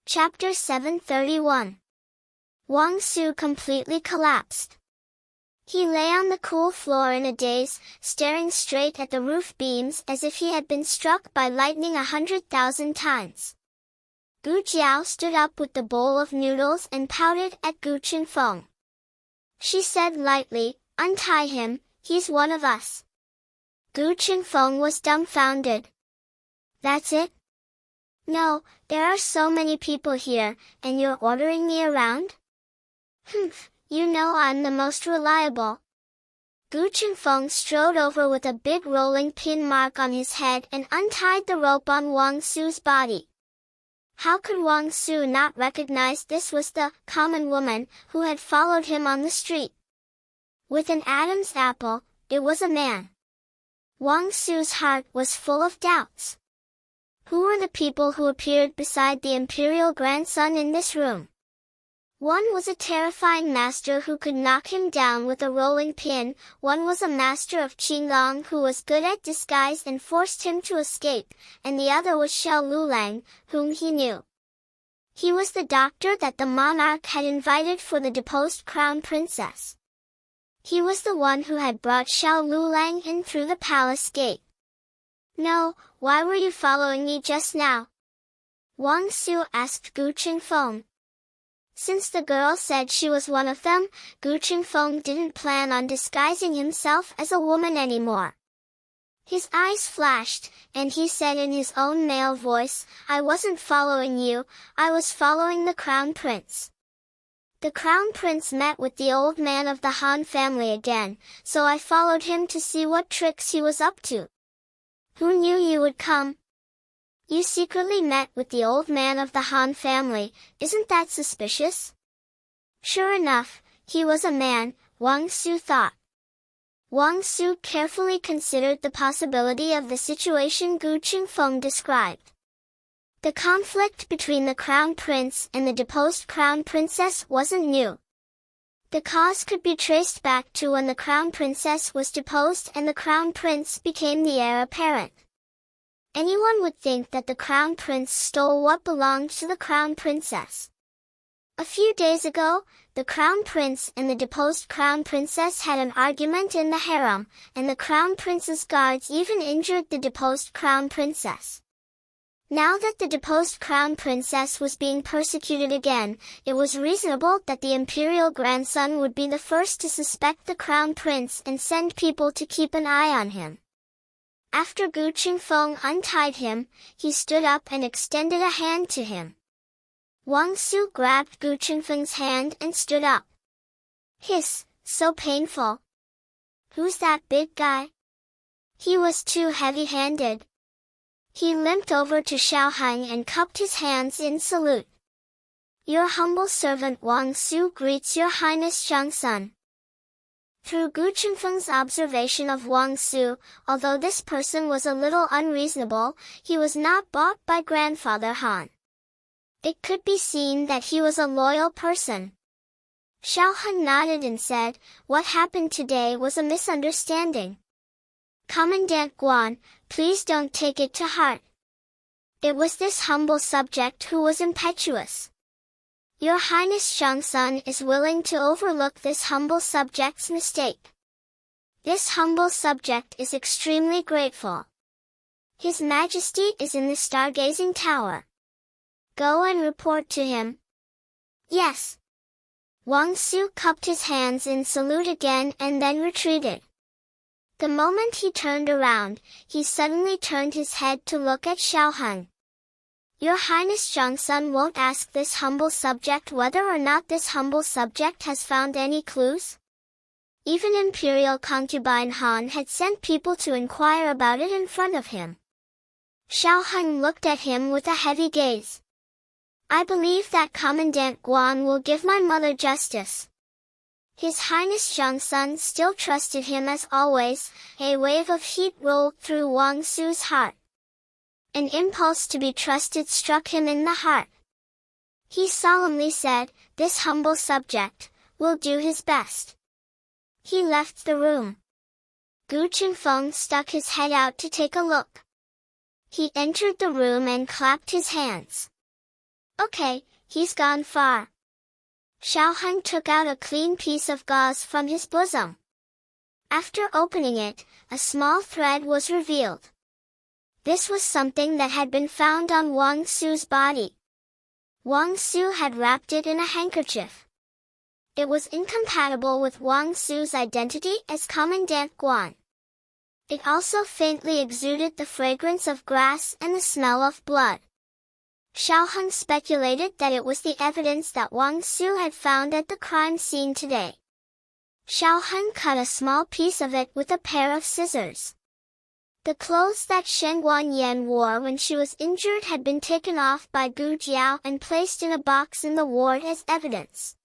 Chapter 731. Wang Su completely collapsed. He lay on the cool floor in a daze, staring straight at the roof beams as if he had been struck by lightning 100,000 times. Gu Jiao stood up with the bowl of noodles and pouted at Gu Qingfeng. She said lightly, "Untie him, he's one of us." Gu Qingfeng was dumbfounded. "That's it? No, there are so many people here, and you're ordering me around? Humph, you know I'm the most reliable." Gu Qingfeng strode over with a big rolling pin mark on his head and untied the rope on Wang Su's body. How could Wang Su not recognize this was the common woman who had followed him on the street? With an Adam's apple, it was a man. Wang Su's heart was full of doubts. Who were the people who appeared beside the imperial grandson in this room? One was a terrifying master who could knock him down with a rolling pin, one was a master of Qigong who was good at disguise and forced him to escape, and the other was Xiao Lulang, whom he knew. He was the doctor that the monarch had invited for the deposed crown princess. He was the one who had brought Xiao Lulang in through the palace gate. "No, why were you following me just now?" Wang Su asked Gu Qingfeng. Since the girl said she was one of them, Gu Qingfeng didn't plan on disguising himself as a woman anymore. His eyes flashed, and he said in his own male voice, "I wasn't following you, I was following the crown prince." The crown prince met with the old man of the Han family again, so I followed him to see what tricks he was up to. "Who knew you would come?" "You secretly met with the old man of the Han family, isn't that suspicious?" Sure enough, he was a man, Wang Su thought. Wang Su carefully considered the possibility of the situation Gu Qingfeng described. The conflict between the crown prince and the deposed crown princess wasn't new. The cause could be traced back to when the crown princess was deposed and the crown prince became the heir apparent. Anyone would think that the crown prince stole what belonged to the crown princess. A few days ago, the crown prince and the deposed crown princess had an argument in the harem, and the crown prince's guards even injured the deposed crown princess. Now that the deposed crown princess was being persecuted again, it was reasonable that the imperial grandson would be the first to suspect the crown prince and send people to keep an eye on him. After Gu Qingfeng untied him, he stood up and extended a hand to him. Wang Su grabbed Gu Qingfeng's hand and stood up. "Hiss, so painful. Who's that big guy?" He was too heavy-handed. He limped over to Xiaohang and cupped his hands in salute. "Your humble servant Wang Su greets your highness Shangsun." Through Gu Qingfeng's observation of Wang Su, although this person was a little unreasonable, he was not bought by grandfather Han. It could be seen that he was a loyal person. Xiaohang nodded and said, "What happened today was a misunderstanding. Commandant Guan, please don't take it to heart. It was this humble subject who was impetuous. Your Highness Shangsun is willing to overlook this humble subject's mistake. This humble subject is extremely grateful. His Majesty is in the stargazing tower. Go and report to him." "Yes." Wang Su cupped his hands in salute again and then retreated. The moment he turned around, he suddenly turned his head to look at Xiaohang. "Your Highness Shangsun won't ask this humble subject whether or not this humble subject has found any clues?" Even Imperial concubine Han had sent people to inquire about it in front of him. Xiaohang looked at him with a heavy gaze. "I believe that Commandant Guan will give my mother justice." His Highness Shangsun still trusted him as always. A wave of heat rolled through Wang Su's heart. An impulse to be trusted struck him in the heart. He solemnly said, "This humble subject will do his best." He left the room. Gu Qingfeng stuck his head out to take a look. He entered the room and clapped his hands. Okay, he's gone far. Xiaoheng took out a clean piece of gauze from his bosom. After opening it, a small thread was revealed. This was something that had been found on Wang Su's body. Wang Su had wrapped it in a handkerchief. It was incompatible with Wang Su's identity as Commandant Guan. It also faintly exuded the fragrance of grass and the smell of blood. Xiaoheng speculated that it was the evidence that Wang Su had found at the crime scene today. Xiaoheng cut a small piece of it with a pair of scissors. The clothes that Shen Guanyan wore when she was injured had been taken off by Gu Jiao and placed in a box in the ward as evidence.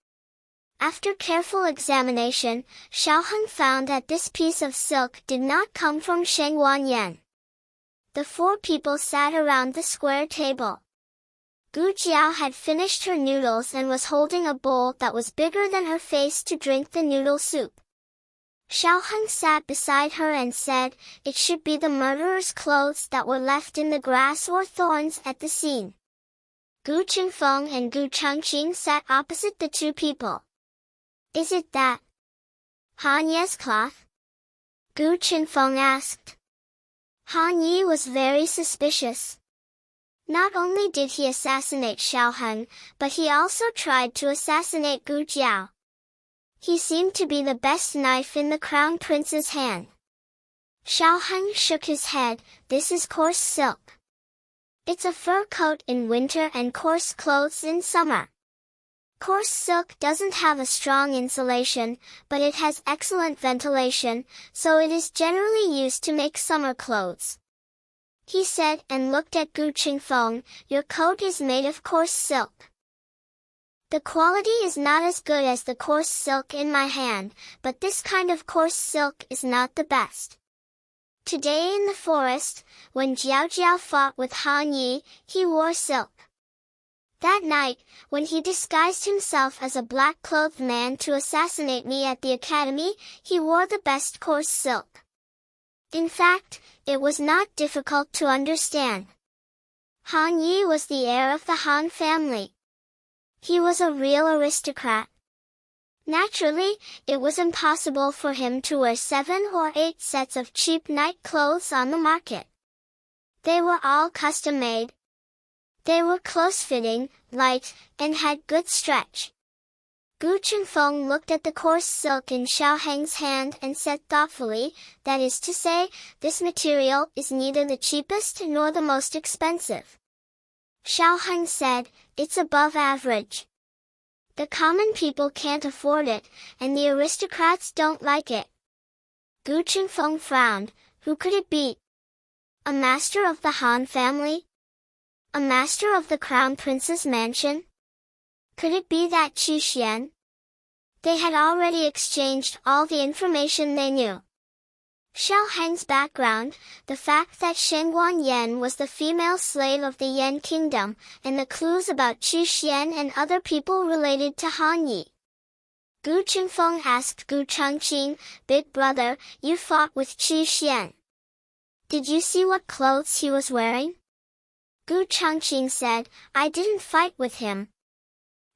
After careful examination, Xiaoheng found that this piece of silk did not come from Shen Guanyan. The four people sat around the square table. Gu Jiao had finished her noodles and was holding a bowl that was bigger than her face to drink the noodle soup. Xiaoheng sat beside her and said, "It should be the murderer's clothes that were left in the grass or thorns at the scene." Gu Qingfeng and Gu Changqing sat opposite the two people. "Is it that Han Ye's cloth?" Gu Qingfeng asked. Han Yi was very suspicious. Not only did he assassinate Xiaoheng, but he also tried to assassinate Gu Jiao. He seemed to be the best knife in the crown prince's hand. Xiaoheng shook his head. "This is coarse silk. It's a fur coat in winter and coarse clothes in summer. Coarse silk doesn't have a strong insulation, but it has excellent ventilation, so it is generally used to make summer clothes," he said and looked at Gu Qingfeng. "Your coat is made of coarse silk. The quality is not as good as the coarse silk in my hand, but this kind of coarse silk is not the best." Today in the forest, when Jiao Jiao fought with Han Yi, he wore silk. That night, when he disguised himself as a black-clothed man to assassinate me at the academy, he wore the best coarse silk. In fact, it was not difficult to understand. Han Yi was the heir of the Han family. He was a real aristocrat. Naturally, it was impossible for him to wear 7 or 8 sets of cheap night clothes on the market. They were all custom-made. They were close-fitting, light, and had good stretch. Gu Qingfeng looked at the coarse silk in Xiaoheng's hand and said thoughtfully, "That is to say, this material is neither the cheapest nor the most expensive." Xiaoheng said, "It's above average. The common people can't afford it, and the aristocrats don't like it." Gu Qingfeng frowned. Who could it be? A master of the Han family? A master of the crown prince's mansion? Could it be that Qi Xian? They had already exchanged all the information they knew. Xiaoheng's background, the fact that Shen Guanyan was the female slave of the Yan kingdom, and the clues about Qi Xian and other people related to Han Yi. Gu Qingfeng asked Gu Changqing, "Big brother, you fought with Qi Xian. Did you see what clothes he was wearing?" Gu Changqing said, "I didn't fight with him."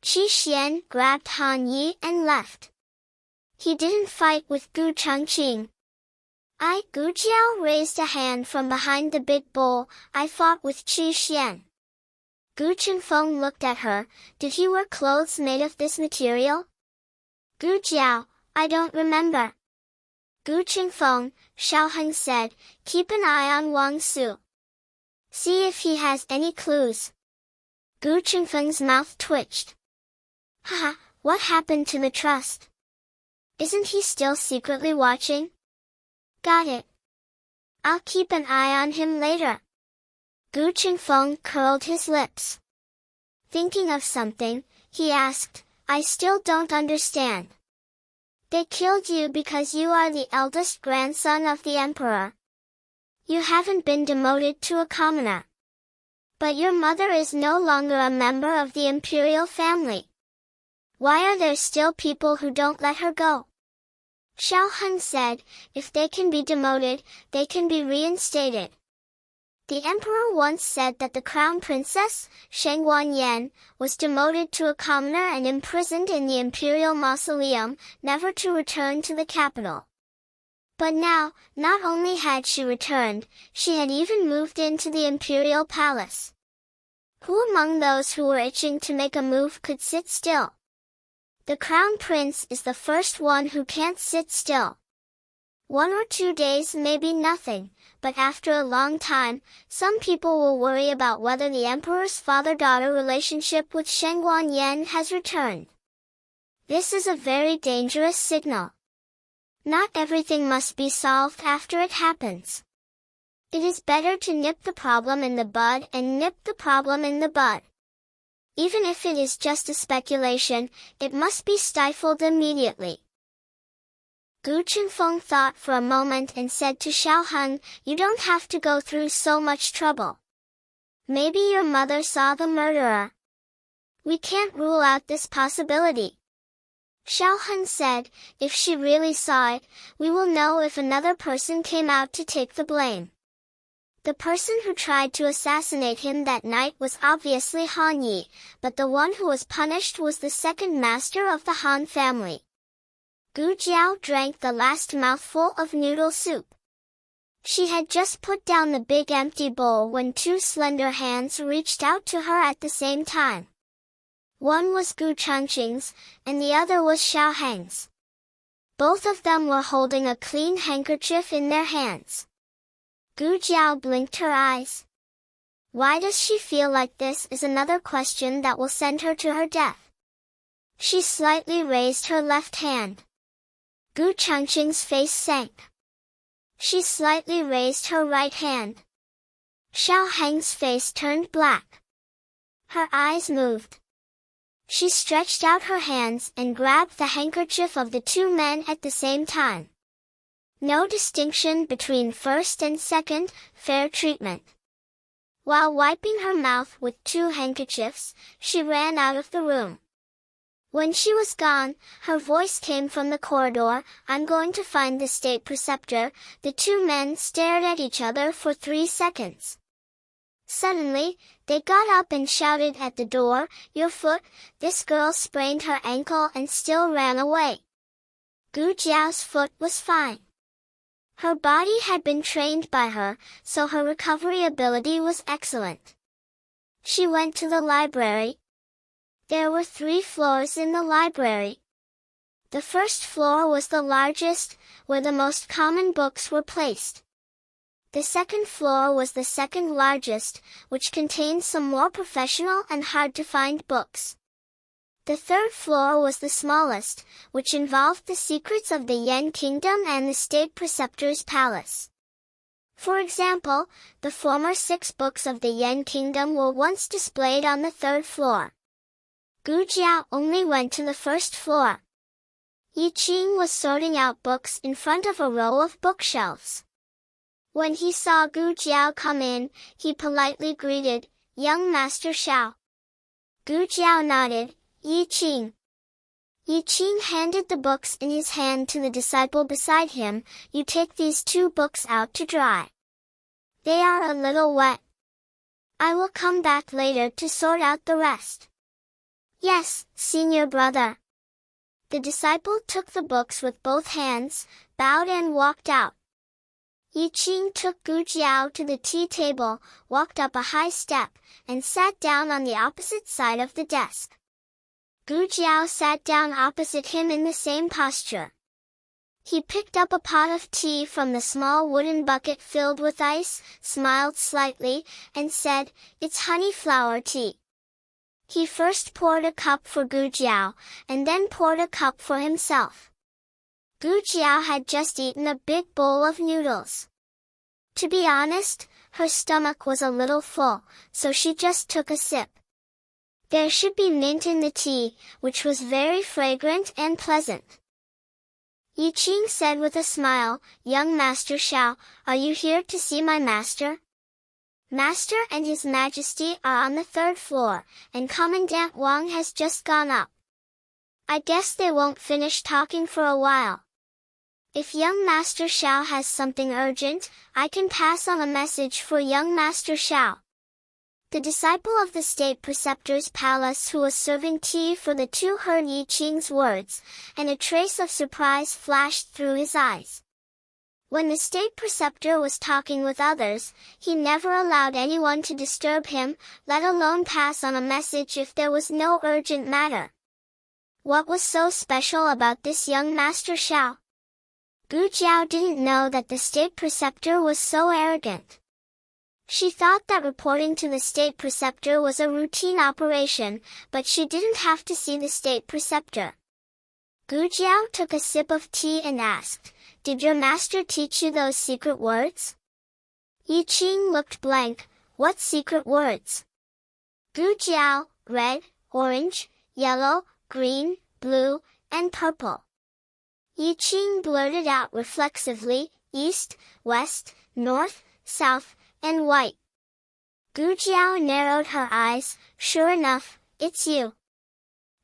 Qi Xian grabbed Han Yi and left. He didn't fight with Gu Changqing. Gu Jiao raised a hand from behind the big bowl. "I fought with Qi Xian." Gu Qingfeng looked at her. "Did he wear clothes made of this material?" Gu Jiao, "I don't remember." Gu Qingfeng, Xiaoheng said, "Keep an eye on Wang Su. See if he has any clues." Gu Qingfeng's mouth twitched. "Haha, what happened to the trust? Isn't he still secretly watching?" "Got it. I'll keep an eye on him later." Gu Qingfeng curled his lips. Thinking of something, he asked, "I still don't understand. They killed you because you are the eldest grandson of the emperor. You haven't been demoted to a commoner. But your mother is no longer a member of the imperial family. Why are there still people who don't let her go?" Xiaoheng said, "If they can be demoted, they can be reinstated. The emperor once said that the crown princess, Shang Wanyan, was demoted to a commoner and imprisoned in the imperial mausoleum, never to return to the capital. But now, not only had she returned, she had even moved into the imperial palace. Who among those who were itching to make a move could sit still? The crown prince is the first one who can't sit still. 1 or 2 days may be nothing, but after a long time, some people will worry about whether the emperor's father-daughter relationship with Shang Wanyan has returned. This is a very dangerous signal. Not everything must be solved after it happens. It is better to nip the problem in the bud and nip the problem in the bud. Even if it is just a speculation, it must be stifled immediately. Gu Chunfeng thought for a moment and said to Xiao Heng, "You don't have to go through so much trouble. Maybe your mother saw the murderer. We can't rule out this possibility." Xiao Heng said, "If she really saw it, we will know if another person came out to take the blame." The person who tried to assassinate him that night was obviously Han Yi, but the one who was punished was the second master of the Han family. Gu Jiao drank the last mouthful of noodle soup. She had just put down the big empty bowl when 2 slender hands reached out to her at the same time. One was Gu Changqing's, and the other was Xiao Heng's. Both of them were holding a clean handkerchief in their hands. Gu Jiao blinked her eyes. Why does she feel like this is another question that will send her to her death? She slightly raised her left hand. Gu Changqing's face sank. She slightly raised her right hand. Xiao Heng's face turned black. Her eyes moved. She stretched out her hands and grabbed the handkerchief of the 2 men at the same time. No distinction between first and second, fair treatment. While wiping her mouth with 2 handkerchiefs, she ran out of the room. When she was gone, her voice came from the corridor, "I'm going to find the state preceptor." The 2 men stared at each other for 3 seconds. Suddenly, they got up and shouted at the door, "Your foot!" This girl sprained her ankle and still ran away. Gu Jiao's foot was fine. Her body had been trained by her, so her recovery ability was excellent. She went to the library. There were 3 floors in the library. The first floor was the largest, where the most common books were placed. The second floor was the second largest, which contained some more professional and hard-to-find books. The third floor was the smallest, which involved the secrets of the Yan Kingdom and the state preceptor's palace. For example, the former 6 books of the Yan Kingdom were once displayed on the 3rd floor. Gu Jiao only went to the 1st floor. Yi Qing was sorting out books in front of a row of bookshelves. When he saw Gu Jiao come in, he politely greeted, "Young Master Xiao." Gu Jiao nodded, "Yi Qing." Yi Qing handed the books in his hand to the disciple beside him. "You take these 2 books out to dry. They are a little wet. I will come back later to sort out the rest." "Yes, senior brother." The disciple took the books with both hands, bowed and walked out. Yi Qing took Gu Jiao to the tea table, walked up a high step, and sat down on the opposite side of the desk. Gu Jiao sat down opposite him in the same posture. He picked up a pot of tea from the small wooden bucket filled with ice, smiled slightly, and said, "It's honey flower tea." He first poured a cup for Gu Jiao, and then poured a cup for himself. Gu Jiao had just eaten a big bowl of noodles. To be honest, her stomach was a little full, so she just took a sip. There should be mint in the tea, which was very fragrant and pleasant. Yi Qing said with a smile, "Young Master Xiao, are you here to see my master?" Master and His Majesty are on the 3rd floor, and Commandant Wang has just gone up. I guess they won't finish talking for a while. If young Master Xiao has something urgent, I can pass on a message for young Master Xiao. The disciple of the state preceptor's palace who was serving tea for the two heard Yi Qing's words, and a trace of surprise flashed through his eyes. When the state preceptor was talking with others, he never allowed anyone to disturb him, let alone pass on a message if there was no urgent matter. What was so special about this young Master Xiao? Gu Jiao didn't know that the state preceptor was so arrogant. She thought that reporting to the state preceptor was a routine operation, but she didn't have to see the state preceptor. Gu Jiao took a sip of tea and asked, "Did your master teach you those secret words?" Yi Qing looked blank. "What secret words?" Gu Jiao, red, orange, yellow, green, blue, and purple. Yi Qing blurted out reflexively, east, west, north, south, and white. Gu Jiao narrowed her eyes. "Sure enough, it's you."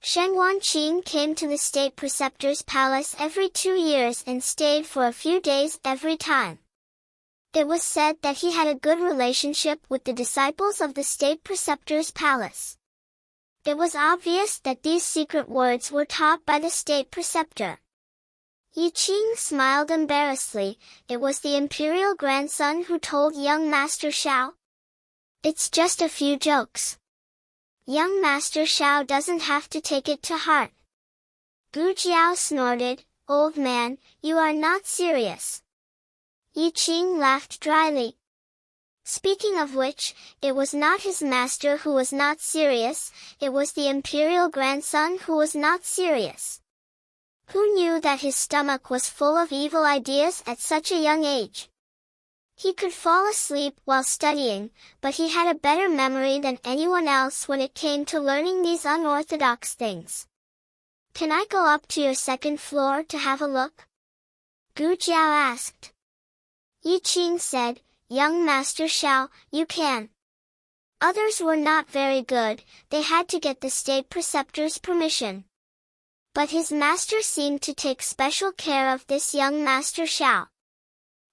Shen Wanqing came to the state preceptor's palace every 2 years and stayed for a few days every time. It was said that he had a good relationship with the disciples of the state preceptor's palace. It was obvious that these secret words were taught by the state preceptor. Yi Qing smiled embarrassedly. It was the imperial grandson who told young Master Xiao. "It's just a few jokes. Young Master Xiao doesn't have to take it to heart." Gu Jiao snorted. "Old man, you are not serious." Yi Qing laughed dryly. Speaking of which, it was not his master who was not serious, it was the imperial grandson who was not serious. Who knew that his stomach was full of evil ideas at such a young age? He could fall asleep while studying, but he had a better memory than anyone else when it came to learning these unorthodox things. "Can I go up to your second floor to have a look?" Gu Jiao asked. Yi Qing said, "Young Master Xiao, you can." Others were not very good, they had to get the state preceptor's permission. But his master seemed to take special care of this young Master Xiao.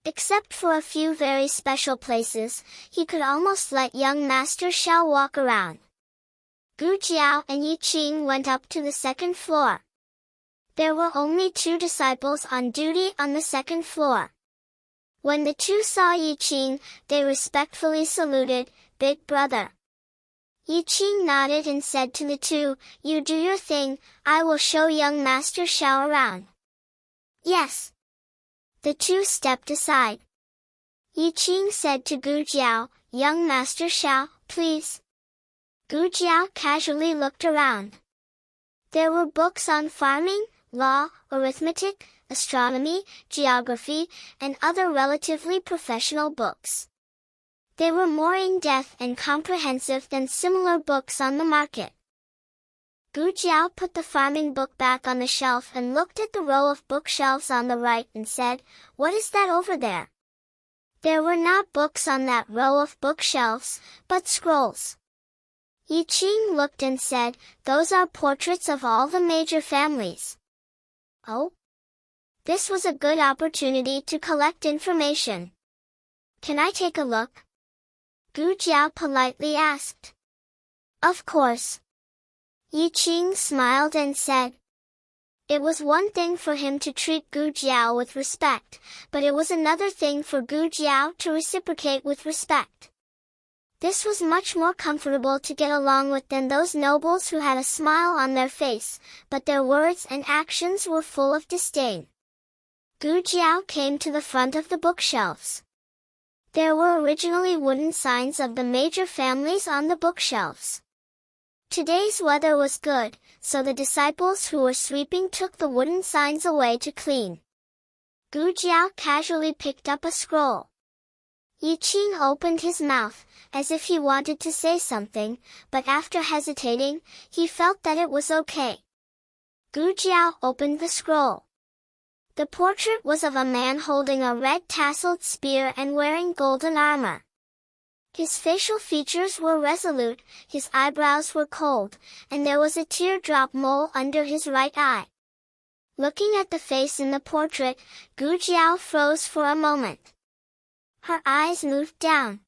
Except for a few very special places, he could almost let young Master Xiao walk around. Gu Jiao and Yi Qing went up to the second floor. There were only 2 disciples on duty on the second floor. When the 2 saw Yi Qing, they respectfully saluted, "Big brother." Yi Qing nodded and said to the 2, "You do your thing, I will show young Master Xiao around." "Yes." The 2 stepped aside. Yi Qing said to Gu Jiao, "Young Master Xiao, please." Gu Jiao casually looked around. There were books on farming, law, arithmetic, astronomy, geography, and other relatively professional books. They were more in-depth and comprehensive than similar books on the market. Gu Jiao put the farming book back on the shelf and looked at the row of bookshelves on the right and said, "What is that over there?" There were not books on that row of bookshelves, but scrolls. Yi Qing looked and said, "Those are portraits of all the major families." Oh? This was a good opportunity to collect information. "Can I take a look?" Gu Jiao politely asked. "Of course." Yi Qing smiled and said. It was one thing for him to treat Gu Jiao with respect, but it was another thing for Gu Jiao to reciprocate with respect. This was much more comfortable to get along with than those nobles who had a smile on their face, but their words and actions were full of disdain. Gu Jiao came to the front of the bookshelves. There were originally wooden signs of the major families on the bookshelves. Today's weather was good, so the disciples who were sweeping took the wooden signs away to clean. Gu Jiao casually picked up a scroll. Yi Qing opened his mouth, as if he wanted to say something, but after hesitating, he felt that it was okay. Gu Jiao opened the scroll. The portrait was of a man holding a red tasseled spear and wearing golden armor. His facial features were resolute, his eyebrows were cold, and there was a teardrop mole under his right eye. Looking at the face in the portrait, Gu Jiao froze for a moment. Her eyes moved down.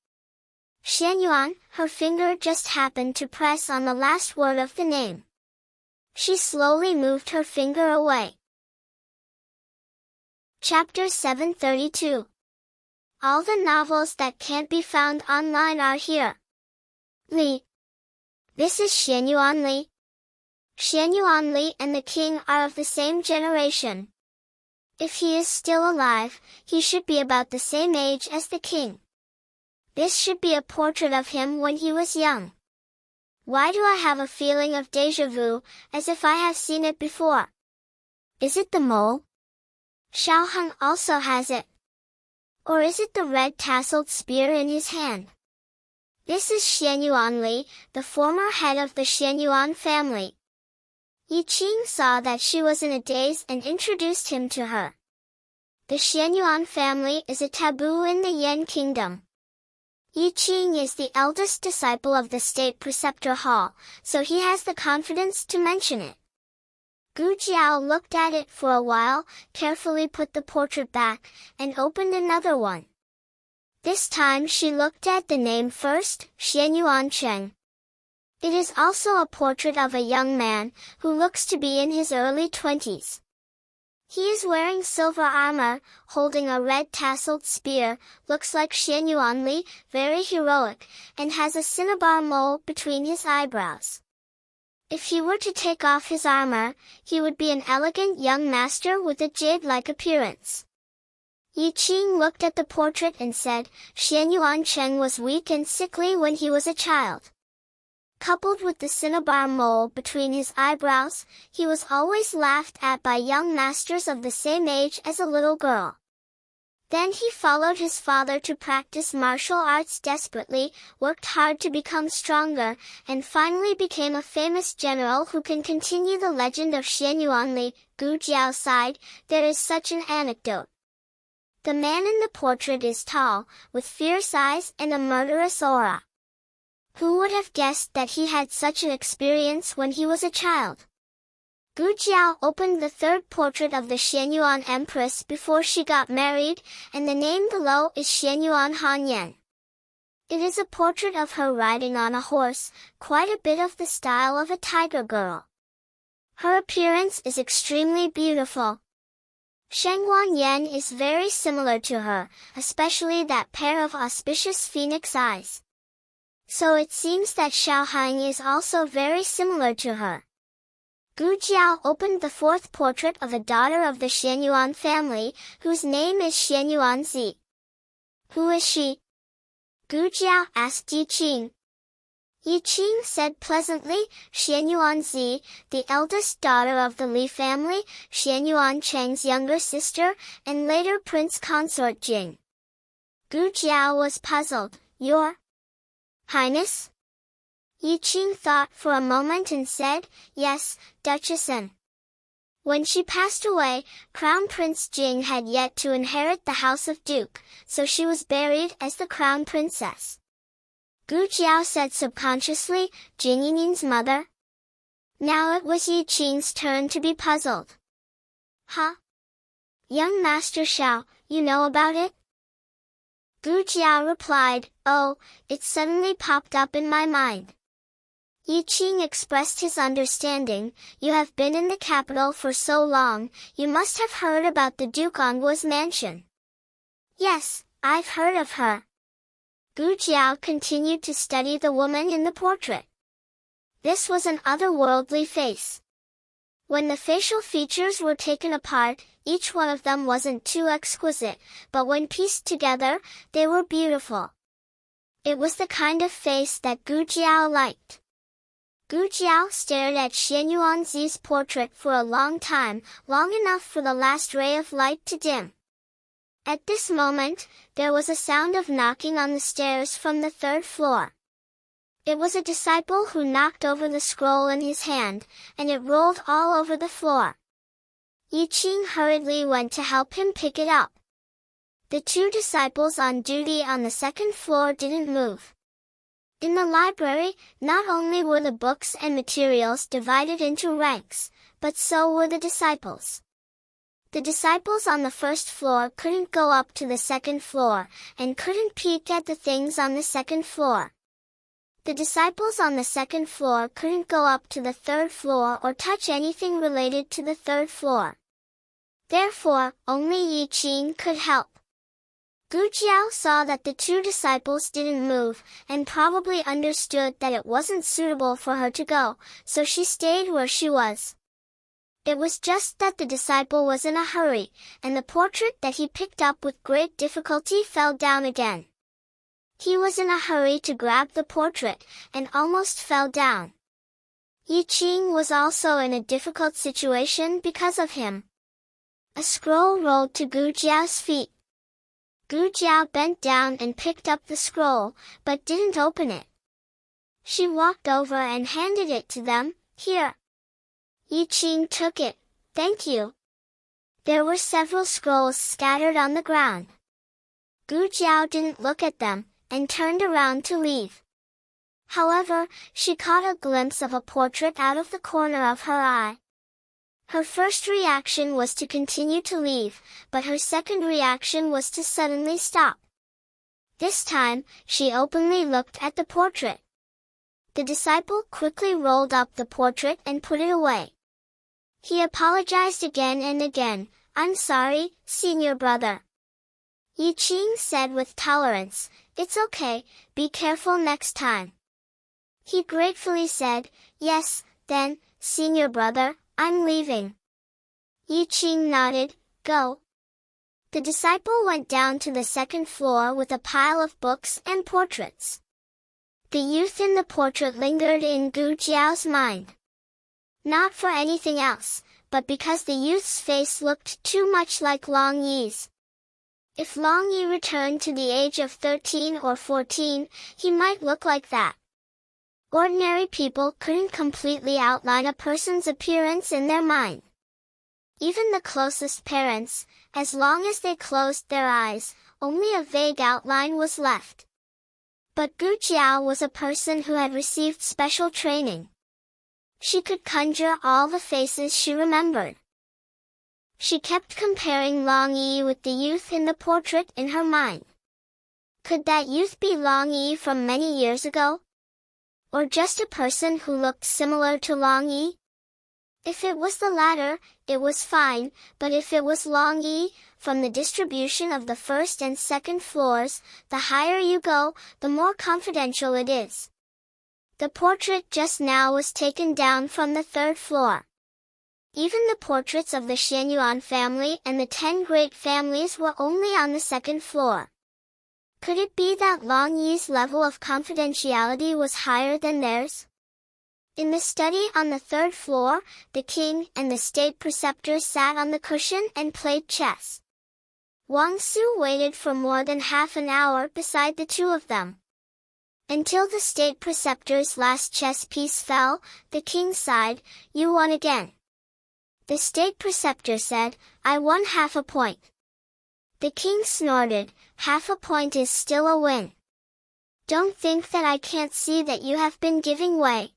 Xianyuan, her finger just happened to press on the last word of the name. She slowly moved her finger away. Chapter 732. All the novels that can't be found online are here. Li. This is Xianyuan Li. Xianyuan Li and the king are of the same generation. If he is still alive, he should be about the same age as the king. This should be a portrait of him when he was young. Why do I have a feeling of déjà vu, as if I have seen it before? Is it the mole? Xiao Heng also has it. Or is it the red tasseled spear in his hand? This is Xianyuan Li, the former head of the Xianyuan family. Yi Qing saw that she was in a daze and introduced him to her. The Xianyuan family is a taboo in the Yan kingdom. Yi Qing is the eldest disciple of the state preceptor hall, so he has the confidence to mention it. Gu Jiao looked at it for a while, carefully put the portrait back, and opened another one. This time she looked at the name first, Xianyuan Cheng. It is also a portrait of a young man, who looks to be in his early 20s. He is wearing silver armor, holding a red tasseled spear, looks like Xianyuan Li, very heroic, and has a cinnabar mole between his eyebrows. If he were to take off his armor, he would be an elegant young master with a jade-like appearance. Yi Qing looked at the portrait and said, Xianyuan Cheng was weak and sickly when he was a child. Coupled with the cinnabar mole between his eyebrows, he was always laughed at by young masters of the same age as a little girl. Then he followed his father to practice martial arts desperately, worked hard to become stronger, and finally became a famous general who can continue the legend of Xianyuan Li. Gu Jiao sighed, there is such an anecdote. The man in the portrait is tall, with fierce eyes and a murderous aura. Who would have guessed that he had such an experience when he was a child? Gu Jiao opened the third portrait of the Xianyuan Empress before she got married, and the name below is Xianyuan Hanyan. It is a portrait of her riding on a horse, quite a bit of the style of a tiger girl. Her appearance is extremely beautiful. Shengguan Yan is very similar to her, especially that pair of auspicious phoenix eyes. So it seems that Xiao Heng is also very similar to her. Gu Jiao opened the fourth portrait of a daughter of the Xianyuan family, whose name is Xianyuan Zi. Who is she? Gu Jiao asked Yi Qing. Yi Qing said pleasantly, Xianyuan Zi, the eldest daughter of the Li family, Xianyuan Cheng's younger sister, and later Prince Consort Jing. Gu Jiao was puzzled. Your Highness? Yi Qing thought for a moment and said, yes, Duchess An. When she passed away, Crown Prince Jing had yet to inherit the house of Duke, so she was buried as the Crown Princess. Gu Jiao said subconsciously, Jing Yin's mother? Now it was Yi Qing's turn to be puzzled. Huh? Young Master Xiao, you know about it? Gu Jiao replied, oh, it suddenly popped up in my mind. Yi Qing expressed his understanding, you have been in the capital for so long, you must have heard about the Duke Anggua's mansion. Yes, I've heard of her. Gu Jiao continued to study the woman in the portrait. This was an otherworldly face. When the facial features were taken apart, each one of them wasn't too exquisite, but when pieced together, they were beautiful. It was the kind of face that Gu Jiao liked. Gu Jiao stared at Xianyuan Zi's portrait for a long time, long enough for the last ray of light to dim. At this moment, there was a sound of knocking on the stairs from the third floor. It was a disciple who knocked over the scroll in his hand, and it rolled all over the floor. Yi Qing hurriedly went to help him pick it up. The two disciples on duty on the second floor didn't move. In the library, not only were the books and materials divided into ranks, but so were the disciples. The disciples on the first floor couldn't go up to the second floor, and couldn't peek at the things on the second floor. The disciples on the second floor couldn't go up to the third floor or touch anything related to the third floor. Therefore, only Yi Qing could help. Gu Jiao saw that the two disciples didn't move, and probably understood that it wasn't suitable for her to go, so she stayed where she was. It was just that the disciple was in a hurry, and the portrait that he picked up with great difficulty fell down again. He was in a hurry to grab the portrait, and almost fell down. Yi Qing was also in a difficult situation because of him. A scroll rolled to Gu Jiao's feet. Gu Jiao bent down and picked up the scroll, but didn't open it. She walked over and handed it to them. Here. Yi Qing took it. Thank you. There were several scrolls scattered on the ground. Gu Jiao didn't look at them, and turned around to leave. However, she caught a glimpse of a portrait out of the corner of her eye. Her first reaction was to continue to leave, but her second reaction was to suddenly stop. This time, she openly looked at the portrait. The disciple quickly rolled up the portrait and put it away. He apologized again and again. I'm sorry, senior brother. Yi Qing said with tolerance, It's okay, be careful next time. He gratefully said, Yes, then, senior brother, I'm leaving. Yi Qing nodded, Go. The disciple went down to the second floor with a pile of books and portraits. The youth in the portrait lingered in Gu Jiao's mind. Not for anything else, but because the youth's face looked too much like Long Yi's. If Long Yi returned to the age of 13 or 14, he might look like that. Ordinary people couldn't completely outline a person's appearance in their mind. Even the closest parents, as long as they closed their eyes, only a vague outline was left. But Gu Jiao was a person who had received special training. She could conjure all the faces she remembered. She kept comparing Long Yi with the youth in the portrait in her mind. Could that youth be Long Yi from many years ago? Or just a person who looked similar to Long Yi? If it was the latter, it was fine, but if it was Long Yi, from the distribution of the first and second floors, the higher you go, the more confidential it is. The portrait just now was taken down from the third floor. Even the portraits of the Xianyuan family and the 10 great families were only on the second floor. Could it be that Long Yi's level of confidentiality was higher than theirs? In the study on the third floor, the king and the state preceptor sat on the cushion and played chess. Wang Su waited for more than half an hour beside the two of them. Until the state preceptor's last chess piece fell, the king sighed, You won again. The state preceptor said, I won half a point. The king snorted, half a point is still a win. Don't think that I can't see that you have been giving way.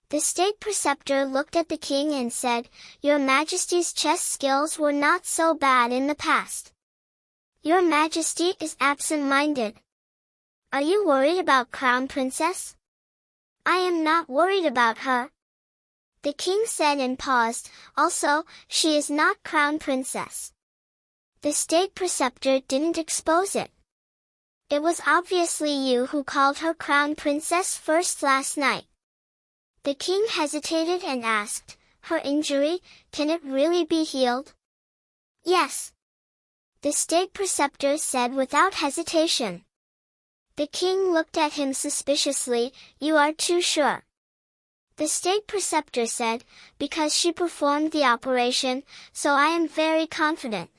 The state preceptor looked at the king and said, Your Majesty's chess skills were not so bad in the past. Your Majesty is absent-minded. Are you worried about Crown Princess? I am not worried about her. The king said and paused, Also, she is not Crown Princess. The state preceptor didn't expose it. It was obviously you who called her Crown Princess first last night. The king hesitated and asked, Her injury, can it really be healed? Yes. The state preceptor said without hesitation. The king looked at him suspiciously, You are too sure. The state preceptor said, Because she performed the operation, so I am very confident.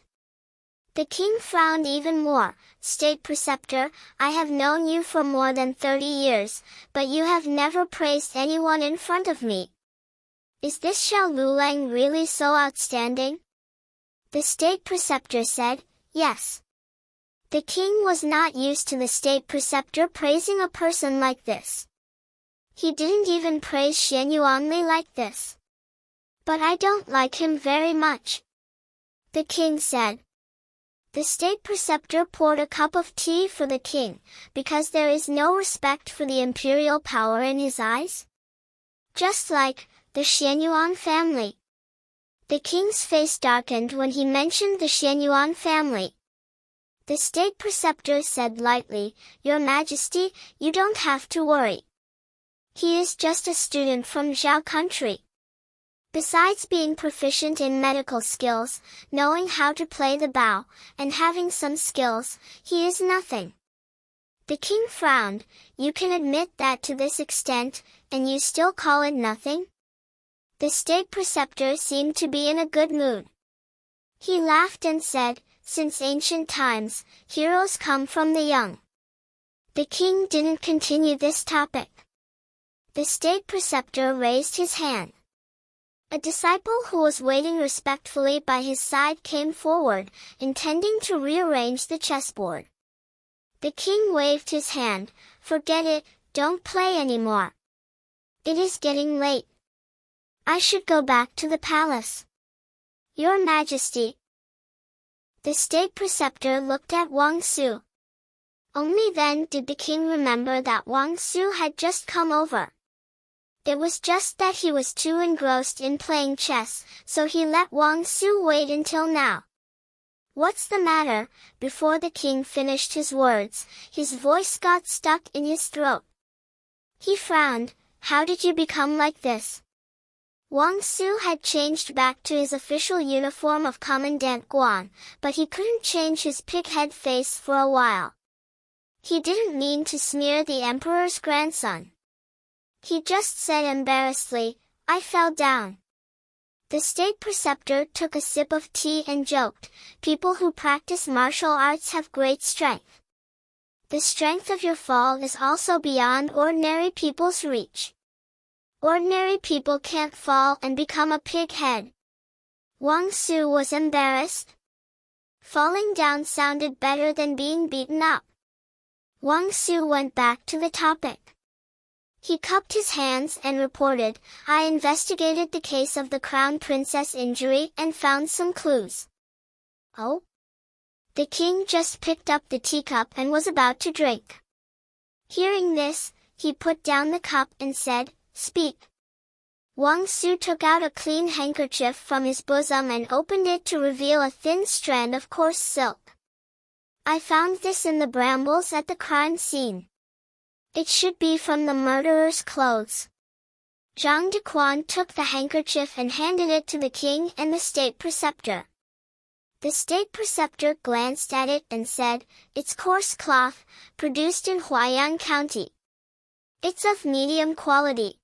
The king frowned even more. State preceptor, I have known you for more than 30 years, but you have never praised anyone in front of me. Is this Xiao Lulang really so outstanding? The state preceptor said, Yes. The king was not used to the state preceptor praising a person like this. He didn't even praise Xianyuanli like this. But I don't like him very much. The king said. The state preceptor poured a cup of tea for the king, because there is no respect for the imperial power in his eyes. Just like the Xianyuan family. The king's face darkened when he mentioned the Xianyuan family. The state preceptor said lightly, "Your Majesty, you don't have to worry. He is just a student from Zhao country. Besides being proficient in medical skills, knowing how to play the bow, and having some skills, he is nothing." The king frowned. "You can admit that to this extent, and you still call it nothing?" The state preceptor seemed to be in a good mood. He laughed and said, "Since ancient times, heroes come from the young." The king didn't continue this topic. The state preceptor raised his hand. A disciple who was waiting respectfully by his side came forward, intending to rearrange the chessboard. The king waved his hand. "Forget it, don't play anymore. It is getting late. I should go back to the palace." "Your Majesty." The state preceptor looked at Wang Su. Only then did the king remember that Wang Su had just come over. It was just that he was too engrossed in playing chess, so he let Wang Su wait until now. "What's the matter?" Before the king finished his words, his voice got stuck in his throat. He frowned. "How did you become like this?" Wang Su had changed back to his official uniform of Commandant Guan, but he couldn't change his pig-head face for a while. He didn't mean to smear the emperor's grandson. He just said embarrassedly, "I fell down." The state preceptor took a sip of tea and joked, "People who practice martial arts have great strength. The strength of your fall is also beyond ordinary people's reach. Ordinary people can't fall and become a pig head." Wang Su was embarrassed. Falling down sounded better than being beaten up. Wang Su went back to the topic. He cupped his hands and reported, "I investigated the case of the crown princess injury and found some clues." "Oh?" The king just picked up the teacup and was about to drink. Hearing this, he put down the cup and said, "Speak." Wang Su took out a clean handkerchief from his bosom and opened it to reveal a thin strand of coarse silk. "I found this in the brambles at the crime scene. It should be from the murderer's clothes." Zhang Dequan took the handkerchief and handed it to the king and the state preceptor. The state preceptor glanced at it and said, "It's coarse cloth, produced in Huaiyang County. It's of medium quality.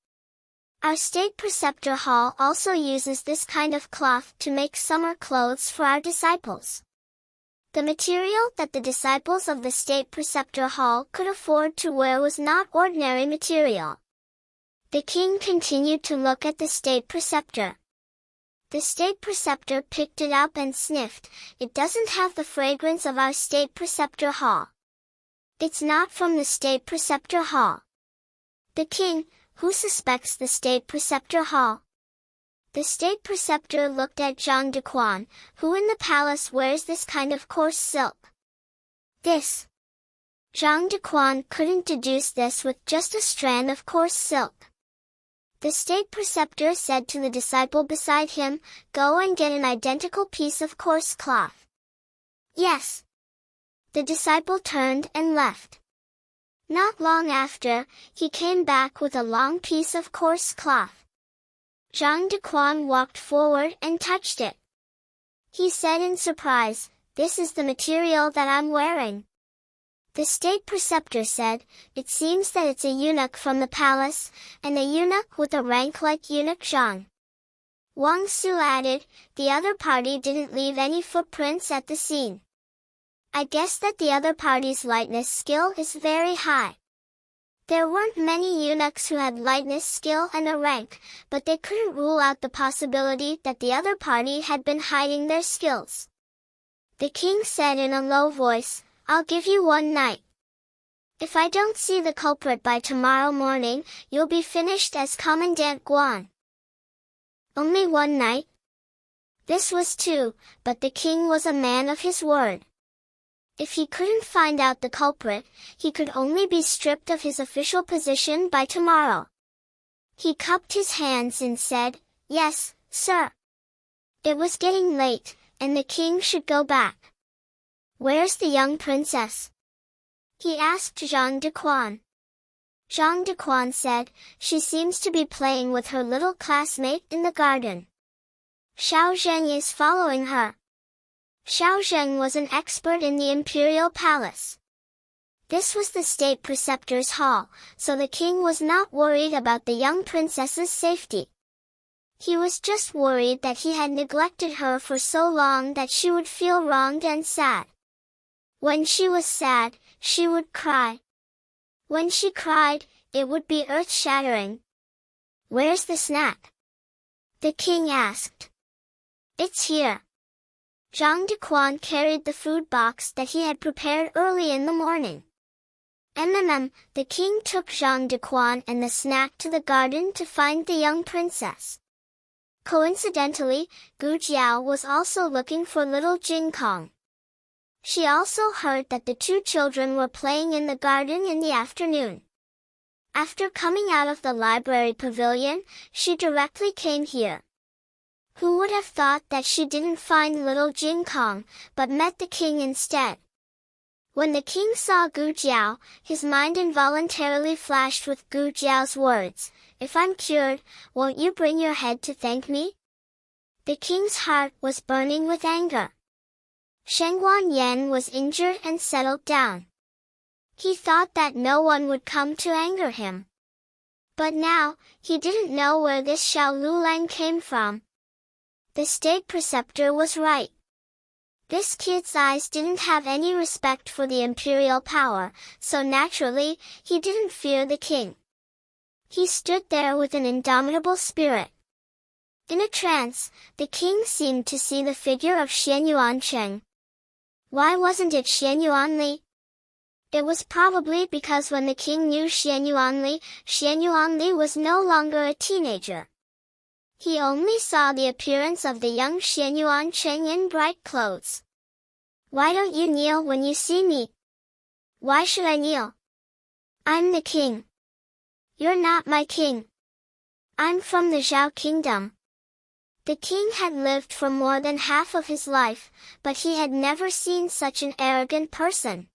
Our state preceptor hall also uses this kind of cloth to make summer clothes for our disciples." The material that the disciples of the state preceptor hall could afford to wear was not ordinary material. The king continued to look at the state preceptor. The state preceptor picked it up and sniffed. "It doesn't have the fragrance of our state preceptor hall. It's not from the state preceptor hall." The king, "Who suspects the state preceptor hall?" The state preceptor looked at Zhang Dequan. "Who in the palace wears this kind of coarse silk?" "This." Zhang Dequan couldn't deduce this with just a strand of coarse silk. The state preceptor said to the disciple beside him, "Go and get an identical piece of coarse cloth." "Yes." The disciple turned and left. Not long after, he came back with a long piece of coarse cloth. Zhang Dequan walked forward and touched it. He said in surprise, "This is the material that I'm wearing." The state preceptor said, "It seems that it's a eunuch from the palace, and a eunuch with a rank like eunuch Zhang." Wang Su added, "The other party didn't leave any footprints at the scene. I guess that the other party's lightness skill is very high." There weren't many eunuchs who had lightness skill and a rank, but they couldn't rule out the possibility that the other party had been hiding their skills. The king said in a low voice, "I'll give you one night. If I don't see the culprit by tomorrow morning, you'll be finished as Commandant Guan." "Only one night?" This was true, but the king was a man of his word. If he couldn't find out the culprit, he could only be stripped of his official position by tomorrow. He cupped his hands and said, "Yes, sir." It was getting late, and the king should go back. "Where's the young princess?" he asked Zhang Dequan. Zhang Dequan said, "She seems to be playing with her little classmate in the garden. Xiao Zheng is following her." Xiao Zheng was an expert in the imperial palace. This was the state preceptor's hall, so the king was not worried about the young princess's safety. He was just worried that he had neglected her for so long that she would feel wronged and sad. When she was sad, she would cry. When she cried, it would be earth-shattering. "Where's the snack?" the king asked. "It's here." Zhang Dequan carried the food box that he had prepared early in the morning. The king took Zhang Dequan and the snack to the garden to find the young princess. Coincidentally, Gu Jiao was also looking for little Jing Kong. She also heard that the two children were playing in the garden in the afternoon. After coming out of the library pavilion, she directly came here. Who would have thought that she didn't find little Jing Kong, but met the king instead? When the king saw Gu Jiao, his mind involuntarily flashed with Gu Jiao's words, "If I'm cured, won't you bring your head to thank me?" The king's heart was burning with anger. Shengguan Yan was injured and settled down. He thought that no one would come to anger him. But now, he didn't know where this Xiao Lulang came from. The state preceptor was right. This kid's eyes didn't have any respect for the imperial power, so naturally, he didn't fear the king. He stood there with an indomitable spirit. In a trance, the king seemed to see the figure of Xian Yuancheng. Why wasn't it Xian Yuanli? It was probably because when the king knew Xian Yuanli was no longer a teenager. He only saw the appearance of the young Xian Yuancheng in bright clothes. "Why don't you kneel when you see me?" "Why should I kneel? I'm the king." "You're not my king. I'm from the Zhao kingdom." The king had lived for more than half of his life, but he had never seen such an arrogant person.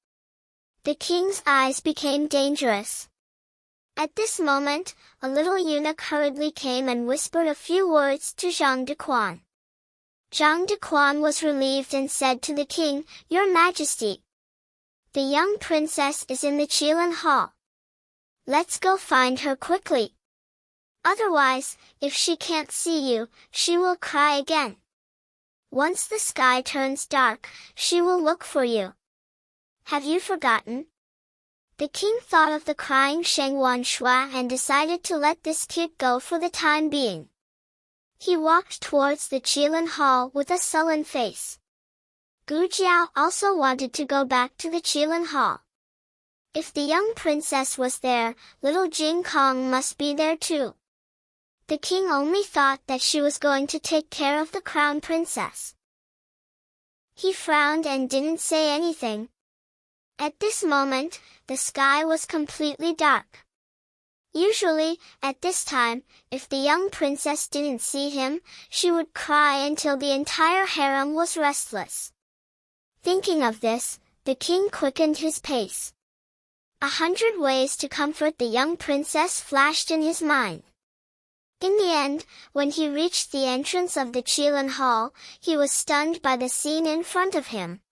The king's eyes became dangerous. At this moment, a little eunuch hurriedly came and whispered a few words to Zhang Dequan. Zhang Dequan was relieved and said to the king, "Your Majesty, the young princess is in the Qilin Hall. Let's go find her quickly. Otherwise, if she can't see you, she will cry again. Once the sky turns dark, she will look for you. Have you forgotten?" The king thought of the crying Shengguan Shua and decided to let this kid go for the time being. He walked towards the Qilin Hall with a sullen face. Gu Jiao also wanted to go back to the Qilin Hall. If the young princess was there, little Jing Kong must be there too. The king only thought that she was going to take care of the crown princess. He frowned and didn't say anything. At this moment, the sky was completely dark. Usually, at this time, if the young princess didn't see him, she would cry until the entire harem was restless. Thinking of this, the king quickened his pace. 100 ways to comfort the young princess flashed in his mind. In the end, when he reached the entrance of the Qilin Hall, he was stunned by the scene in front of him.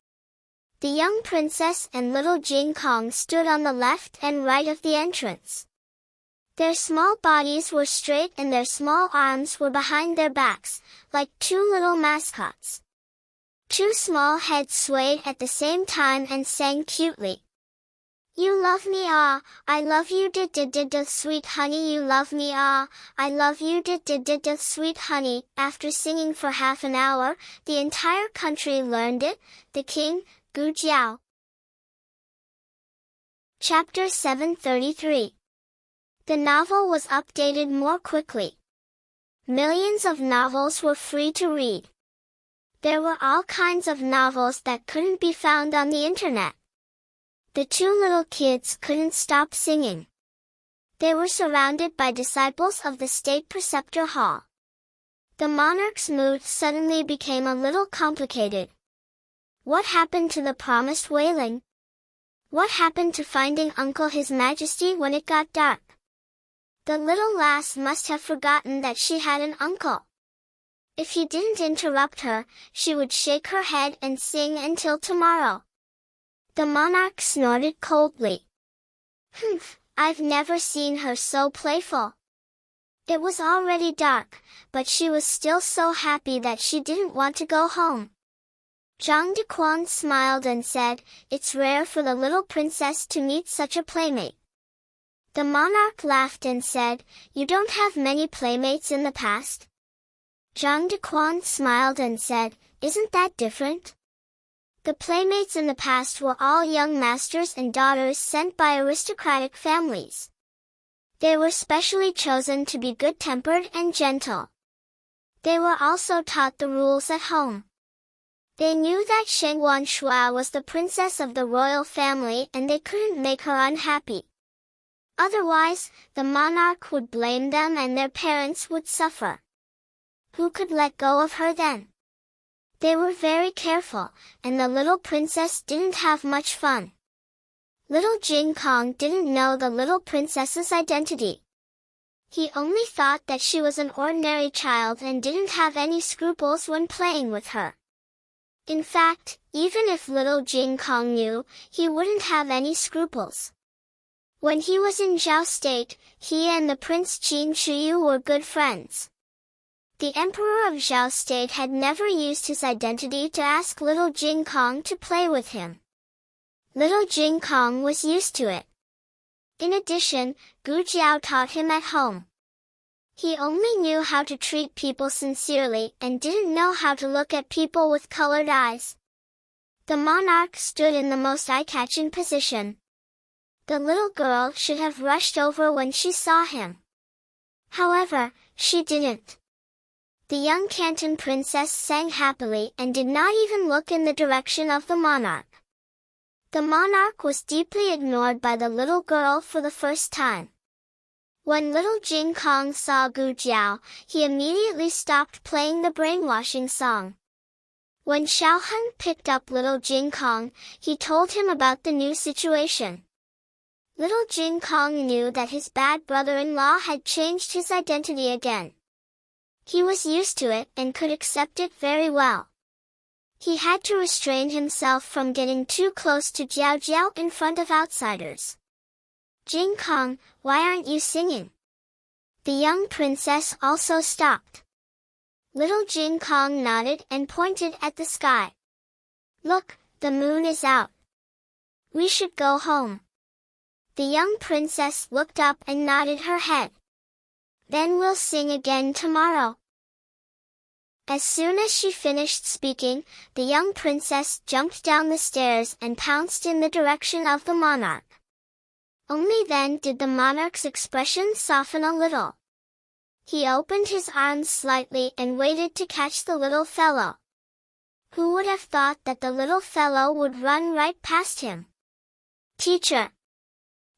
The young princess and little Jing Kong stood on the left and right of the entrance. Their small bodies were straight and their small arms were behind their backs, like two little mascots. Two small heads swayed at the same time and sang cutely. "You love me ah, I love you sweet honey, you love me ah, I love you sweet honey." After singing for half an hour, the entire country learned it, the king, Gu Jiao. Chapter 733. The novel was updated more quickly. Millions of novels were free to read. There were all kinds of novels that couldn't be found on the internet. The two little kids couldn't stop singing. They were surrounded by disciples of the state preceptor hall. The monarch's mood suddenly became a little complicated. What happened to the promised whaling? What happened to finding Uncle His Majesty when it got dark? The little lass must have forgotten that she had an uncle. If he didn't interrupt her, she would shake her head and sing until tomorrow. The monarch snorted coldly. Humph, I've never seen her so playful. It was already dark, but she was still so happy that she didn't want to go home. Zhang Dequan smiled and said, "It's rare for the little princess to meet such a playmate." The monarch laughed and said, "You don't have many playmates in the past?" Zhang Dequan smiled and said, "Isn't that different?" The playmates in the past were all young masters and daughters sent by aristocratic families. They were specially chosen to be good-tempered and gentle. They were also taught the rules at home. They knew that Sheng Wanshua was the princess of the royal family and they couldn't make her unhappy. Otherwise, the monarch would blame them and their parents would suffer. Who could let go of her then? They were very careful, and the little princess didn't have much fun. Little Jing Kong didn't know the little princess's identity. He only thought that she was an ordinary child and didn't have any scruples when playing with her. In fact, even if little Jing Kong knew, he wouldn't have any scruples. When he was in Zhao State, he and the Prince Qin Shiyu were good friends. The Emperor of Zhao State had never used his identity to ask little Jing Kong to play with him. Little Jing Kong was used to it. In addition, Gu Jiao taught him at home. He only knew how to treat people sincerely and didn't know how to look at people with colored eyes. The monarch stood in the most eye-catching position. The little girl should have rushed over when she saw him. However, she didn't. The young Canton princess sang happily and did not even look in the direction of the monarch. The monarch was deeply ignored by the little girl for the first time. When little Jing Kong saw Gu Jiao, he immediately stopped playing the brainwashing song. When Xiao Heng picked up little Jing Kong, he told him about the new situation. Little Jing Kong knew that his bad brother-in-law had changed his identity again. He was used to it and could accept it very well. He had to restrain himself from getting too close to Jiao Jiao in front of outsiders. Jing Kong, why aren't you singing? The young princess also stopped. Little Jing Kong nodded and pointed at the sky. Look, the moon is out. We should go home. The young princess looked up and nodded her head. Then we'll sing again tomorrow. As soon as she finished speaking, the young princess jumped down the stairs and pounced in the direction of the monarch. Only then did the monarch's expression soften a little. He opened his arms slightly and waited to catch the little fellow. Who would have thought that the little fellow would run right past him? Teacher!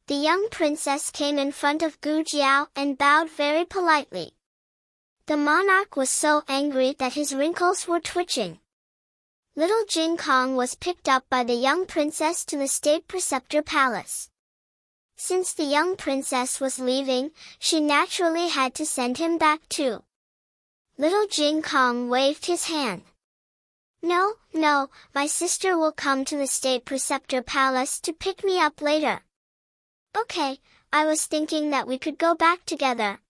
The young princess came in front of Gu Jiao and bowed very politely. The monarch was so angry that his wrinkles were twitching. Little Jing Kong was picked up by the young princess to the state preceptor palace. Since the young princess was leaving, she naturally had to send him back too. Little Jing Kong waved his hand. No, my sister will come to the state preceptor palace to pick me up later. Okay, I was thinking that we could go back together.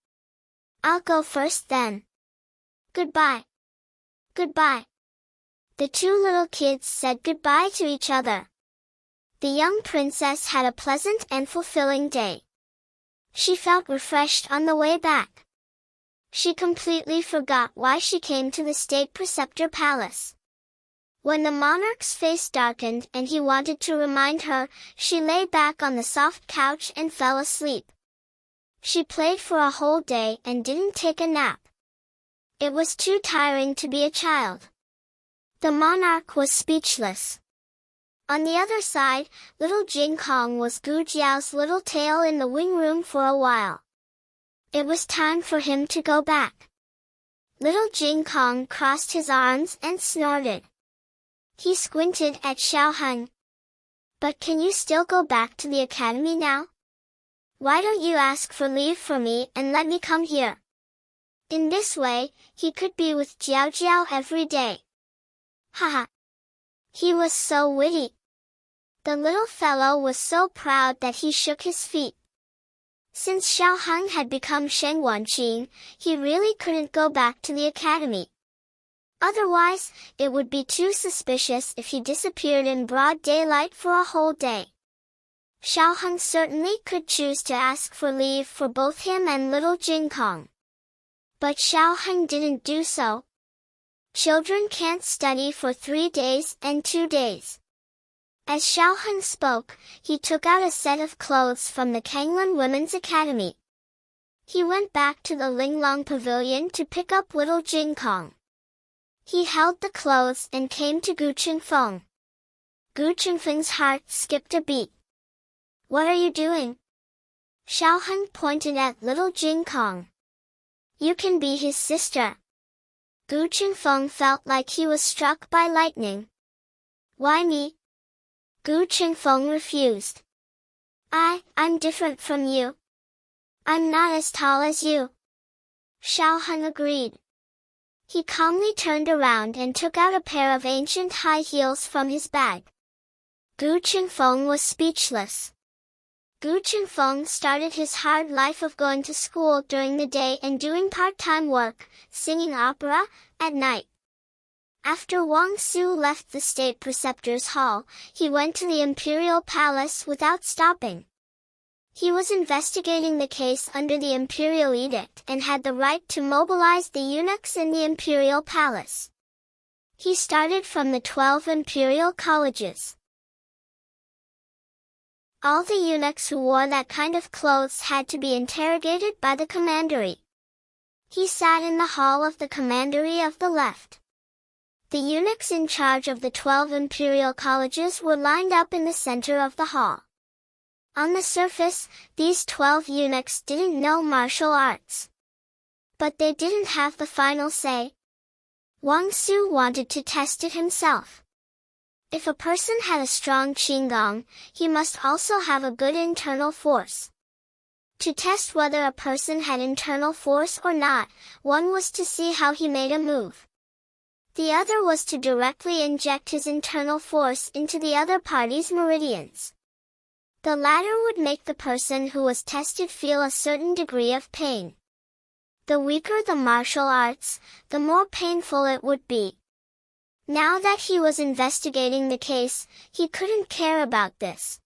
I'll go first then. Goodbye. Goodbye. The two little kids said goodbye to each other. The young princess had a pleasant and fulfilling day. She felt refreshed on the way back. She completely forgot why she came to the state preceptor palace. When the monarch's face darkened and he wanted to remind her, she lay back on the soft couch and fell asleep. She played for a whole day and didn't take a nap. It was too tiring to be a child. The monarch was speechless. On the other side, little Jing Kong was Gu Jiao's little tail in the wing room for a while. It was time for him to go back. Little Jing Kong crossed his arms and snorted. He squinted at Xiao Heng. But can you still go back to the academy now? Why don't you ask for leave for me and let me come here? In this way, he could be with Jiao Jiao every day. Haha. He was so witty. The little fellow was so proud that he shook his feet. Since Xiao Heng had become Sheng Wanqing, he really couldn't go back to the academy. Otherwise, it would be too suspicious if he disappeared in broad daylight for a whole day. Xiao Heng certainly could choose to ask for leave for both him and little Jing Kong. But Xiao Heng didn't do so. Children can't study for 3 days and 2 days. As Xiao Heng spoke, he took out a set of clothes from the Kanglan Women's Academy. He went back to the Linglong Pavilion to pick up little Jing Kong. He held the clothes and came to Gu Chengfeng. Gu Chengfeng's heart skipped a beat. What are you doing? Xiao Heng pointed at little Jing Kong. You can be his sister. Gu Chengfeng felt like he was struck by lightning. Why me? Gu Chengfeng refused. I'm different from you. I'm not as tall as you. Xiao Heng agreed. He calmly turned around and took out a pair of ancient high heels from his bag. Gu Chengfeng was speechless. Gu Chengfeng started his hard life of going to school during the day and doing part-time work, singing opera, at night. After Wang Su left the state preceptor's hall, he went to the imperial palace without stopping. He was investigating the case under the imperial edict and had the right to mobilize the eunuchs in the imperial palace. He started from the 12 imperial colleges. All the eunuchs who wore that kind of clothes had to be interrogated by the commandery. He sat in the hall of the commandery of the left. The eunuchs in charge of the 12 imperial colleges were lined up in the center of the hall. On the surface, these 12 eunuchs didn't know martial arts. But they didn't have the final say. Wang Su wanted to test it himself. If a person had a strong qinggong, he must also have a good internal force. To test whether a person had internal force or not, one was to see how he made a move. The other was to directly inject his internal force into the other party's meridians. The latter would make the person who was tested feel a certain degree of pain. The weaker the martial arts, the more painful it would be. Now that he was investigating the case, he couldn't care about this.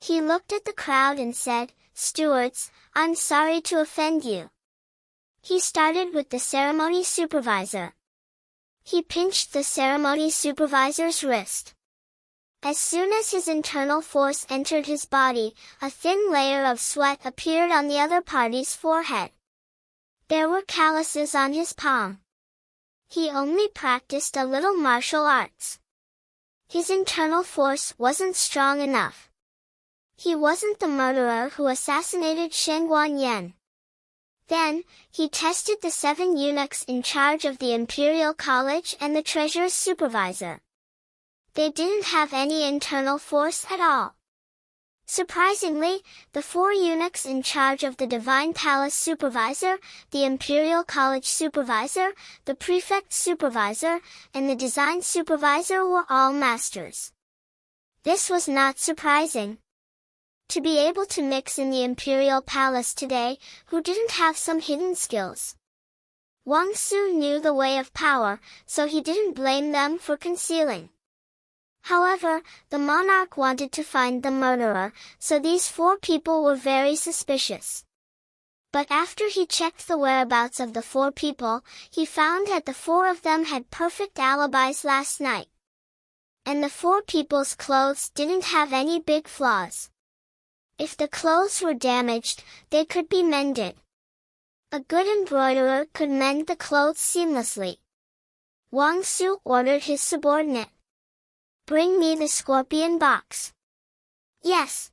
He looked at the crowd and said, "Stewards, I'm sorry to offend you." He started with the ceremony supervisor. He pinched the ceremony supervisor's wrist. As soon as his internal force entered his body, a thin layer of sweat appeared on the other party's forehead. There were calluses on his palm. He only practiced a little martial arts. His internal force wasn't strong enough. He wasn't the murderer who assassinated Shen Guanyan. Then, he tested the 7 eunuchs in charge of the Imperial College and the treasurer's supervisor. They didn't have any internal force at all. Surprisingly, the 4 eunuchs in charge of the Divine Palace supervisor, the Imperial College supervisor, the prefect supervisor, and the design supervisor were all masters. This was not surprising. To be able to mix in the Imperial Palace today, who didn't have some hidden skills? Wang Su knew the way of power, so he didn't blame them for concealing. However, the monarch wanted to find the murderer, so these 4 people were very suspicious. But after he checked the whereabouts of the 4 people, he found that the 4 of them had perfect alibis last night. And the 4 people's clothes didn't have any big flaws. If the clothes were damaged, they could be mended. A good embroiderer could mend the clothes seamlessly. Wang Su ordered his subordinate. "Bring me the scorpion box." "Yes."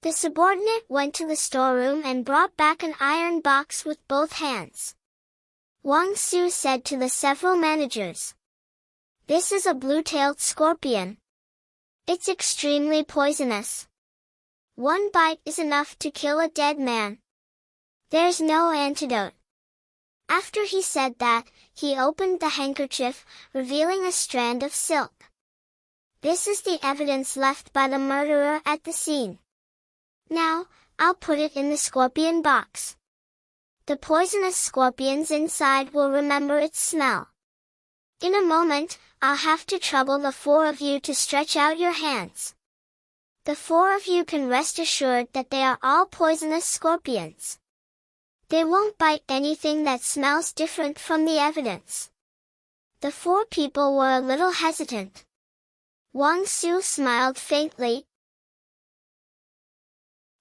The subordinate went to the storeroom and brought back an iron box with both hands. Wang Su said to the several managers, "This is a blue-tailed scorpion. It's extremely poisonous. One bite is enough to kill a dead man. There's no antidote." After he said that, he opened the handkerchief, revealing a strand of silk. "This is the evidence left by the murderer at the scene. Now, I'll put it in the scorpion box. The poisonous scorpions inside will remember its smell. In a moment, I'll have to trouble the four of you to stretch out your hands. The four of you can rest assured that they are all poisonous scorpions. They won't bite anything that smells different from the evidence." The four people were a little hesitant. Wang Su smiled faintly.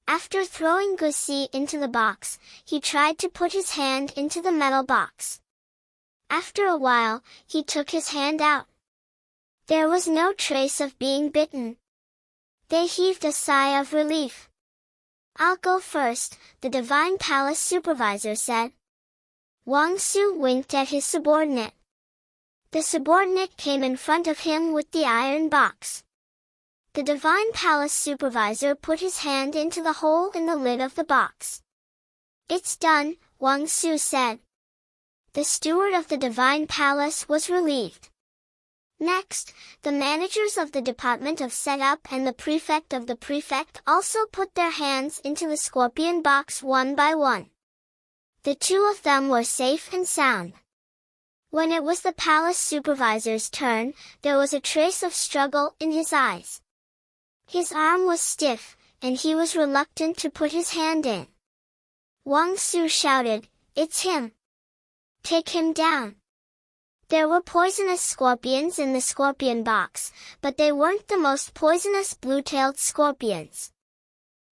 After throwing Gusi into the box, he tried to put his hand into the metal box. After a while, he took his hand out. There was no trace of being bitten. They heaved a sigh of relief. "I'll go first," the Divine Palace supervisor said. Wang Su winked at his subordinate. The subordinate came in front of him with the iron box. The Divine Palace supervisor put his hand into the hole in the lid of the box. "It's done," Wang Su said. The steward of the Divine Palace was relieved. Next, the managers of the Department of Setup and the prefect of the prefect also put their hands into the scorpion box one by one. The two of them were safe and sound. When it was the palace supervisor's turn, there was a trace of struggle in his eyes. His arm was stiff, and he was reluctant to put his hand in. Wang Su shouted, "It's him! Take him down!" There were poisonous scorpions in the scorpion box, but they weren't the most poisonous blue-tailed scorpions.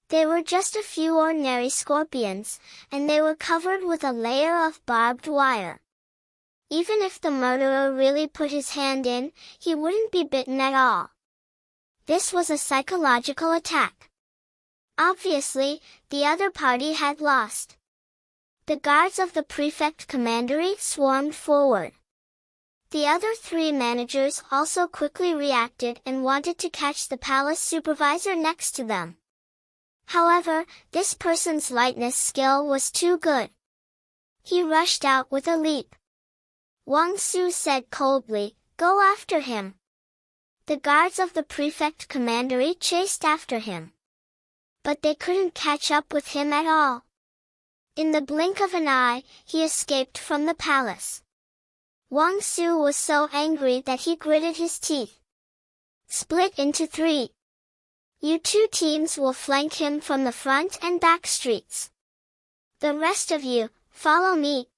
They were just a few ordinary scorpions, and they were covered with a layer of barbed wire. Even if the murderer really put his hand in, he wouldn't be bitten at all. This was a psychological attack. Obviously, the other party had lost. The guards of the prefect commandery swarmed forward. The other three managers also quickly reacted and wanted to catch the palace supervisor next to them. However, this person's lightness skill was too good. He rushed out with a leap. Wang Su said coldly, "Go after him." The guards of the prefect commandery chased after him. But they couldn't catch up with him at all. In the blink of an eye, he escaped from the palace. Wang Su was so angry that he gritted his teeth. "Split into 3. You 2 teams will flank him from the front and back streets. The rest of you, follow me."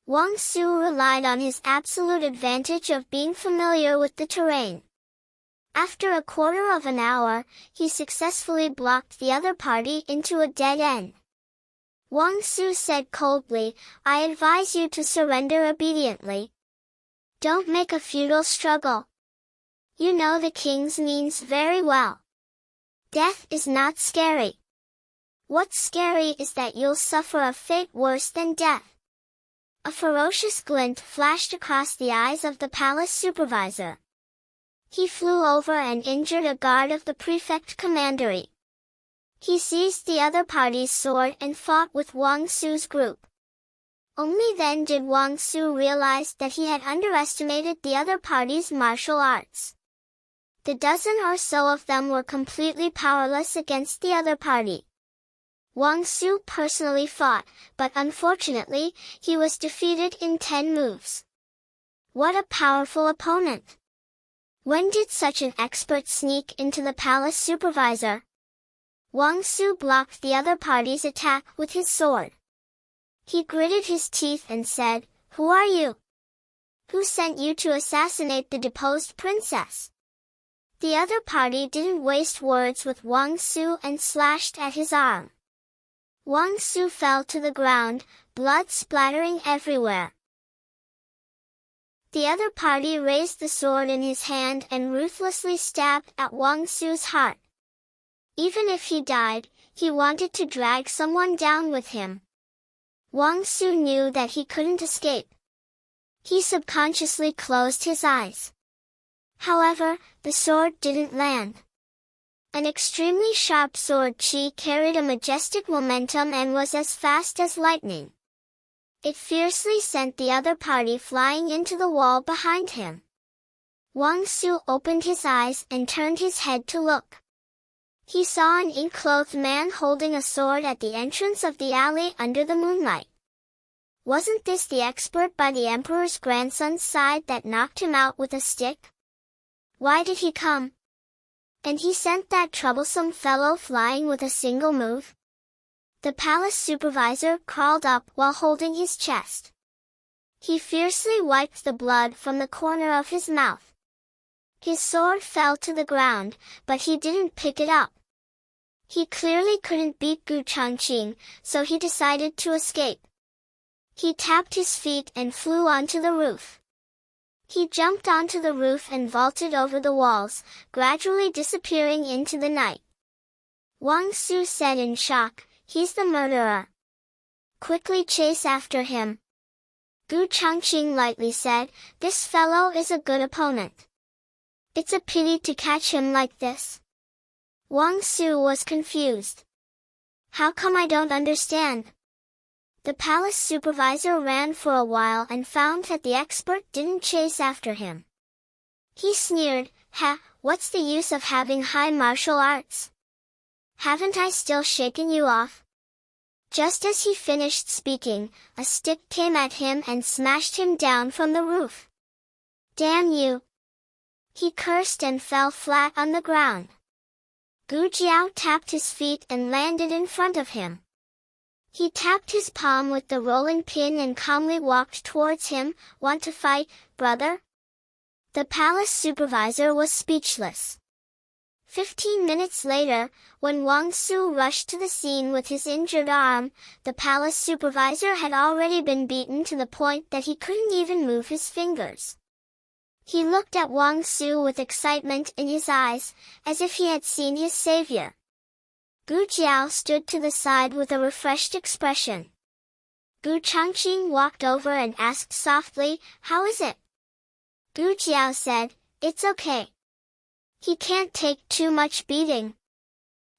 Wang Su relied on his absolute advantage of being familiar with the terrain. After a quarter of an hour, he successfully blocked the other party into a dead end. Wang Su said coldly, "I advise you to surrender obediently. Don't make a futile struggle. You know the king's means very well. Death is not scary. What's scary is that you'll suffer a fate worse than death." A ferocious glint flashed across the eyes of the palace supervisor. He flew over and injured a guard of the prefect commandery. He seized the other party's sword and fought with Wang Su's group. Only then did Wang Su realize that he had underestimated the other party's martial arts. The dozen or so of them were completely powerless against the other party. Wang Su personally fought, but unfortunately, he was defeated in 10 moves. What a powerful opponent! When did such an expert sneak into the palace supervisor? Wang Su blocked the other party's attack with his sword. He gritted his teeth and said, "Who are you? Who sent you to assassinate the deposed princess?" The other party didn't waste words with Wang Su and slashed at his arm. Wang Su fell to the ground, blood splattering everywhere. The other party raised the sword in his hand and ruthlessly stabbed at Wang Su's heart. Even if he died, he wanted to drag someone down with him. Wang Su knew that he couldn't escape. He subconsciously closed his eyes. However, the sword didn't land. An extremely sharp sword chi carried a majestic momentum and was as fast as lightning. It fiercely sent the other party flying into the wall behind him. Wang Su opened his eyes and turned his head to look. He saw an ink-clothed man holding a sword at the entrance of the alley under the moonlight. Wasn't this the expert by the emperor's grandson's side that knocked him out with a stick? Why did he come? And he sent that troublesome fellow flying with a single move? The palace supervisor crawled up while holding his chest. He fiercely wiped the blood from the corner of his mouth. His sword fell to the ground, but he didn't pick it up. He clearly couldn't beat Gu Changqing, so he decided to escape. He tapped his feet and flew onto the roof. He jumped onto the roof and vaulted over the walls, gradually disappearing into the night. Wang Su said in shock, "He's the murderer. Quickly chase after him." Gu Changqing lightly said, "This fellow is a good opponent. It's a pity to catch him like this." Wang Su was confused. "How come I don't understand?" The palace supervisor ran for a while and found that the expert didn't chase after him. He sneered, "Ha, what's the use of having high martial arts? Haven't I still shaken you off?" Just as he finished speaking, a stick came at him and smashed him down from the roof. "Damn you!" He cursed and fell flat on the ground. Gu Jiao tapped his feet and landed in front of him. He tapped his palm with the rolling pin and calmly walked towards him. "Want to fight, brother?" The palace supervisor was speechless. 15 minutes later, when Wang Su rushed to the scene with his injured arm, the palace supervisor had already been beaten to the point that he couldn't even move his fingers. He looked at Wang Su with excitement in his eyes, as if he had seen his savior. Gu Jiao stood to the side with a refreshed expression. Gu Changqing walked over and asked softly, "How is it?" Gu Jiao said, "It's okay. He can't take too much beating."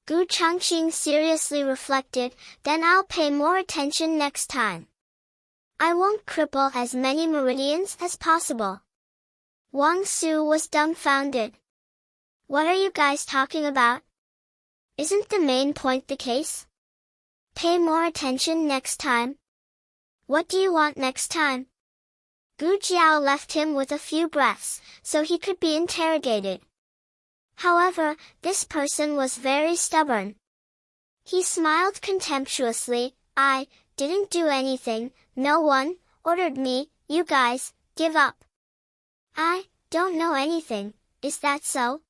Gu Changqing seriously reflected, "Then I'll pay more attention next time. I won't cripple as many meridians as possible." Wang Su was dumbfounded. "What are you guys talking about? Isn't the main point the case? Pay more attention next time? What do you want next time?" Gu Jiao left him with a few breaths, so he could be interrogated. However, this person was very stubborn. He smiled contemptuously. "I didn't do anything, no one ordered me, you guys, give up." "I don't know anything, is that so?"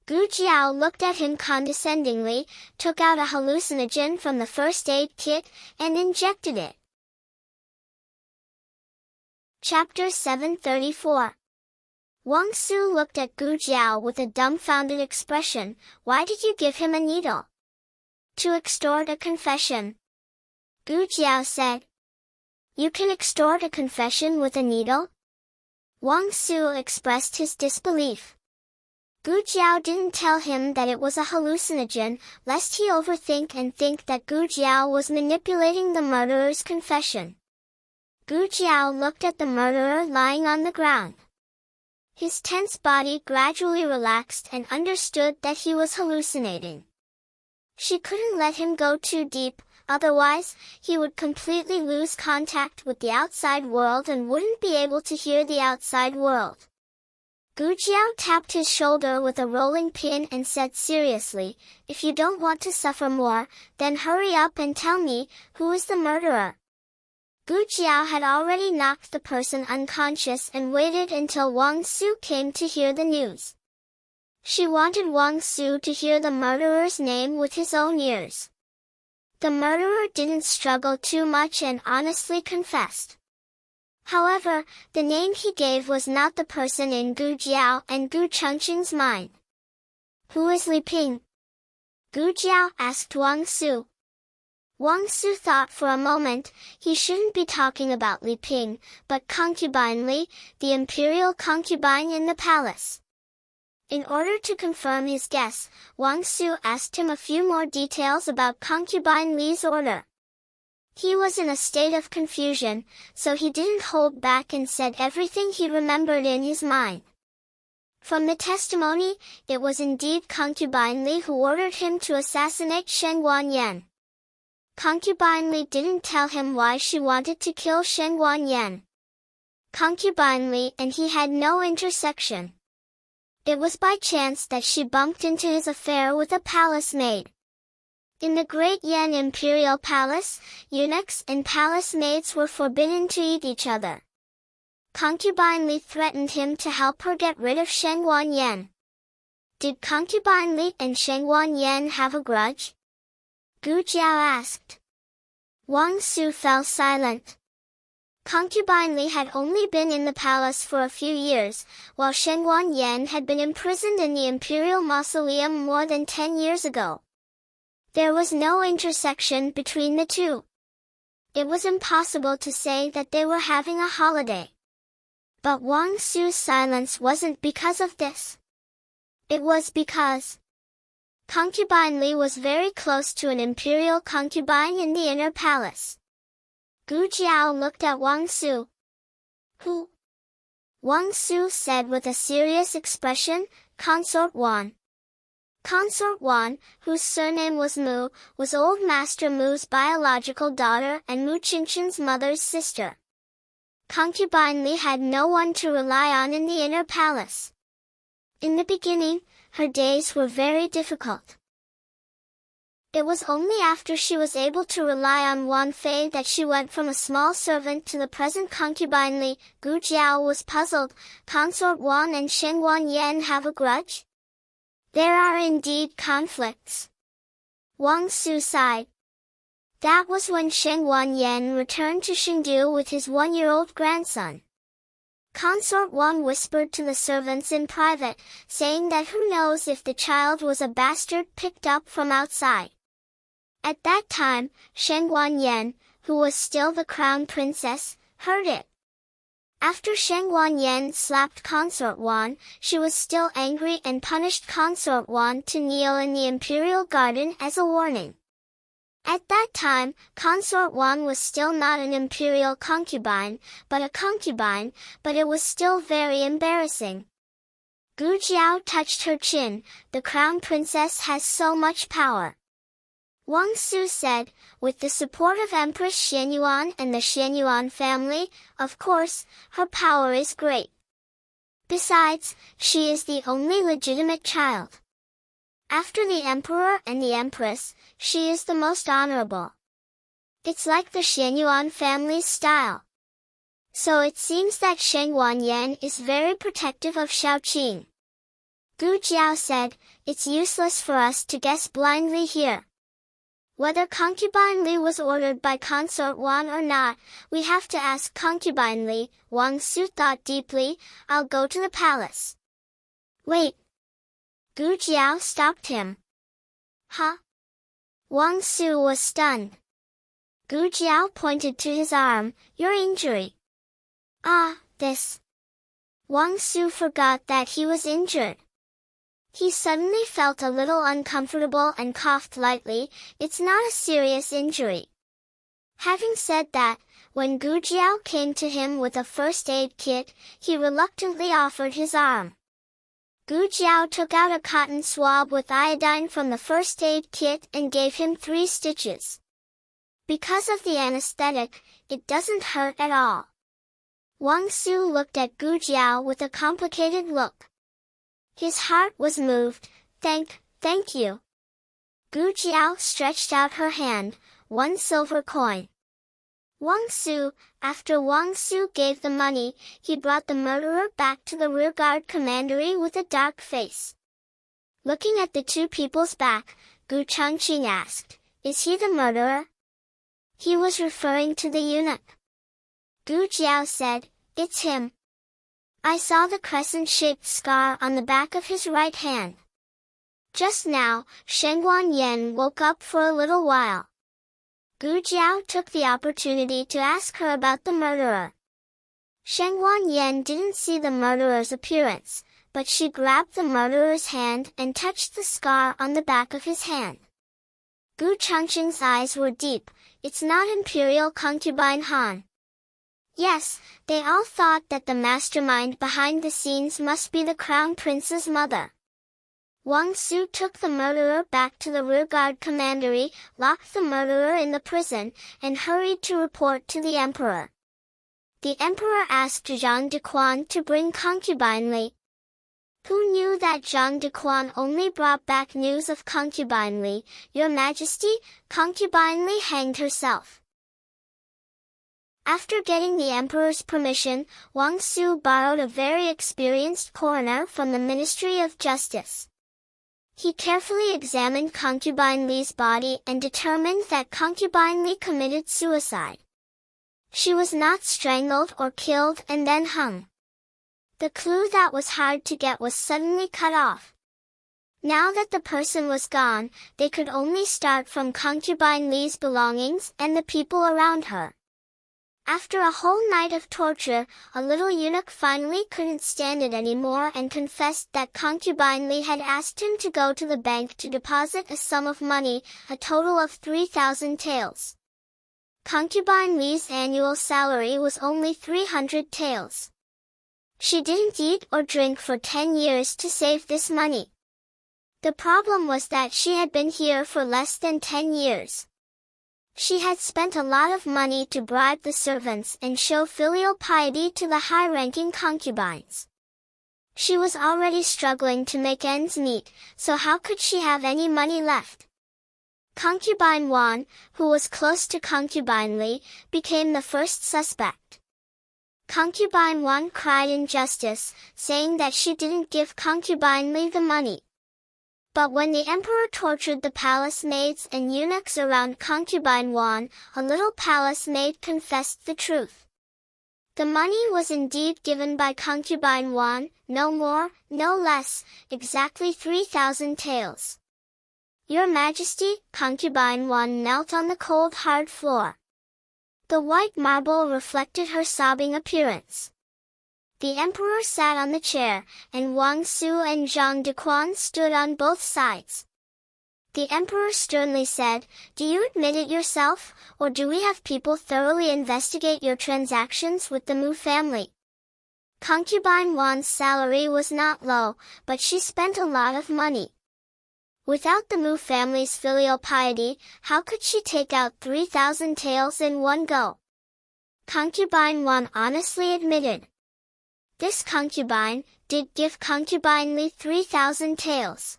Gu Jiao looked at him condescendingly, took out a hallucinogen from the first aid kit, and injected it. Chapter 734. Wang Su looked at Gu Jiao with a dumbfounded expression. "Why did you give him a needle?" "To extort a confession." Gu Jiao said. "You can extort a confession with a needle?" Wang Su expressed his disbelief. Gu Jiao didn't tell him that it was a hallucinogen, lest he overthink and think that Gu Jiao was manipulating the murderer's confession. Gu Jiao looked at the murderer lying on the ground. His tense body gradually relaxed and understood that he was hallucinating. She couldn't let him go too deep, otherwise, he would completely lose contact with the outside world and wouldn't be able to hear the outside world. Gu Jiao tapped his shoulder with a rolling pin and said seriously, "If you don't want to suffer more, then hurry up and tell me, who is the murderer?" Gu Jiao had already knocked the person unconscious and waited until Wang Su came to hear the news. She wanted Wang Su to hear the murderer's name with his own ears. The murderer didn't struggle too much and honestly confessed. However, the name he gave was not the person in Gu Jiao and Gu Chengqing's mind. "Who is Li Ping?" Gu Jiao asked Wang Su. Wang Su thought for a moment. He shouldn't be talking about Li Ping, but concubine Li, the imperial concubine in the palace. In order to confirm his guess, Wang Su asked him a few more details about concubine Li's order. He was in a state of confusion, so he didn't hold back and said everything he remembered in his mind. From the testimony, it was indeed concubine Li who ordered him to assassinate Shen Guanyan. Concubine Li didn't tell him why she wanted to kill Shen Guanyan. Concubine Li and he had no intersection. It was by chance that she bumped into his affair with a palace maid. In the Great Yan Imperial Palace, eunuchs and palace maids were forbidden to eat each other. Concubine Li threatened him to help her get rid of Shen Guanyan. Did Concubine Li and Shen Guanyan have a grudge? Gu Jiao asked. Wang Su fell silent. Concubine Li had only been in the palace for a few years, while Shen Guanyan had been imprisoned in the imperial mausoleum more than 10 years ago. There was no intersection between the two. It was impossible to say that they were having a holiday. But Wang Su's silence wasn't because of this. It was because Concubine Li was very close to an imperial concubine in the inner palace. Gu Jiao looked at Wang Su. "Who?" Wang Su said with a serious expression, "Consort Wan." Consort Wan, whose surname was Mu, was Old Master Mu's biological daughter and Mu Qingshen's mother's sister. Concubine Li had no one to rely on in the inner palace. In the beginning, her days were very difficult. It was only after she was able to rely on Wan Fei that she went from a small servant to the present concubine Li. Gu Jiao was puzzled. Consort Wan and Shen Guanyan have a grudge? There are indeed conflicts. Wang Su sighed. That was when Shen Guanyan returned to Chengdu with his 1-year-old grandson. Consort Wan whispered to the servants in private, saying that who knows if the child was a bastard picked up from outside. At that time, Shen Guanyan, who was still the crown princess, heard it. After Shen Guanyan slapped Consort Wan, she was still angry and punished Consort Wan to kneel in the imperial garden as a warning. At that time, Consort Wan was still not an imperial concubine, but a concubine, but it was still very embarrassing. Gu Jiao touched her chin. The crown princess has so much power. Wang Su said, with the support of Empress Xianyuan and the Xianyuan family, of course, her power is great. Besides, she is the only legitimate child. After the emperor and the empress, she is the most honorable. It's like the Xianyuan family's style. So it seems that Shen Guanyan is very protective of Shaoqing. Gu Jiao said, it's useless for us to guess blindly here. Whether Concubine Li was ordered by Consort Wan or not, we have to ask Concubine Li. Wang Su thought deeply. I'll go to the palace. Wait. Gu Jiao stopped him. Huh? Wang Su was stunned. Gu Jiao pointed to his arm. Your injury. Ah, this. Wang Su forgot that he was injured. He suddenly felt a little uncomfortable and coughed lightly. It's not a serious injury. Having said that, when Gu Jiao came to him with a first aid kit, he reluctantly offered his arm. Gu Jiao took out a cotton swab with iodine from the first aid kit and gave him 3 stitches. Because of the anesthetic, it doesn't hurt at all. Wang Su looked at Gu Jiao with a complicated look. His heart was moved. Thank you. Gu Jiao stretched out her hand, 1 silver coin. Wang Su, after Wang Su gave the money, he brought the murderer back to the rearguard commandery with a dark face. Looking at the 2 people's back, Gu Chengqing asked, is he the murderer? He was referring to the eunuch. Gu Jiao said, "It's him. I saw the crescent-shaped scar on the back of his right hand." Just now, Shengguan Yan woke up for a little while. Gu Jiao took the opportunity to ask her about the murderer. Shengguan Yan didn't see the murderer's appearance, but she grabbed the murderer's hand and touched the scar on the back of his hand. Gu Changqing's eyes were deep. "It's not Imperial concubine Han." Yes, they all thought that the mastermind behind the scenes must be the crown prince's mother. Wang Su took the murderer back to the rearguard commandery, locked the murderer in the prison, and hurried to report to the emperor. The emperor asked Zhang Dequan to bring concubine Li. Who knew that Zhang Dequan only brought back news of concubine Li? "Your Majesty, concubine Li hanged herself." After getting the emperor's permission, Wang Su borrowed a very experienced coroner from the Ministry of Justice. He carefully examined concubine Li's body and determined that concubine Li committed suicide. She was not strangled or killed and then hung. The clue that was hard to get was suddenly cut off. Now that the person was gone, they could only start from concubine Li's belongings and the people around her. After a whole night of torture, a little eunuch finally couldn't stand it anymore and confessed that concubine Li had asked him to go to the bank to deposit a sum of money, a total of 3,000 taels. Concubine Li's annual salary was only 300 taels. She didn't eat or drink for 10 years to save this money. The problem was that she had been here for less than 10 years. She had spent a lot of money to bribe the servants and show filial piety to the high-ranking concubines. She was already struggling to make ends meet, so how could she have any money left? Concubine Wan, who was close to concubine Li, became the first suspect. Concubine Wan cried injustice, saying that she didn't give concubine Li the money. But when the emperor tortured the palace maids and eunuchs around concubine Wan, a little palace maid confessed the truth. The money was indeed given by concubine Wan, no more, no less, exactly 3,000 taels. "Your Majesty," concubine Wan knelt on the cold hard floor. The white marble reflected her sobbing appearance. The emperor sat on the chair, and Wang Su and Zhang Dequan stood on both sides. The emperor sternly said, "Do you admit it yourself, or do we have people thoroughly investigate your transactions with the Mu family?" Concubine Wan's salary was not low, but she spent a lot of money. Without the Mu family's filial piety, how could she take out 3,000 taels in one go? Concubine Wan honestly admitted. This concubine did give concubine Li 3,000 taels.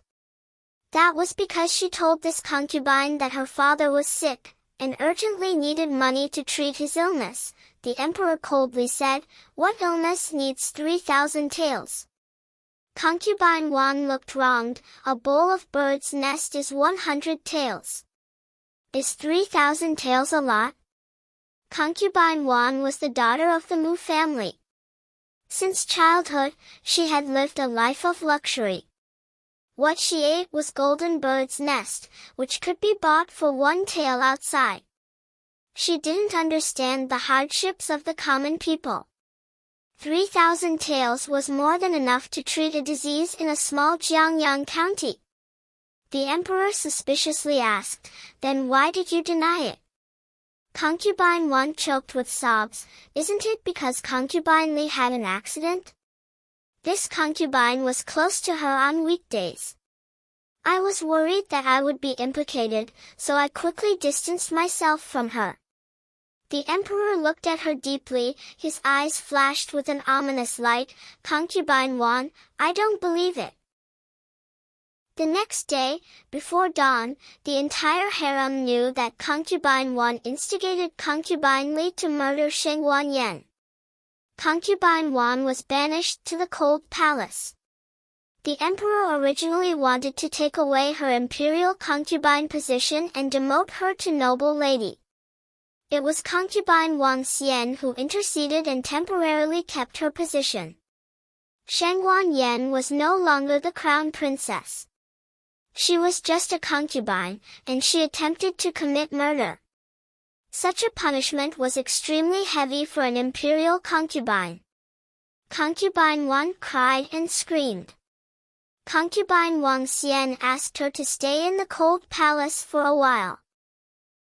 That was because she told this concubine that her father was sick, and urgently needed money to treat his illness. The emperor coldly said, "What illness needs 3,000 taels?" Concubine Wan looked wronged. "A bowl of bird's nest is 100 taels. Is 3,000 taels a lot?" Concubine Wan was the daughter of the Mu family. Since childhood, she had lived a life of luxury. What she ate was golden bird's nest, which could be bought for 1 tael outside. She didn't understand the hardships of the common people. 3,000 taels was more than enough to treat a disease in a small Jiangyang county. The emperor suspiciously asked, "Then why did you deny it?" Concubine Wan choked with sobs. "Isn't it because concubine Li had an accident? This concubine was close to her on weekdays. I was worried that I would be implicated, so I quickly distanced myself from her." The emperor looked at her deeply, his eyes flashed with an ominous light. "Concubine Wan, I don't believe it." The next day, before dawn, the entire harem knew that concubine Wan instigated concubine Li to murder Shengguan Yan. Concubine Wan was banished to the cold palace. The emperor originally wanted to take away her imperial concubine position and demote her to noble lady. It was concubine Wang Xian who interceded and temporarily kept her position. Shangguan Yan was no longer the crown princess. She was just a concubine, and she attempted to commit murder. Such a punishment was extremely heavy for an imperial concubine. Concubine Wan cried and screamed. Concubine Wang Xian asked her to stay in the cold palace for a while.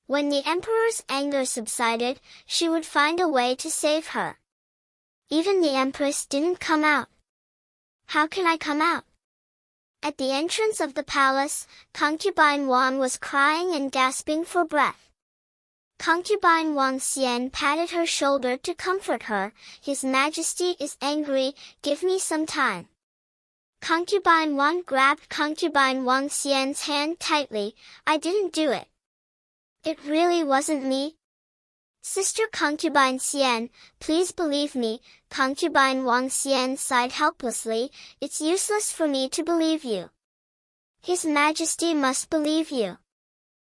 When the emperor's anger subsided, she would find a way to save her. Even the empress didn't come out. How can I come out? At the entrance of the palace, concubine Wan was crying and gasping for breath. Concubine Wang Xian patted her shoulder to comfort her. His Majesty is angry, give me some time. Concubine Wan grabbed concubine Wang Xian's hand tightly. I didn't do it. It really wasn't me. Sister concubine Xian, please believe me. Concubine Wang Xian sighed helplessly. It's useless for me to believe you. His Majesty must believe you.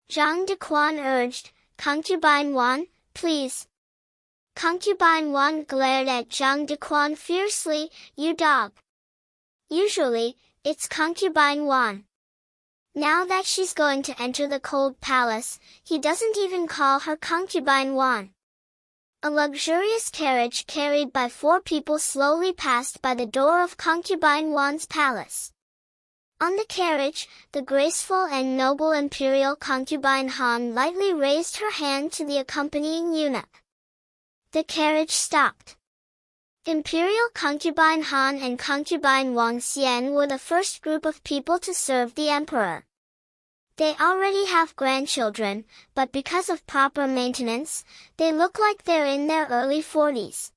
Zhang Dequan urged. Concubine Wan, please. Concubine Wan glared at Zhang Dequan fiercely. You dog. Usually, it's concubine Wan. Now that she's going to enter the cold palace, he doesn't even call her concubine Wan. A luxurious carriage carried by 4 people slowly passed by the door of concubine Wan's palace. On the carriage, the graceful and noble imperial concubine Han lightly raised her hand to the accompanying eunuch. The carriage stopped. Imperial concubine Han and concubine Wang Xian were the first group of people to serve the emperor. They already have grandchildren, but because of proper maintenance, they look like they're in their early 40s.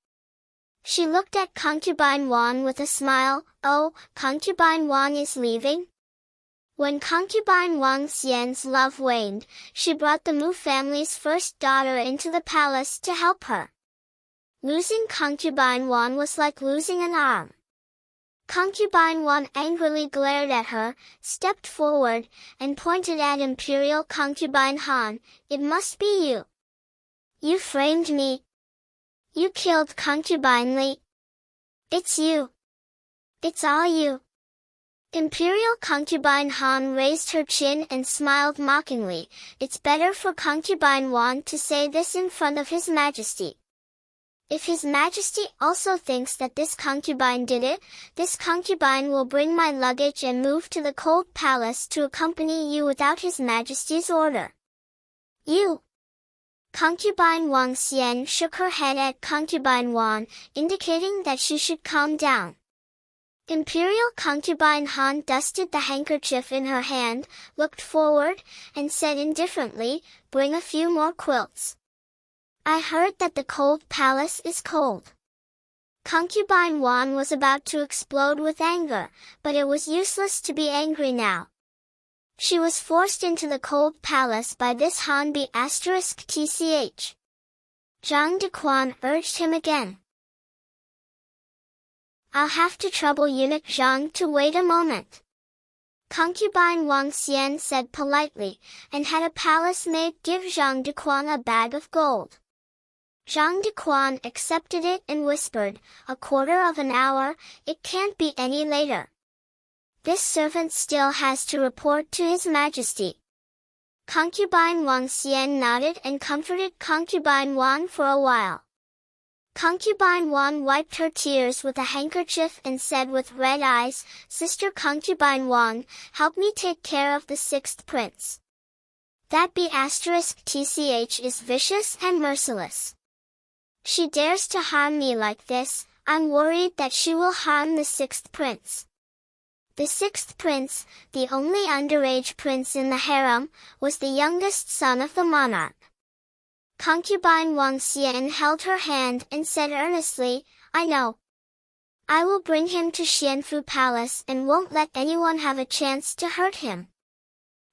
She looked at concubine Wan with a smile. Oh, concubine Wan is leaving? When concubine Wang Xian's love waned, she brought the Mu family's first daughter into the palace to help her. Losing concubine Wan was like losing an arm. Concubine Wan angrily glared at her, stepped forward, and pointed at imperial concubine Han. It must be you. You framed me. You killed concubine Li. It's you. It's all you. Imperial concubine Han raised her chin and smiled mockingly. It's better for concubine Wan to say this in front of His Majesty. If His Majesty also thinks that this concubine did it, this concubine will bring my luggage and move to the cold palace to accompany you without His Majesty's order. You! Concubine Wang Xian shook her head at concubine Wan, indicating that she should calm down. Imperial concubine Han dusted the handkerchief in her hand, looked forward, and said indifferently, bring a few more quilts. I heard that the cold palace is cold. Concubine Wan was about to explode with anger, but it was useless to be angry now. She was forced into the cold palace by this Han *tch. Zhang Dequan urged him again. I'll have to trouble eunuch Zhang to wait a moment. Concubine Wang Xian said politely, and had a palace maid give Zhang Dequan a bag of gold. Zhang Dequan accepted it and whispered, a quarter of an hour, it can't be any later. This servant still has to report to His Majesty. Concubine Wang Xian nodded and comforted concubine Wan for a while. Concubine Wan wiped her tears with a handkerchief and said with red eyes, Sister concubine Wang, help me take care of the 6th prince. That *tch is vicious and merciless. She dares to harm me like this, I'm worried that she will harm the 6th prince. The 6th prince, the only underage prince in the harem, was the youngest son of the monarch. Concubine Wang Xian held her hand and said earnestly, I know. I will bring him to Xianfu Palace and won't let anyone have a chance to hurt him.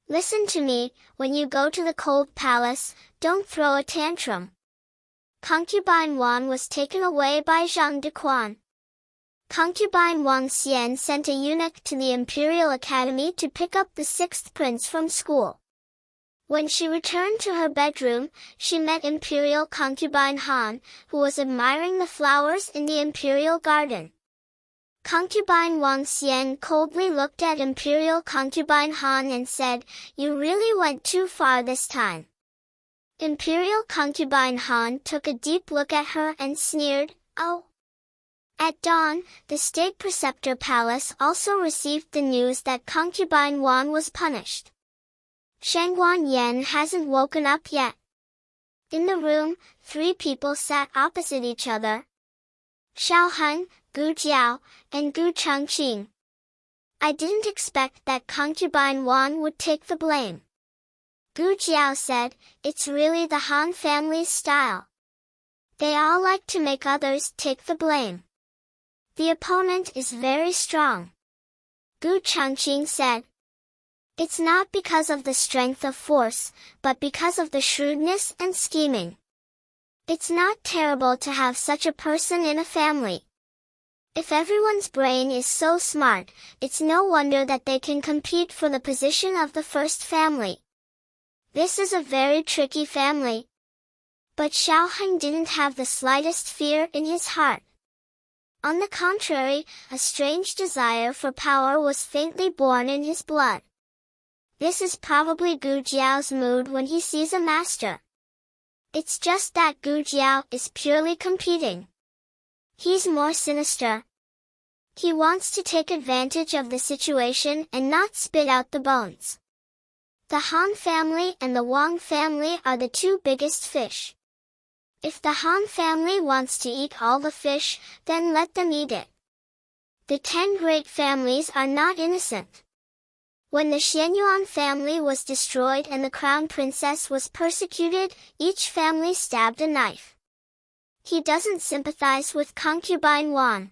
Listen to me, when you go to the cold palace, don't throw a tantrum. Concubine Wan was taken away by Zhang Dequan. Concubine Wang Xian sent a eunuch to the Imperial Academy to pick up the 6th prince from school. When she returned to her bedroom, she met Imperial concubine Han, who was admiring the flowers in the imperial garden. Concubine Wang Xian coldly looked at Imperial concubine Han and said, "You really went too far this time." Imperial concubine Han took a deep look at her and sneered, "Oh." At dawn, the state preceptor palace also received the news that concubine Wan was punished. Shangguan Yan hasn't woken up yet. In the room, 3 people sat opposite each other. Xiaoheng, Gu Jiao, and Gu Changqing. I didn't expect that concubine Wan would take the blame. Gu Jiao said, "It's really the Han family's style. They all like to make others take the blame. The opponent is very strong." Gu Changqing said, "It's not because of the strength of force, but because of the shrewdness and scheming. It's not terrible to have such a person in a family. If everyone's brain is so smart, it's no wonder that they can compete for the position of the first family. This is a very tricky family." But Xiaoheng didn't have the slightest fear in his heart. On the contrary, a strange desire for power was faintly born in his blood. This is probably Gu Jiao's mood when he sees a master. It's just that Gu Jiao is purely competing. He's more sinister. He wants to take advantage of the situation and not spit out the bones. The Han family and the Wang family are the 2 biggest fish. If the Han family wants to eat all the fish, then let them eat it. The 10 great families are not innocent. When the Xianyuan family was destroyed and the crown princess was persecuted, each family stabbed a knife. He doesn't sympathize with concubine Wan.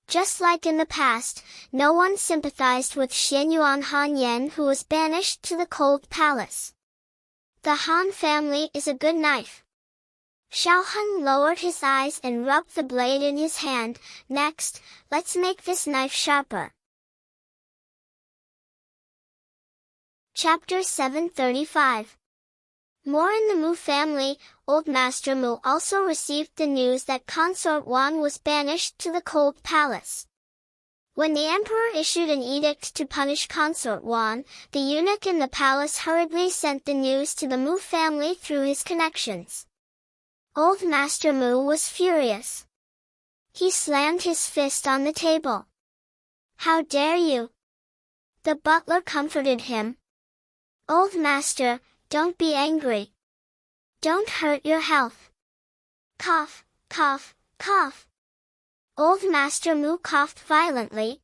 Just like in the past, no one sympathized with Xianyuan Han Yan, who was banished to the cold palace. The Han family is a good knife. Xiaoheng lowered his eyes and rubbed the blade in his hand. "Next, let's make this knife sharper." Chapter 735. More in the Mu family. Old Master Mu also received the news that Consort Wan was banished to the cold palace. When the emperor issued an edict to punish Consort Wan, the eunuch in the palace hurriedly sent the news to the Mu family through his connections. Old Master Mu was furious. He slammed his fist on the table. "How dare you?" The butler comforted him. "Old master, don't be angry. Don't hurt your health." Cough, cough, cough. Old Master Mu coughed violently.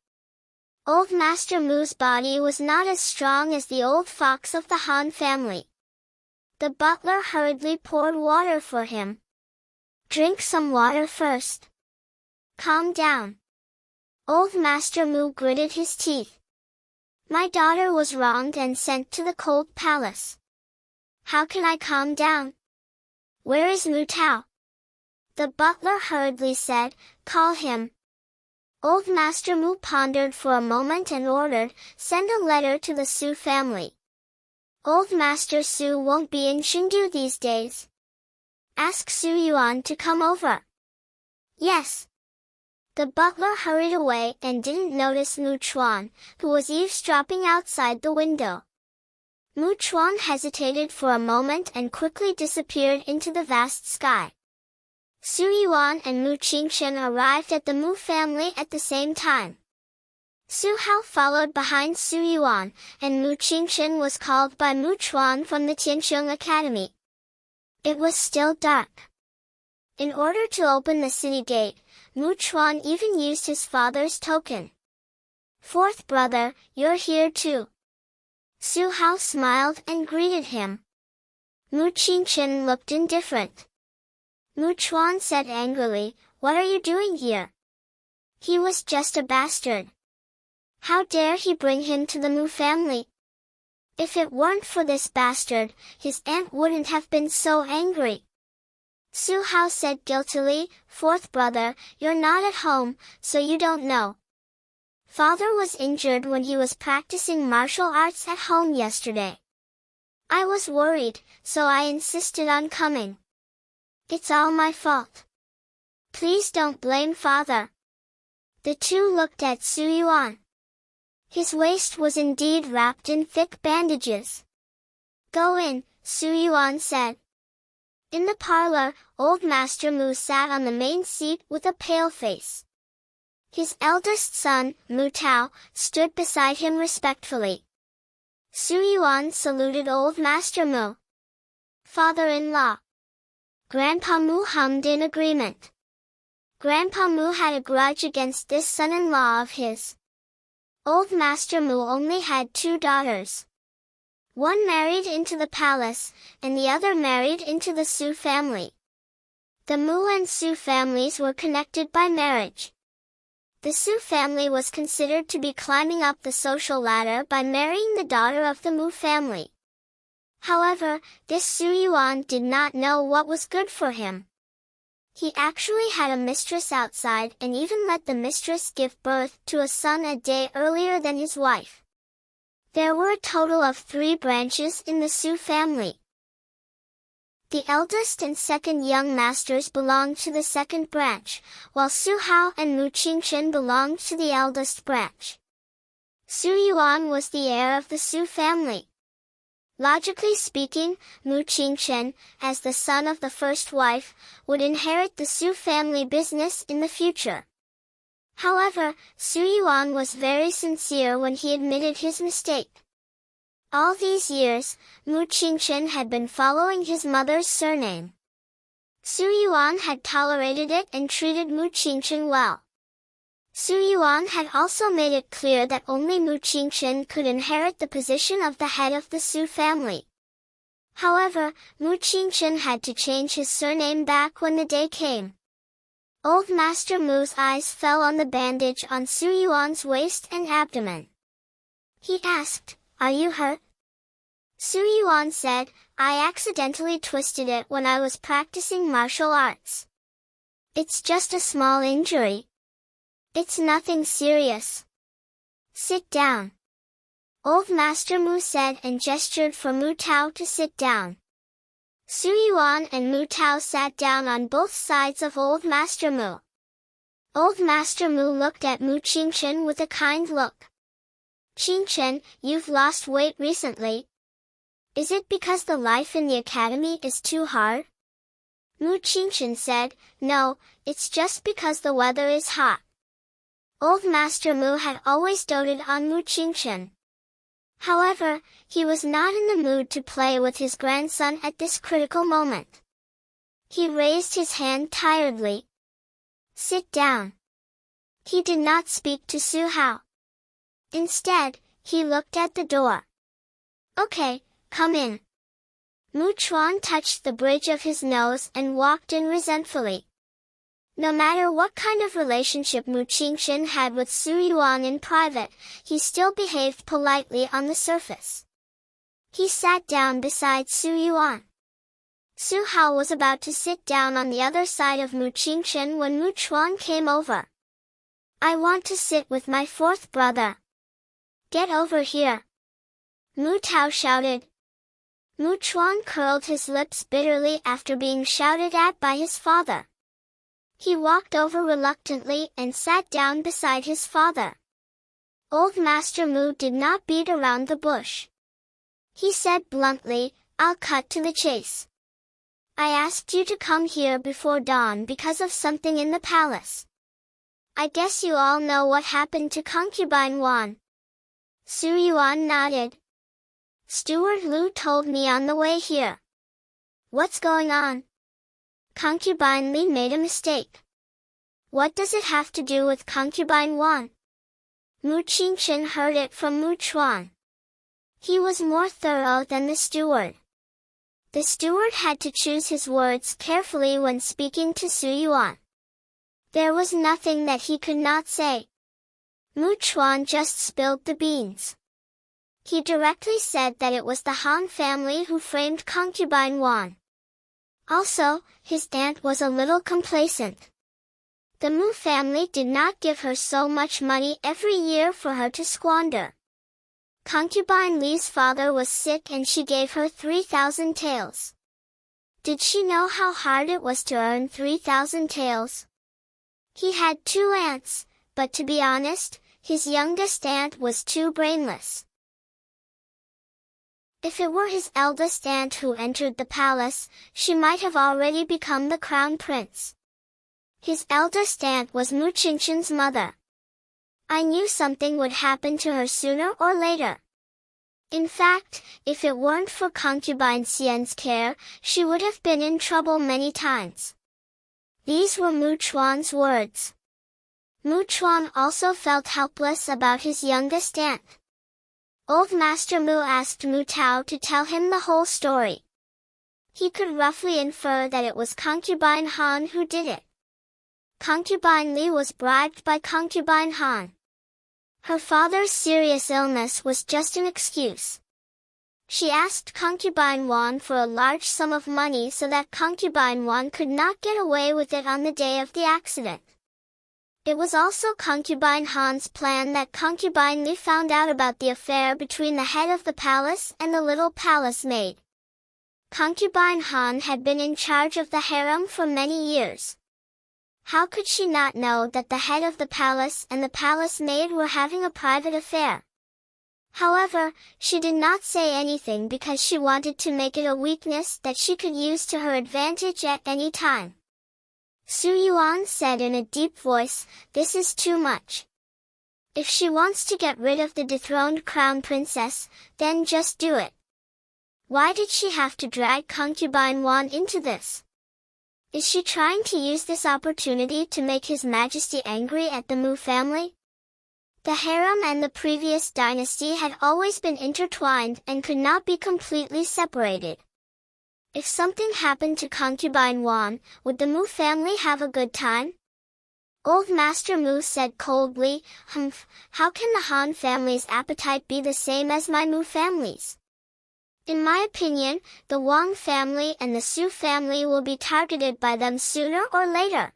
Old Master Mu's body was not as strong as the old fox of the Han family. The butler hurriedly poured water for him. "Drink some water first. Calm down." Old Master Mu gritted his teeth. "My daughter was wronged and sent to the cold palace. How can I calm down? Where is Mu Tao?" The butler hurriedly said, "Call him." Old Master Mu pondered for a moment and ordered, "Send a letter to the Su family. Old Master Su won't be in Chengdu these days. Ask Su Yuan to come over." "Yes." The butler hurried away and didn't notice Mu Chuan, who was eavesdropping outside the window. Mu Chuan hesitated for a moment and quickly disappeared into the vast sky. Su Yuan and Mu Qingshen arrived at the Mu family at the same time. Su Hao followed behind Su Yuan, and Mu Qingshen was called by Mu Chuan from the Tiansheng Academy. It was still dark. In order to open the city gate, Mu Chuan even used his father's token. "Fourth brother, you're here too." Su Hao smiled and greeted him. Mu Qingshen looked indifferent. Mu Chuan said angrily, "What are you doing here? He was just a bastard. How dare he bring him to the Mu family? If it weren't for this bastard, his aunt wouldn't have been so angry." Su Hao said guiltily, "Fourth brother, you're not at home, so you don't know. Father was injured when he was practicing martial arts at home yesterday. I was worried, so I insisted on coming. It's all my fault. Please don't blame father. The two looked at Su Yuan. His waist was indeed wrapped in thick bandages. Go in, Su Yuan said. In the parlor, old Master Mu sat on the main seat with a pale face. His eldest son, Mu Tao, stood beside him respectfully. Su Yuan saluted old Master Mu. Father-in-law. Grandpa Mu hummed in agreement. Grandpa Mu had a grudge against this son-in-law of his. Old Master Mu only had 2 daughters. One married into the palace, and the other married into the Su family. The Mu and Su families were connected by marriage. The Su family was considered to be climbing up the social ladder by marrying the daughter of the Mu family. However, this Su Yuan did not know what was good for him. He actually had a mistress outside and even let the mistress give birth to a son a day earlier than his wife. There were a total of 3 branches in the Su family. The eldest and second young masters belonged to the second branch, while Su Hao and Mu Qingchen belonged to the eldest branch. Su Yuan was the heir of the Su family. Logically speaking, Mu Qingchen, as the son of the first wife, would inherit the Su family business in the future. However, Su Yuan was very sincere when he admitted his mistake. All these years, Mu Qingchen had been following his mother's surname. Su Yuan had tolerated it and treated Mu Qingchen well. Su Yuan had also made it clear that only Mu Qingchen could inherit the position of the head of the Su family. However, Mu Qingchen had to change his surname back when the day came. Old Master Mu's eyes fell on the bandage on Su Yuan's waist and abdomen. He asked, "Are you hurt?" Su Yuan said, "I accidentally twisted it when I was practicing martial arts. It's just a small injury. It's nothing serious. Sit down." Old Master Mu said and gestured for Mu Tao to sit down. Su Yuan and Mu Tao sat down on both sides of Old Master Mu. Old Master Mu looked at Mu Qingchen with a kind look. "Qingchen, you've lost weight recently. Is it because the life in the academy is too hard?" Mu Qingchen said, "No, it's just because the weather is hot." Old Master Mu had always doted on Mu Qingchen. However, he was not in the mood to play with his grandson at this critical moment. He raised his hand tiredly. "Sit down." He did not speak to Su Hao. Instead, he looked at the door. "Okay, come in." Mu Chuan touched the bridge of his nose and walked in resentfully. No matter what kind of relationship Mu Qingchen had with Su Yuan in private, he still behaved politely on the surface. He sat down beside Su Yuan. Su Hao was about to sit down on the other side of Mu Qingchen when Mu Chuan came over. "I want to sit with my 4th brother." "Get over here!" Mu Tao shouted. Mu Chuan curled his lips bitterly after being shouted at by his father. He walked over reluctantly and sat down beside his father. Old Master Mu did not beat around the bush. He said bluntly, "I'll cut to the chase. I asked you to come here before dawn because of something in the palace. I guess you all know what happened to concubine Wan." Su Yuan nodded. "Steward Lu told me on the way here." "What's going on?" "Concubine Li made a mistake." "What does it have to do with concubine Wan?" Mu Qingchen heard it from Mu Chuan. He was more thorough than the steward. The steward had to choose his words carefully when speaking to Su Yuan. There was nothing that he could not say. Mu Chuan just spilled the beans. He directly said that it was the Han family who framed concubine Wan. Also, his aunt was a little complacent. The Mu family did not give her so much money every year for her to squander. Concubine Li's father was sick and she gave her 3,000 taels. Did she know how hard it was to earn 3,000 taels? He had 2 aunts, but to be honest, his youngest aunt was too brainless. If it were his eldest aunt who entered the palace, she might have already become the crown prince. His eldest aunt was Muchinchin's mother. I knew something would happen to her sooner or later. In fact, if it weren't for concubine Xian's care, she would have been in trouble many times. These were Mu Chuan's words. Mu Chuan also felt helpless about his youngest aunt. Old Master Mu asked Mu Tao to tell him the whole story. He could roughly infer that it was concubine Han who did it. Concubine Li was bribed by concubine Han. Her father's serious illness was just an excuse. She asked concubine Wan for a large sum of money so that concubine Wan could not get away with it on the day of the accident. It was also concubine Han's plan that concubine Li found out about the affair between the head of the palace and the little palace maid. Concubine Han had been in charge of the harem for many years. How could she not know that the head of the palace and the palace maid were having a private affair? However, she did not say anything because she wanted to make it a weakness that she could use to her advantage at any time. Su Yuan said in a deep voice, "This is too much. If she wants to get rid of the dethroned crown princess, then just do it. Why did she have to drag concubine Wan into this? Is she trying to use this opportunity to make His Majesty angry at the Mu family?" The harem and the previous dynasty had always been intertwined and could not be completely separated. If something happened to concubine Wan, would the Mu family have a good time? Old Master Mu said coldly, how can the Han family's appetite be the same as my Mu family's? In my opinion, the Wang family and the Su family will be targeted by them sooner or later.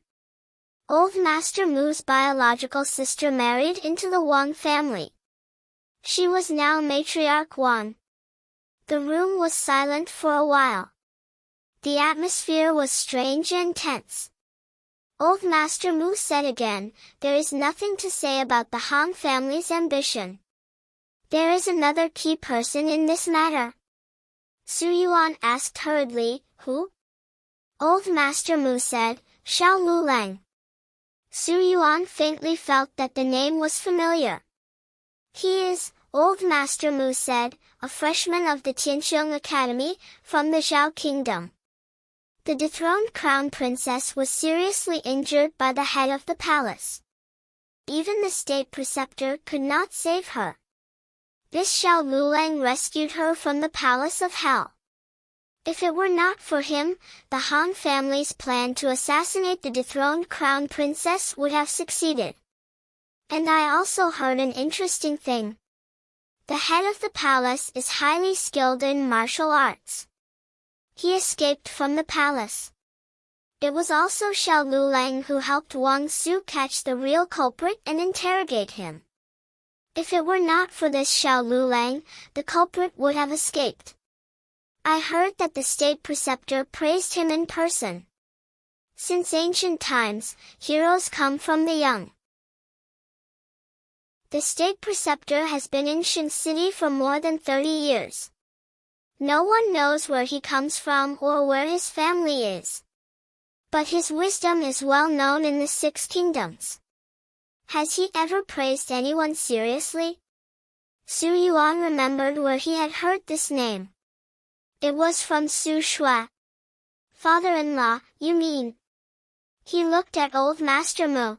Old Master Mu's biological sister married into the Wang family. She was now matriarch Wang. The room was silent for a while. The atmosphere was strange and tense. Old Master Mu said again, "There is nothing to say about the Han family's ambition. There is another key person in this matter." Su Yuan asked hurriedly, "Who?" Old Master Mu said, "Xiao Lulang." Su Yuan faintly felt that the name was familiar. "He is," Old Master Mu said, "a freshman of the Tianxiong Academy, from the Zhao Kingdom." The dethroned crown princess was seriously injured by the head of the palace. Even the state preceptor could not save her. This Xiao Lulang rescued her from the palace of hell. If it were not for him, the Han family's plan to assassinate the dethroned crown princess would have succeeded. And I also heard an interesting thing. The head of the palace is highly skilled in martial arts. He escaped from the palace. It was also Xiao Lulang who helped Wang Su catch the real culprit and interrogate him. If it were not for this Xiao Lulang, the culprit would have escaped. I heard that the state preceptor praised him in person. Since ancient times, heroes come from the young. The state preceptor has been in Shin City for more than 30 years. No one knows where he comes from or where his family is. But his wisdom is well known in the 6 kingdoms. Has he ever praised anyone seriously? Su Yuan remembered where he had heard this name. It was from Su Shua. Father-in-law, you mean? He looked at Old Master Mu.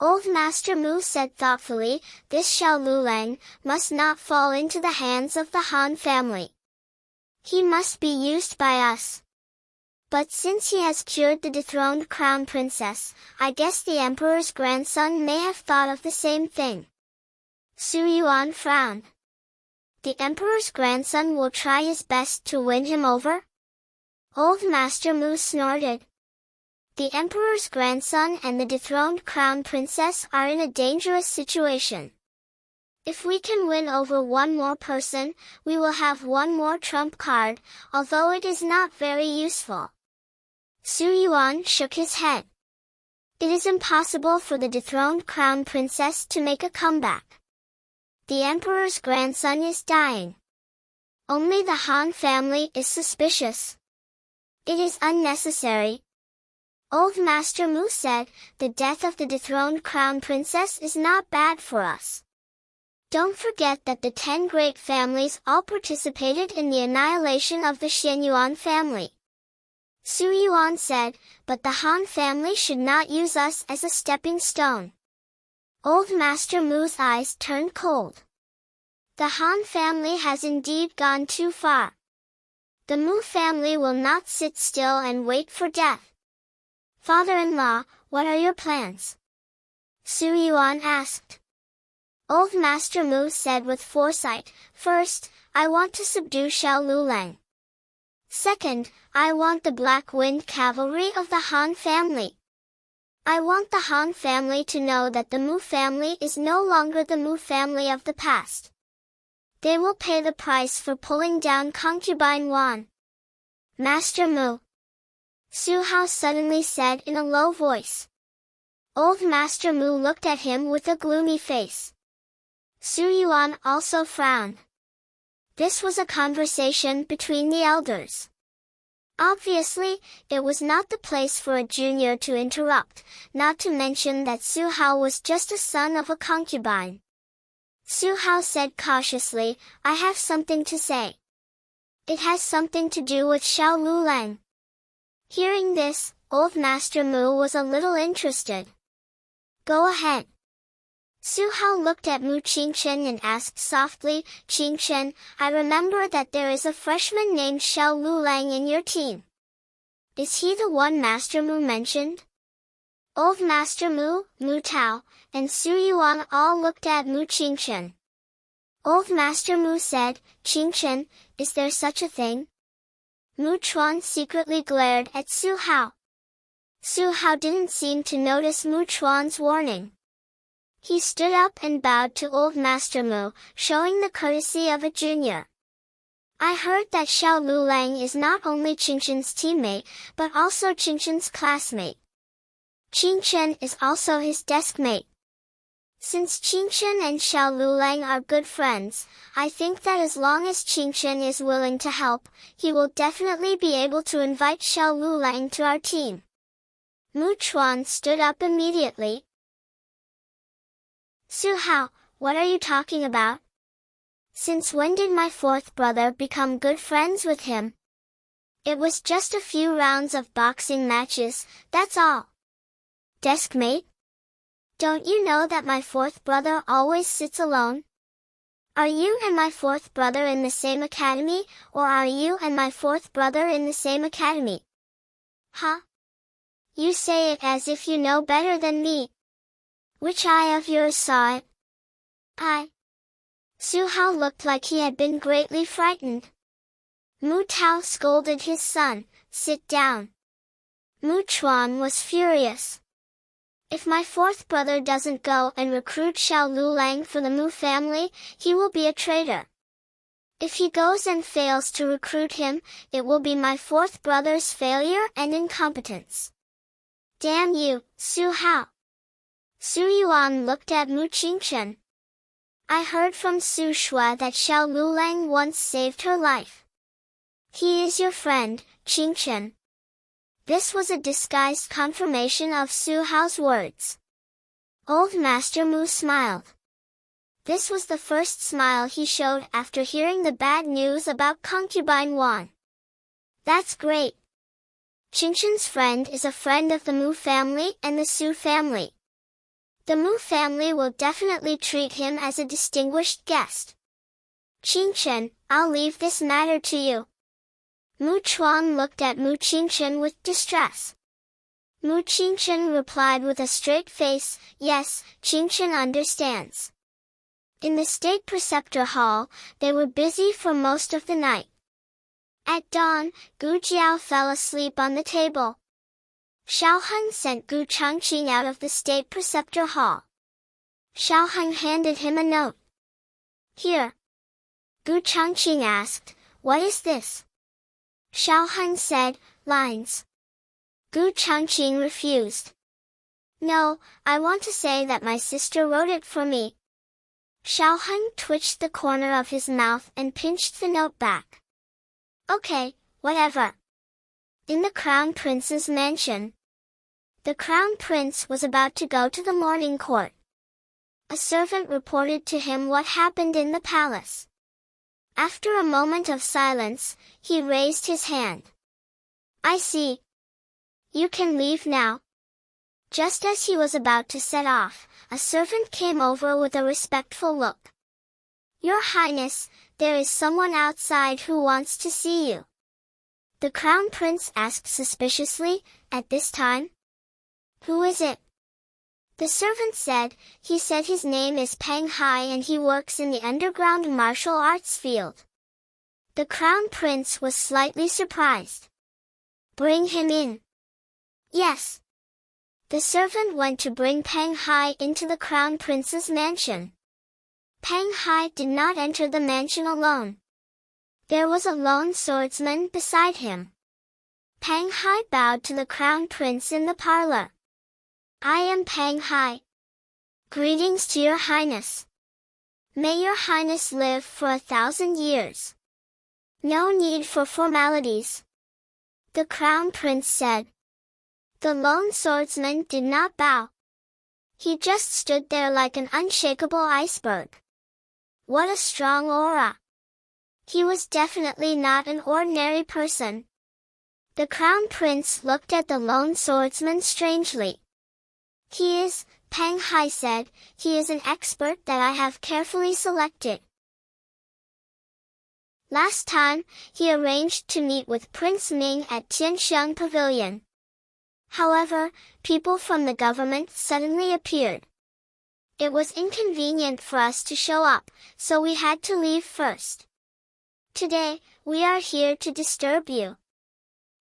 Old Master Mu said thoughtfully, "This Xiao Lulang must not fall into the hands of the Han family. He must be used by us. But since he has cured the dethroned crown princess, I guess the emperor's grandson may have thought of the same thing." Su Yuan frowned. The emperor's grandson will try his best to win him over? Old Master Mu snorted. The emperor's grandson and the dethroned crown princess are in a dangerous situation. If we can win over one more person, we will have one more trump card, although it is not very useful. Su Yuan shook his head. It is impossible for the dethroned crown princess to make a comeback. The emperor's grandson is dying. Only the Han family is suspicious. It is unnecessary. Old Master Mu said, the death of the dethroned crown princess is not bad for us. Don't forget that the 10 great families all participated in the annihilation of the Xianyuan family. Su Yuan said, but the Han family should not use us as a stepping stone. Old Master Mu's eyes turned cold. The Han family has indeed gone too far. The Mu family will not sit still and wait for death. Father-in-law, what are your plans? Su Yuan asked. Old Master Mu said with foresight, first, I want to subdue Xiao Lulang. Second, I want the Black Wind cavalry of the Han family. I want the Han family to know that the Mu family is no longer the Mu family of the past. They will pay the price for pulling down concubine Wan. Master Mu. Su Hao suddenly said in a low voice. Old Master Mu looked at him with a gloomy face. Su Yuan also frowned. This was a conversation between the elders. Obviously, it was not the place for a junior to interrupt, not to mention that Su Hao was just a son of a concubine. Su Hao said cautiously, I have something to say. It has something to do with Xiao Lulang. Hearing this, Old Master Mu was a little interested. Go ahead. Su Hao looked at Mu Qingchen and asked softly, Qingchen, I remember that there is a freshman named Xiao Lulang in your team. Is he the one Master Mu mentioned? Old Master Mu, Mu Tao, and Su Yuan all looked at Mu Qingchen. Old Master Mu said, Qingchen, is there such a thing? Mu Chuan secretly glared at Su Hao. Su Hao didn't seem to notice Mu Chuan's warning. He stood up and bowed to Old Master Mu, showing the courtesy of a junior. I heard that Xiao Lulang is not only Qingchen's teammate, but also Qingchen's classmate. Qingchen is also his deskmate. Since Qingchen and Xiao Lulang are good friends, I think that as long as Qingchen is willing to help, he will definitely be able to invite Xiao Lulang to our team. Mu Chuan stood up immediately. Su Hao, what are you talking about? Since when did my fourth brother become good friends with him? It was just a few rounds of boxing matches, that's all. Deskmate? Don't you know that my fourth brother always sits alone? Are you and my fourth brother in the same academy, or are you and my fourth brother in the same academy? Huh? You say it as if you know better than me. Which eye of yours saw it? Su Hao looked like he had been greatly frightened. Mu Tao scolded his son, sit down. Mu Chuan was furious. If my fourth brother doesn't go and recruit Xiao Lulang for the Mu family, he will be a traitor. If he goes and fails to recruit him, it will be my fourth brother's failure and incompetence. Damn you, Su Hao! Su Yuan looked at Mu Qingchen. I heard from Su Shua that Xiao Lulang once saved her life. He is your friend, Qingchen. This was a disguised confirmation of Su Hao's words. Old Master Mu smiled. This was the first smile he showed after hearing the bad news about concubine Wan. That's great. Qingchen's friend is a friend of the Mu family and the Su family. The Mu family will definitely treat him as a distinguished guest. Qingchen, I'll leave this matter to you. Mu Chuan looked at Mu Qingchen with distress. Mu Qingchen replied with a straight face, yes, Qingchen understands. In the State Preceptor Hall, they were busy for most of the night. At dawn, Gu Jiao fell asleep on the table. Xiao Heng sent Gu Changqing out of the State Preceptor Hall. Xiao Heng handed him a note. Here. Gu Changqing asked, "What is this?" Xiao Han said, "Lines." Gu Changqing refused. "No, I want to say that my sister wrote it for me." Xiao Han twitched the corner of his mouth and pinched the note back. "Okay, whatever." In the Crown Prince's mansion. The Crown Prince was about to go to the morning court. A servant reported to him what happened in the palace. After a moment of silence, he raised his hand. "I see. You can leave now." Just as he was about to set off, a servant came over with a respectful look. "Your Highness, there is someone outside who wants to see you." The Crown Prince asked suspiciously, at this time. "Who is it?" The servant said, "He said his name is Peng Hai and he works in the underground martial arts field." The Crown Prince was slightly surprised. "Bring him in." "Yes." The servant went to bring Peng Hai into the Crown Prince's mansion. Peng Hai did not enter the mansion alone. There was a lone swordsman beside him. Peng Hai bowed to the Crown Prince in the parlor. "I am Peng Hai. Greetings to your Highness. May your Highness live for 1,000 years. No need for formalities," the Crown Prince said. The lone swordsman did not bow. He just stood there like an unshakable iceberg. What a strong aura! He was definitely not an ordinary person. The Crown Prince looked at the lone swordsman strangely. "He is," Peng Hai said, "he is an expert that I have carefully selected." Last time, he arranged to meet with Prince Ming at Tianxiang Pavilion. However, people from the government suddenly appeared. It was inconvenient for us to show up, so we had to leave first. Today, we are here to disturb you.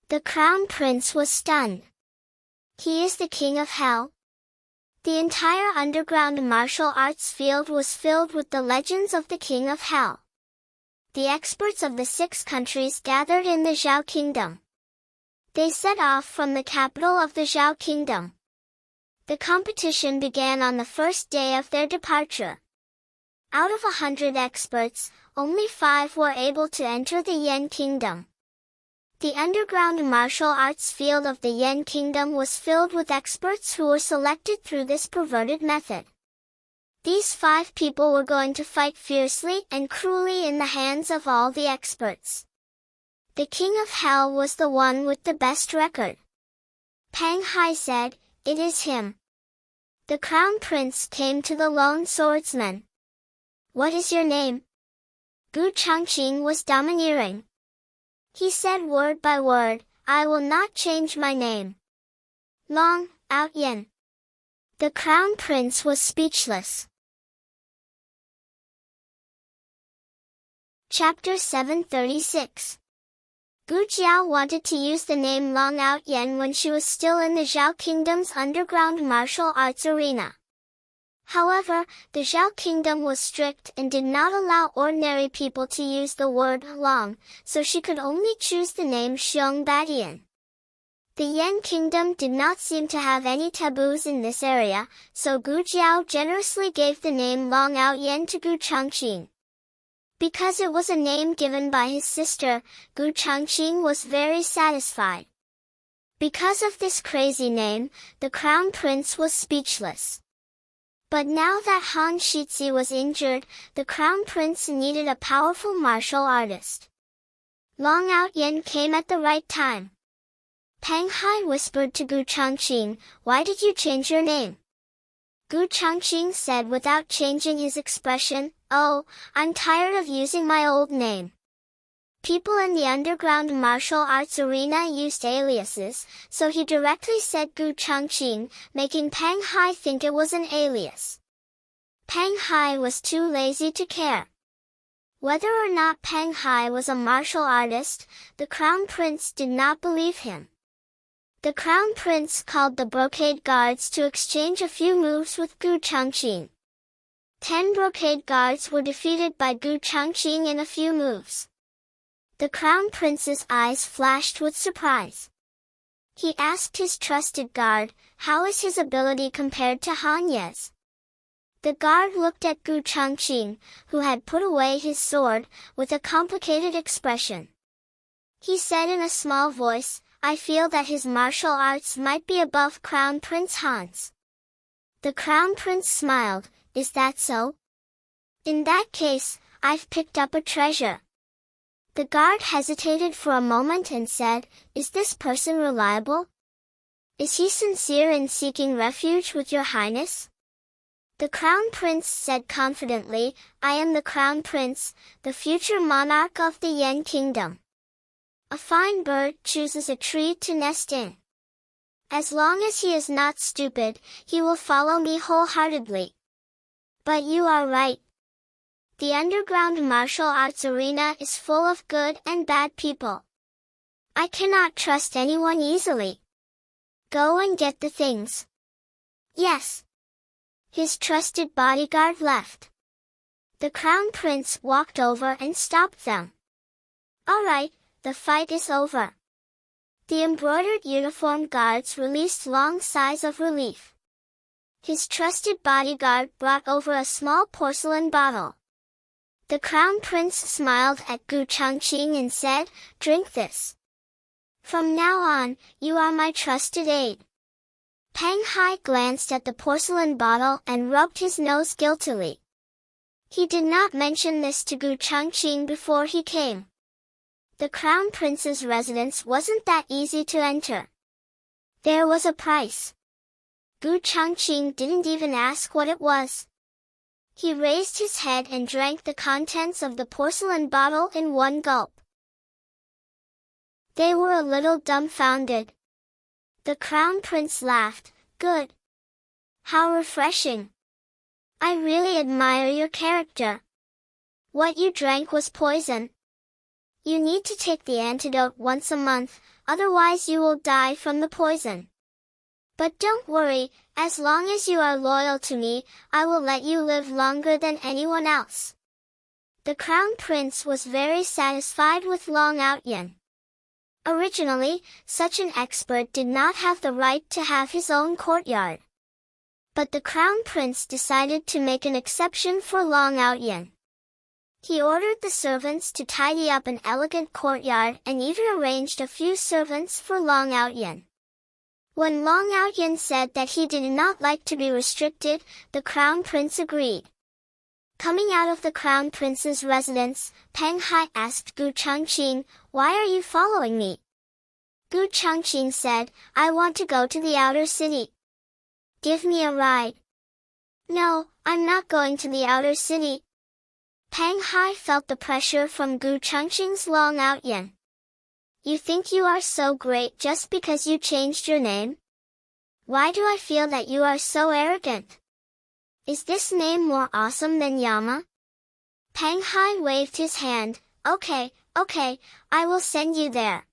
The Crown Prince was stunned. He is the King of Hell? The entire underground martial arts field was filled with the legends of the King of Hell. The experts of the 6 countries gathered in the Zhao Kingdom. They set off from the capital of the Zhao Kingdom. The competition began on the first day of their departure. Out of 100 experts, only 5 were able to enter the Yan Kingdom. The underground martial arts field of the Yan Kingdom was filled with experts who were selected through this perverted method. These 5 people were going to fight fiercely and cruelly in the hands of all the experts. The King of Hell was the one with the best record. Peng Hai said, "It is him." The Crown Prince came to the lone swordsman. "What is your name?" Gu Changqing was domineering. He said word by word, "I will not change my name." Long, Out Yen. The Crown Prince was speechless. Chapter 736. Gu Jiao wanted to use the name Long Out Yen when she was still in the Zhao Kingdom's underground martial arts arena. However, the Zhao Kingdom was strict and did not allow ordinary people to use the word Long, so she could only choose the name Xiong Badian. The Yan Kingdom did not seem to have any taboos in this area, so Gu Jiao generously gave the name Long Out Yen to Gu Changqing. Because it was a name given by his sister, Gu Changqing was very satisfied. Because of this crazy name, the Crown Prince was speechless. But now that Han Shizhi was injured, the Crown Prince needed a powerful martial artist. Long Out Yen came at the right time. Peng Hai whispered to Gu Changqing, "Why did you change your name?" Gu Changqing said without changing his expression, "Oh, I'm tired of using my old name." People in the underground martial arts arena used aliases, so he directly said Gu Changqing, making Peng Hai think it was an alias. Peng Hai was too lazy to care. Whether or not Peng Hai was a martial artist, the Crown Prince did not believe him. The Crown Prince called the brocade guards to exchange a few moves with Gu Changqing. 10 brocade guards were defeated by Gu Changqing in a few moves. The Crown Prince's eyes flashed with surprise. He asked his trusted guard, how is his ability compared to Han Ye's? The guard looked at Gu Changqing, who had put away his sword, with a complicated expression. He said in a small voice, I feel that his martial arts might be above Crown Prince Han's. The Crown Prince smiled, is that so? In that case, I've picked up a treasure. The guard hesitated for a moment and said, is this person reliable? Is he sincere in seeking refuge with your highness? The Crown Prince said confidently, I am the Crown Prince, the future monarch of the Yen Kingdom. A fine bird chooses a tree to nest in. As long as he is not stupid, he will follow me wholeheartedly. But you are right. The underground martial arts arena is full of good and bad people. I cannot trust anyone easily. Go and get the things. Yes. His trusted bodyguard left. The Crown Prince walked over and stopped them. All right, the fight is over. The embroidered uniformed guards released long sighs of relief. His trusted bodyguard brought over a small porcelain bottle. The Crown Prince smiled at Gu Changqing and said, drink this. From now on, you are my trusted aide. Pang Hai glanced at the porcelain bottle and rubbed his nose guiltily. He did not mention this to Gu Changqing before he came. The Crown Prince's residence wasn't that easy to enter. There was a price. Gu Changqing didn't even ask what it was. He raised his head and drank the contents of the porcelain bottle in one gulp. They were a little dumbfounded. The Crown Prince laughed, good. How refreshing. I really admire your character. What you drank was poison. You need to take the antidote once a month, otherwise you will die from the poison. But don't worry, as long as you are loyal to me, I will let you live longer than anyone else. The Crown Prince was very satisfied with Long Outyen. Originally, such an expert did not have the right to have his own courtyard. But the Crown Prince decided to make an exception for Long Outyen. He ordered the servants to tidy up an elegant courtyard and even arranged a few servants for Long Outyen. When Long Outyen said that he did not like to be restricted, the Crown Prince agreed. Coming out of the Crown Prince's residence, Pang Hai asked Gu Changqing, why are you following me? Gu Changqing said, I want to go to the outer city. Give me a ride. No, I'm not going to the outer city. Pang Hai felt the pressure from Gu Changqing's Long Outyen. You think you are so great just because you changed your name? Why do I feel that you are so arrogant? Is this name more awesome than Yama? Pang Hai waved his hand, okay, I will send you there.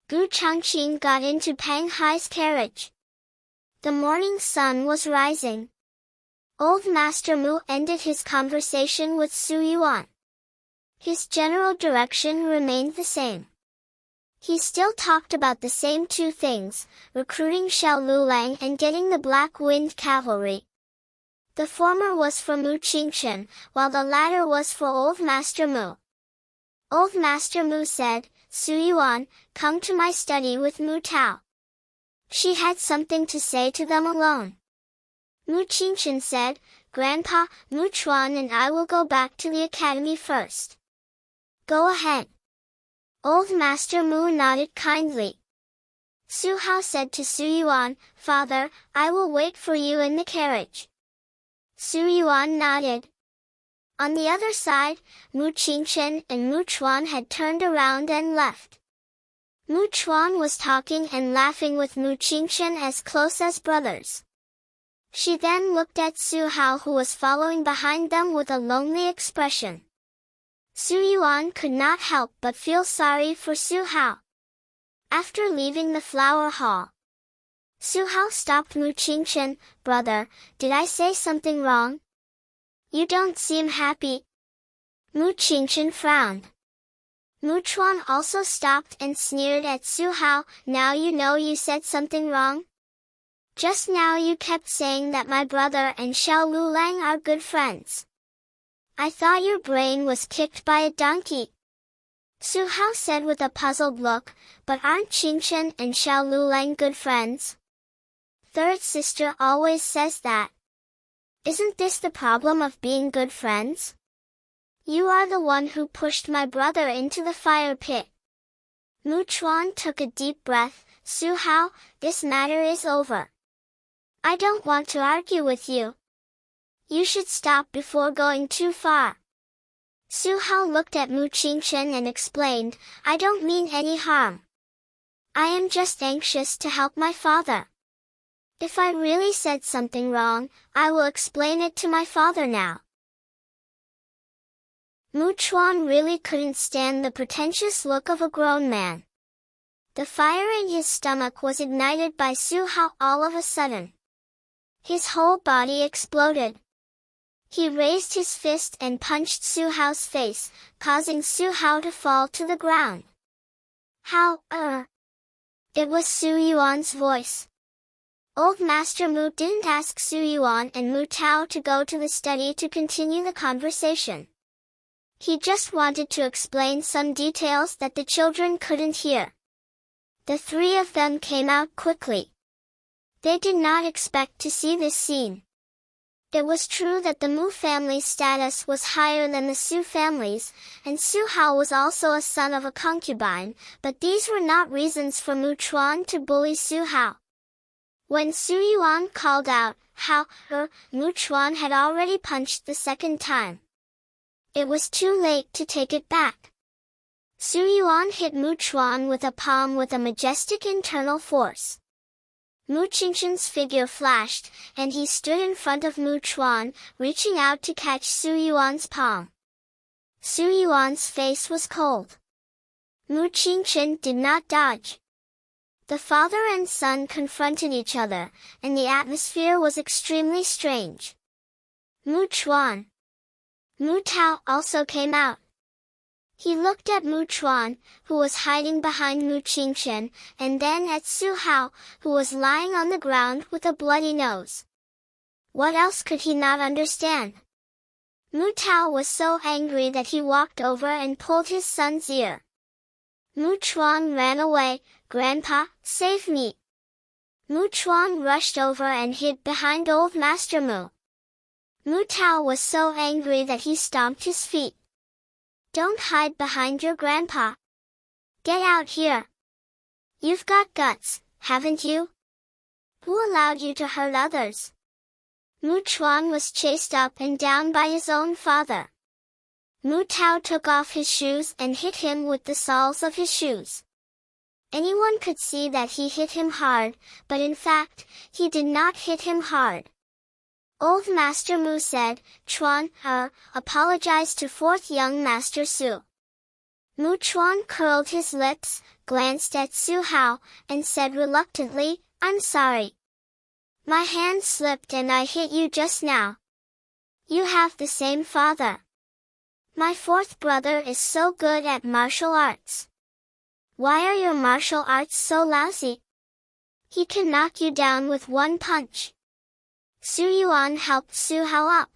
Gu Changqing got into Pang Hai's carriage. The morning sun was rising. Old Master Mu ended his conversation with Su Yuan. His general direction remained the same. He still talked about the same two things, recruiting Xiao Lulang and getting the Black Wind Cavalry. The former was for Mu Qingshan, while the latter was for Old Master Mu. Old Master Mu said, Su Yuan, come to my study with Mu Tao. She had something to say to them alone. Mu Qingshan said, Grandpa, Mu Chuan and I will go back to the academy first. Go ahead. Old Master Mu nodded kindly. Su Hao said to Su Yuan, Father, I will wait for you in the carriage. Su Yuan nodded. On the other side, Mu Qingshan and Mu Chuan had turned around and left. Mu Chuan was talking and laughing with Mu Qingshan as close as brothers. She then looked at Su Hao who was following behind them with a lonely expression. Su Yuan could not help but feel sorry for Su Hao. After leaving the flower hall, Su Hao stopped Mu Qingshan, brother, did I say something wrong? You don't seem happy. Mu Qingchen frowned. Mu Chuan also stopped and sneered at Su Hao. Now you know you said something wrong? Just now you kept saying that my brother and Xiao Lulang are good friends. I thought your brain was kicked by a donkey. Su Hao said with a puzzled look, but aren't Qingchen and Xiao Lulang good friends? Third sister always says that. Isn't this the problem of being good friends? You are the one who pushed my brother into the fire pit. Mu Chuan took a deep breath. Su Hao, this matter is over. I don't want to argue with you. You should stop before going too far. Su Hao looked at Mu Qingchen and explained, I don't mean any harm. I am just anxious to help my father. If I really said something wrong, I will explain it to my father now. Mu Chuan really couldn't stand the pretentious look of a grown man. The fire in his stomach was ignited by Su Hao all of a sudden. His whole body exploded. He raised his fist and punched Su Hao's face, causing Su Hao to fall to the ground. How, It was Su Yuan's voice. Old Master Mu didn't ask Su Yuan and Mu Tao to go to the study to continue the conversation. He just wanted to explain some details that the children couldn't hear. The three of them came out quickly. They did not expect to see this scene. It was true that the Mu family's status was higher than the Su family's, and Su Hao was also a son of a concubine, but these were not reasons for Mu Chuan to bully Su Hao. When Su Yuan called out, How, Mu Chuan had already punched the second time. It was too late to take it back. Su Yuan hit Mu Chuan with a palm with a majestic internal force. Mu Qingchen's figure flashed, and he stood in front of Mu Chuan, reaching out to catch Su Yuan's palm. Su Yuan's face was cold. Mu Qingchen did not dodge. The father and son confronted each other, and the atmosphere was extremely strange. Mu Chuan. Mu Tao also came out. He looked at Mu Chuan, who was hiding behind Mu Qingchen, and then at Su Hao, who was lying on the ground with a bloody nose. What else could he not understand? Mu Tao was so angry that he walked over and pulled his son's ear. Mu Chuan ran away. Grandpa, save me! Mu Chuan rushed over and hid behind old Master Mu. Mu Tao was so angry that he stomped his feet. Don't hide behind your grandpa. Get out here. You've got guts, haven't you? Who allowed you to hurt others? Mu Chuan was chased up and down by his own father. Mu Tao took off his shoes and hit him with the soles of his shoes. Anyone could see that he hit him hard, but in fact, he did not hit him hard. Old Master Mu said, Chuan, apologize to fourth young Master Su. Mu Chuan curled his lips, glanced at Su Hao, and said reluctantly, I'm sorry. My hand slipped and I hit you just now. You have the same father. My fourth brother is so good at martial arts. Why are your martial arts so lousy? He can knock you down with one punch. Su Yuan helped Su Hao up.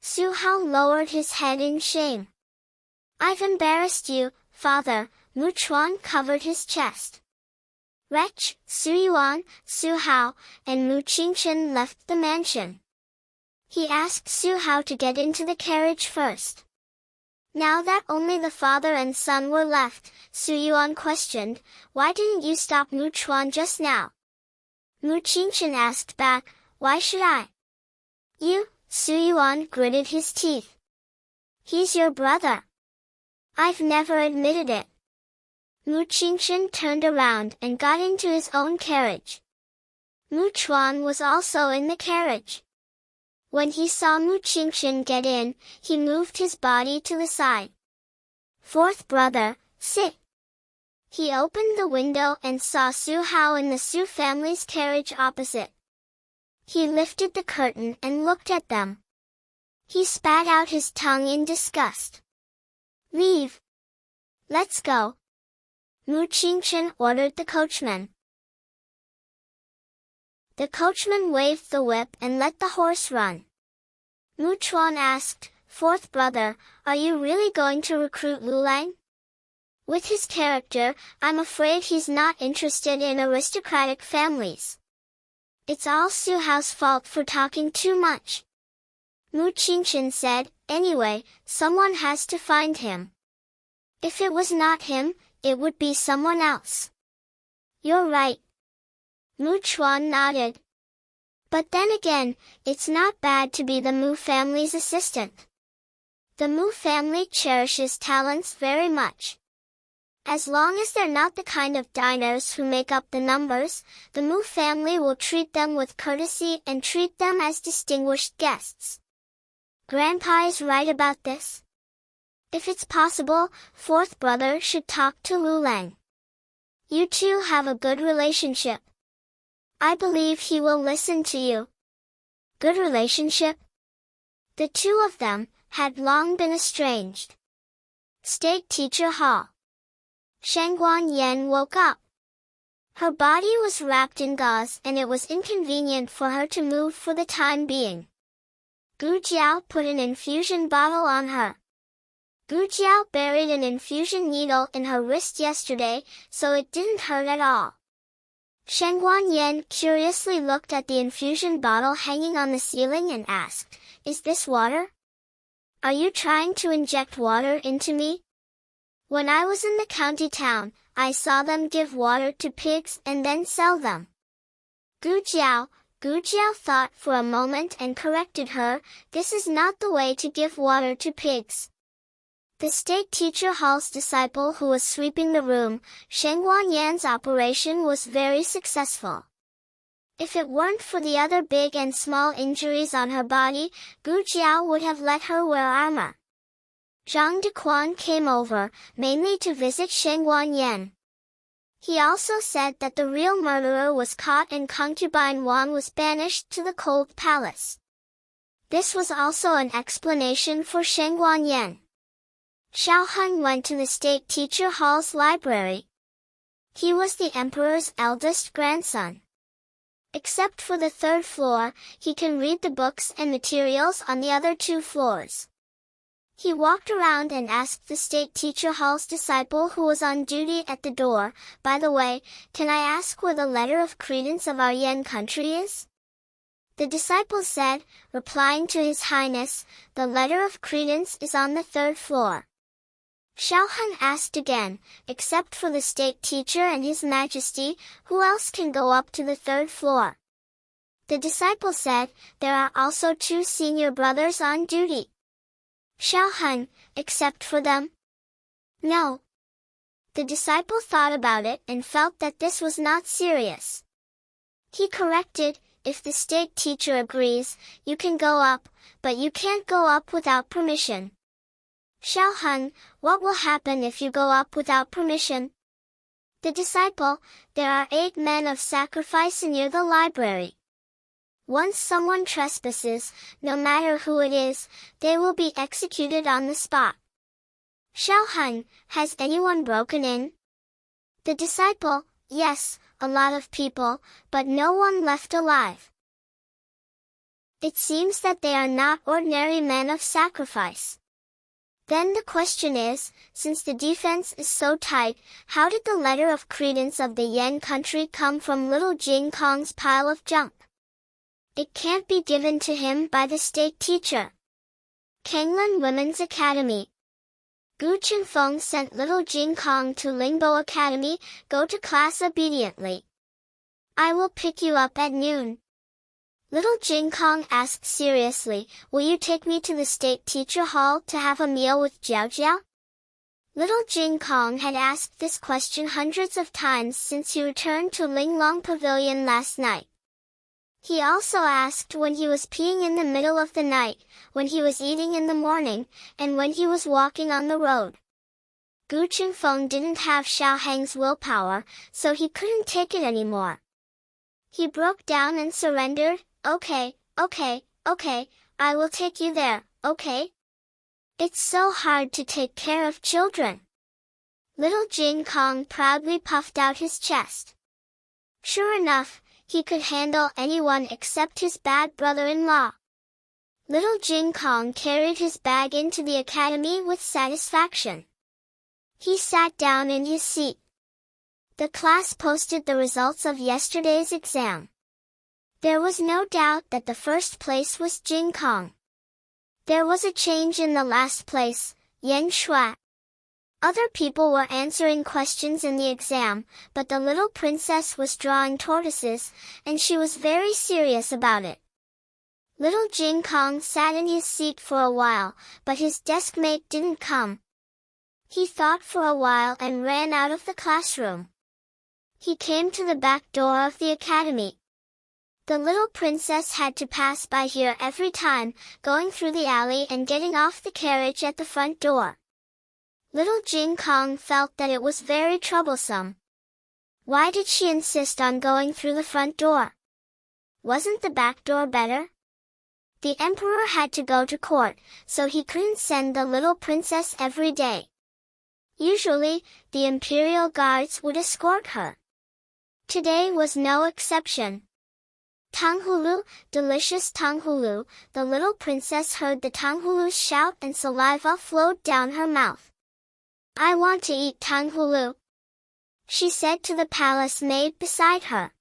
Su Hao lowered his head in shame. I've embarrassed you, father. Mu Chuan covered his chest. Wretch, Su Yuan, Su Hao, and Mu Qingchen left the mansion. He asked Su Hao to get into the carriage first. Now that only the father and son were left, Su Yuan questioned, Why didn't you stop Mu Chuan just now? Mu Qingchen asked back, Why should I? You, Su Yuan gritted his teeth. He's your brother. I've never admitted it. Mu Qingchen turned around and got into his own carriage. Mu Chuan was also in the carriage. When he saw Mu Qingchen get in, he moved his body to the side. Fourth brother, sit. He opened the window and saw Su Hao in the Su family's carriage opposite. He lifted the curtain and looked at them. He spat out his tongue in disgust. Leave. Let's go. Mu Qingchen ordered the coachman. The coachman waved the whip and let the horse run. Mu Chuan asked, "Fourth brother, are you really going to recruit Lulang? With his character, I'm afraid he's not interested in aristocratic families. It's all Su Hao's fault for talking too much." Mu Qingchen said, "Anyway, someone has to find him. If it was not him, it would be someone else." "You're right." Mu Chuan nodded. "But then again, it's not bad to be the Mu family's assistant. The Mu family cherishes talents very much. As long as they're not the kind of diners who make up the numbers, the Mu family will treat them with courtesy and treat them as distinguished guests. Grandpa is right about this. If it's possible, fourth brother should talk to Lulang. You two have a good relationship. I believe he will listen to you." Good relationship? The two of them had long been estranged. State Teacher Hall. Shangguan Yan woke up. Her body was wrapped in gauze and it was inconvenient for her to move for the time being. Gu Jiao put an infusion bottle on her. Gu Jiao buried an infusion needle in her wrist yesterday, so it didn't hurt at all. Shangguan Yan curiously looked at the infusion bottle hanging on the ceiling and asked, "Is this water? Are you trying to inject water into me? When I was in the county town, I saw them give water to pigs and then sell them." Gu Jiao thought for a moment and corrected her, "This is not the way to give water to pigs." The State Teacher Hall's disciple who was sweeping the room, Shangguan Yan's operation was very successful. If it weren't for the other big and small injuries on her body, Gu Jiao would have let her wear armor. Zhang Dequan came over, mainly to visit Shangguan Yan. He also said that the real murderer was caught and concubine Wang was banished to the cold palace. This was also an explanation for Shangguan Yan. Xiao Hun went to the State Teacher Hall's library. He was the emperor's eldest grandson. Except for the third floor, he can read the books and materials on the other two floors. He walked around and asked the State Teacher Hall's disciple who was on duty at the door, "By the way, can I ask where the letter of credence of our Yan country is?" The disciple said, replying to His Highness, "The letter of credence is on the third floor." Xiao Hun asked again, "Except for the state teacher and His Majesty, who else can go up to the third floor?" The disciple said, "There are also two senior brothers on duty." Xiao Hun, "Except for them?" "No." The disciple thought about it and felt that this was not serious. He corrected, "If the state teacher agrees, you can go up, but you can't go up without permission." Xiao Hun, "What will happen if you go up without permission?" The disciple, "There are 8 men of sacrifice near the library. Once someone trespasses, no matter who it is, they will be executed on the spot." Xiao Hun, "Has anyone broken in?" The disciple, "Yes, a lot of people, but no one left alive." It seems that they are not ordinary men of sacrifice. Then the question is, since the defense is so tight, how did the letter of credence of the Yan country come from little Jing Kong's pile of junk? It can't be given to him by the state teacher. Kanglan Women's Academy. Gu Qingfeng sent little Jing Kong to Lingbo Academy, "Go to class obediently. I will pick you up at noon." Little Jing Kong asked seriously, "Will you take me to the State Teacher Hall to have a meal with Jiao Jiao?" Little Jing Kong had asked this question hundreds of times since he returned to Linglong Pavilion last night. He also asked when he was peeing in the middle of the night, when he was eating in the morning, and when he was walking on the road. Gu Qingfeng didn't have Xiao Hang's willpower, so he couldn't take it anymore. He broke down and surrendered. Okay, I will take you there, okay? It's so hard to take care of children. Little Jing Kong proudly puffed out his chest. Sure enough, he could handle anyone except his bad brother-in-law. Little Jing Kong carried his bag into the academy with satisfaction. He sat down in his seat. The class posted the results of yesterday's exam. There was no doubt that the first place was Jing Kong. There was a change in the last place, Yan Shui. Other people were answering questions in the exam, but the little princess was drawing tortoises, and she was very serious about it. Little Jing Kong sat in his seat for a while, but his deskmate didn't come. He thought for a while and ran out of the classroom. He came to the back door of the academy. The little princess had to pass by here every time, going through the alley and getting off the carriage at the front door. Little Jing Kong felt that it was very troublesome. Why did she insist on going through the front door? Wasn't the back door better? The emperor had to go to court, so he couldn't send the little princess every day. Usually, the imperial guards would escort her. Today was no exception. Tanghulu, delicious tanghulu, the little princess heard the tanghulu shout and saliva flowed down her mouth. I want to eat tanghulu, she said to the palace maid beside her.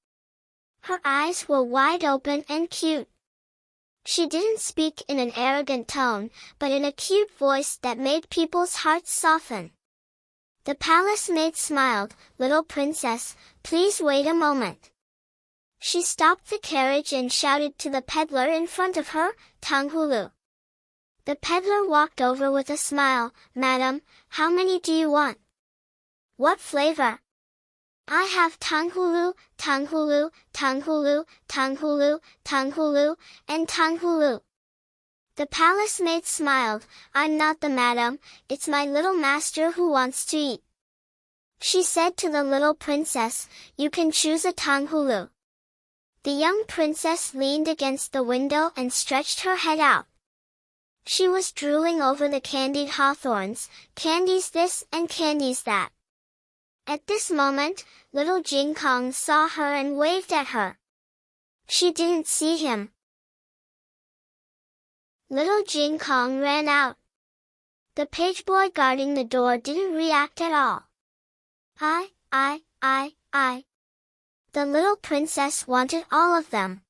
Her eyes were wide open and cute. She didn't speak in an arrogant tone, but in a cute voice that made people's hearts soften. The palace maid smiled. Little princess, please wait a moment. She stopped the carriage and shouted to the peddler in front of her, Tanghulu. The peddler walked over with a smile. Madam, how many do you want? What flavor? I have tanghulu, tanghulu, tanghulu, tanghulu, tanghulu, and tanghulu. The palace maid smiled. I'm not the madam, it's my little master who wants to eat. She said to the little princess, you can choose a tanghulu. The young princess leaned against the window and stretched her head out. She was drooling over the candied hawthorns, candies this and candies that. At this moment, little Jing Kong saw her and waved at her. She didn't see him. Little Jing Kong ran out. The page boy guarding the door didn't react at all. I. The little princess wanted all of them.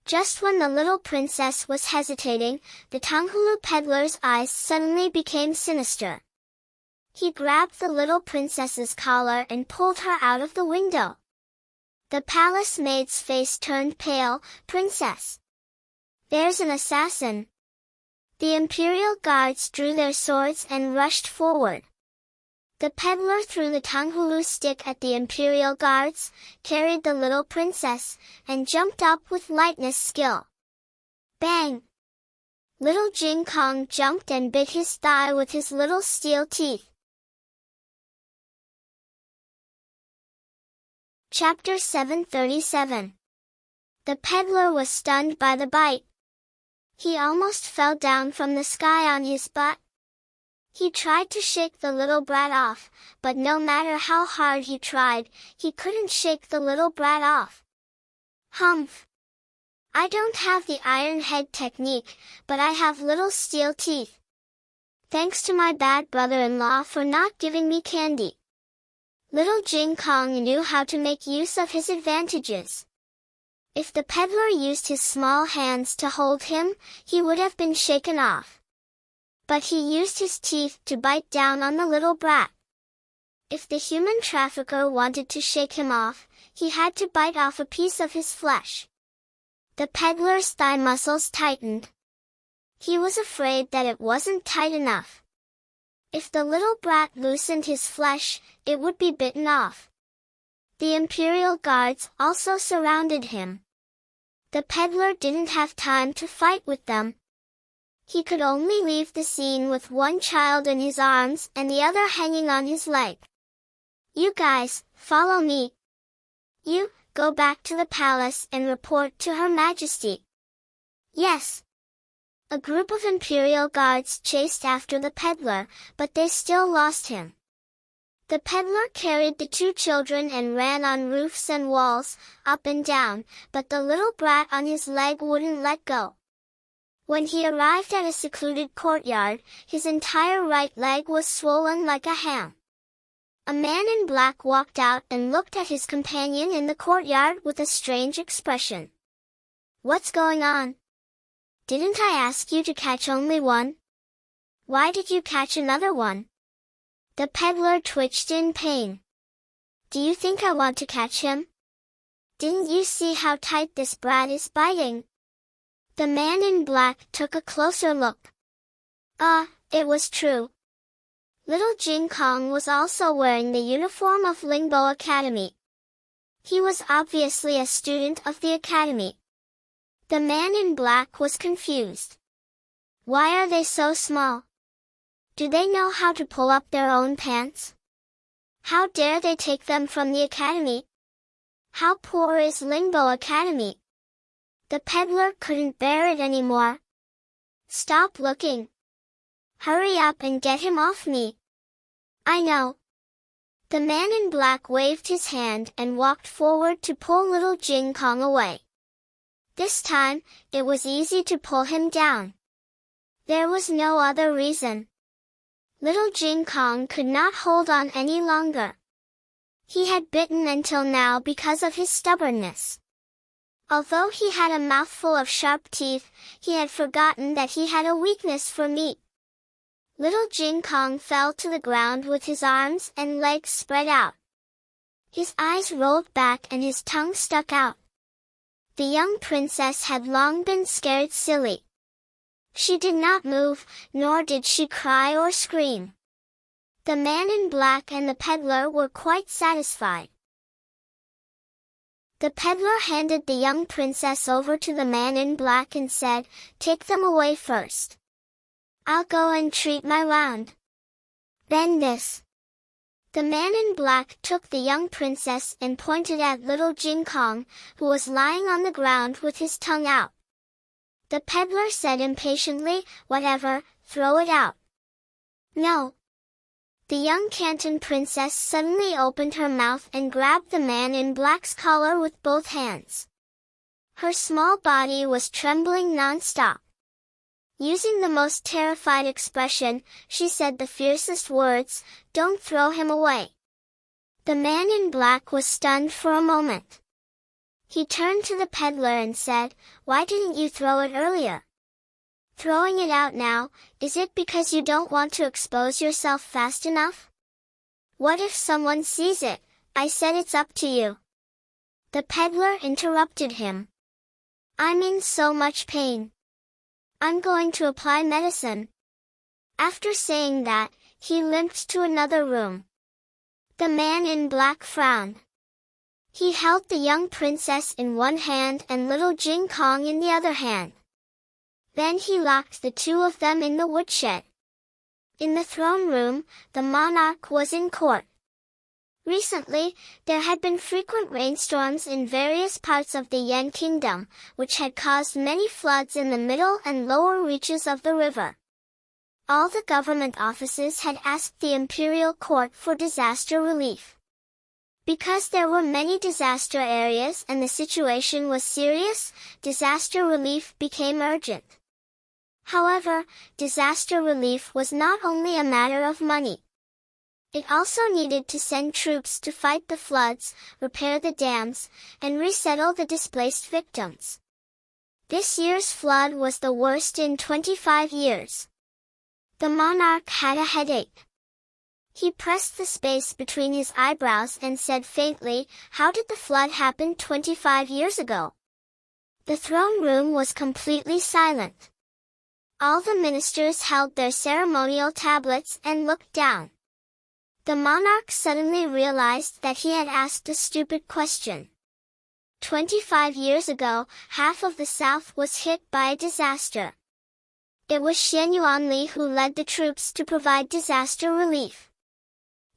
Just when the little princess was hesitating, the tanghulu peddler's eyes suddenly became sinister. He grabbed the little princess's collar and pulled her out of the window. The palace maid's face turned pale. Princess! There's an assassin! The imperial guards drew their swords and rushed forward. The peddler threw the tanghulu stick at the imperial guards, carried the little princess, and jumped up with lightness skill. Bang! Little Jing Kong jumped and bit his thigh with his little steel teeth. Chapter 737. The peddler was stunned by the bite. He almost fell down from the sky on his butt. He tried to shake the little brat off, but no matter how hard he tried, he couldn't shake the little brat off. Humph! I don't have the iron head technique, but I have little steel teeth. Thanks to my bad brother-in-law for not giving me candy. Little Jing Kong knew how to make use of his advantages. If the peddler used his small hands to hold him, he would have been shaken off. But he used his teeth to bite down on the little brat. If the human trafficker wanted to shake him off, he had to bite off a piece of his flesh. The peddler's thigh muscles tightened. He was afraid that it wasn't tight enough. If the little brat loosened his flesh, it would be bitten off. The imperial guards also surrounded him. The peddler didn't have time to fight with them. He could only leave the scene with one child in his arms and the other hanging on his leg. You guys, follow me. You, go back to the palace and report to Her Majesty. Yes. A group of imperial guards chased after the peddler, but they still lost him. The peddler carried the two children and ran on roofs and walls, up and down, but the little brat on his leg wouldn't let go. When he arrived at a secluded courtyard, his entire right leg was swollen like a ham. A man in black walked out and looked at his companion in the courtyard with a strange expression. "What's going on? Didn't I ask you to catch only one? Why did you catch another one?" The peddler twitched in pain. "Do you think I want to catch him? Didn't you see how tight this brat is biting?" The man in black took a closer look. It was true. Little Jing Kong was also wearing the uniform of Lingbo Academy. He was obviously a student of the academy. The man in black was confused. Why are they so small? Do they know how to pull up their own pants? How dare they take them from the academy? How poor is Lingbo Academy? The peddler couldn't bear it anymore. "Stop looking. Hurry up and get him off me." "I know." The man in black waved his hand and walked forward to pull little Jing Kong away. This time, it was easy to pull him down. There was no other reason. Little Jing Kong could not hold on any longer. He had bitten until now because of his stubbornness. Although he had a mouthful of sharp teeth, he had forgotten that he had a weakness for meat. Little Jing Kong fell to the ground with his arms and legs spread out. His eyes rolled back and his tongue stuck out. The young princess had long been scared silly. She did not move, nor did she cry or scream. The man in black and the peddler were quite satisfied. The peddler handed the young princess over to the man in black and said, "Take them away first. I'll go and treat my round. Then this." The man in black took the young princess and pointed at little Jing Kong, who was lying on the ground with his tongue out. The peddler said impatiently, "Whatever, throw it out." "No." The young Canton princess suddenly opened her mouth and grabbed the man in black's collar with both hands. Her small body was trembling non-stop. Using the most terrified expression, she said the fiercest words, "Don't throw him away." The man in black was stunned for a moment. He turned to the peddler and said, "Why didn't you throw it earlier? Throwing it out now, is it because you don't want to expose yourself fast enough? What if someone sees it? I said it's up to you." The peddler interrupted him. "I'm in so much pain. I'm going to apply medicine." After saying that, he limped to another room. The man in black frowned. He held the young princess in one hand and little Jing Kong in the other hand. Then he locked the two of them in the woodshed. In the throne room, the monarch was in court. Recently, there had been frequent rainstorms in various parts of the Yan Kingdom, which had caused many floods in the middle and lower reaches of the river. All the government offices had asked the imperial court for disaster relief. Because there were many disaster areas and the situation was serious, disaster relief became urgent. However, disaster relief was not only a matter of money. It also needed to send troops to fight the floods, repair the dams, and resettle the displaced victims. This year's flood was the worst in 25 years. The monarch had a headache. He pressed the space between his eyebrows and said faintly, "How did the flood happen 25 years ago?" The throne room was completely silent. All the ministers held their ceremonial tablets and looked down. The monarch suddenly realized that he had asked a stupid question. 25 years ago, half of the south was hit by a disaster. It was Xian Yuanli who led the troops to provide disaster relief.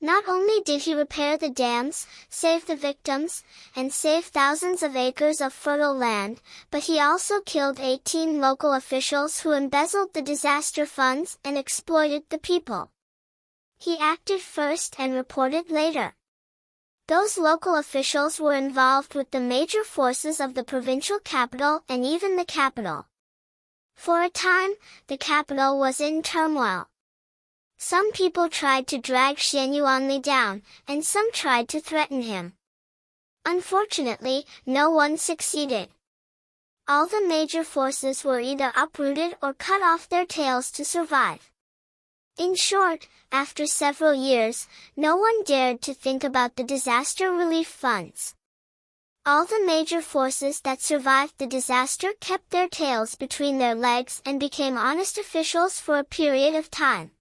Not only did he repair the dams, save the victims, and save thousands of acres of fertile land, but he also killed 18 local officials who embezzled the disaster funds and exploited the people. He acted first and reported later. Those local officials were involved with the major forces of the provincial capital and even the capital. For a time, the capital was in turmoil. Some people tried to drag Xian Yuanli down, and some tried to threaten him. Unfortunately, no one succeeded. All the major forces were either uprooted or cut off their tails to survive. In short, after several years, no one dared to think about the disaster relief funds. All the major forces that survived the disaster kept their tails between their legs and became honest officials for a period of time.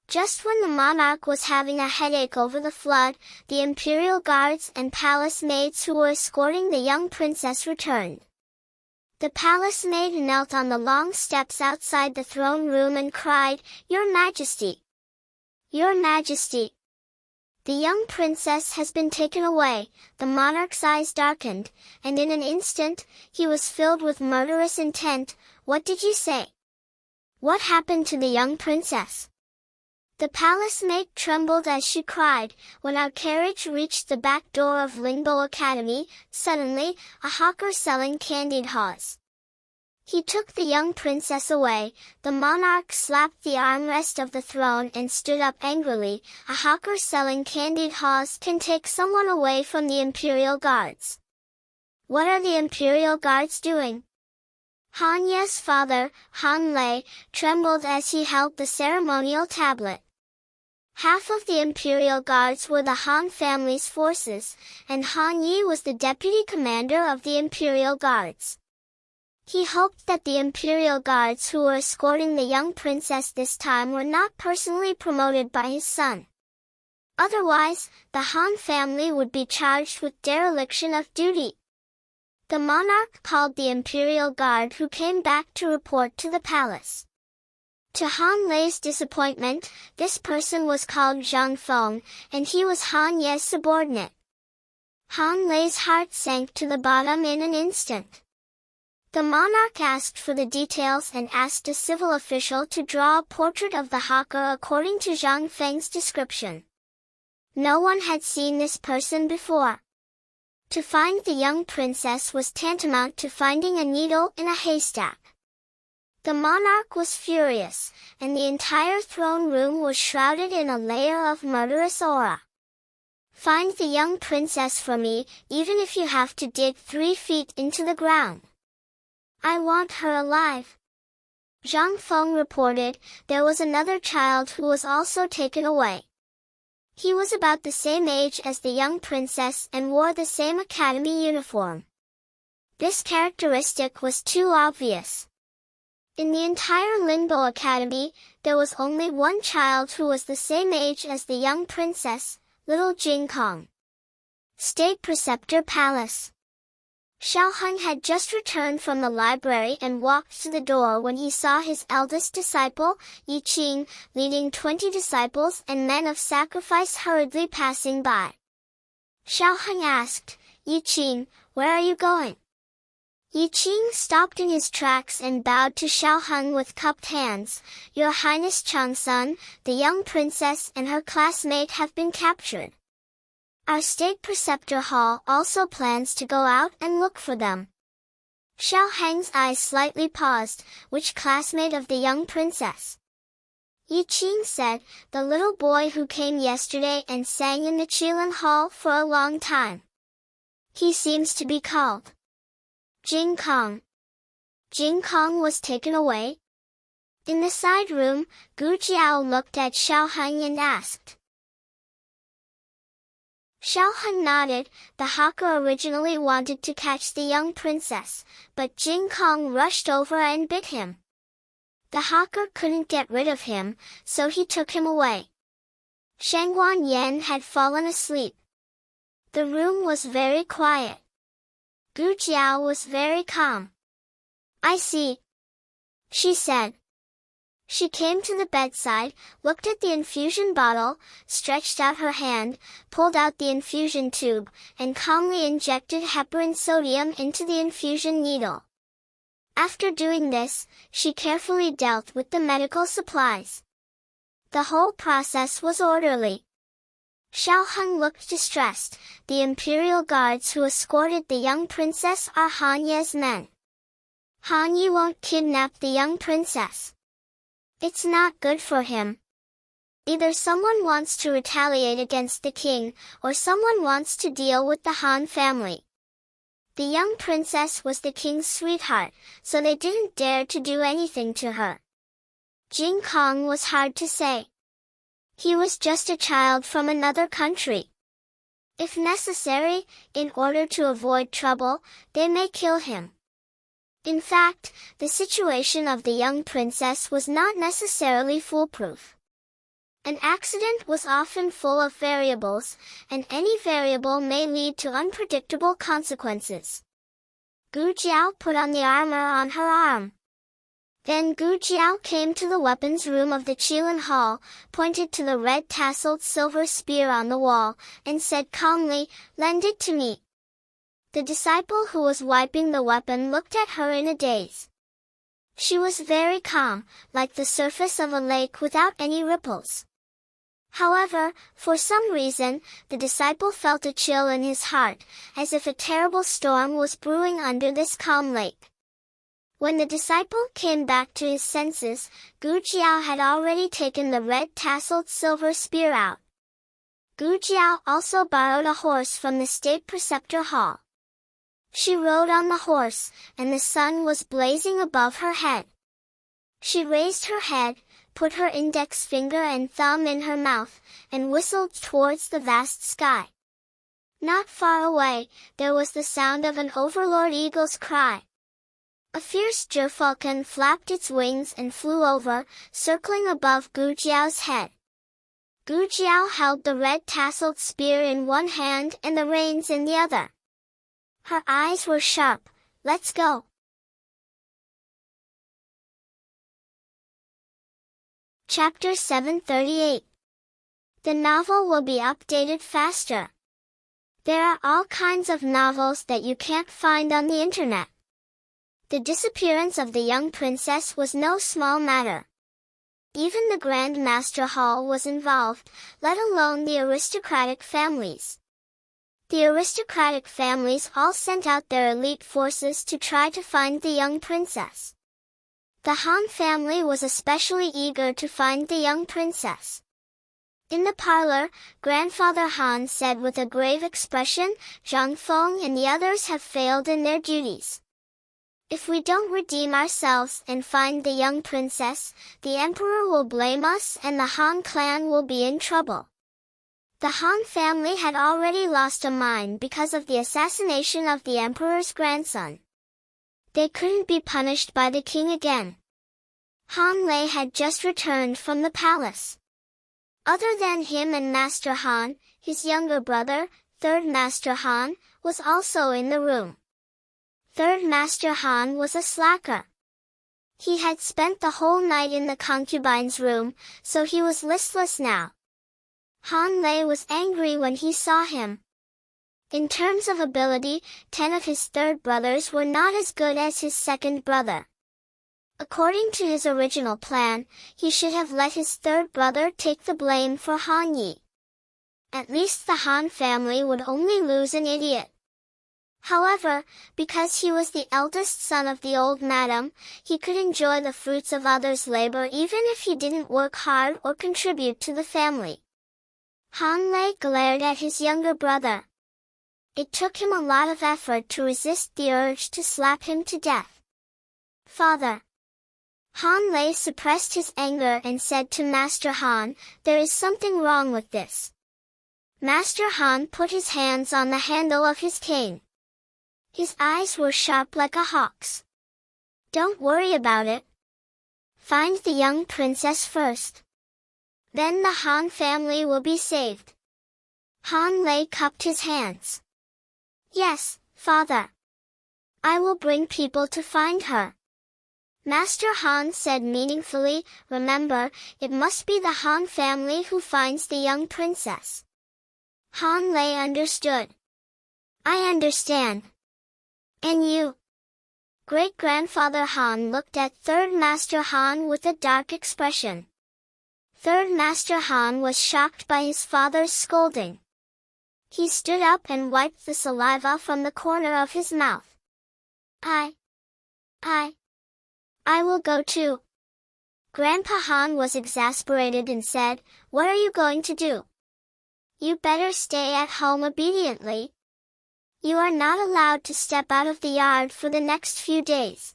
Just when the monarch was having a headache over the flood, the imperial guards and palace maids who were escorting the young princess returned. The palace maid knelt on the long steps outside the throne room and cried, "Your Majesty! Your Majesty! The young princess has been taken away." The monarch's eyes darkened, and in an instant, he was filled with murderous intent. "What did you say? What happened to the young princess?" The palace maid trembled as she cried. "When our carriage reached the back door of Lingbo Academy, suddenly, a hawker selling candied haws. He took the young princess away." The monarch slapped the armrest of the throne and stood up angrily. "A hawker selling candied haws can take someone away from the imperial guards. What are the imperial guards doing?" Han Ye's father, Han Lei, trembled as he held the ceremonial tablet. Half of the imperial guards were the Han family's forces, and Han Yi was the deputy commander of the imperial guards. He hoped that the imperial guards who were escorting the young princess this time were not personally promoted by his son. Otherwise, the Han family would be charged with dereliction of duty. The monarch called the imperial guard who came back to report to the palace. To Han Lei's disappointment, this person was called Zhang Feng, and he was Han Ye's subordinate. Han Lei's heart sank to the bottom in an instant. The monarch asked for the details and asked a civil official to draw a portrait of the hawker according to Zhang Feng's description. No one had seen this person before. To find the young princess was tantamount to finding a needle in a haystack. The monarch was furious, and the entire throne room was shrouded in a layer of murderous aura. "Find the young princess for me, even if you have to dig 3 feet into the ground. I want her alive." Zhang Feng reported. There was another child who was also taken away. He was about the same age as the young princess and wore the same academy uniform. This characteristic was too obvious. In the entire Linbo Academy, there was only one child who was the same age as the young princess, little Jing Kong. State Preceptor Palace. Xiao Heng had just returned from the library and walked to the door when he saw his eldest disciple, Yi Qing, leading 20 disciples and men of sacrifice hurriedly passing by. Xiao Heng asked, "Yi Qing, where are you going?" Yi Qing stopped in his tracks and bowed to Xiao Heng with cupped hands. "Your Highness Changsun, the young princess and her classmate have been captured. Our state preceptor hall also plans to go out and look for them." Xiao Heng's eyes slightly paused. "Which classmate of the young princess?" Yi Qing said, "The little boy who came yesterday and sang in the Qilin Hall for a long time. He seems to be called Jing Kong." Jing Kong was taken away? In the side room, Gu Jiao looked at Xiao Heng and asked. Xiao Heng nodded. The hawker originally wanted to catch the young princess, but Jing Kong rushed over and bit him. The hawker couldn't get rid of him, so he took him away. Shangguan Yan had fallen asleep. The room was very quiet. Gu Jiao was very calm. "I see," she said. She came to the bedside, looked at the infusion bottle, stretched out her hand, pulled out the infusion tube, and calmly injected heparin sodium into the infusion needle. After doing this, she carefully dealt with the medical supplies. The whole process was orderly. Xiao Heng looked distressed. The imperial guards who escorted the young princess are Han Ye's men. Han Ye won't kidnap the young princess. It's not good for him. Either someone wants to retaliate against the king, or someone wants to deal with the Han family. The young princess was the king's sweetheart, so they didn't dare to do anything to her. Jing Kong was hard to say. He was just a child from another country. If necessary, in order to avoid trouble, they may kill him. In fact, the situation of the young princess was not necessarily foolproof. An accident was often full of variables, and any variable may lead to unpredictable consequences. Gu Jiao put on the armor on her arm. Then Gu Jiao came to the weapons room of the Qilin Hall, pointed to the red tasseled silver spear on the wall, and said calmly, "Lend it to me." The disciple who was wiping the weapon looked at her in a daze. She was very calm, like the surface of a lake without any ripples. However, for some reason, the disciple felt a chill in his heart, as if a terrible storm was brewing under this calm lake. When the disciple came back to his senses, Gu Jiao had already taken the red tasseled silver spear out. Gu Jiao also borrowed a horse from the state preceptor hall. She rode on the horse, and the sun was blazing above her head. She raised her head, put her index finger and thumb in her mouth, and whistled towards the vast sky. Not far away, there was the sound of an overlord eagle's cry. A fierce gerfalcon flapped its wings and flew over, circling above Gu Jiao's head. Gu Jiao held the red tasseled spear in one hand and the reins in the other. Her eyes were sharp. "Let's go." Chapter 738. The novel will be updated faster. There are all kinds of novels that you can't find on the internet. The disappearance of the young princess was no small matter. Even the Grand Master Hall was involved, let alone the aristocratic families. The aristocratic families all sent out their elite forces to try to find the young princess. The Han family was especially eager to find the young princess. In the parlor, Grandfather Han said with a grave expression, "Zhang Feng and the others have failed in their duties. If we don't redeem ourselves and find the young princess, the emperor will blame us and the Han clan will be in trouble." The Han family had already lost a mind because of the assassination of the emperor's grandson. They couldn't be punished by the king again. Han Lei had just returned from the palace. Other than him and Master Han, his younger brother, Third Master Han, was also in the room. Third Master Han was a slacker. He had spent the whole night in the concubine's room, so he was listless now. Han Lei was angry when he saw him. In terms of ability, 10 of his third brothers were not as good as his second brother. According to his original plan, he should have let his third brother take the blame for Han Yi. At least the Han family would only lose an idiot. However, because he was the eldest son of the old madam, he could enjoy the fruits of others' labor even if he didn't work hard or contribute to the family. Han Lei glared at his younger brother. It took him a lot of effort to resist the urge to slap him to death. "Father." Han Lei suppressed his anger and said to Master Han, "There is something wrong with this." Master Han put his hands on the handle of his cane. His eyes were sharp like a hawk's. "Don't worry about it. Find the young princess first. Then the Han family will be saved." Han Lei cupped his hands. "Yes, father. I will bring people to find her." Master Han said meaningfully, remember, it must be the Han family who finds the young princess. Han Lei understood. I understand. And you? Great-grandfather Han looked at Third Master Han with a dark expression. Third Master Han was shocked by his father's scolding. He stood up and wiped the saliva from the corner of his mouth. I will go too. Grandpa Han was exasperated and said, what are you going to do? You better stay at home obediently. You are not allowed to step out of the yard for the next few days.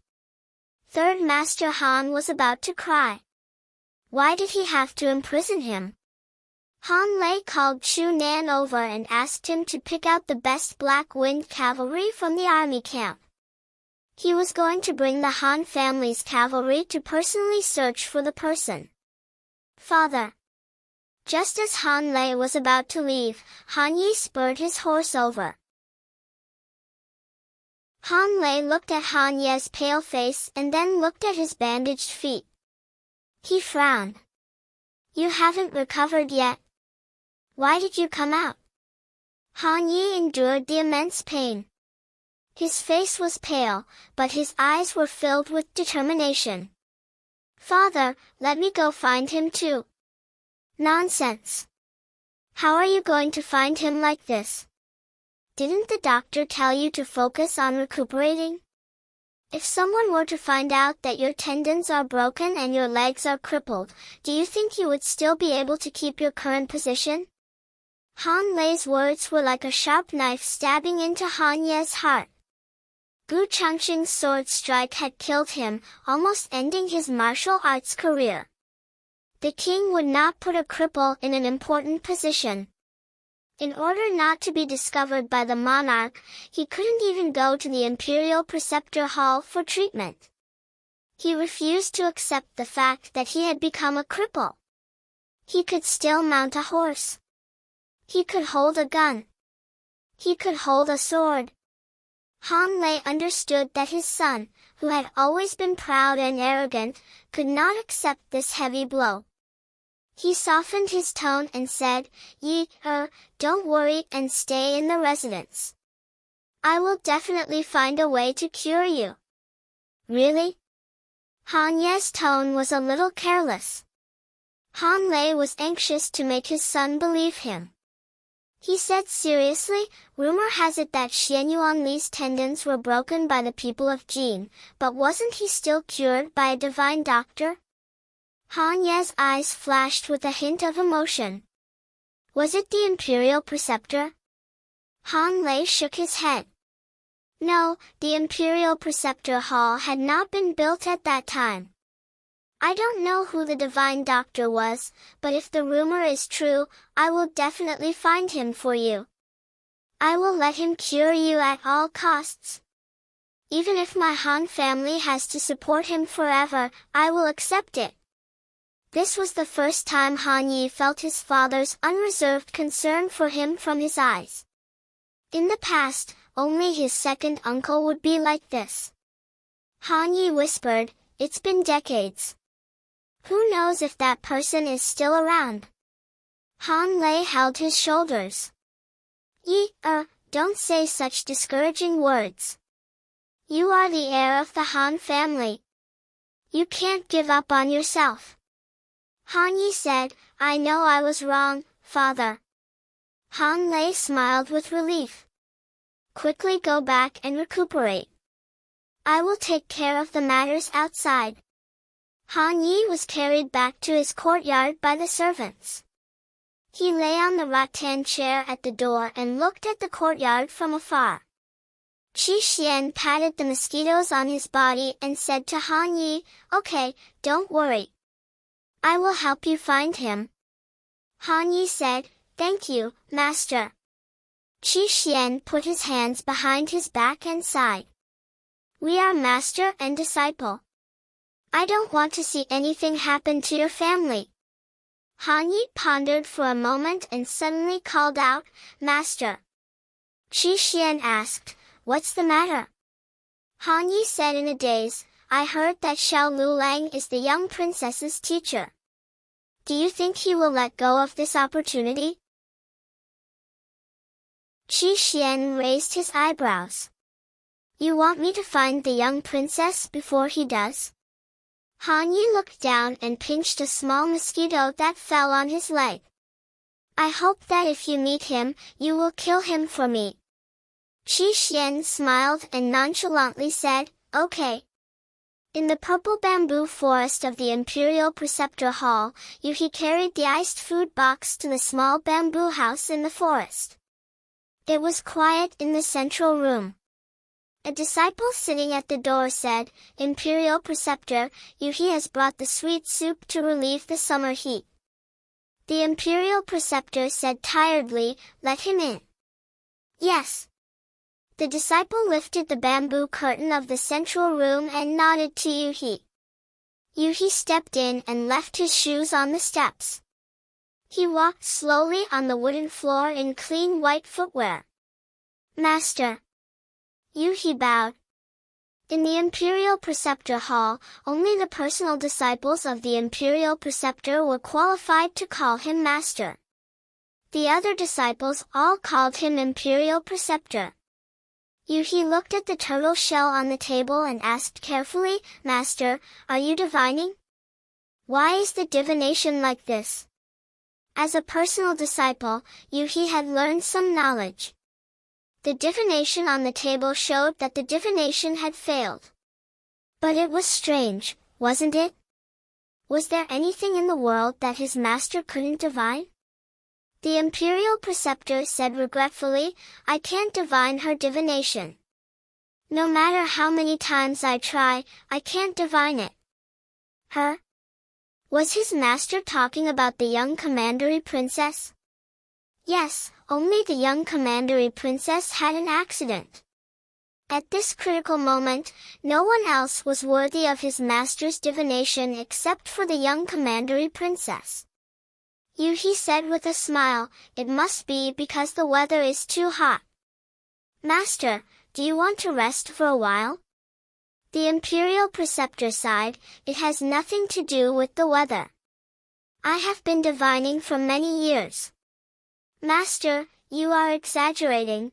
Third Master Han was about to cry. Why did he have to imprison him? Han Lei called Chu Nan over and asked him to pick out the best Black Wind cavalry from the army camp. He was going to bring the Han family's cavalry to personally search for the person. Father. Just as Han Lei was about to leave, Han Yi spurred his horse over. Han Lei looked at Han Ye's pale face and then looked at his bandaged feet. He frowned. You haven't recovered yet. Why did you come out? Han Yi endured the immense pain. His face was pale, but his eyes were filled with determination. Father, let me go find him too. Nonsense. How are you going to find him like this? Didn't the doctor tell you to focus on recuperating? If someone were to find out that your tendons are broken and your legs are crippled, do you think you would still be able to keep your current position? Han Lei's words were like a sharp knife stabbing into Han Ye's heart. Gu Changqing's sword strike had killed him, almost ending his martial arts career. The king would not put a cripple in an important position. In order not to be discovered by the monarch, he couldn't even go to the imperial preceptor hall for treatment. He refused to accept the fact that he had become a cripple. He could still mount a horse. He could hold a gun. He could hold a sword. Han Lei understood that his son, who had always been proud and arrogant, could not accept this heavy blow. He softened his tone and said, don't worry and stay in the residence. I will definitely find a way to cure you. Really? Han Ye's tone was a little careless. Han Lei was anxious to make his son believe him. He said seriously, rumor has it that Xian Yuanli's tendons were broken by the people of Jin, but wasn't he still cured by a divine doctor? Han Ye's eyes flashed with a hint of emotion. Was it the imperial preceptor? Han Lei shook his head. No, the imperial preceptor hall had not been built at that time. I don't know who the divine doctor was, but if the rumor is true, I will definitely find him for you. I will let him cure you at all costs. Even if my Han family has to support him forever, I will accept it. This was the first time Han Yi felt his father's unreserved concern for him from his eyes. In the past, only his second uncle would be like this. Han Yi whispered, it's been decades. Who knows if that person is still around? Han Lei held his shoulders. Don't say such discouraging words. You are the heir of the Han family. You can't give up on yourself. Han Yi said, I know I was wrong, father. Han Lei smiled with relief. Quickly go back and recuperate. I will take care of the matters outside. Han Yi was carried back to his courtyard by the servants. He lay on the rattan chair at the door and looked at the courtyard from afar. Qi Xian patted the mosquitoes on his body and said to Han Yi, okay, don't worry. I will help you find him. Han Yi said, thank you, master. Qi Xian put his hands behind his back and sighed. We are master and disciple. I don't want to see anything happen to your family. Han Yi pondered for a moment and suddenly called out, Master. Qi Xian asked, what's the matter? Han Yi said in a daze, I heard that Xiao Lulang is the young princess's teacher. Do you think he will let go of this opportunity? Qi Xian raised his eyebrows. You want me to find the young princess before he does? Han Yi looked down and pinched a small mosquito that fell on his leg. I hope that if you meet him, you will kill him for me. Qi Xian smiled and nonchalantly said, okay. In the purple bamboo forest of the Imperial Preceptor Hall, Yuhi carried the iced food box to the small bamboo house in the forest. It was quiet in the central room. A disciple sitting at the door said, Imperial Preceptor, Yuhi has brought the sweet soup to relieve the summer heat. The Imperial Preceptor said tiredly, let him in. Yes. The disciple lifted the bamboo curtain of the central room and nodded to Yuhi. Yuhi stepped in and left his shoes on the steps. He walked slowly on the wooden floor in clean white footwear. Master. Yuhi bowed. In the Imperial Preceptor Hall, only the personal disciples of the Imperial Preceptor were qualified to call him Master. The other disciples all called him Imperial Preceptor. Yuhi looked at the turtle shell on the table and asked carefully, Master, are you divining? Why is the divination like this? As a personal disciple, Yuhi had learned some knowledge. The divination on the table showed that the divination had failed. But it was strange, wasn't it? Was there anything in the world that his master couldn't divine? The Imperial Preceptor said regretfully, I can't divine her divination. No matter how many times I try, I can't divine it. Her? Was his master talking about the young commandery princess? Yes, only the young commandery princess had an accident. At this critical moment, no one else was worthy of his master's divination except for the young commandery princess. Yuhi said with a smile, it must be because the weather is too hot. Master, do you want to rest for a while? The Imperial Preceptor sighed, it has nothing to do with the weather. I have been divining for many years. Master, you are exaggerating.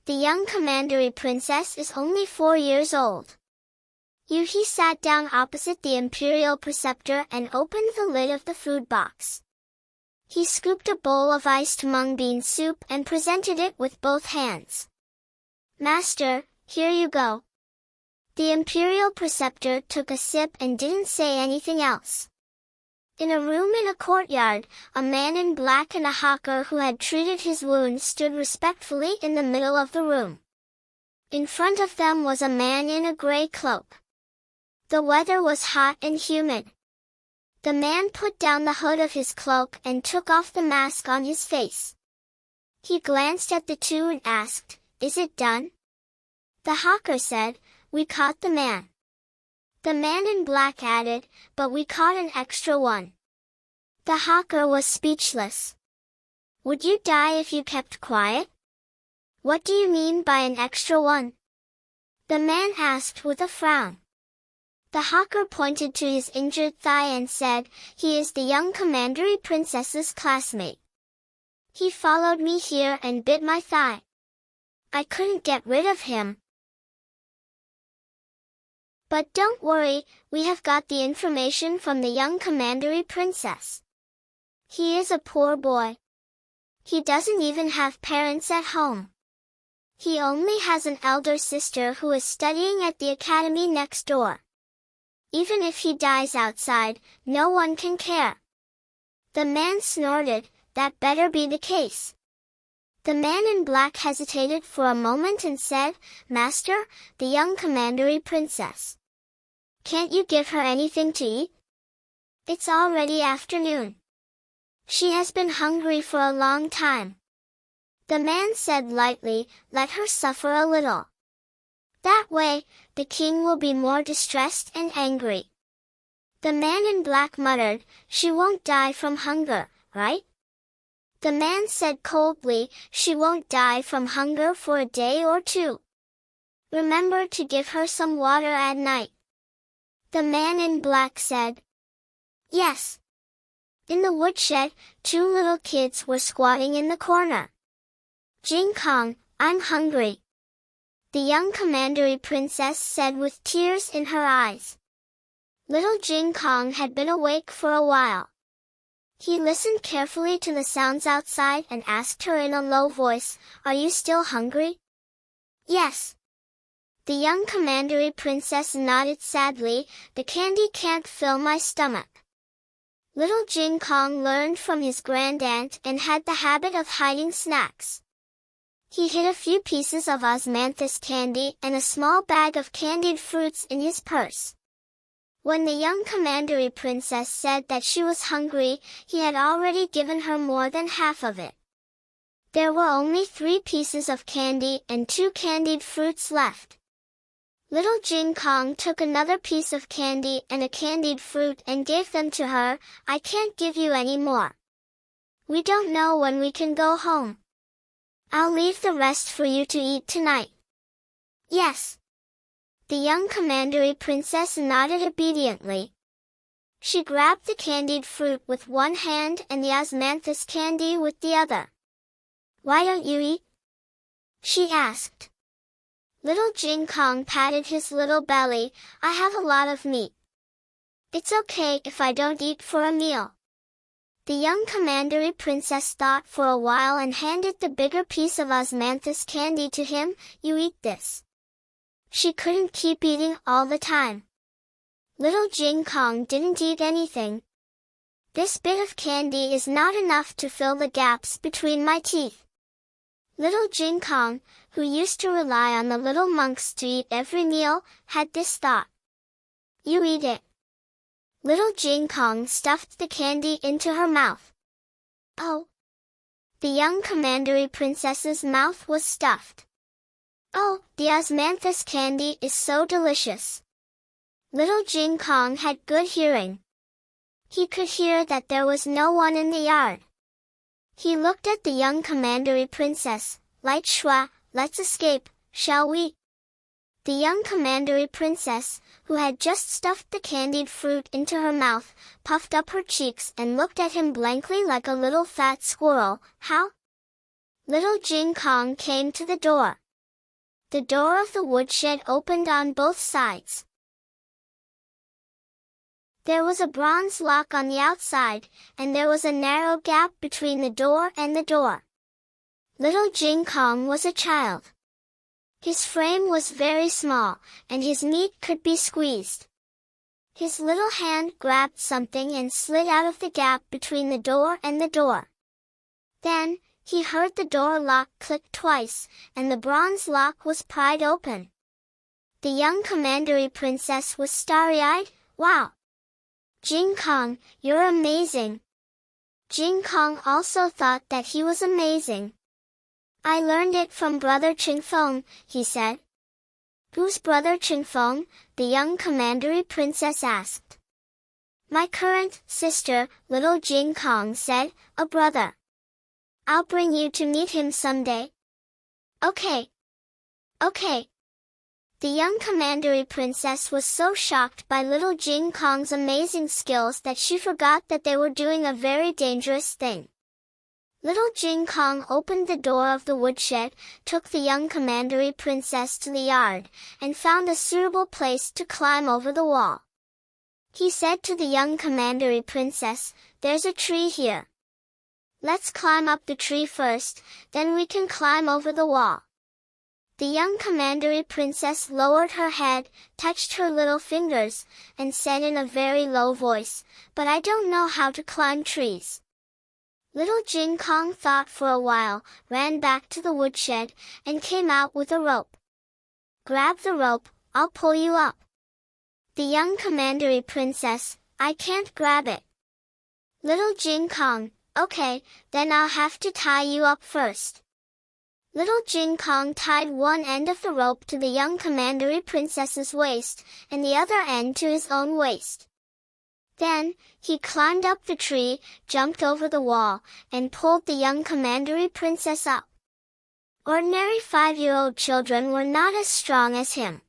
The young commandery princess is only 4 years old. Yuhi sat down opposite the Imperial Preceptor and opened the lid of the food box. He scooped a bowl of iced mung bean soup and presented it with both hands. Master, here you go. The Imperial Preceptor took a sip and didn't say anything else. In a room in a courtyard, a man in black and a hawker who had treated his wound stood respectfully in the middle of the room. In front of them was a man in a gray cloak. The weather was hot and humid. The man put down the hood of his cloak and took off the mask on his face. He glanced at the two and asked, Is it done? The hawker said, We caught the man. The man in black added, But we caught an extra one. The hawker was speechless. Would you die if you kept quiet? What do you mean by an extra one? The man asked with a frown. The hawker pointed to his injured thigh and said, He is the young commandery princess's classmate. He followed me here and bit my thigh. I couldn't get rid of him. But don't worry, we have got the information from the young commandery princess. He is a poor boy. He doesn't even have parents at home. He only has an elder sister who is studying at the academy next door. Even if he dies outside, no one can care. The man snorted, That better be the case. The man in black hesitated for a moment and said, Master, the young commandery princess. Can't you give her anything to eat? It's already afternoon. She has been hungry for a long time. The man said lightly, Let her suffer a little. That way, the king will be more distressed and angry. The man in black muttered, She won't die from hunger, right? The man said coldly, She won't die from hunger for a day or two. Remember to give her some water at night. The man in black said. Yes. In the woodshed, two little kids were squatting in the corner. Jing Kong, I'm hungry, the young commandery princess said with tears in her eyes. Little Jing Kong had been awake for a while. He listened carefully to the sounds outside and asked her in a low voice, Are you still hungry? Yes. The young commandery princess nodded sadly, The candy can't fill my stomach. Little Jing Kong learned from his grandaunt and had the habit of hiding snacks. He hid a few pieces of osmanthus candy and a small bag of candied fruits in his purse. When the young commandery princess said that she was hungry, he had already given her more than half of it. There were only 3 pieces of candy and 2 candied fruits left. Little Jing Kong took another piece of candy and a candied fruit and gave them to her. I can't give you any more. We don't know when we can go home. I'll leave the rest for you to eat tonight. Yes. The young commandery princess nodded obediently. She grabbed the candied fruit with one hand and the osmanthus candy with the other. Why don't you eat? She asked. Little Jing Kong patted his little belly. I have a lot of meat. It's okay if I don't eat for a meal. The young commandery princess thought for a while and handed the bigger piece of osmanthus candy to him. You eat this. She couldn't keep eating all the time. Little Jing Kong didn't eat anything. This bit of candy is not enough to fill the gaps between my teeth. Little Jing Kong, who used to rely on the little monks to eat every meal, had this thought. You eat it. Little Jing Kong stuffed the candy into her mouth. Oh! The young commandery princess's mouth was stuffed. Oh, the osmanthus candy is so delicious. Little Jing Kong had good hearing. He could hear that there was no one in the yard. He looked at the young commandery princess. Light Shua, let's escape, shall we? The young commandery princess, who had just stuffed the candied fruit into her mouth, puffed up her cheeks and looked at him blankly like a little fat squirrel. How? Little Jing Kong came to the door. The door of the woodshed opened on both sides. There was a bronze lock on the outside, and there was a narrow gap between the door and the door. Little Jing Kong was a child. His frame was very small, and his meat could be squeezed. His little hand grabbed something and slid out of the gap between the door and the door. Then, he heard the door lock click twice, and the bronze lock was pried open. The young commandery princess was starry-eyed. Wow! Jing Kong, you're amazing. Jing Kong also thought that he was amazing. I learned it from Brother Chingfeng, he said. Who's Brother Chingfeng? The young commandery princess asked. My current sister, little Jing Kong said, a brother. I'll bring you to meet him someday. Okay. Okay. The young commandery princess was so shocked by little Jing Kong's amazing skills that she forgot that they were doing a very dangerous thing. Little Jing Kong opened the door of the woodshed, took the young commandery princess to the yard, and found a suitable place to climb over the wall. He said to the young commandery princess, There's a tree here. Let's climb up the tree first, then we can climb over the wall. The young commandery princess lowered her head, touched her little fingers, and said in a very low voice, But I don't know how to climb trees. Little Jing Kong thought for a while, ran back to the woodshed, and came out with a rope. Grab the rope, I'll pull you up. The young commandery princess, I can't grab it. Little Jing Kong, okay, then I'll have to tie you up first. Little Jing Kong tied one end of the rope to the young commandery princess's waist, and the other end to his own waist. Then, he climbed up the tree, jumped over the wall, and pulled the young commandery princess up. Ordinary 5-year-old children were not as strong as him.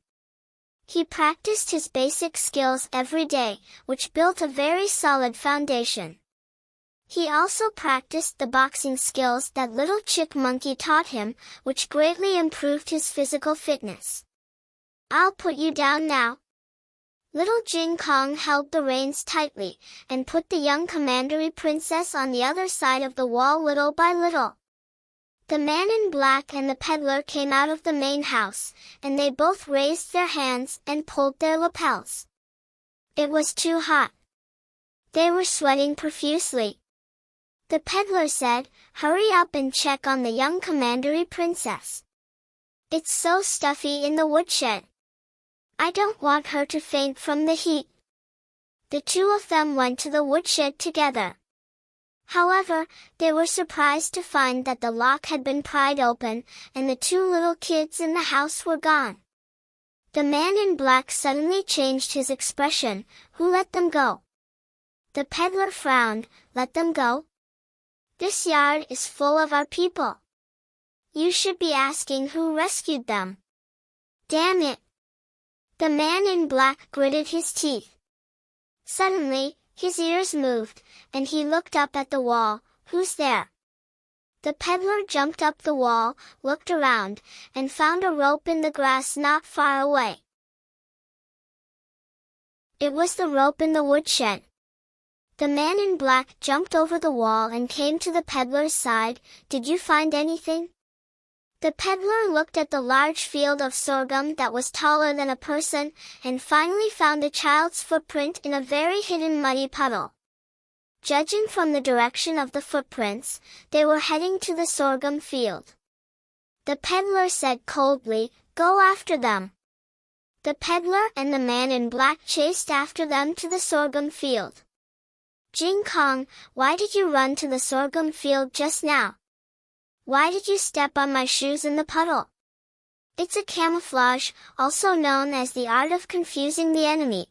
He practiced his basic skills every day, which built a very solid foundation. He also practiced the boxing skills that little chick monkey taught him, which greatly improved his physical fitness. "I'll put you down now." Little Jing Kong held the reins tightly, and put the young commandery princess on the other side of the wall little by little. The man in black and the peddler came out of the main house, and they both raised their hands and pulled their lapels. It was too hot. They were sweating profusely. The peddler said, "Hurry up and check on the young commandery princess. It's so stuffy in the woodshed. I don't want her to faint from the heat." The two of them went to the woodshed together. However, they were surprised to find that the lock had been pried open, and the two little kids in the house were gone. The man in black suddenly changed his expression. "Who let them go?" The peddler frowned. "Let them go? This yard is full of our people. You should be asking who rescued them." "Damn it!" The man in black gritted his teeth. Suddenly, his ears moved, and he looked up at the wall. "Who's there?" The peddler jumped up the wall, looked around, and found a rope in the grass not far away. It was the rope in the woodshed. The man in black jumped over the wall and came to the peddler's side. "Did you find anything?" The peddler looked at the large field of sorghum that was taller than a person, and finally found a child's footprint in a very hidden muddy puddle. Judging from the direction of the footprints, they were heading to the sorghum field. The peddler said coldly, "Go after them." The peddler and the man in black chased after them to the sorghum field. "Jing Kong, why did you run to the sorghum field just now? Why did you step on my shoes in the puddle?" "It's a camouflage, also known as the art of confusing the enemy.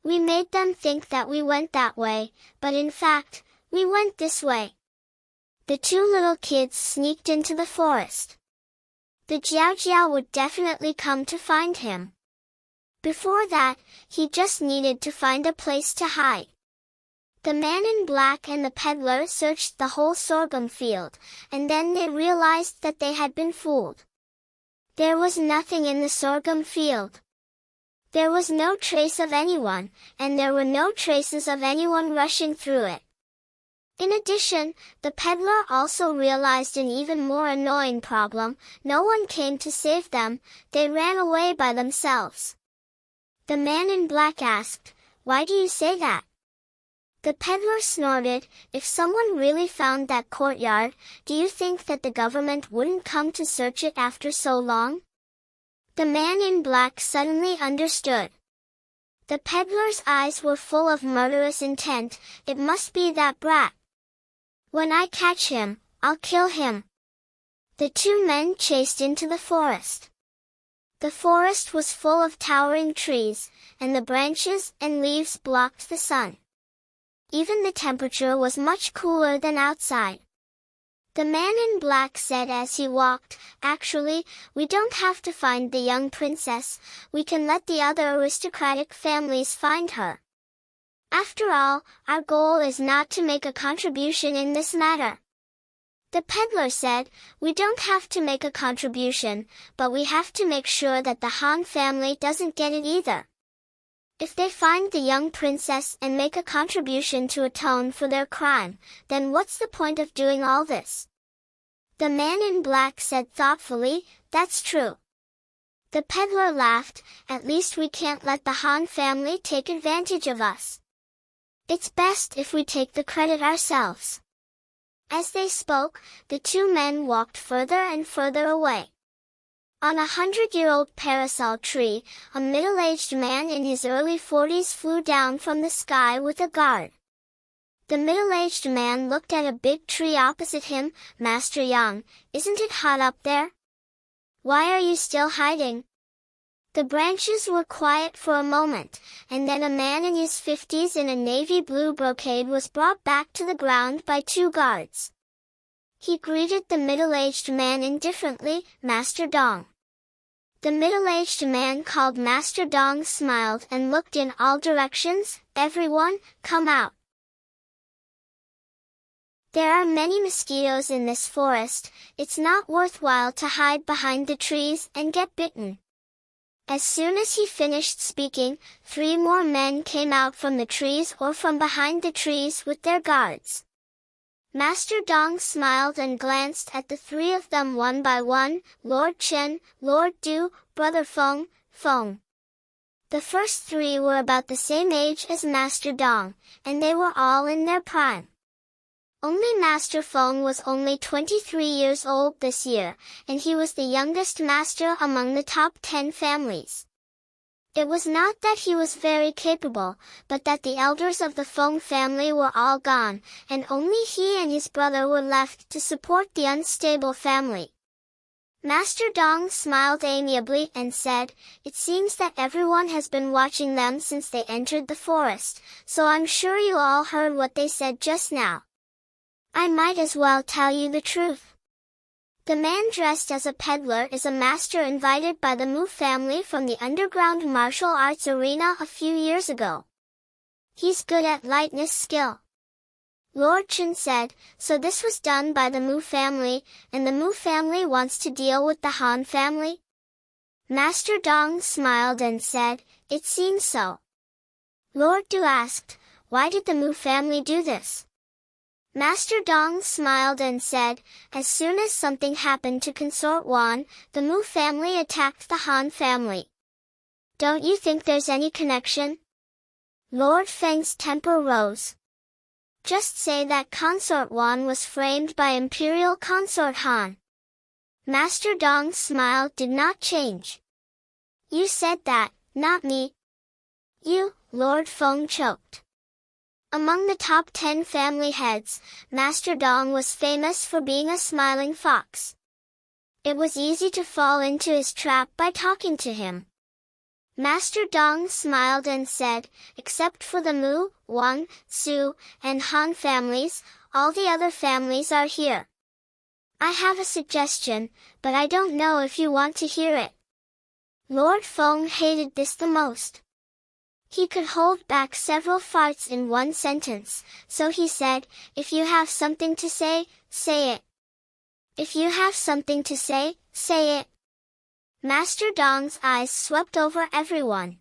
We made them think that we went that way, but in fact, we went this way." The two little kids sneaked into the forest. The Jiao Jiao would definitely come to find him. Before that, he just needed to find a place to hide. The man in black and the peddler searched the whole sorghum field, and then they realized that they had been fooled. There was nothing in the sorghum field. There was no trace of anyone, and there were no traces of anyone rushing through it. In addition, the peddler also realized an even more annoying problem. No one came to save them. They ran away by themselves. The man in black asked, "Why do you say that?" The peddler snorted, "If someone really found that courtyard, do you think that the government wouldn't come to search it after so long?" The man in black suddenly understood. The peddler's eyes were full of murderous intent. "It must be that brat. When I catch him, I'll kill him." The two men chased into the forest. The forest was full of towering trees, and the branches and leaves blocked the sun. Even the temperature was much cooler than outside. The man in black said as he walked, "Actually, we don't have to find the young princess. We can let the other aristocratic families find her. After all, our goal is not to make a contribution in this matter." The peddler said, "We don't have to make a contribution, but we have to make sure that the Han family doesn't get it either. If they find the young princess and make a contribution to atone for their crime, then what's the point of doing all this?" The man in black said thoughtfully, "That's true." The peddler laughed, "At least we can't let the Han family take advantage of us. It's best if we take the credit ourselves." As they spoke, the two men walked further and further away. On a 100-year-old parasol tree, a middle-aged man in his early 40s flew down from the sky with a guard. The middle-aged man looked at a big tree opposite him. "Master Yang, isn't it hot up there? Why are you still hiding?" The branches were quiet for a moment, and then a man in his 50s in a navy blue brocade was brought back to the ground by two guards. He greeted the middle-aged man indifferently, "Master Dong." The middle-aged man called Master Dong smiled and looked in all directions. Everyone, come out. There are many mosquitoes in this forest. It's not worthwhile to hide behind the trees and get bitten. As soon as he finished speaking, 3 more men came out from the trees or from behind the trees with their guards. Master Dong smiled and glanced at the 3 of them one by one. Lord Chen, Lord Du, Brother Feng, Feng. The first 3 were about the same age as Master Dong, and they were all in their prime. Only Master Feng was only 23 years old this year, and he was the youngest master among the top 10 families. It was not that he was very capable, but that the elders of the Feng family were all gone, and only he and his brother were left to support the unstable family. Master Dong smiled amiably and said, "It seems that everyone has been watching them since they entered the forest, so I'm sure you all heard what they said just now. I might as well tell you the truth. The man dressed as a peddler is a master invited by the Mu family from the underground martial arts arena a few years ago. He's good at lightness skill." Lord Chen said, "So this was done by the Mu family, and the Mu family wants to deal with the Han family?" Master Dong smiled and said, "It seems so." Lord Du asked, "Why did the Mu family do this?" Master Dong smiled and said, "As soon as something happened to Consort Wan, the Mu family attacked the Han family." "Don't you think there's any connection?" Lord Feng's temper rose. "Just say that Consort Wan was framed by Imperial Consort Han." Master Dong's smile did not change. "You said that, not me." "You," Lord Feng choked. Among the top 10 family heads, Master Dong was famous for being a smiling fox. It was easy to fall into his trap by talking to him. Master Dong smiled and said, "Except for the Mu, Wang, Su, and Han families, all the other families are here. I have a suggestion, but I don't know if you want to hear it." Lord Feng hated this the most. He could hold back several farts in one sentence, so he said, "If you have something to say, say it. If you have something to say, say it." Master Dong's eyes swept over everyone.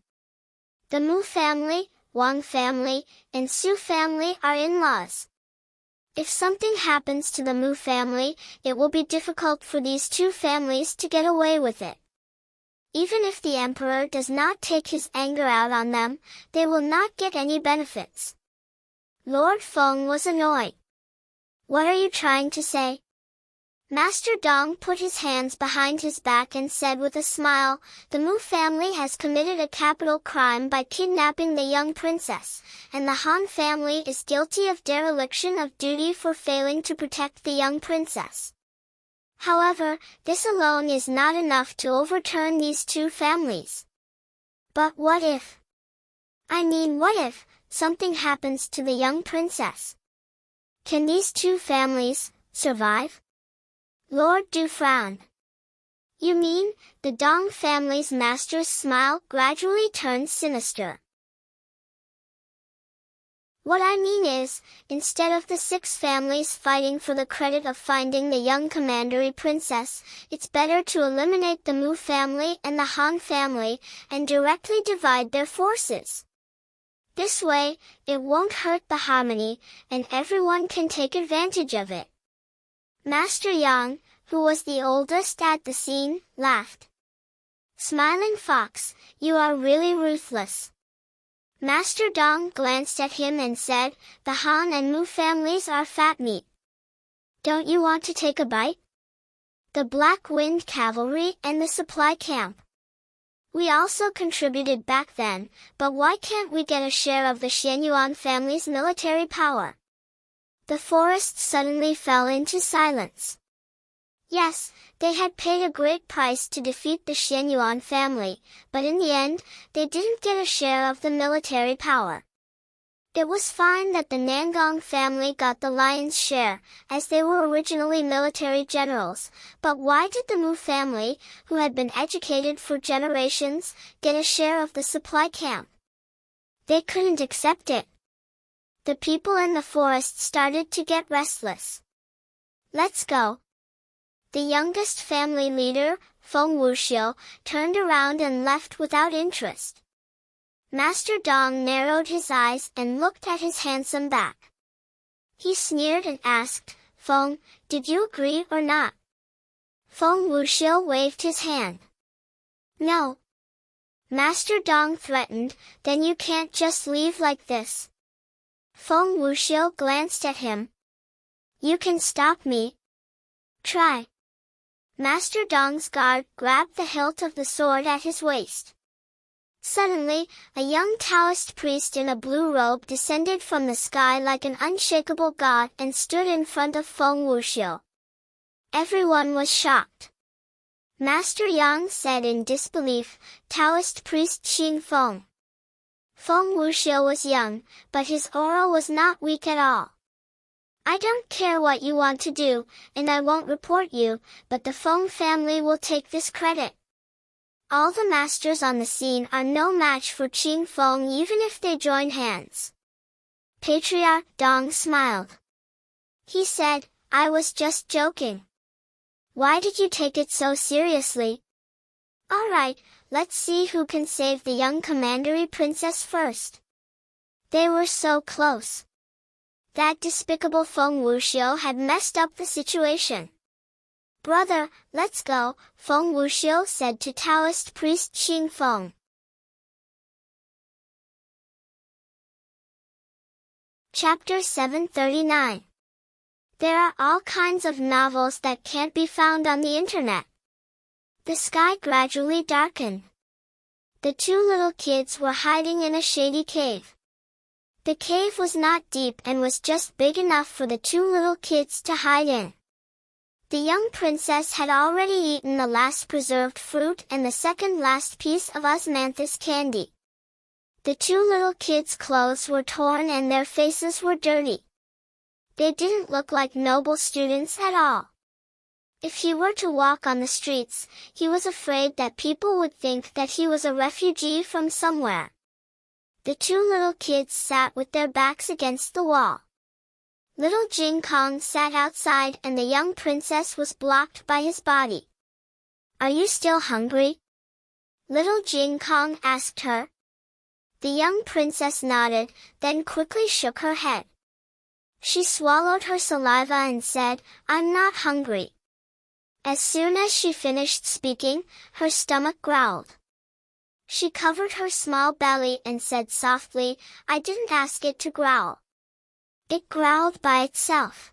The Mu family, Wang family, and Su family are in-laws. If something happens to the Mu family, it will be difficult for these 2 families to get away with it. Even if the emperor does not take his anger out on them, they will not get any benefits. Lord Feng was annoyed. "What are you trying to say?" Master Dong put his hands behind his back and said with a smile, "The Mu family has committed a capital crime by kidnapping the young princess, and the Han family is guilty of dereliction of duty for failing to protect the young princess. However, this alone is not enough to overturn these 2 families. But what if? What if something happens to the young princess? Can these 2 families survive?" Lord Du frowned. "You mean, the Dong family's master's smile gradually turned sinister. What I mean is, instead of the 6 families fighting for the credit of finding the young commandery princess, it's better to eliminate the Mu family and the Han family, and directly divide their forces. This way, it won't hurt the harmony, and everyone can take advantage of it." Master Yang, who was the oldest at the scene, laughed. "Smiling fox, you are really ruthless." Master Dong glanced at him and said, "The Han and Mu families are fat meat. Don't you want to take a bite? The Black Wind Cavalry and the supply camp. We also contributed back then, but why can't we get a share of the Xianyuan family's military power?" The forest suddenly fell into silence. Yes, they had paid a great price to defeat the Xianyuan family, but in the end, they didn't get a share of the military power. It was fine that the Nangong family got the lion's share, as they were originally military generals, but why did the Mu family, who had been educated for generations, get a share of the supply camp? They couldn't accept it. The people in the forest started to get restless. "Let's go." The youngest family leader, Feng Wuxiu, turned around and left without interest. Master Dong narrowed his eyes and looked at his handsome back. He sneered and asked, "Feng, did you agree or not?" Feng Wuxiu waved his hand. "No." Master Dong threatened, "Then you can't just leave like this." Feng Wuxiu glanced at him. "You can stop me. Try." Master Dong's guard grabbed the hilt of the sword at his waist. Suddenly, a young Taoist priest in a blue robe descended from the sky like an unshakable god and stood in front of Feng Wuxiu. Everyone was shocked. Master Yang said in disbelief, "Taoist priest Xing Feng." Feng Wuxiu was young, but his aura was not weak at all. "I don't care what you want to do, and I won't report you, but the Feng family will take this credit. All the masters on the scene are no match for Qing Feng even if they join hands." Patriarch Dong smiled. He said, "I was just joking. Why did you take it so seriously? All right, let's see who can save the young commandery princess first." They were so close. That despicable Feng Wuxiu had messed up the situation. "Brother, let's go," Feng Wuxiu said to Taoist priest Xing Feng. Chapter 739. There are all kinds of novels that can't be found on the internet. The sky gradually darkened. The two little kids were hiding in a shady cave. The cave was not deep and was just big enough for the two little kids to hide in. The young princess had already eaten the last preserved fruit and the second last piece of osmanthus candy. The two little kids' clothes were torn and their faces were dirty. They didn't look like noble students at all. If he were to walk on the streets, he was afraid that people would think that he was a refugee from somewhere. The two little kids sat with their backs against the wall. Little Jing Kong sat outside and the young princess was blocked by his body. "Are you still hungry?" Little Jing Kong asked her. The young princess nodded, then quickly shook her head. She swallowed her saliva and said, "I'm not hungry." As soon as she finished speaking, her stomach growled. She covered her small belly and said softly, "I didn't ask it to growl. It growled by itself."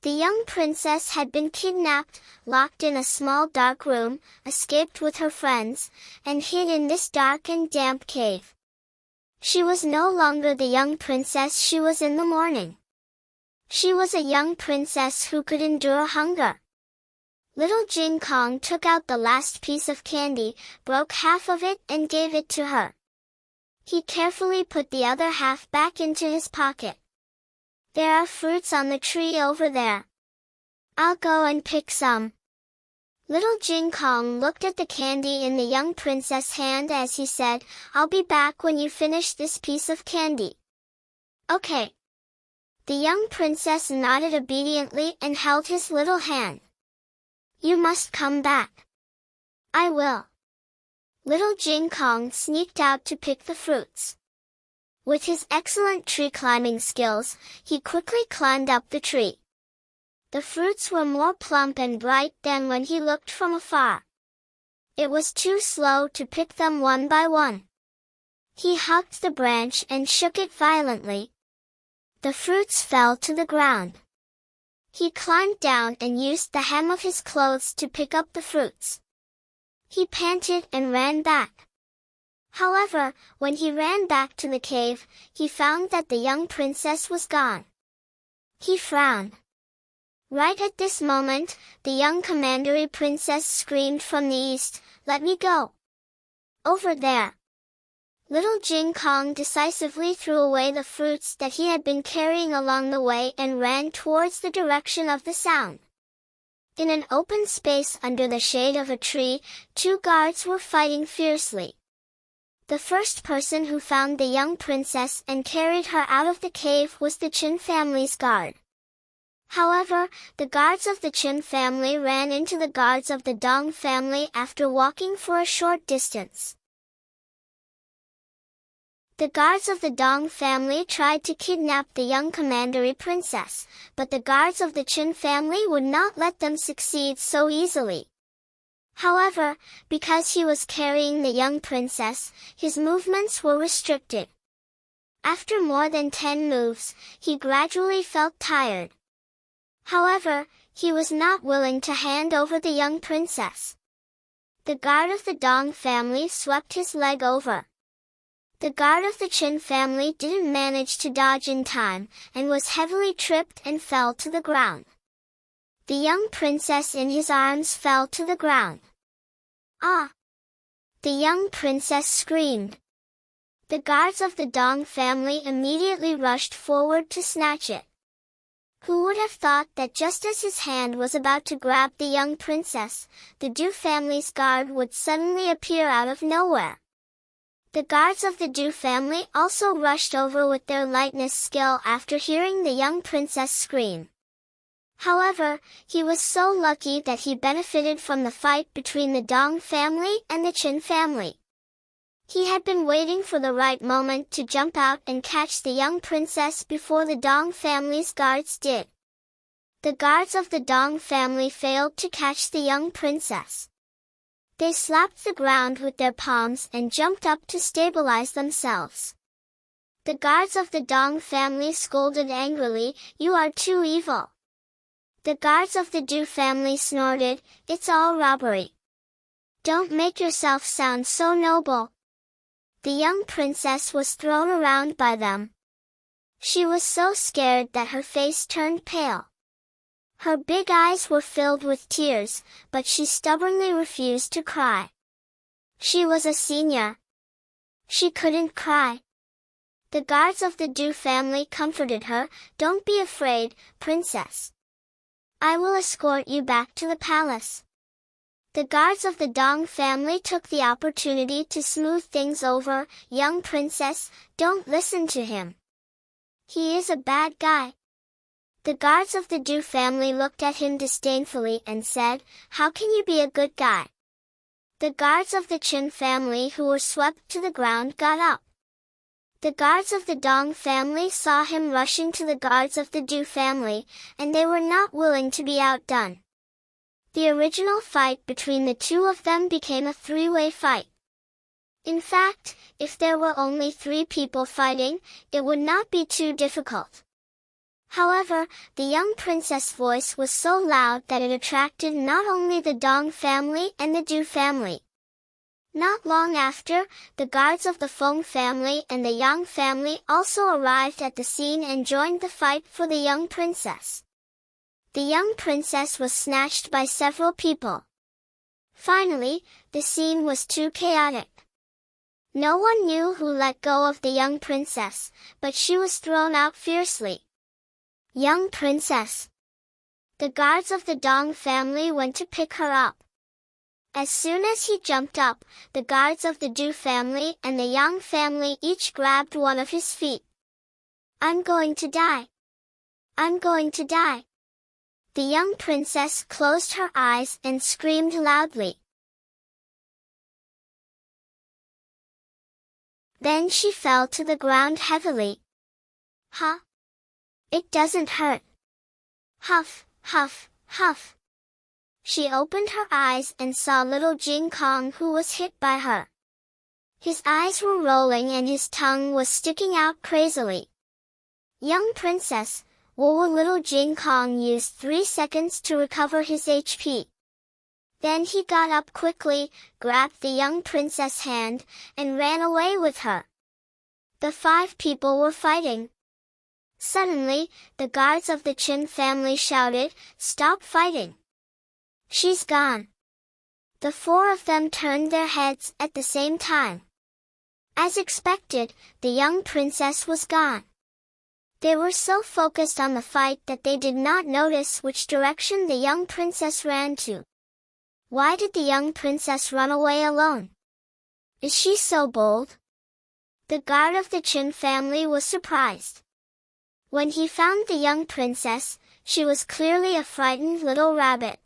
The young princess had been kidnapped, locked in a small dark room, escaped with her friends, and hid in this dark and damp cave. She was no longer the young princess she was in the morning. She was a young princess who could endure hunger. Little Jing Kong took out the last piece of candy, broke half of it and gave it to her. He carefully put the other half back into his pocket. "There are fruits on the tree over there. I'll go and pick some." Little Jing Kong looked at the candy in the young princess' hand as he said, "I'll be back when you finish this piece of candy." "Okay." The young princess nodded obediently and held his little hand. "You must come back." "I will." Little Jing Kong sneaked out to pick the fruits. With his excellent tree climbing skills, he quickly climbed up the tree. The fruits were more plump and bright than when he looked from afar. It was too slow to pick them one by one. He hugged the branch and shook it violently. The fruits fell to the ground. He climbed down and used the hem of his clothes to pick up the fruits. He panted and ran back. However, when he ran back to the cave, he found that the young princess was gone. He frowned. Right at this moment, the young commandery princess screamed from the east, "Let me go! Over there!" Little Jing Kong decisively threw away the fruits that he had been carrying along the way and ran towards the direction of the sound. In an open space under the shade of a tree, two guards were fighting fiercely. The first person who found the young princess and carried her out of the cave was the Chin family's guard. However, the guards of the Chin family ran into the guards of the Dong family after walking for a short distance. The guards of the Dong family tried to kidnap the young commandery princess, but the guards of the Chin family would not let them succeed so easily. However, because he was carrying the young princess, his movements were restricted. After more than 10 moves, he gradually felt tired. However, he was not willing to hand over the young princess. The guard of the Dong family swept his leg over. The guard of the Chin family didn't manage to dodge in time, and was heavily tripped and fell to the ground. The young princess in his arms fell to the ground. Ah! The young princess screamed. The guards of the Dong family immediately rushed forward to snatch it. Who would have thought that just as his hand was about to grab the young princess, the Du family's guard would suddenly appear out of nowhere. The guards of the Du family also rushed over with their lightness skill after hearing the young princess scream. However, he was so lucky that he benefited from the fight between the Dong family and the Chin family. He had been waiting for the right moment to jump out and catch the young princess before the Dong family's guards did. The guards of the Dong family failed to catch the young princess. They slapped the ground with their palms and jumped up to stabilize themselves. The guards of the Dong family scolded angrily, "You are too evil." The guards of the Du family snorted, "It's all robbery. Don't make yourself sound so noble." The young princess was thrown around by them. She was so scared that her face turned pale. Her big eyes were filled with tears, but she stubbornly refused to cry. She was a senior. She couldn't cry. The guards of the Du family comforted her, "Don't be afraid, princess. I will escort you back to the palace." The guards of the Dong family took the opportunity to smooth things over, "Young princess, don't listen to him. He is a bad guy." The guards of the Du family looked at him disdainfully and said, "How can you be a good guy?" The guards of the Chin family who were swept to the ground got up. The guards of the Dong family saw him rushing to the guards of the Du family, and they were not willing to be outdone. The original fight between the two of them became a three-way fight. In fact, if there were only 3 people fighting, it would not be too difficult. However, the young princess' voice was so loud that it attracted not only the Dong family and the Du family. Not long after, the guards of the Feng family and the Yang family also arrived at the scene and joined the fight for the young princess. The young princess was snatched by several people. Finally, the scene was too chaotic. No one knew who let go of the young princess, but she was thrown out fiercely. "Young princess!" The guards of the Dong family went to pick her up. As soon as he jumped up, the guards of the Du family and the Yang family each grabbed one of his feet. "I'm going to die! I'm going to die!" The young princess closed her eyes and screamed loudly. Then she fell to the ground heavily. "Huh? It doesn't hurt." Huff, huff, huff. She opened her eyes and saw little Jing Kong who was hit by her. His eyes were rolling and his tongue was sticking out crazily. "Young princess," little Jing Kong used 3 seconds to recover his HP. Then he got up quickly, grabbed the young princess' hand, and ran away with her. The 5 people were fighting. Suddenly, the guards of the Chin family shouted, "Stop fighting! She's gone!" The 4 of them turned their heads at the same time. As expected, the young princess was gone. They were so focused on the fight that they did not notice which direction the young princess ran to. Why did the young princess run away alone? Is she so bold? The guard of the Chin family was surprised. When he found the young princess, she was clearly a frightened little rabbit.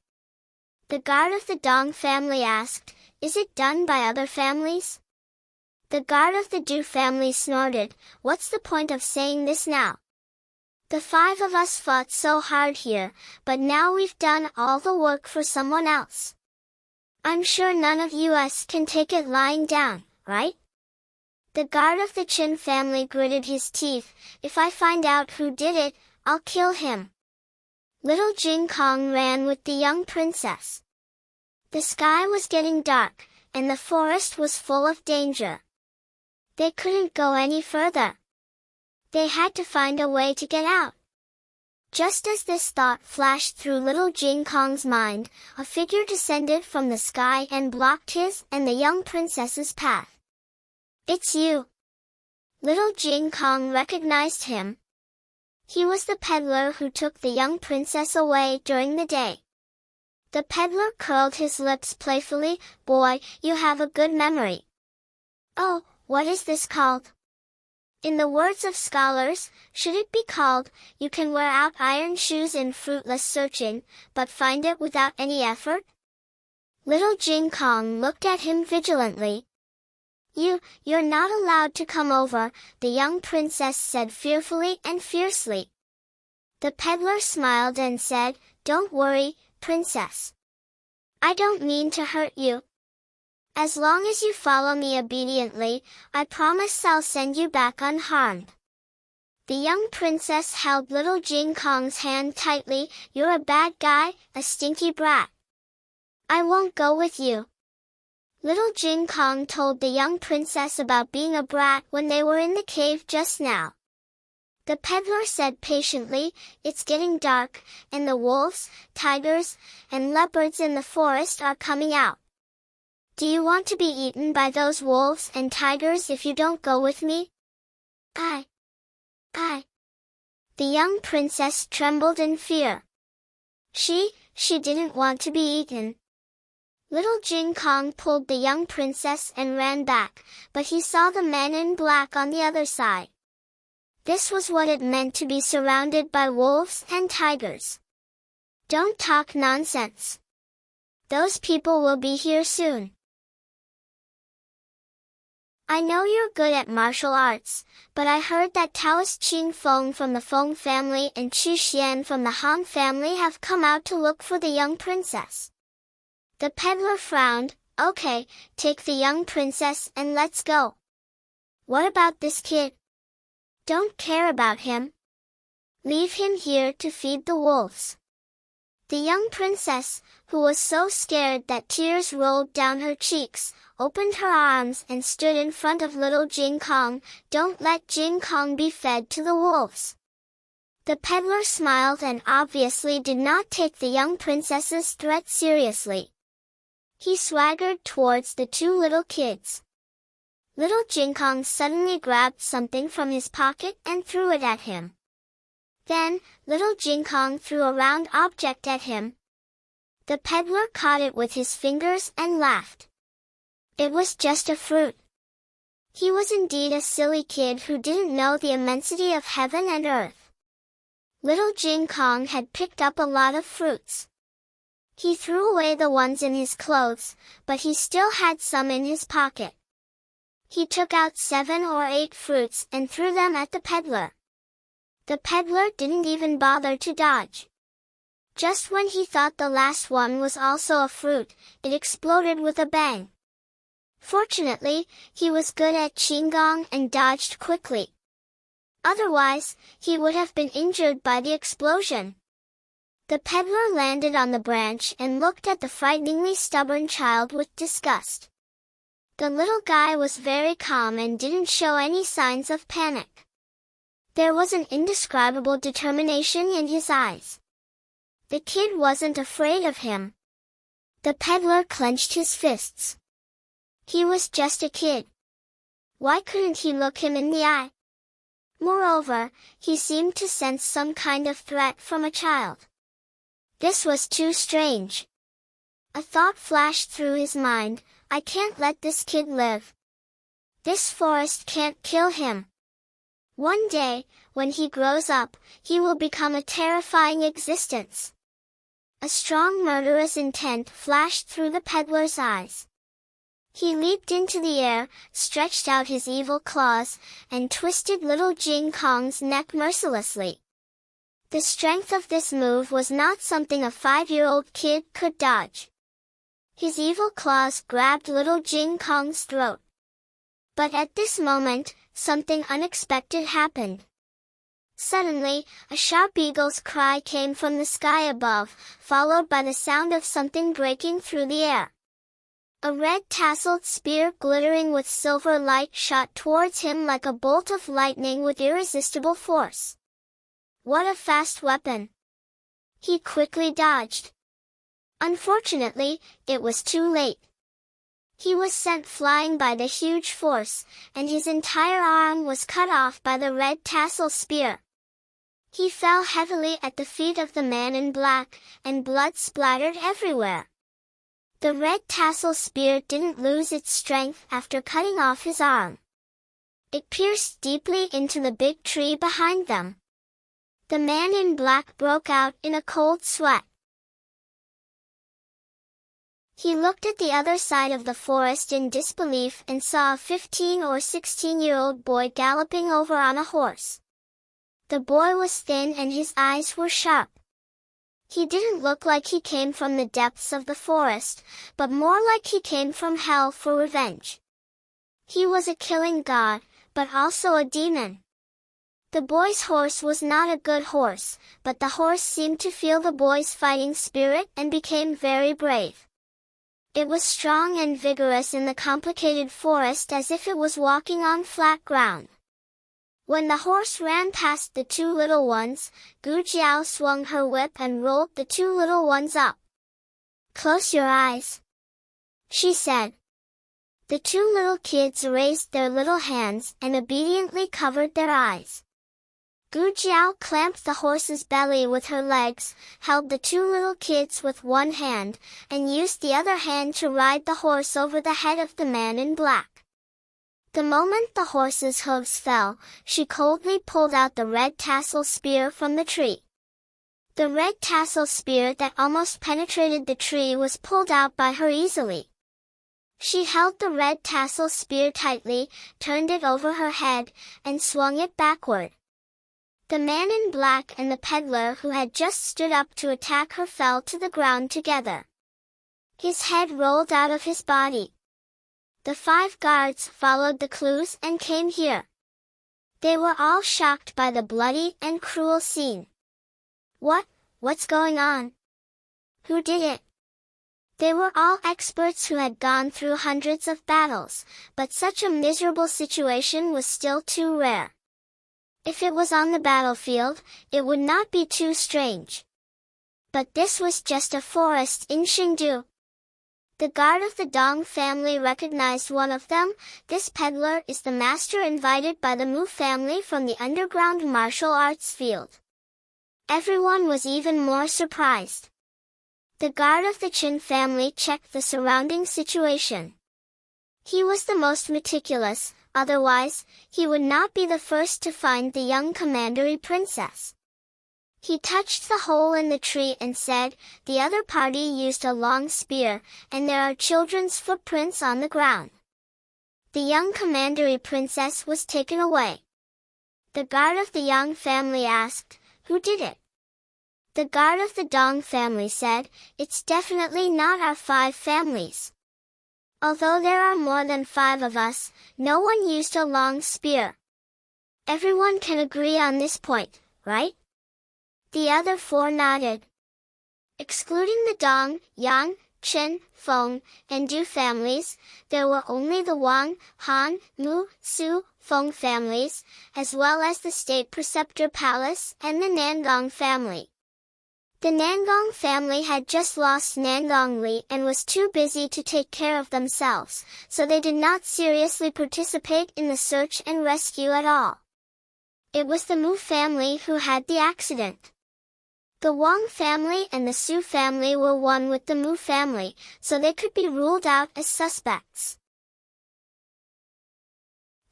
The guard of the Dong family asked, "Is it done by other families?" The guard of the Du family snorted, "What's the point of saying this now? The 5 of us fought so hard here, but now we've done all the work for someone else. I'm sure none of us can take it lying down, right?" The guard of the Chin family gritted his teeth, "If I find out who did it, I'll kill him." Little Jing Kong ran with the young princess. The sky was getting dark, and the forest was full of danger. They couldn't go any further. They had to find a way to get out. Just as this thought flashed through little Jing Kong's mind, a figure descended from the sky and blocked his and the young princess's path. "It's you." Little Jing Kong recognized him. He was the peddler who took the young princess away during the day. The peddler curled his lips playfully. "Boy, you have a good memory." "Oh, what is this called?" In the words of scholars, should it be called, "You can wear out iron shoes in fruitless searching, but find it without any effort"? Little Jing Kong looked at him vigilantly. You're not allowed to come over," the young princess said fearfully and fiercely. The peddler smiled and said, "Don't worry, princess. I don't mean to hurt you. As long as you follow me obediently, I promise I'll send you back unharmed." The young princess held little Jing Kong's hand tightly. "You're a bad guy, a stinky brat. I won't go with you." Little Jing Kong told the young princess about being a brat when they were in the cave just now. The peddler said patiently, "It's getting dark, and the wolves, tigers, and leopards in the forest are coming out. Do you want to be eaten by those wolves and tigers if you don't go with me?" I. The young princess trembled in fear. She didn't want to be eaten. Little Jing Kong pulled the young princess and ran back, but he saw the men in black on the other side. This was what it meant to be surrounded by wolves and tigers. "Don't talk nonsense. Those people will be here soon. I know you're good at martial arts, but I heard that Taoist Qing Feng from the Feng family and Qu Xian from the Han family have come out to look for the young princess." The peddler frowned. "Okay, take the young princess and let's go. What about this kid? Don't care about him. Leave him here to feed the wolves." The young princess, who was so scared that tears rolled down her cheeks, opened her arms and stood in front of little Jing Kong. "Don't let Jing Kong be fed to the wolves." The peddler smiled and obviously did not take the young princess's threat seriously. He swaggered towards the 2 little kids. Little Jing Kong suddenly grabbed something from his pocket and threw it at him. Then, little Jing Kong threw a round object at him. The peddler caught it with his fingers and laughed. It was just a fruit. He was indeed a silly kid who didn't know the immensity of heaven and earth. Little Jing Kong had picked up a lot of fruits. He threw away the ones in his clothes, but he still had some in his pocket. He took out 7 or 8 fruits and threw them at the peddler. The peddler didn't even bother to dodge. Just when he thought the last one was also a fruit, it exploded with a bang. Fortunately, he was good at Qinggong and dodged quickly. Otherwise, he would have been injured by the explosion. The peddler landed on the branch and looked at the frighteningly stubborn child with disgust. The little guy was very calm and didn't show any signs of panic. There was an indescribable determination in his eyes. The kid wasn't afraid of him. The peddler clenched his fists. He was just a kid. Why couldn't he look him in the eye? Moreover, he seemed to sense some kind of threat from a child. This was too strange. A thought flashed through his mind: I can't let this kid live. This forest can't kill him. One day, when he grows up, he will become a terrifying existence. A strong murderous intent flashed through the peddler's eyes. He leaped into the air, stretched out his evil claws, and twisted little Jing Kong's neck mercilessly. The strength of this move was not something a 5-year-old kid could dodge. His evil claws grabbed little Jing Kong's throat. But at this moment, something unexpected happened. Suddenly, a sharp eagle's cry came from the sky above, followed by the sound of something breaking through the air. A red-tasseled spear glittering with silver light shot towards him like a bolt of lightning with irresistible force. What a fast weapon! He quickly dodged. Unfortunately, it was too late. He was sent flying by the huge force, and his entire arm was cut off by the red tassel spear. He fell heavily at the feet of the man in black, and blood splattered everywhere. The red tassel spear didn't lose its strength after cutting off his arm. It pierced deeply into the big tree behind them. The man in black broke out in a cold sweat. He looked at the other side of the forest in disbelief and saw a 15 or 16-year-old boy galloping over on a horse. The boy was thin and his eyes were sharp. He didn't look like he came from the depths of the forest, but more like he came from hell for revenge. He was a killing god, but also a demon. The boy's horse was not a good horse, but the horse seemed to feel the boy's fighting spirit and became very brave. It was strong and vigorous in the complicated forest as if it was walking on flat ground. When the horse ran past the two little ones, Gu Jiao swung her whip and rolled the two little ones up. "Close your eyes," she said. The two little kids raised their little hands and obediently covered their eyes. Gu Jiao clamped the horse's belly with her legs, held the two little kids with one hand, and used the other hand to ride the horse over the head of the man in black. The moment the horse's hooves fell, she coldly pulled out the red tassel spear from the tree. The red tassel spear that almost penetrated the tree was pulled out by her easily. She held the red tassel spear tightly, turned it over her head, and swung it backward. The man in black and the peddler who had just stood up to attack her fell to the ground together. His head rolled out of his body. The 5 guards followed the clues and came here. They were all shocked by the bloody and cruel scene. What's going on? Who did it? They were all experts who had gone through hundreds of battles, but such a miserable situation was still too rare. If it was on the battlefield, it would not be too strange. But this was just a forest in Xingdu. The guard of the Dong family recognized one of them. This peddler is the master invited by the Mu family from the underground martial arts field. Everyone was even more surprised. The guard of the Qin family checked the surrounding situation. He was the most meticulous, otherwise, he would not be the first to find the young commandery princess. He touched the hole in the tree and said, "The other party used a long spear, and there are children's footprints on the ground." The young commandery princess was taken away. The guard of the Yang family asked, "Who did it?" The guard of the Dong family said, "It's definitely not our 5 families. Although there are more than 5 of us, no one used a long spear. Everyone can agree on this point, right?" The other 4 nodded. Excluding the Dong, Yang, Qin, Feng, and Du families, there were only the Wang, Han, Mu, Su, Feng families, as well as the state preceptor palace and the Nandong family. The Nangong family had just lost Nangong Li and was too busy to take care of themselves, so they did not seriously participate in the search and rescue at all. It was the Mu family who had the accident. The Wang family and the Su family were one with the Mu family, so they could be ruled out as suspects.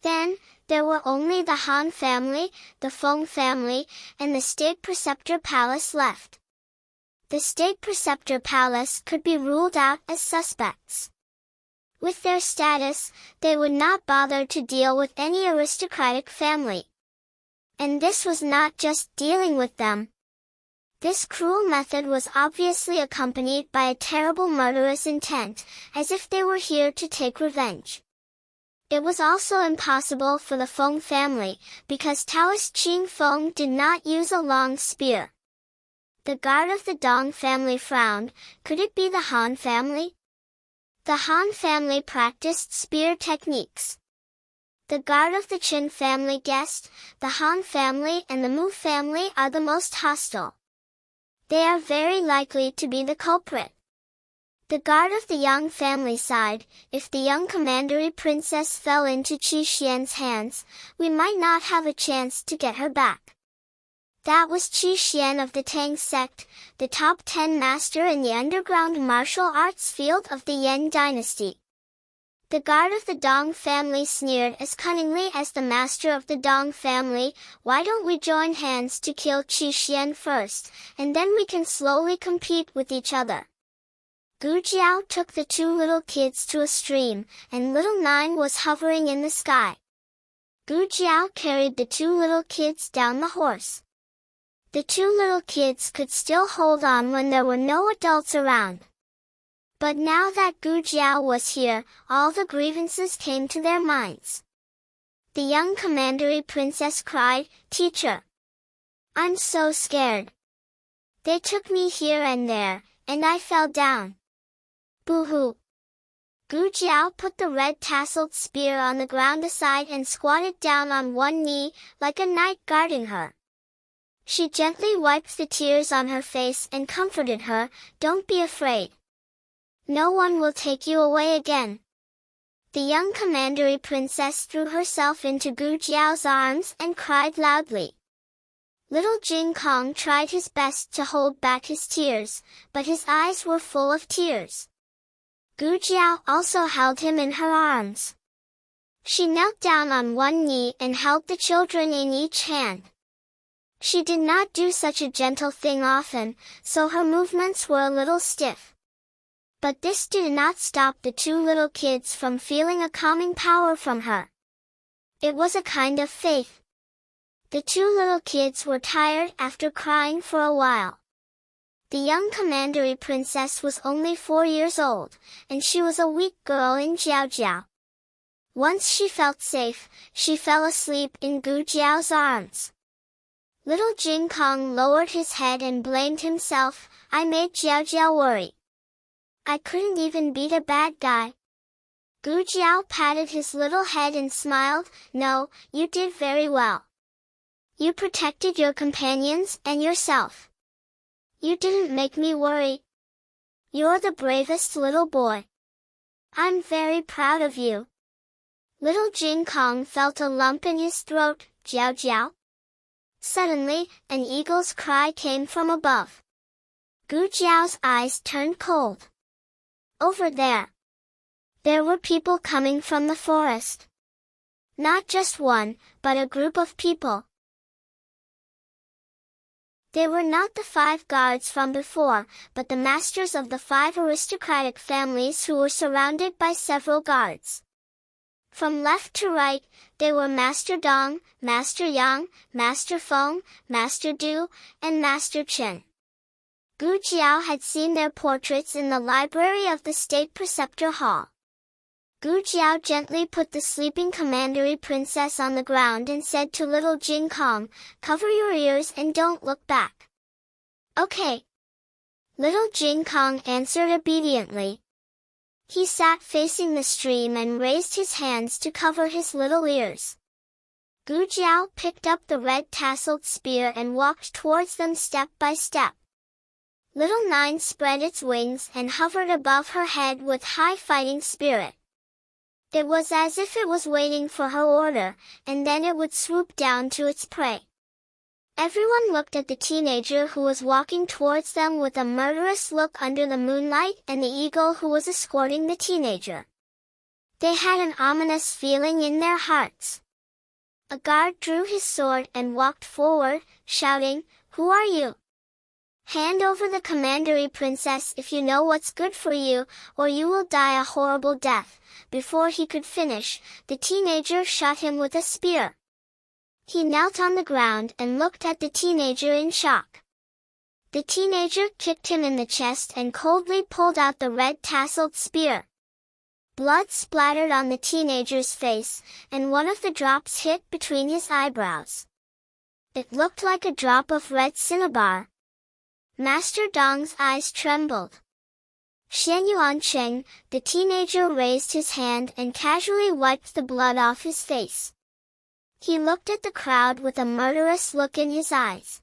Then, there were only the Han family, the Feng family, and the State Preceptor Palace left. The State Preceptor Palace could be ruled out as suspects. With their status, they would not bother to deal with any aristocratic family. And this was not just dealing with them. This cruel method was obviously accompanied by a terrible murderous intent, as if they were here to take revenge. It was also impossible for the Feng family, because Taoist Qing Feng did not use a long spear. The guard of the Dong family frowned. Could it be the Han family? The Han family practiced spear techniques. The guard of the Qin family guessed. The Han family and the Mu family are the most hostile. They are very likely to be the culprit. The guard of the Yang family sighed. If the young commandery princess fell into Qi Xian's hands, we might not have a chance to get her back. That was Qi Xian of the Tang sect, the top 10 master in the underground martial arts field of the Yan dynasty. The guard of the Dong family sneered as cunningly as the master of the Dong family. Why don't we join hands to kill Qi Xian first, and then we can slowly compete with each other. Gu Jiao took the two little kids to a stream, and little Nine was hovering in the sky. Gu Jiao carried the two little kids down the horse. The two little kids could still hold on when there were no adults around. But now that Gu Jiao was here, all the grievances came to their minds. The young commandery princess cried, "Teacher! I'm so scared. They took me here and there, and I fell down. Boo-hoo!" Gu Jiao put the red tasseled spear on the ground aside and squatted down on one knee, like a knight guarding her. She gently wiped the tears on her face and comforted her. "Don't be afraid. No one will take you away again." The young commandery princess threw herself into Gu Jiao's arms and cried loudly. Little Jing Kong tried his best to hold back his tears, but his eyes were full of tears. Gu Jiao also held him in her arms. She knelt down on one knee and held the children in each hand. She did not do such a gentle thing often, so her movements were a little stiff. But this did not stop the two little kids from feeling a calming power from her. It was a kind of faith. The two little kids were tired after crying for a while. The young commandery princess was only 4 years old, and she was a weak girl in Jiaojiao. Once she felt safe, she fell asleep in Gu Jiao's arms. Little Jing Kong lowered his head and blamed himself. "I made Jiaojiao worry. I couldn't even beat a bad guy." Gu Jiao patted his little head and smiled. "No, you did very well. You protected your companions and yourself. You didn't make me worry. You're the bravest little boy. I'm very proud of you." Little Jing Kong felt a lump in his throat. "Jiao Jiao." Suddenly, an eagle's cry came from above. Gu Jiao's eyes turned cold. Over there. There were people coming from the forest. Not just one, but a group of people. They were not the 5 guards from before, but the masters of the 5 aristocratic families who were surrounded by several guards. From left to right, they were Master Dong, Master Yang, Master Feng, Master Du, and Master Chen. Gu Jiao had seen their portraits in the library of the State Preceptor Hall. Gu Jiao gently put the sleeping commandery princess on the ground and said to little Jing Kong, "Cover your ears and don't look back." "Okay." Little Jing Kong answered obediently. He sat facing the stream and raised his hands to cover his little ears. Gu Jiao picked up the red tasseled spear and walked towards them step by step. Little Nine spread its wings and hovered above her head with high fighting spirit. It was as if it was waiting for her order, and then it would swoop down to its prey. Everyone looked at the teenager who was walking towards them with a murderous look under the moonlight and the eagle who was escorting the teenager. They had an ominous feeling in their hearts. A guard drew his sword and walked forward, shouting, "Who are you? Hand over the commandery princess if you know what's good for you, or you will die a horrible death." Before he could finish, the teenager shot him with a spear. He knelt on the ground and looked at the teenager in shock. The teenager kicked him in the chest and coldly pulled out the red-tasseled spear. Blood splattered on the teenager's face, and one of the drops hit between his eyebrows. It looked like a drop of red cinnabar. Master Dong's eyes trembled. Xianyuancheng, the teenager raised his hand and casually wiped the blood off his face. He looked at the crowd with a murderous look in his eyes.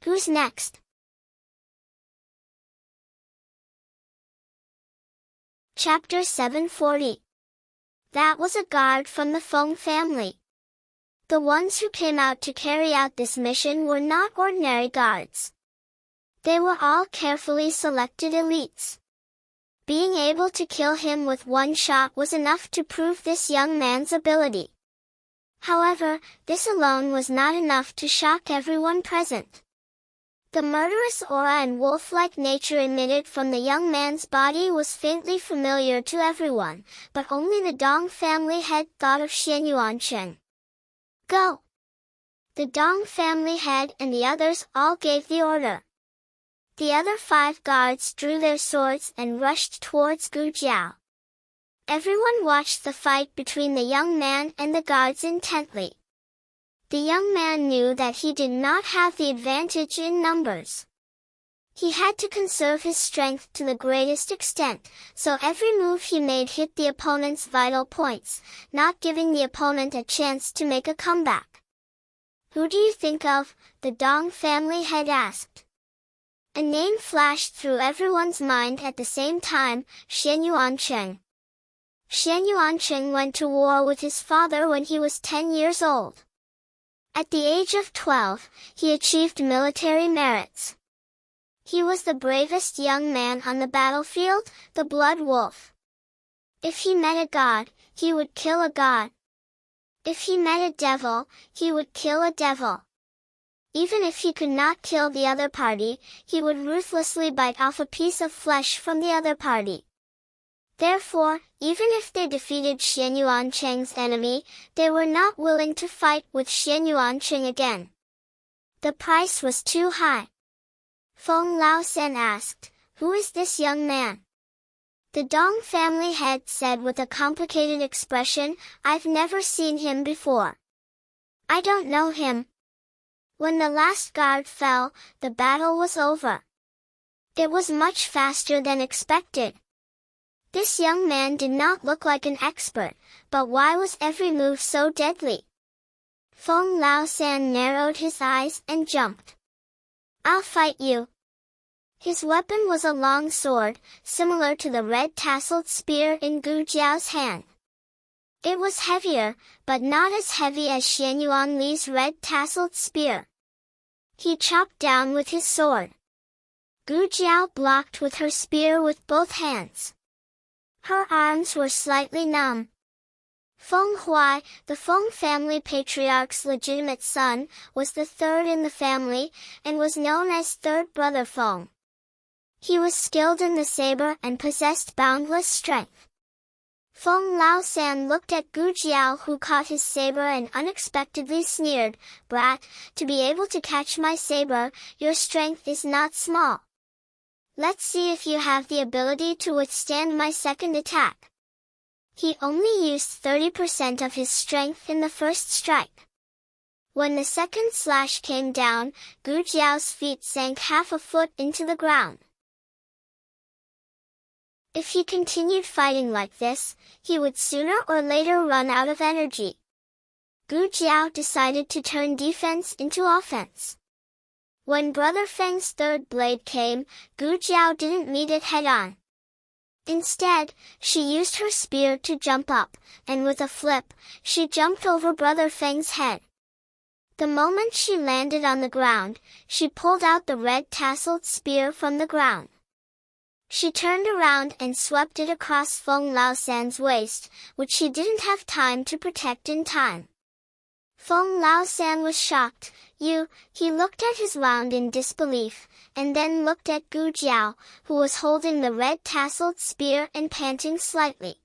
Who's next? Chapter 740. That was a guard from the Feng family. The ones who came out to carry out this mission were not ordinary guards. They were all carefully selected elites. Being able to kill him with one shot was enough to prove this young man's ability. However, this alone was not enough to shock everyone present. The murderous aura and wolf-like nature emitted from the young man's body was faintly familiar to everyone, but only the Dong family head thought of Xianyuancheng. Go! The Dong family head and the others all gave the order. The other 5 guards drew their swords and rushed towards Gu Jiao. Everyone watched the fight between the young man and the guards intently. The young man knew that he did not have the advantage in numbers. He had to conserve his strength to the greatest extent, so every move he made hit the opponent's vital points, not giving the opponent a chance to make a comeback. Who do you think of? The Dong family head asked. A name flashed through everyone's mind at the same time, Xianyuancheng. Xianyuancheng went to war with his father when he was 10 years old. At the age of 12, he achieved military merits. He was the bravest young man on the battlefield, the Blood Wolf. If he met a god, he would kill a god. If he met a devil, he would kill a devil. Even if he could not kill the other party, he would ruthlessly bite off a piece of flesh from the other party. Therefore, even if they defeated Xianyuancheng's enemy, they were not willing to fight with Xianyuancheng again. The price was too high. Feng Laosen asked, "Who is this young man?" The Dong family head said with a complicated expression, "I've never seen him before. I don't know him." When the last guard fell, the battle was over. It was much faster than expected. This young man did not look like an expert, but why was every move so deadly? Feng Laosan narrowed his eyes and jumped. "I'll fight you." His weapon was a long sword, similar to the red-tasseled spear in Gu Jiao's hand. It was heavier, but not as heavy as Xianyuan Li's red-tasseled spear. He chopped down with his sword. Gu Jiao blocked with her spear with both hands. Her arms were slightly numb. Feng Huai, the Feng family patriarch's legitimate son, was the third in the family, and was known as Third Brother Feng. He was skilled in the saber and possessed boundless strength. Feng Laosan looked at Gu Jiao, who caught his saber and unexpectedly sneered, "Brat, to be able to catch my saber, your strength is not small. Let's see if you have the ability to withstand my second attack." He only used 30% of his strength in the first strike. When the second slash came down, Gu Jiao's feet sank half a foot into the ground. If he continued fighting like this, he would sooner or later run out of energy. Gu Jiao decided to turn defense into offense. When Brother Feng's third blade came, Gu Jiao didn't meet it head-on. Instead, she used her spear to jump up, and with a flip, she jumped over Brother Feng's head. The moment she landed on the ground, she pulled out the red tasseled spear from the ground. She turned around and swept it across Feng Laosan's waist, which she didn't have time to protect in time. Feng Laosan was shocked. He looked at his wound in disbelief, and then looked at Gu Jiao, who was holding the red tasseled spear and panting slightly.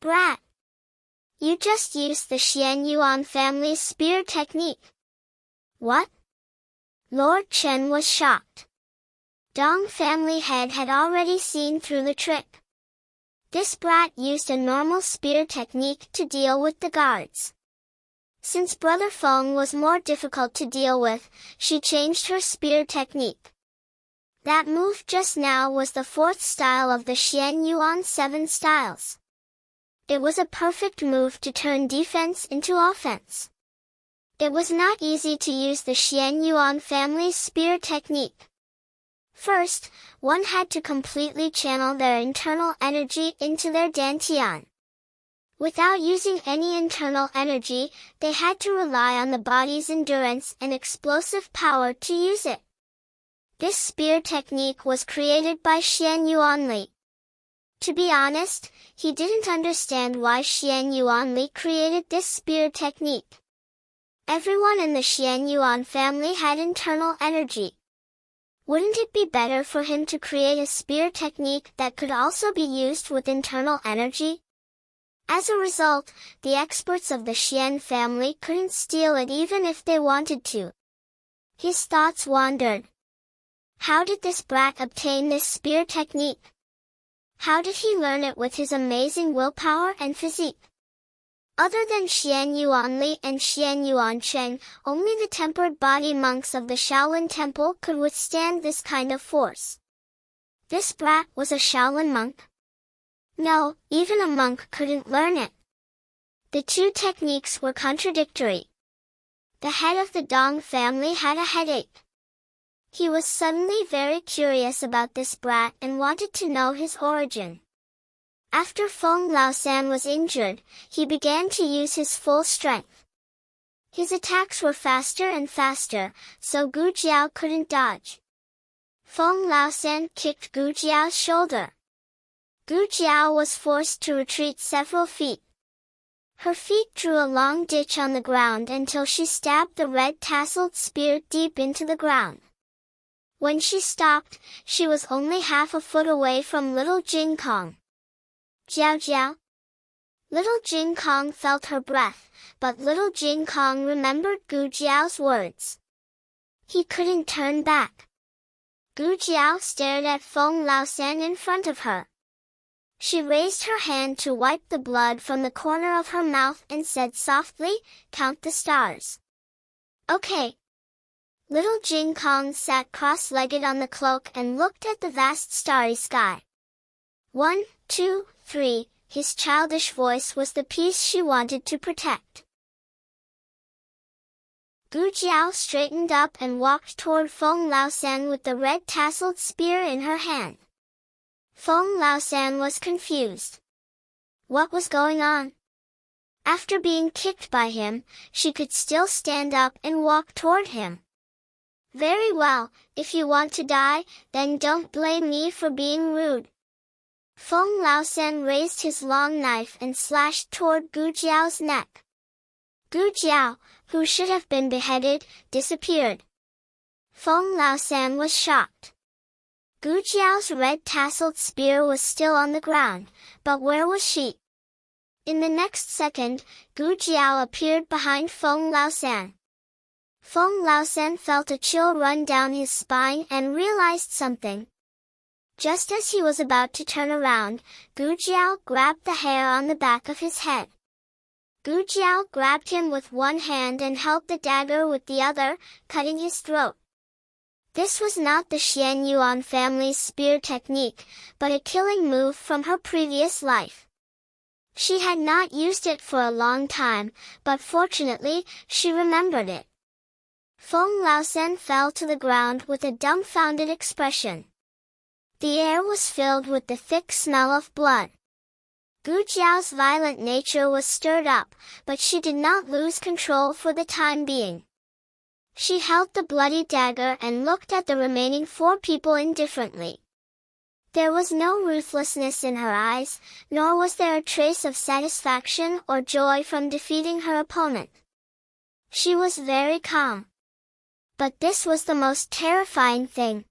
"Brat! You just used the Xian Yuan family's spear technique." "What?" Lord Chen was shocked. Dong family head had already seen through the trick. This brat used a normal spear technique to deal with the guards. Since Brother Feng was more difficult to deal with, she changed her spear technique. That move just now was the fourth style of the Xian Yuan 7 styles. It was a perfect move to turn defense into offense. It was not easy to use the Xian Yuan family's spear technique. First, one had to completely channel their internal energy into their dantian. Without using any internal energy, they had to rely on the body's endurance and explosive power to use it. This spear technique was created by Xian Yuanli. To be honest, he didn't understand why Xian Yuanli created this spear technique. Everyone in the Xian Yuan family had internal energy. Wouldn't it be better for him to create a spear technique that could also be used with internal energy? As a result, the experts of the Xian family couldn't steal it even if they wanted to. His thoughts wandered. How did this brat obtain this spear technique? How did he learn it with his amazing willpower and physique? Other than Xian Yuanli and Xian Yuancheng, only the tempered body monks of the Shaolin Temple could withstand this kind of force. This brat was a Shaolin monk? No, even a monk couldn't learn it. The two techniques were contradictory. The head of the Dong family had a headache. He was suddenly very curious about this brat and wanted to know his origin. After Feng Laosan was injured, he began to use his full strength. His attacks were faster and faster, so Gu Jiao couldn't dodge. Feng Laosan kicked Gu Jiao's shoulder. Gu Jiao was forced to retreat several feet. Her feet drew a long ditch on the ground until she stabbed the red tasseled spear deep into the ground. When she stopped, she was only half a foot away from little Jing Kong. "Jiao Jiao." Little Jing Kong felt her breath, but little Jing Kong remembered Gu Jiao's words. He couldn't turn back. Gu Jiao stared at Feng Laosan in front of her. She raised her hand to wipe the blood from the corner of her mouth and said softly, "Count the stars." "Okay." Little Jing Kong sat cross-legged on the cloak and looked at the vast starry sky. 1, 2, 3, his childish voice was the peace she wanted to protect. Gu Jiao straightened up and walked toward Feng Laosan with the red tasseled spear in her hand. Feng Laosan was confused. What was going on? After being kicked by him, she could still stand up and walk toward him. "Very well, if you want to die, then don't blame me for being rude." Feng Laosan raised his long knife and slashed toward Gu Jiao's neck. Gu Jiao, who should have been beheaded, disappeared. Feng Laosan was shocked. Gu Jiao's red tasseled spear was still on the ground, but where was she? In the next second, Gu Jiao appeared behind Feng Laosan. Feng Laosan felt a chill run down his spine and realized something. Just as he was about to turn around, Gu Jiao grabbed the hair on the back of his head. Gu Jiao grabbed him with one hand and held the dagger with the other, cutting his throat. This was not the Xian Yuan family's spear technique, but a killing move from her previous life. She had not used it for a long time, but fortunately, she remembered it. Feng Laosen fell to the ground with a dumbfounded expression. The air was filled with the thick smell of blood. Gu Jiao's violent nature was stirred up, but she did not lose control for the time being. She held the bloody dagger and looked at the remaining 4 people indifferently. There was no ruthlessness in her eyes, nor was there a trace of satisfaction or joy from defeating her opponent. She was very calm. But this was the most terrifying thing.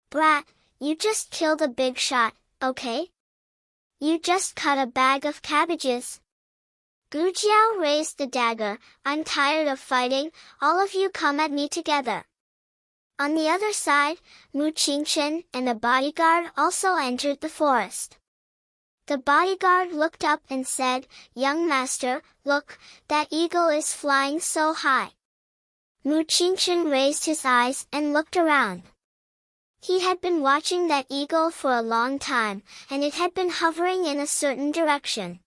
"Brat, you just killed a big shot, okay? You just cut a bag of cabbages." Gu Jiao raised the dagger. "I'm tired of fighting, all of you come at me together." On the other side, Mu Qingchen and a bodyguard also entered the forest. The bodyguard looked up and said, "Young master, look, that eagle is flying so high." Mu Qingchen raised his eyes and looked around. He had been watching that eagle for a long time, and it had been hovering in a certain direction.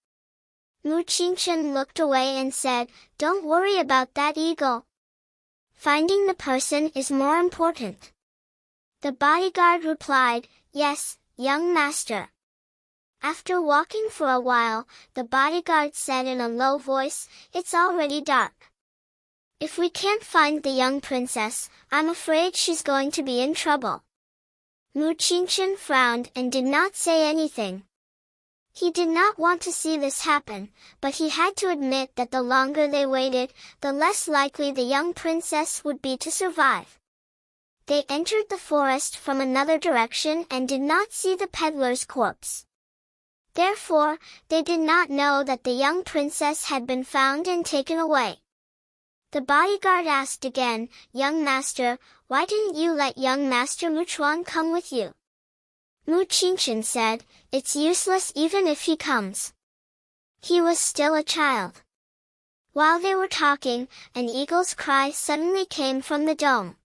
Mu Qingchen looked away and said, "Don't worry about that eagle. Finding the person is more important." The bodyguard replied, "Yes, young master." After walking for a while, the bodyguard said in a low voice, "It's already dark. If we can't find the young princess, I'm afraid she's going to be in trouble." Mu Qingchen frowned and did not say anything. He did not want to see this happen, but he had to admit that the longer they waited, the less likely the young princess would be to survive. They entered the forest from another direction and did not see the peddler's corpse. Therefore, they did not know that the young princess had been found and taken away. The bodyguard asked again, "Young master, why didn't you let young master Muchuan come with you?" Mu Qingchen said, "It's useless even if he comes. He was still a child." While they were talking, an eagle's cry suddenly came from the dome.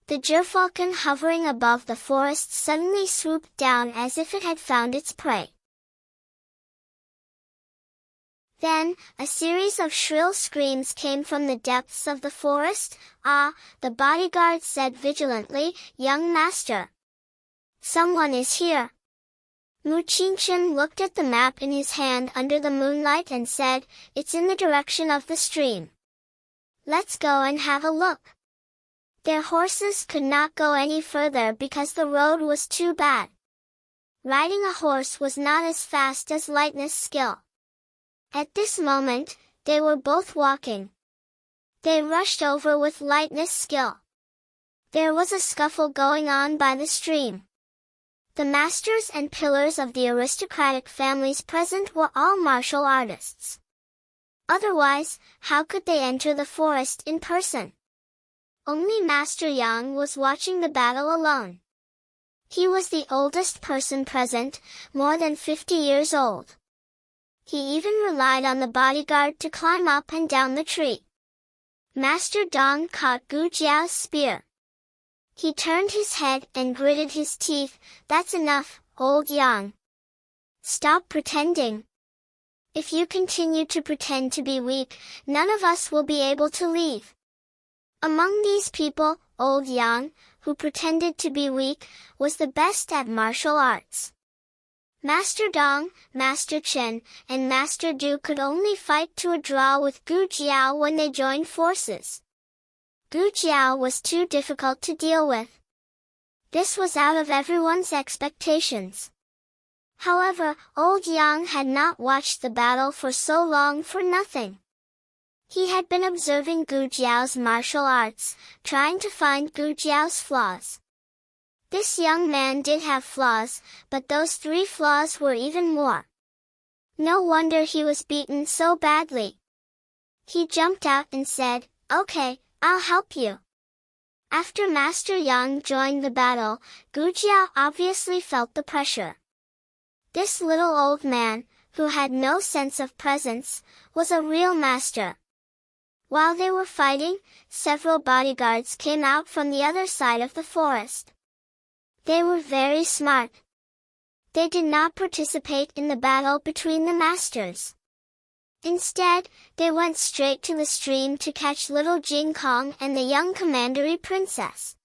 The gerfalcon hovering above the forest suddenly swooped down as if it had found its prey. Then, a series of shrill screams came from the depths of the forest. "Ah," the bodyguard said vigilantly, "Young master. Someone is here." Mu Qingchen looked at the map in his hand under the moonlight and said, "It's in the direction of the stream. Let's go and have a look." Their horses could not go any further because the road was too bad. Riding a horse was not as fast as lightness skill. At this moment, they were both walking. They rushed over with lightness skill. There was a scuffle going on by the stream. The masters and pillars of the aristocratic families present were all martial artists. Otherwise, how could they enter the forest in person? Only Master Yang was watching the battle alone. He was the oldest person present, more than 50 years old. He even relied on the bodyguard to climb up and down the tree. Master Dong caught Gu Jiao's spear. He turned his head and gritted his teeth. "That's enough, old Yang. Stop pretending. If you continue to pretend to be weak, none of us will be able to leave." Among these people, old Yang, who pretended to be weak, was the best at martial arts. Master Dong, Master Chen, and Master Du could only fight to a draw with Gu Jiao when they joined forces. Gu Jiao was too difficult to deal with. This was out of everyone's expectations. However, old Yang had not watched the battle for so long for nothing. He had been observing Gu Jiao's martial arts, trying to find Gu Jiao's flaws. This young man did have flaws, but those 3 flaws were even more. No wonder he was beaten so badly. He jumped out and said, "Okay, I'll help you." After Master Yang joined the battle, Gu Jiao obviously felt the pressure. This little old man, who had no sense of presence, was a real master. While they were fighting, several bodyguards came out from the other side of the forest. They were very smart. They did not participate in the battle between the masters. Instead, they went straight to the stream to catch little Jing Kong and the young commandery princess.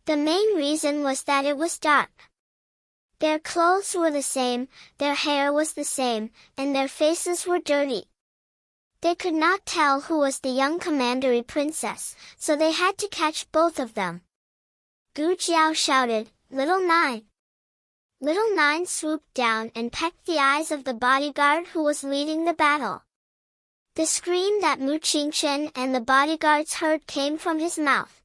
The main reason was that it was dark. Their clothes were the same, their hair was the same, and their faces were dirty. They could not tell who was the young commandery princess, so they had to catch both of them. Gu Jiao shouted, "Little Nine!" Little Nine swooped down and pecked the eyes of the bodyguard who was leading the battle. The scream that Mu Qingchen and the bodyguards heard came from his mouth.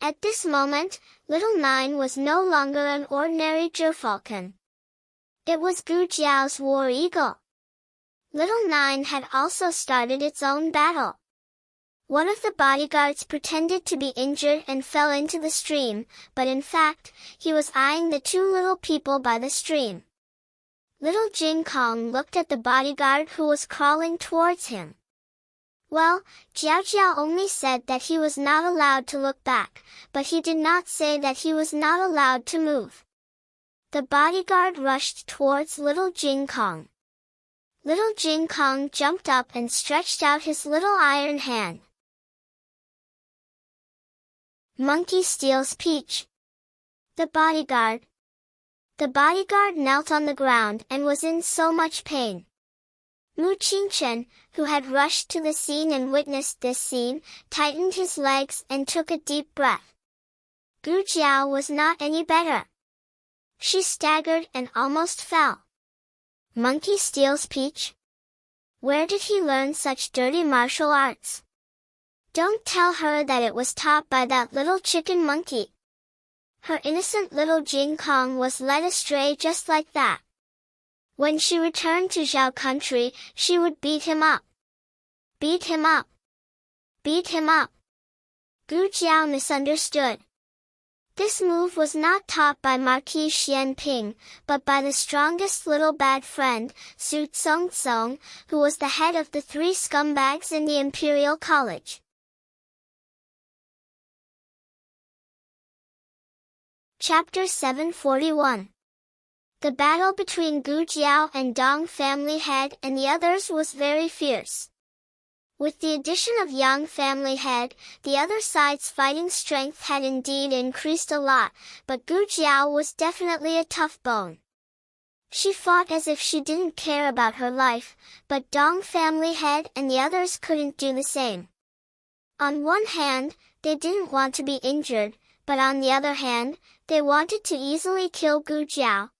At this moment, Little Nine was no longer an ordinary gerfalcon. It was Gu Jiao's war eagle. Little Nine had also started its own battle. One of the bodyguards pretended to be injured and fell into the stream, but in fact, he was eyeing the two little people by the stream. Little Jing Kong looked at the bodyguard who was crawling towards him. Well, Jiao Jiao only said that he was not allowed to look back, but he did not say that he was not allowed to move. The bodyguard rushed towards little Jing Kong. Little Jing Kong jumped up and stretched out his little iron hand. Monkey steals peach. The bodyguard knelt on the ground and was in so much pain. Mu Qingchen, who had rushed to the scene and witnessed this scene, tightened his legs and took a deep breath. Gu Jiao was not any better. She staggered and almost fell. Monkey steals peach? Where did he learn such dirty martial arts? Don't tell her that it was taught by that little chicken monkey. Her innocent little Jing Kong was led astray just like that. When she returned to Zhao country, she would beat him up. Beat him up. Beat him up. Gu Jiao misunderstood. This move was not taught by Marquis Xianping, but by the strongest little bad friend, Su Tsong, who was the head of the three scumbags in the Imperial College. Chapter 741. The battle between Gu Jiao and Dong family head and the others was very fierce. With the addition of Yang family head, the other side's fighting strength had indeed increased a lot, but Gu Jiao was definitely a tough bone. She fought as if she didn't care about her life, but Dong family head and the others couldn't do the same. On one hand, they didn't want to be injured, but on the other hand, they wanted to easily kill Gu Jiao.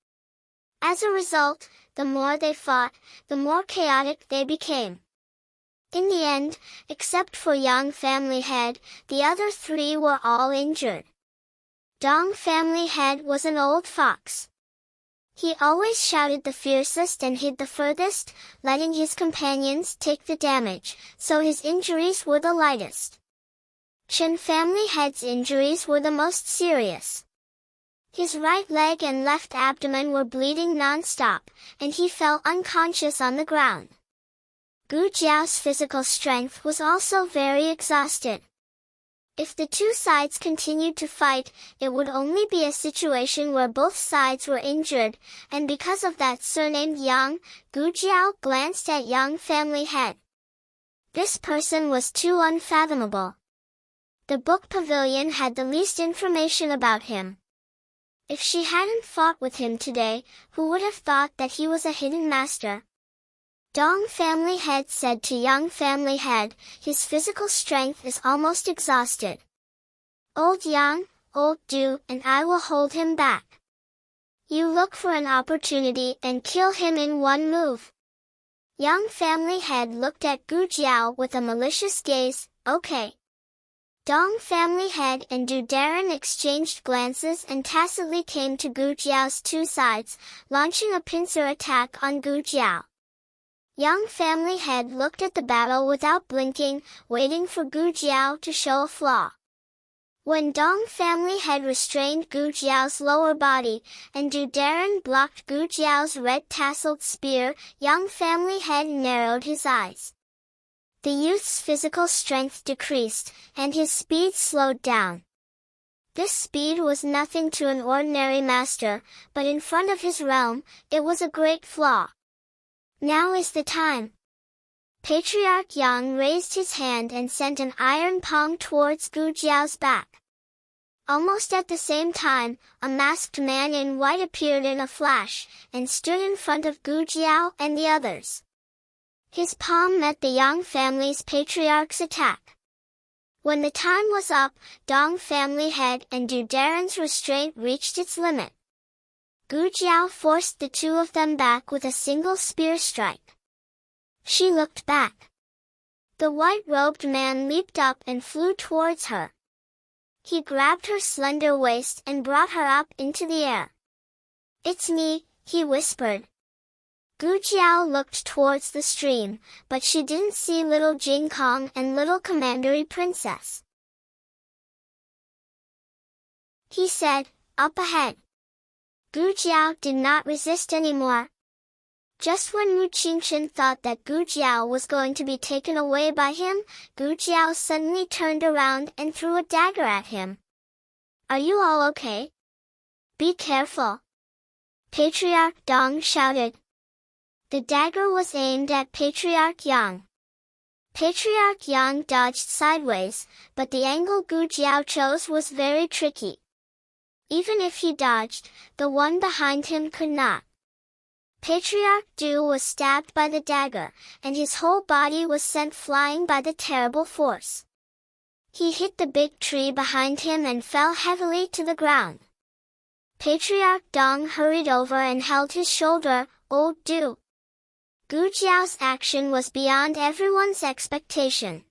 As a result, the more they fought, the more chaotic they became. In the end, except for Yang family head, the other three were all injured. Dong family head was an old fox. He always shouted the fiercest and hid the furthest, letting his companions take the damage, so his injuries were the lightest. Chen family head's injuries were the most serious. His right leg and left abdomen were bleeding non-stop, and he fell unconscious on the ground. Gu Jiao's physical strength was also very exhausted. If the two sides continued to fight, it would only be a situation where both sides were injured, and because of that surnamed Yang, Gu Jiao glanced at Yang family head. This person was too unfathomable. The book pavilion had the least information about him. If she hadn't fought with him today, who would have thought that he was a hidden master? Dong family head said to Yang family head, his physical strength is almost exhausted. Old Yang, old Du, and I will hold him back. You look for an opportunity and kill him in one move. Yang family head looked at Gu Jiao with a malicious gaze. Okay. Dong family head and Du Darren exchanged glances and tacitly came to Gu Jiao's two sides, launching a pincer attack on Gu Jiao. Yang family head looked at the battle without blinking, waiting for Gu Jiao to show a flaw. When Dong family head restrained Gu Jiao's lower body, and Du Darren blocked Gu Jiao's red-tasseled spear, Yang family head narrowed his eyes. The youth's physical strength decreased, and his speed slowed down. This speed was nothing to an ordinary master, but in front of his realm, it was a great flaw. Now is the time. Patriarch Yang raised his hand and sent an iron palm towards Gu Jiao's back. Almost at the same time, a masked man in white appeared in a flash, and stood in front of Gu Jiao and the others. His palm met the Yang family's patriarch's attack. When the time was up, Dong family head and Du Daren's restraint reached its limit. Gu Jiao forced the two of them back with a single spear strike. She looked back. The white-robed man leaped up and flew towards her. He grabbed her slender waist and brought her up into the air. "It's me," he whispered. Gu Jiao looked towards the stream, but she didn't see little Jing Kong and little Commandery Princess. He said, "Up ahead." Gu Jiao did not resist anymore. Just when Mu Qingchen thought that Gu Jiao was going to be taken away by him, Gu Jiao suddenly turned around and threw a dagger at him. "Are you all okay? Be careful!" Patriarch Dong shouted. The dagger was aimed at Patriarch Yang. Patriarch Yang dodged sideways, but the angle Gu Jiao chose was very tricky. Even if he dodged, the one behind him could not. Patriarch Du was stabbed by the dagger, and his whole body was sent flying by the terrible force. He hit the big tree behind him and fell heavily to the ground. Patriarch Dong hurried over and held his shoulder. "Old Du." Gu Jiao's action was beyond everyone's expectation.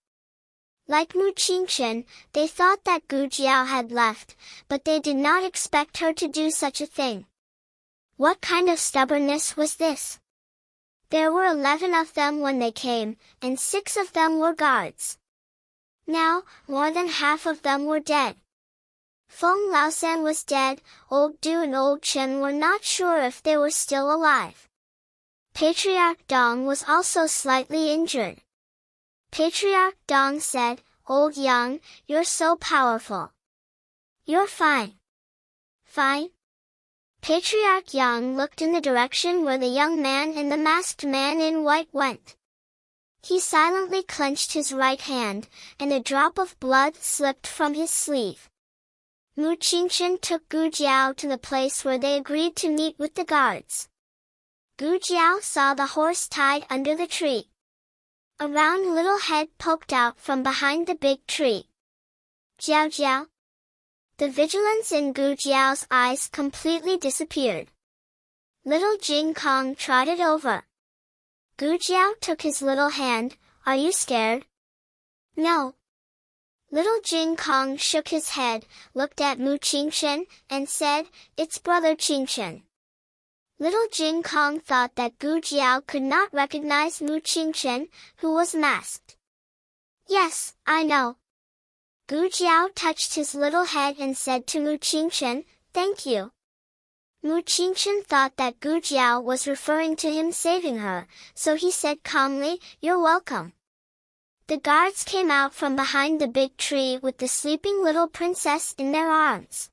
Like Mu Qingchen, they thought that Gu Jiao had left, but they did not expect her to do such a thing. What kind of stubbornness was this? There were 11 of them when they came, and 6 of them were guards. Now, more than half of them were dead. Feng Laosan was dead, Old Du and Old Chen were not sure if they were still alive. Patriarch Dong was also slightly injured. Patriarch Dong said, "Old Yang, you're so powerful. You're fine." "Fine?" Patriarch Yang looked in the direction where the young man and the masked man in white went. He silently clenched his right hand, and a drop of blood slipped from his sleeve. Mu Qingchen took Gu Jiao to the place where they agreed to meet with the guards. Gu Jiao saw the horse tied under the tree. A round little head poked out from behind the big tree. "Jiao Jiao." The vigilance in Gu Jiao's eyes completely disappeared. Little Jing Kong trotted over. Gu Jiao took his little hand. "Are you scared?" "No." Little Jing Kong shook his head, looked at Mu Qingchen, and said, "It's Brother Qingchen." Little Jing Kong thought that Gu Jiao could not recognize Mu Qingchen, who was masked. "Yes, I know." Gu Jiao touched his little head and said to Mu Qingchen, "Thank you." Mu Qingchen thought that Gu Jiao was referring to him saving her, so he said calmly, "You're welcome." The guards came out from behind the big tree with the sleeping little princess in their arms.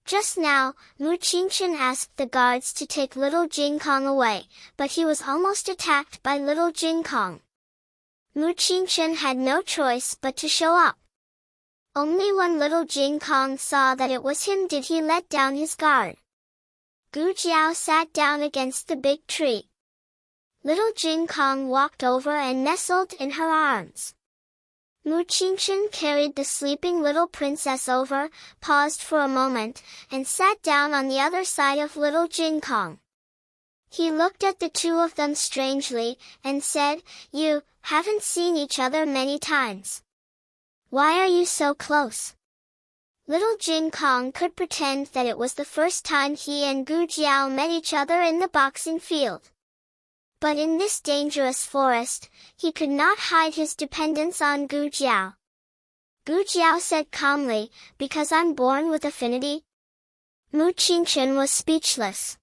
Just now, Mu Qingchen asked the guards to take little Jing Kong away, but he was almost attacked by little Jing Kong. Mu Qingchen had no choice but to show up. Only when little Jing Kong saw that it was him did he let down his guard. Gu Jiao sat down against the big tree. Little Jing Kong walked over and nestled in her arms. Mu Qingchen carried the sleeping little princess over, paused for a moment, and sat down on the other side of little Jing Kong. He looked at the two of them strangely, and said, "You haven't seen each other many times. Why are you so close?" Little Jing Kong could pretend that it was the first time he and Gu Jiao met each other in the boxing field. But in this dangerous forest, he could not hide his dependence on Gu Jiao. Gu Jiao said calmly, "Because I'm born with affinity?" Mu Qingchen was speechless.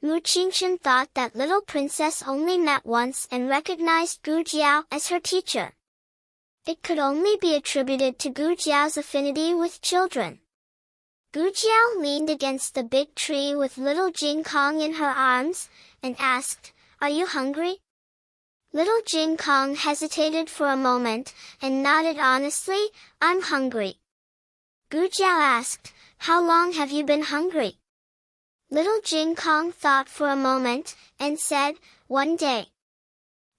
Mu Qingchen thought that little princess only met once and recognized Gu Jiao as her teacher. It could only be attributed to Gu Jiao's affinity with children. Gu Jiao leaned against the big tree with little Jing Kong in her arms, and asked, are you hungry? Little Jing Kong hesitated for a moment, and nodded honestly, I'm hungry. Gu Jiao asked, how long have you been hungry? Little Jing Kong thought for a moment, and said, one day.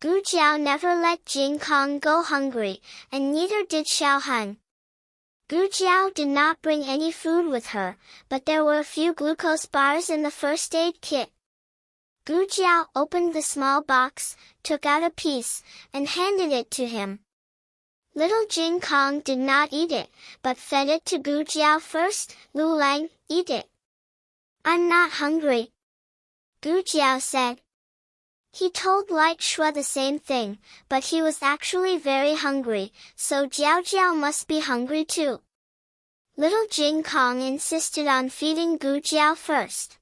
Gu Jiao never let Jing Kong go hungry, and neither did Xiao Han. Gu Jiao did not bring any food with her, but there were a few glucose bars in the first aid kit. Gu Jiao opened the small box, took out a piece, and handed it to him. Little Jing Kong did not eat it, but fed it to Gu Jiao first. Lu Lang, eat it. I'm not hungry, Gu Jiao said. He told Light Shua the same thing, but he was actually very hungry, so Jiao Jiao must be hungry too. Little Jing Kong insisted on feeding Gu Jiao first.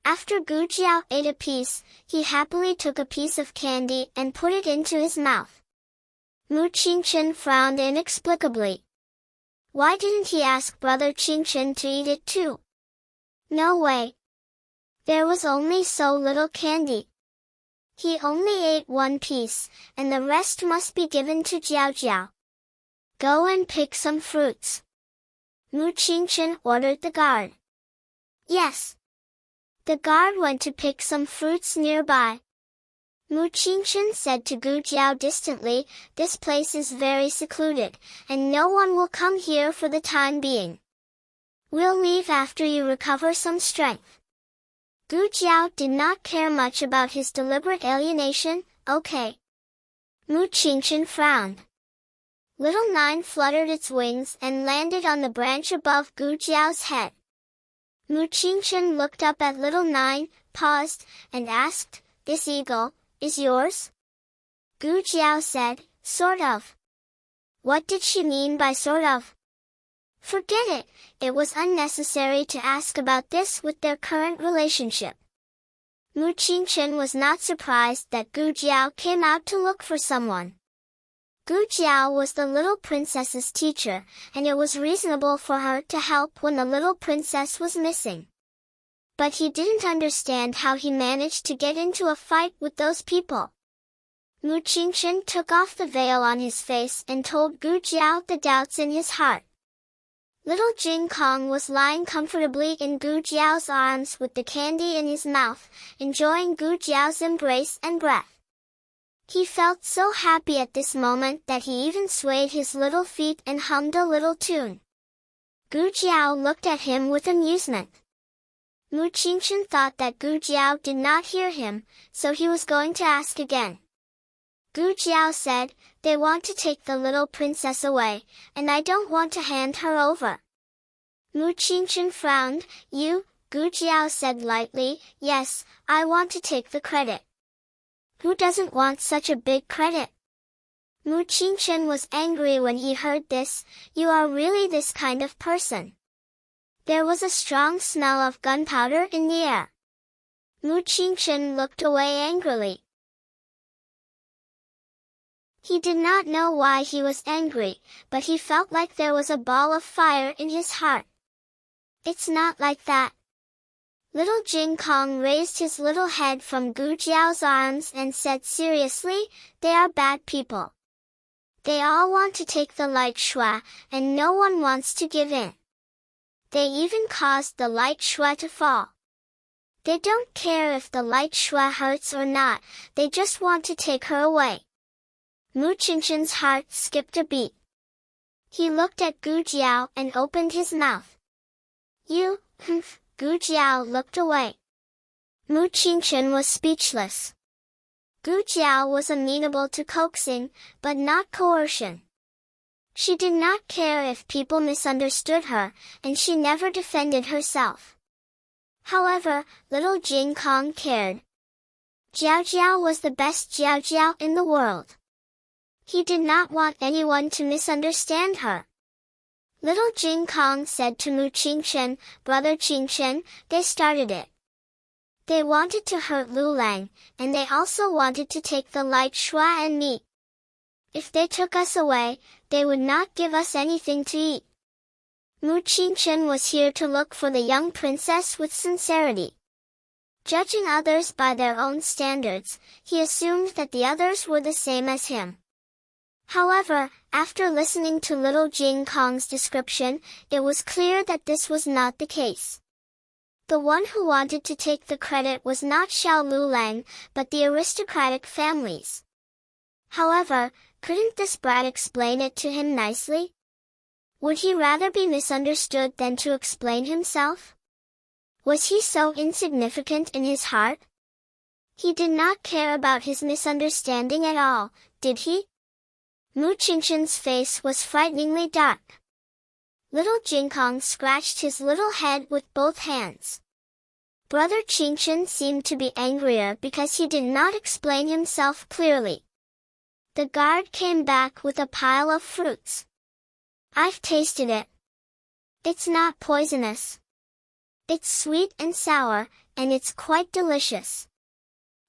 After Gu Jiao ate a piece, he happily took a piece of candy and put it into his mouth. Mu Qingchen frowned inexplicably. Why didn't he ask Brother Qingchen to eat it too? No way. There was only so little candy. He only ate one piece, and the rest must be given to Jiao Jiao. Go and pick some fruits. Mu Qingchen ordered the guard. Yes. The guard went to pick some fruits nearby. Mu Qingchen said to Gu Jiao distantly, this place is very secluded, and no one will come here for the time being. We'll leave after you recover some strength. Gu Jiao did not care much about his deliberate alienation. Okay. Mu Qingchen frowned. Little Nine fluttered its wings and landed on the branch above Gu Jiao's head. Mu Qingchen looked up at Little Nine, paused, and asked, this eagle, is yours? Gu Jiao said, sort of. What did she mean by sort of? Forget it, it was unnecessary to ask about this with their current relationship. Mu Qingchen was not surprised that Gu Jiao came out to look for someone. Gu Jiao was the little princess's teacher, and it was reasonable for her to help when the little princess was missing. But he didn't understand how he managed to get into a fight with those people. Mu Qingchen took off the veil on his face and told Gu Jiao the doubts in his heart. Little Jing Kong was lying comfortably in Gu Jiao's arms with the candy in his mouth, enjoying Gu Jiao's embrace and breath. He felt so happy at this moment that he even swayed his little feet and hummed a little tune. Gu Jiao looked at him with amusement. Mu Qingchen thought that Gu Jiao did not hear him, so he was going to ask again. Gu Jiao said, they want to take the little princess away, and I don't want to hand her over. Mu Qingchen frowned. You, Gu Jiao said lightly, yes, I want to take the credit. Who doesn't want such a big credit? Mu Qingchen was angry when he heard this. You are really this kind of person. There was a strong smell of gunpowder in the air. Mu Qingchen looked away angrily. He did not know why he was angry, but he felt like there was a ball of fire in his heart. It's not like that. Little Jing Kong raised his little head from Gu Jiao's arms and said seriously, they are bad people. They all want to take the light Shua, and no one wants to give in. They even caused the light Shua to fall. They don't care if the light Shua hurts or not, they just want to take her away. Mu Qingchen's heart skipped a beat. He looked at Gu Jiao and opened his mouth. You, humph. Gu Jiao looked away. Mu Qingchen was speechless. Gu Jiao was amenable to coaxing, but not coercion. She did not care if people misunderstood her, and she never defended herself. However, little Jing Kong cared. Jiao Jiao was the best Jiao Jiao in the world. He did not want anyone to misunderstand her. Little Jing Kong said to Mu Qingchen, Brother Qingchen, they started it. They wanted to hurt Lu Lang, and they also wanted to take the light Shua and me. If they took us away, they would not give us anything to eat. Mu Qingchen was here to look for the young princess with sincerity. Judging others by their own standards, he assumed that the others were the same as him. However, after listening to little Jing Kong's description, it was clear that this was not the case. The one who wanted to take the credit was not Xiao Lulang, but the aristocratic families. However, couldn't this brat explain it to him nicely? Would he rather be misunderstood than to explain himself? Was he so insignificant in his heart? He did not care about his misunderstanding at all, did he? Mu Qingshan's face was frighteningly dark. Little Jingkong scratched his little head with both hands. Brother Qingshan seemed to be angrier because he did not explain himself clearly. The guard came back with a pile of fruits. I've tasted it. It's not poisonous. It's sweet and sour, and it's quite delicious.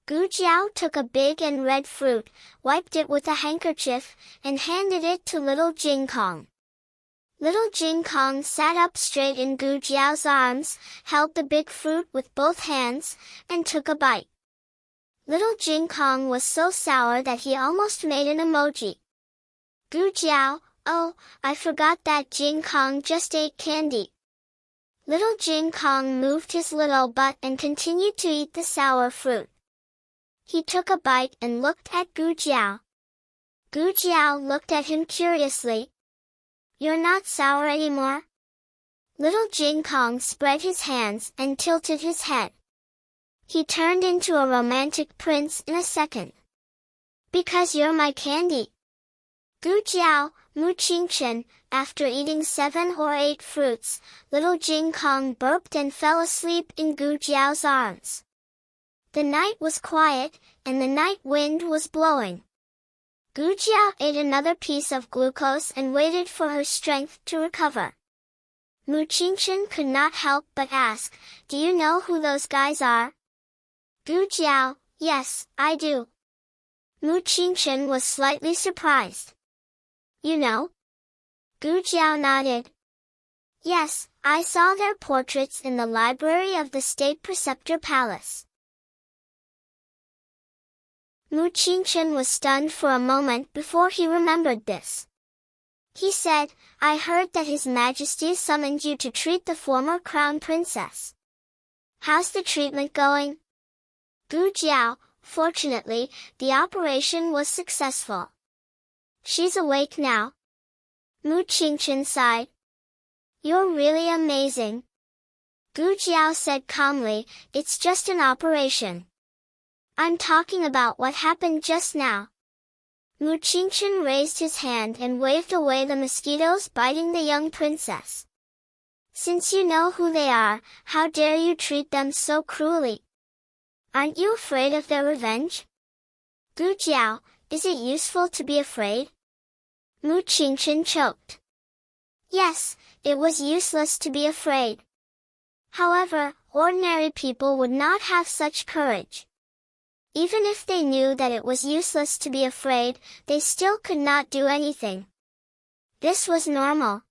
Gu Jiao took a big and red fruit, wiped it with a handkerchief, and handed it to little Jingkong. Little Jingkong sat up straight in Gu Jiao's arms, held the big fruit with both hands, and took a bite. Little Jingkong was so sour that he almost made an emoji. Gu Jiao, oh, I forgot that Jingkong just ate candy. Little Jingkong moved his little butt and continued to eat the sour fruit. He took a bite and looked at Gu Jiao. Gu Jiao looked at him curiously. You're not sour anymore? Little Jingkong spread his hands and tilted his head. He turned into a romantic prince in a second. Because you're my candy. Gu Jiao, Mu Qingshan, after eating 7 or 8 fruits, little Jingkong burped and fell asleep in Gu Jiao's arms. The night was quiet, and the night wind was blowing. Gu Jiao ate another piece of glucose and waited for her strength to recover. Mu Qingshan could not help but ask, do you know who those guys are? Gu Jiao, yes, I do. Mu Qingshan was slightly surprised. You know? Gu Jiao nodded. Yes, I saw their portraits in the library of the State Preceptor Palace. Mu Qingshan was stunned for a moment before he remembered this. He said, I heard that His Majesty summoned you to treat the former crown princess. How's the treatment going? Gu Jiao, fortunately, the operation was successful. She's awake now. Mu Qingshan sighed. You're really amazing. Gu Jiao said calmly, it's just an operation. I'm talking about what happened just now. Mu Qingshan raised his hand and waved away the mosquitoes biting the young princess. Since you know who they are, how dare you treat them so cruelly? Aren't you afraid of their revenge? Gu Jiao, is it useful to be afraid? Mu Qingshan choked. Yes, it was useless to be afraid. However, ordinary people would not have such courage. Even if they knew that it was useless to be afraid, they still could not do anything. This was normal.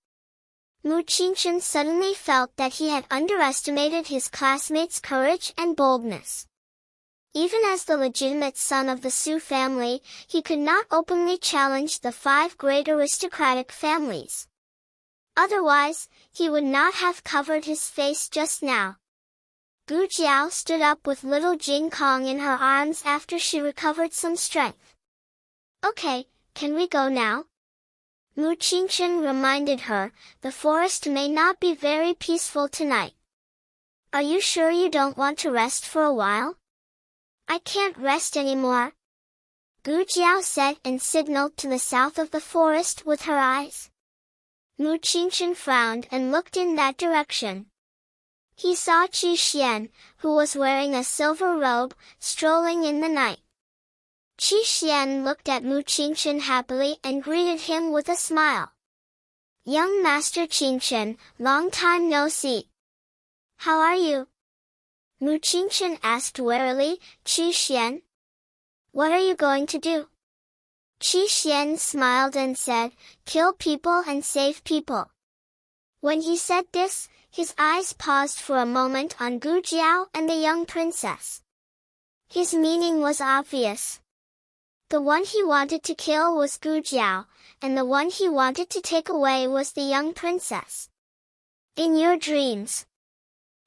Mu Qingshan suddenly felt that he had underestimated his classmates' courage and boldness. Even as the legitimate son of the Su family, he could not openly challenge the 5 great aristocratic families. Otherwise, he would not have covered his face just now. Gu Jiao stood up with little Jingkong in her arms after she recovered some strength. Okay, can we go now? Mu Qingshan reminded her, the forest may not be very peaceful tonight. Are you sure you don't want to rest for a while? I can't rest anymore. Gu Jiao said and signaled to the south of the forest with her eyes. Mu Qingshan frowned and looked in that direction. He saw Qi Xian, who was wearing a silver robe, strolling in the night. Qi Xian looked at Mu Qingshan happily and greeted him with a smile. Young Master Qingshan, long time no see. How are you? Mu Qingshan asked warily, Qi Xian. What are you going to do? Qi Xian smiled and said, kill people and save people. When he said this, his eyes paused for a moment on Gu Jiao and the young princess. His meaning was obvious. The one he wanted to kill was Gu Jiao, and the one he wanted to take away was the young princess. In your dreams.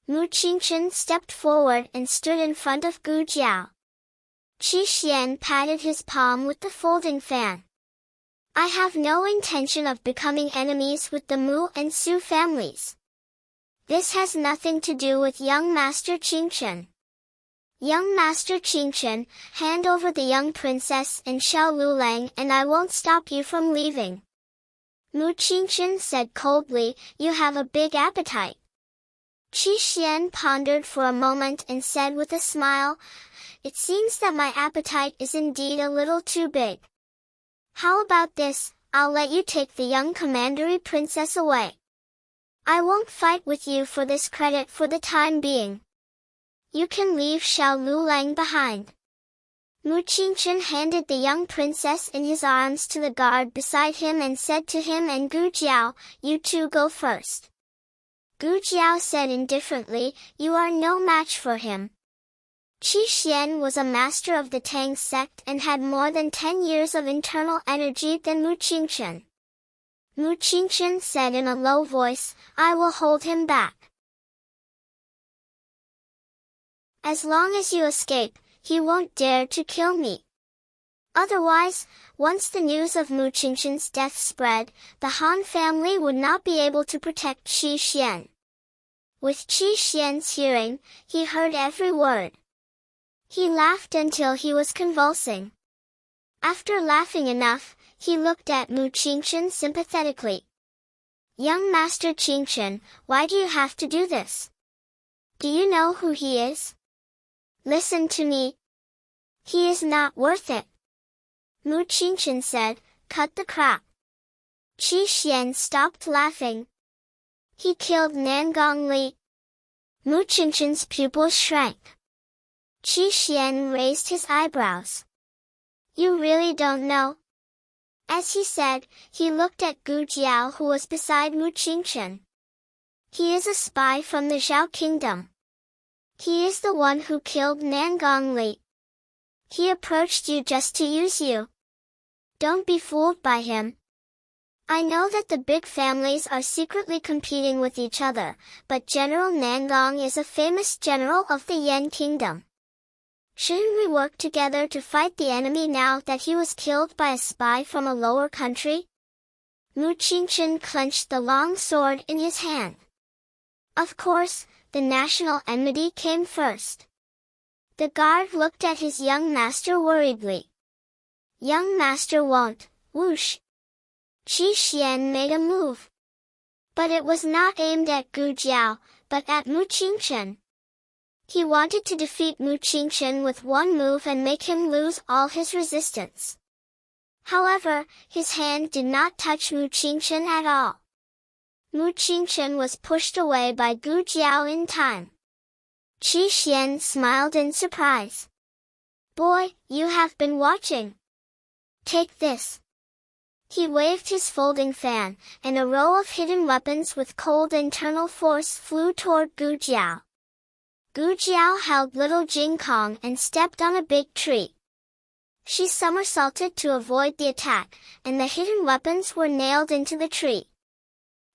Mu Qingchen stepped forward and stood in front of Gu Jiao. Qi Xian patted his palm with the folding fan. I have no intention of becoming enemies with the Mu and Su families. This has nothing to do with young Master Qingchen. Young Master Qingchen, hand over the young princess and Xiao Lulang and I won't stop you from leaving. Mu Qingchen said coldly, you have a big appetite. Qi Xian pondered for a moment and said with a smile, it seems that my appetite is indeed a little too big. How about this, I'll let you take the young commandery princess away. I won't fight with you for this credit for the time being. You can leave Xiao Lulang behind. Mu Qingchen handed the young princess in his arms to the guard beside him and said to him and Gu Jiao, you two go first. Gu Jiao said indifferently, you are no match for him. Qi Xian was a master of the Tang sect and had more than 10 years of internal energy than Mu Qingchen. Mu Qingchen said in a low voice, I will hold him back. As long as you escape, he won't dare to kill me. Otherwise, once the news of Mu Qingchen's death spread, the Han family would not be able to protect Qi Xian. With Qi Xian's hearing, he heard every word. He laughed until he was convulsing. After laughing enough, he looked at Mu Qingchen sympathetically. Young Master Qingchen, why do you have to do this? Do you know who he is? Listen to me. He is not worth it. Mu Qingchen said, cut the crap. Qi Xian stopped laughing. He killed Nangong Li. Mu Qingchen's pupils shrank. Qi Xian raised his eyebrows. You really don't know? As he said, he looked at Gu Jiao who was beside Mu Qingchen. He is a spy from the Zhao kingdom. He is the one who killed Nangong Li. He approached you just to use you. Don't be fooled by him. I know that the big families are secretly competing with each other, but General Nangong is a famous general of the Yan kingdom. Shouldn't we work together to fight the enemy now that he was killed by a spy from a lower country? Mu Qingchen clenched the long sword in his hand. Of course, the national enmity came first. The guard looked at his young master worriedly. Young master won't, whoosh. Qi Xian made a move. But it was not aimed at Gu Jiao, but at Mu Qingchen. He wanted to defeat Mu Qingchen with one move and make him lose all his resistance. However, his hand did not touch Mu Qingchen at all. Mu Qingchen was pushed away by Gu Jiao in time. Qi Xian smiled in surprise. Boy, you have been watching. Take this. He waved his folding fan, and a row of hidden weapons with cold internal force flew toward Gu Jiao. Gu Jiao held little Jing Kong and stepped on a big tree. She somersaulted to avoid the attack, and the hidden weapons were nailed into the tree.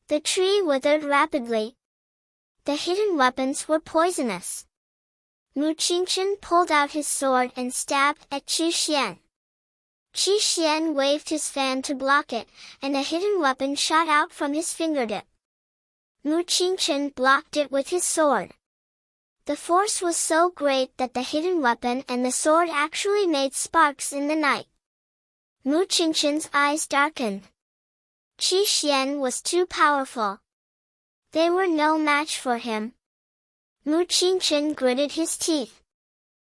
The tree withered rapidly. The hidden weapons were poisonous. Mu Qingchen pulled out his sword and stabbed at Qi Xian. Qi Xian waved his fan to block it, and a hidden weapon shot out from his fingertip. Mu Qingchen blocked it with his sword. The force was so great that the hidden weapon and the sword actually made sparks in the night. Mu Qingchen's eyes darkened. Qi Xian was too powerful. They were no match for him. Mu Qingchen gritted his teeth.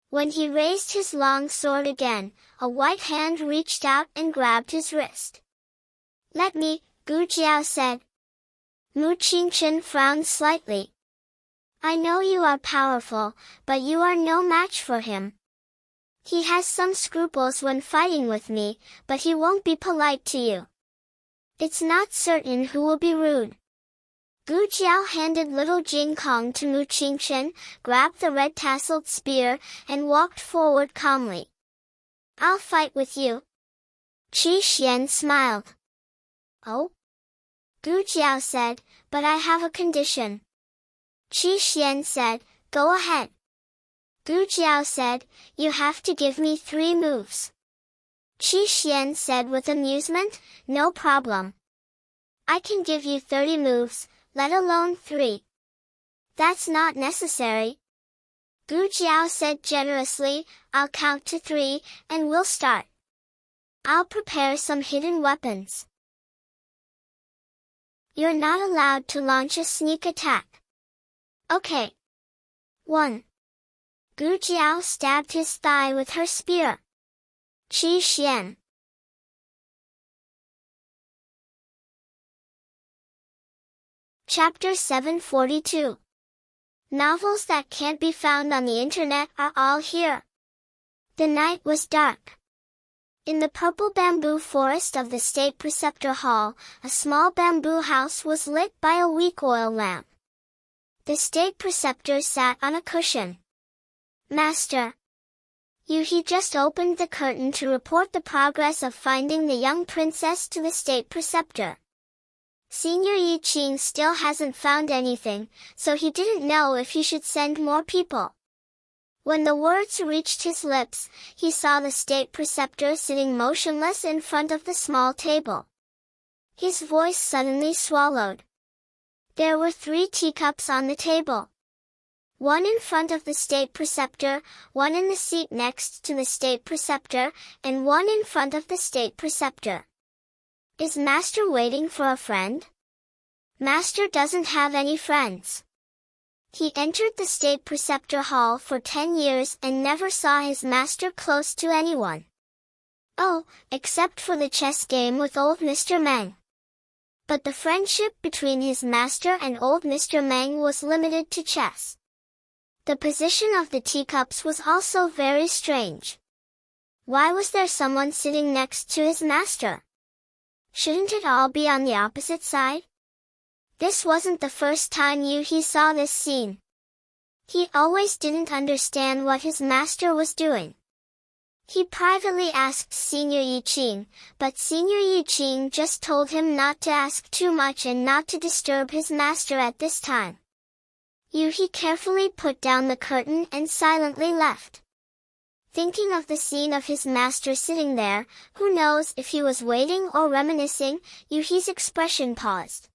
When he raised his long sword again, a white hand reached out and grabbed his wrist. Let me, Gu Jiao said. Mu Qingchen frowned slightly. I know you are powerful, but you are no match for him. He has some scruples when fighting with me, but he won't be polite to you. It's not certain who will be rude. Gu Jiao handed little Jing Kong to Mu Qingchen, grabbed the red-tasseled spear, and walked forward calmly. "I'll fight with you." Qi Xian smiled. "Oh?" Gu Jiao said, "But I have a condition." Qi Xian said, "Go ahead." Gu Jiao said, "You have to give me 3 moves." Qi Xian said with amusement, "No problem. I can give you 30 moves, let alone 3. "That's not necessary." Gu Jiao said generously, "I'll count to 3, and we'll start. I'll prepare some hidden weapons. You're not allowed to launch a sneak attack." "Okay." 1. Gu Jiao stabbed his thigh with her spear. Qi Xian. Chapter 742. Novels that can't be found on the internet are all here. The night was dark. In the purple bamboo forest of the State Preceptor Hall, a small bamboo house was lit by a weak oil lamp. The State Preceptor sat on a cushion. "Master." He just opened the curtain to report the progress of finding the young princess to the State Preceptor. Senior Yi Qing still hasn't found anything, so he didn't know if he should send more people. When the words reached his lips, he saw the State Preceptor sitting motionless in front of the small table. His voice suddenly swallowed. There were 3 teacups on the table. One in front of the State Preceptor, one in the seat next to the State Preceptor, and one in front of the State Preceptor. Is Master waiting for a friend? Master doesn't have any friends. He entered the State Preceptor Hall for 10 years and never saw his master close to anyone. Oh, except for the chess game with old Mr. Meng. But the friendship between his master and old Mr. Meng was limited to chess. The position of the teacups was also very strange. Why was there someone sitting next to his master? Shouldn't it all be on the opposite side? This wasn't the first time he saw this scene. He always didn't understand what his master was doing. He privately asked Senior Yi Qing, but Senior Yi Qing just told him not to ask too much and not to disturb his master at this time. He carefully put down the curtain and silently left. Thinking of the scene of his master sitting there, who knows if he was waiting or reminiscing, Yuhi's expression paused.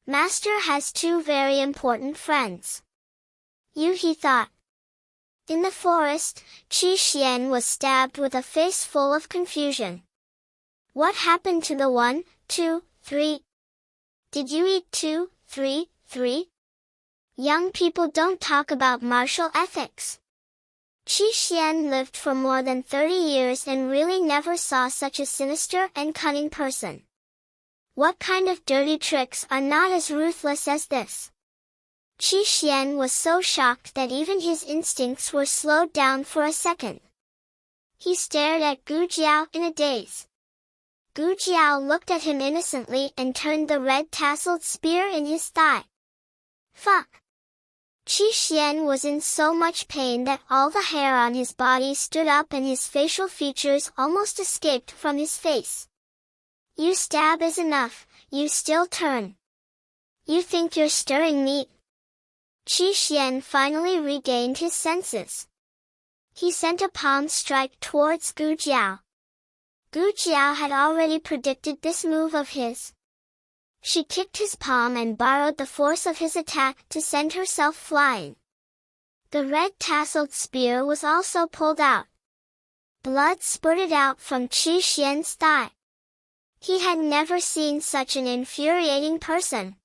Master has 2 very important friends. Yuhi thought. In the forest, Qi Xian was stabbed with a face full of confusion. What happened to the 1, 2, 3? Did you eat 2, 3, 3? Young people don't talk about martial ethics. Qi Xian lived for more than 30 years and really never saw such a sinister and cunning person. What kind of dirty tricks are not as ruthless as this? Qi Xian was so shocked that even his instincts were slowed down for a second. He stared at Gu Jiao in a daze. Gu Jiao looked at him innocently and turned the red-tasseled spear in his thigh. Fuck! Qi Xian was in so much pain that all the hair on his body stood up and his facial features almost escaped from his face. You stab is enough, you still turn. You think you're stirring meat? Qi Xian finally regained his senses. He sent a palm strike towards Gu Jiao. Gu Jiao had already predicted this move of his. She kicked his palm and borrowed the force of his attack to send herself flying. The red-tasseled spear was also pulled out. Blood spurted out from Qi Xian's thigh. He had never seen such an infuriating person.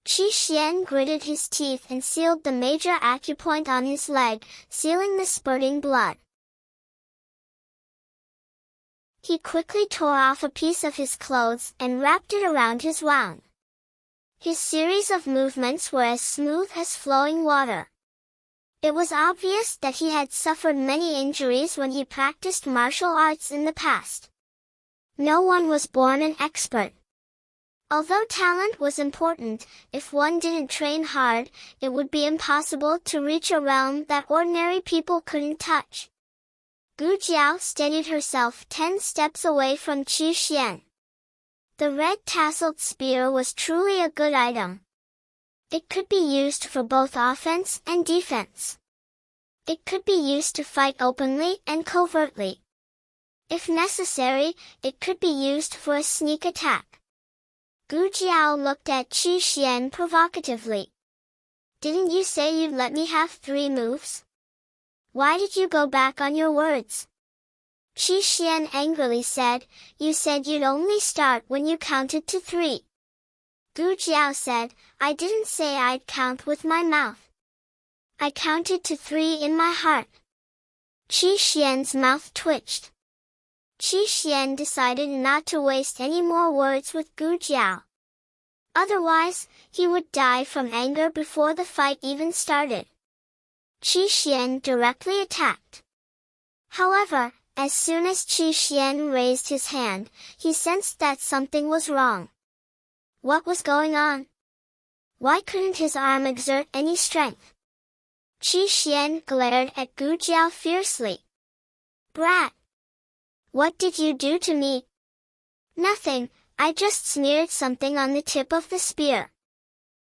Qi Xian gritted his teeth and sealed the major acupoint on his leg, sealing the spurting blood. He quickly tore off a piece of his clothes and wrapped it around his wound. His series of movements were as smooth as flowing water. It was obvious that he had suffered many injuries when he practiced martial arts in the past. No one was born an expert. Although talent was important, if one didn't train hard, it would be impossible to reach a realm that ordinary people couldn't touch. Gu Jiao steadied herself 10 steps away from Qi Xian. The red-tasseled spear was truly a good item. It could be used for both offense and defense. It could be used to fight openly and covertly. If necessary, it could be used for a sneak attack. Gu Jiao looked at Qi Xian provocatively. Didn't you say you'd let me have 3 moves? Why did you go back on your words? Qi Xian angrily said, you said you'd only start when you counted to 3. Gu Jiao said, I didn't say I'd count with my mouth. I counted to 3 in my heart. Qi Xian's mouth twitched. Qi Xian decided not to waste any more words with Gu Jiao. Otherwise, he would die from anger before the fight even started. Qi Xian directly attacked. However, as soon as Qi Xian raised his hand, he sensed that something was wrong. What was going on? Why couldn't his arm exert any strength? Qi Xian glared at Gu Jiao fiercely. Brat! What did you do to me? Nothing, I just smeared something on the tip of the spear.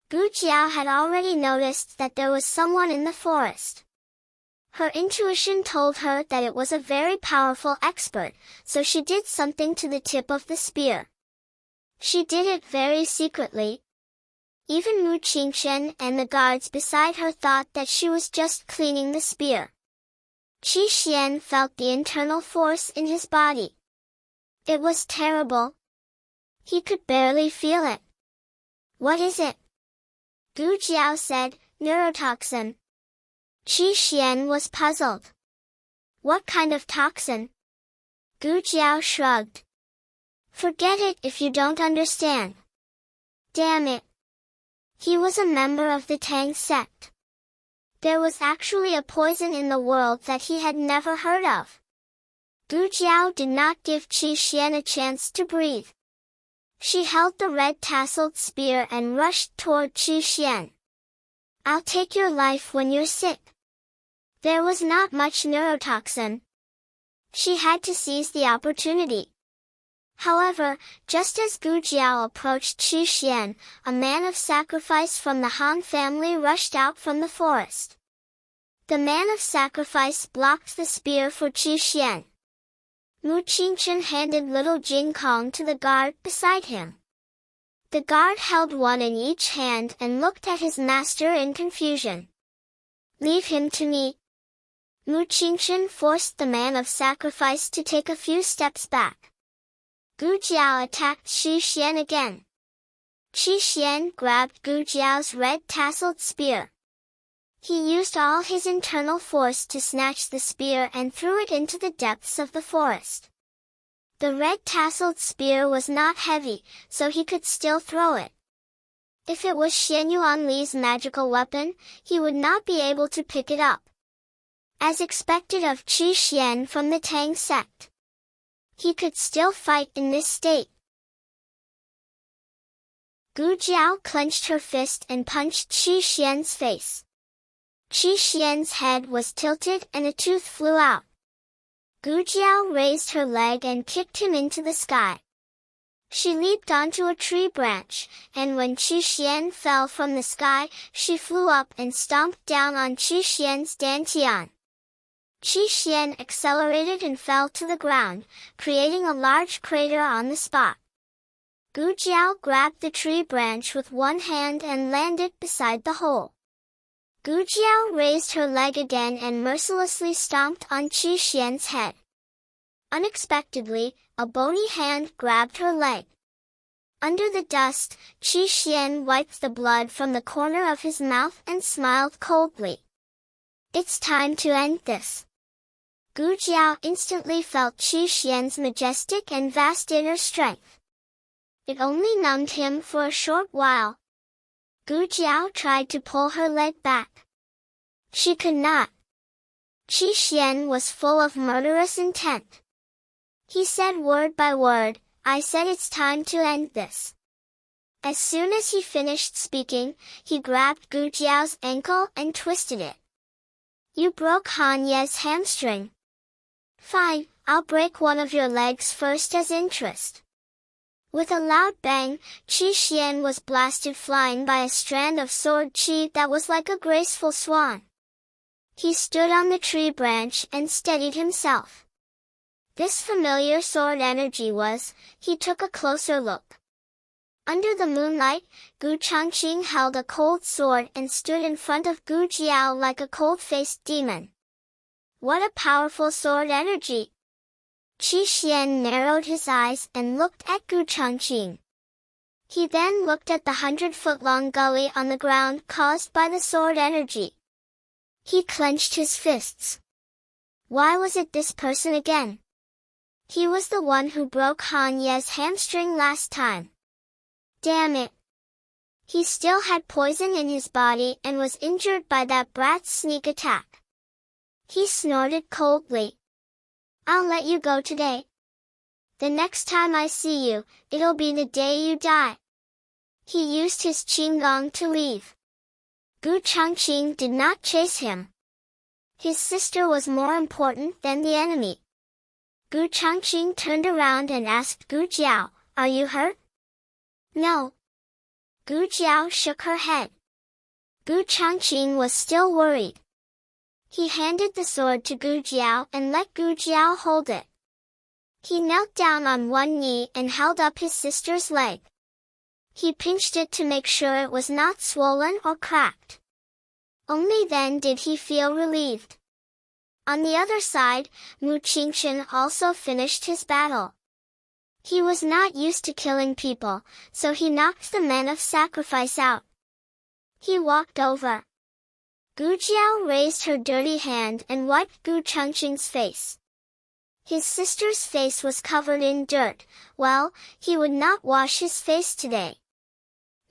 Gu Jiao had already noticed that there was someone in the forest. Her intuition told her that it was a very powerful expert, so she did something to the tip of the spear. She did it very secretly. Even Mu Qingchen and the guards beside her thought that she was just cleaning the spear. Qi Xian felt the internal force in his body. It was terrible. He could barely feel it. What is it? Gu Jiao said, neurotoxin. Qi Xian was puzzled. What kind of toxin? Gu Jiao shrugged. Forget it if you don't understand. Damn it. He was a member of the Tang sect. There was actually a poison in the world that he had never heard of. Gu Jiao did not give Qi Xian a chance to breathe. She held the red-tasseled spear and rushed toward Qi Xian. I'll take your life when you're sick. There was not much neurotoxin. She had to seize the opportunity. However, just as Gu Jiao approached Qi Xian, a man of sacrifice from the Han family rushed out from the forest. The man of sacrifice blocked the spear for Qi Xian. Mu Qingchen handed little Jing Kong to the guard beside him. The guard held one in each hand and looked at his master in confusion. Leave him to me. Mu Qingchen forced the man of sacrifice to take a few steps back. Gu Jiao attacked Qi Xian again. Qi Xian grabbed Gu Jiao's red-tasseled spear. He used all his internal force to snatch the spear and threw it into the depths of the forest. The red-tasseled spear was not heavy, so he could still throw it. If it was Xian Yuanli's magical weapon, he would not be able to pick it up. As expected of Qi Xian from the Tang sect, he could still fight in this state. Gu Jiao clenched her fist and punched Qi Xian's face. Qi Xian's head was tilted and a tooth flew out. Gu Jiao raised her leg and kicked him into the sky. She leaped onto a tree branch, and when Qi Xian fell from the sky, she flew up and stomped down on Qi Xian's dantian. Qi Xian accelerated and fell to the ground, creating a large crater on the spot. Gu Jiao grabbed the tree branch with one hand and landed beside the hole. Gu Jiao raised her leg again and mercilessly stomped on Qi Xian's head. Unexpectedly, a bony hand grabbed her leg. Under the dust, Qi Xian wiped the blood from the corner of his mouth and smiled coldly. It's time to end this. Gu Jiao instantly felt Qi Xian's majestic and vast inner strength. It only numbed him for a short while. Gu Jiao tried to pull her leg back. She could not. Qi Xian was full of murderous intent. He said word by word, I said it's time to end this. As soon as he finished speaking, he grabbed Gu Jiao's ankle and twisted it. You broke Han Ye's hamstring. Fine, I'll break one of your legs first as interest. With a loud bang, Qi Xian was blasted flying by a strand of sword qi that was like a graceful swan. He stood on the tree branch and steadied himself. This familiar sword energy was, he took a closer look. Under the moonlight, Gu Changqing held a cold sword and stood in front of Gu Jiao like a cold-faced demon. What a powerful sword energy! Qi Xian narrowed his eyes and looked at Gu Changqing. He then looked at the 100-foot-long gully on the ground caused by the sword energy. He clenched his fists. Why was it this person again? He was the one who broke Han Ye's hamstring last time. Damn it! He still had poison in his body and was injured by that brat's sneak attack. He snorted coldly. I'll let you go today. The next time I see you, it'll be the day you die. He used his qinggong to leave. Gu Changqing did not chase him. His sister was more important than the enemy. Gu Changqing turned around and asked Gu Jiao, "Are you hurt?" "No." Gu Jiao shook her head. Gu Changqing was still worried. He handed the sword to Gu Jiao and let Gu Jiao hold it. He knelt down on one knee and held up his sister's leg. He pinched it to make sure it was not swollen or cracked. Only then did he feel relieved. On the other side, Mu Qingchen also finished his battle. He was not used to killing people, so he knocked the men of sacrifice out. He walked over. Gu Jiao raised her dirty hand and wiped Gu Changqing's face. His sister's face was covered in dirt. Well, he would not wash his face today.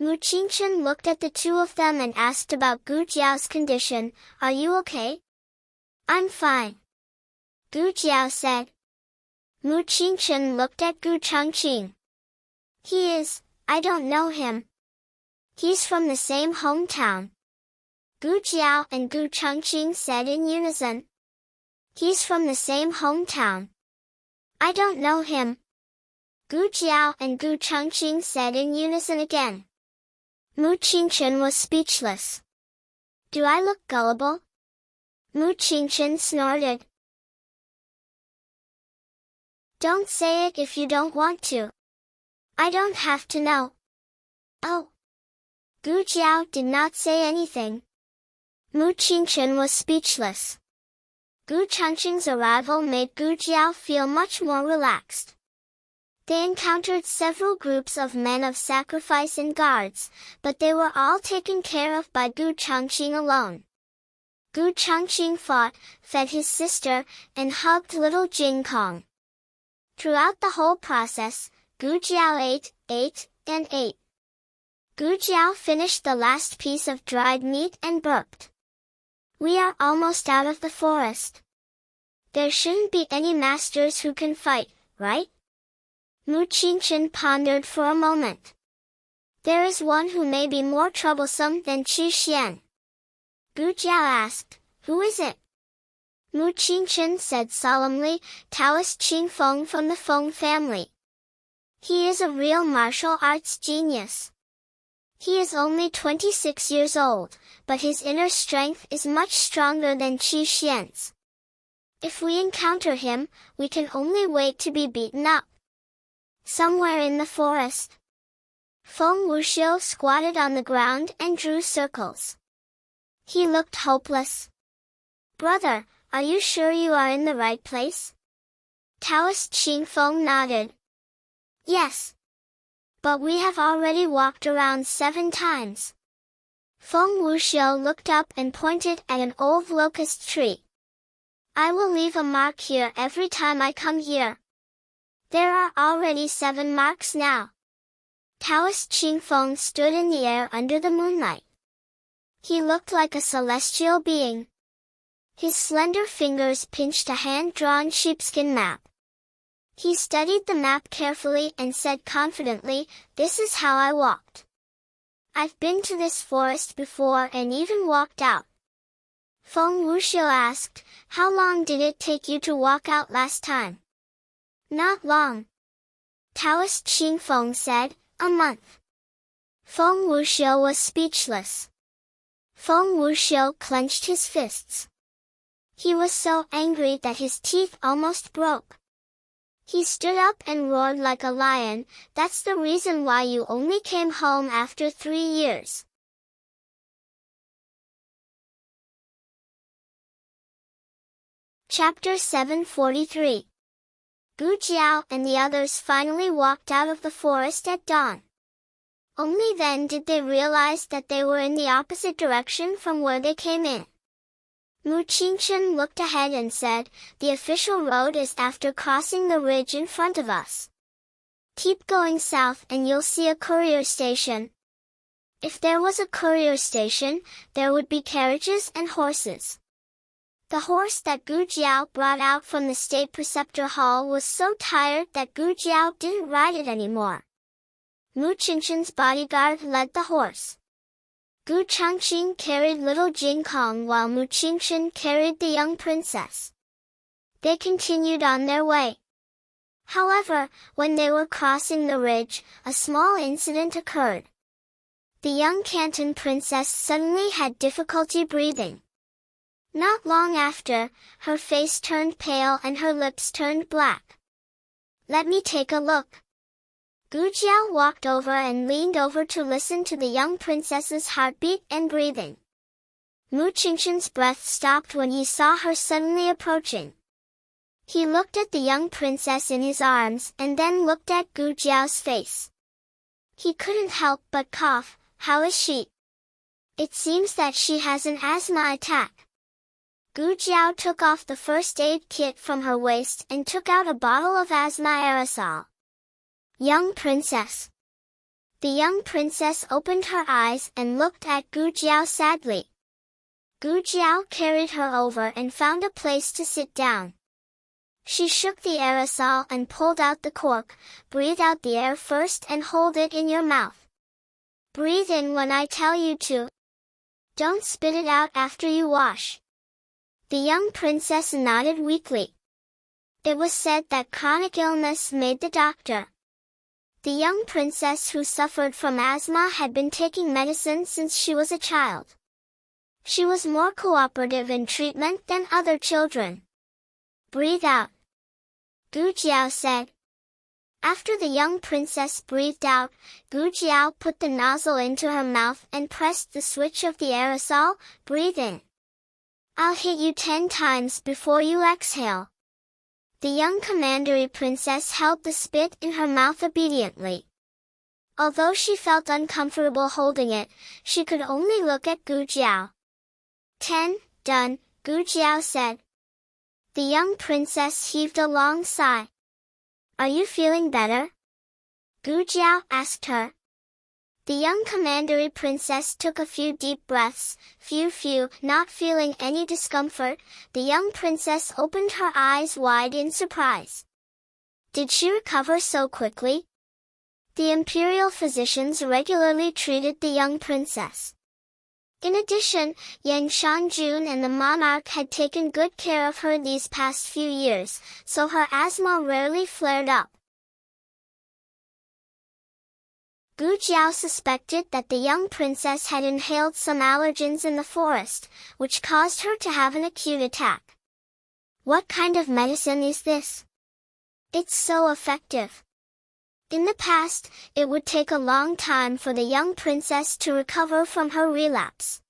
Mu Qingchen looked at the two of them and asked about Gu Jiao's condition. "Are you okay?" "I'm fine," Gu Jiao said. Mu Qingchen looked at Gu Changqing. I don't know him. He's from the same hometown." Gu Jiao and Gu Changqing said in unison. "He's from the same hometown. I don't know him." Gu Jiao and Gu Changqing said in unison again. Mu Qingchen was speechless. "Do I look gullible?" Mu Qingchen snorted. "Don't say it if you don't want to. I don't have to know." "Oh." Gu Jiao did not say anything. Mu Qingchen was speechless. Gu Changqing's arrival made Gu Jiao feel much more relaxed. They encountered several groups of men of sacrifice and guards, but they were all taken care of by Gu Changqing alone. Gu Changqing fought, fed his sister, and hugged little Jing Kong. Throughout the whole process, Gu Jiao ate, and ate. Gu Jiao finished the last piece of dried meat and burped. "We are almost out of the forest. There shouldn't be any masters who can fight, right?" Mu Qingchen pondered for a moment. "There is one who may be more troublesome than Qi Xian." Gu Jiao asked, "Who is it?" Mu Qingchen said solemnly, "Taoist Qing Feng from the Feng family. He is a real martial arts genius. He is only 26 years old, but his inner strength is much stronger than Qi Xian's. If we encounter him, we can only wait to be beaten up." Somewhere in the forest, Feng Wuxiu squatted on the ground and drew circles. He looked hopeless. "Brother, are you sure you are in the right place?" Taoist Qing Feng nodded. "Yes. But we have already walked around 7 times. Feng Wuxiu looked up and pointed at an old locust tree. "I will leave a mark here every time I come here. There are already 7 marks now." Taoist Qing Feng stood in the air under the moonlight. He looked like a celestial being. His slender fingers pinched a hand-drawn sheepskin map. He studied the map carefully and said confidently, "This is how I walked. I've been to this forest before and even walked out." Feng Wuxiu asked, "How long did it take you to walk out last time?" "Not long." Taoist Xing Feng said, "A month." Feng Wuxiu was speechless. Feng Wuxiu clenched his fists. He was so angry that his teeth almost broke. He stood up and roared like a lion, "That's the reason why you only came home after 3 years. Chapter 743. Gu Jiao and the others finally walked out of the forest at dawn. Only then did they realize that they were in the opposite direction from where they came in. Mu Qingchen looked ahead and said, "The official road is after crossing the ridge in front of us. Keep going south and you'll see a courier station." If there was a courier station, there would be carriages and horses. The horse that Gu Jiao brought out from the state preceptor hall was so tired that Gu Jiao didn't ride it anymore. Mu Qinchen's bodyguard led the horse. Gu Changqing carried little Jing Kong while Mu Qingchen carried the young princess. They continued on their way. However, when they were crossing the ridge, a small incident occurred. The young Canton princess suddenly had difficulty breathing. Not long after, her face turned pale and her lips turned black. "Let me take a look." Gu Jiao walked over and leaned over to listen to the young princess's heartbeat and breathing. Mu Qingchen's breath stopped when he saw her suddenly approaching. He looked at the young princess in his arms and then looked at Gu Jiao's face. He couldn't help but cough. "How is she?" "It seems that she has an asthma attack." Gu Jiao took off the first aid kit from her waist and took out a bottle of asthma aerosol. "Young princess." The young princess opened her eyes and looked at Gu Jiao sadly. Gu Jiao carried her over and found a place to sit down. She shook the aerosol and pulled out the cork. "Breathe out the air first and hold it in your mouth. Breathe in when I tell you to. Don't spit it out after you wash." The young princess nodded weakly. It was said that chronic illness made the doctor. The young princess who suffered from asthma had been taking medicine since she was a child. She was more cooperative in treatment than other children. "Breathe out," Gu Jiao said. After the young princess breathed out, Gu Jiao put the nozzle into her mouth and pressed the switch of the aerosol. "Breathe in. I'll hit you 10 times before you exhale." The young commandery princess held the spit in her mouth obediently. Although she felt uncomfortable holding it, she could only look at Gu Jiao. 10, done, Gu Jiao said. The young princess heaved a long sigh. "Are you feeling better?" Gu Jiao asked her. The young commandery princess took a few deep breaths. Phew, not feeling any discomfort, the young princess opened her eyes wide in surprise. Did she recover so quickly? The imperial physicians regularly treated the young princess. In addition, Yang Shanjun and the monarch had taken good care of her these past few years, so her asthma rarely flared up. Gu Jiao suspected that the young princess had inhaled some allergens in the forest, which caused her to have an acute attack. What kind of medicine is this? It's so effective. In the past, it would take a long time for the young princess to recover from her relapse.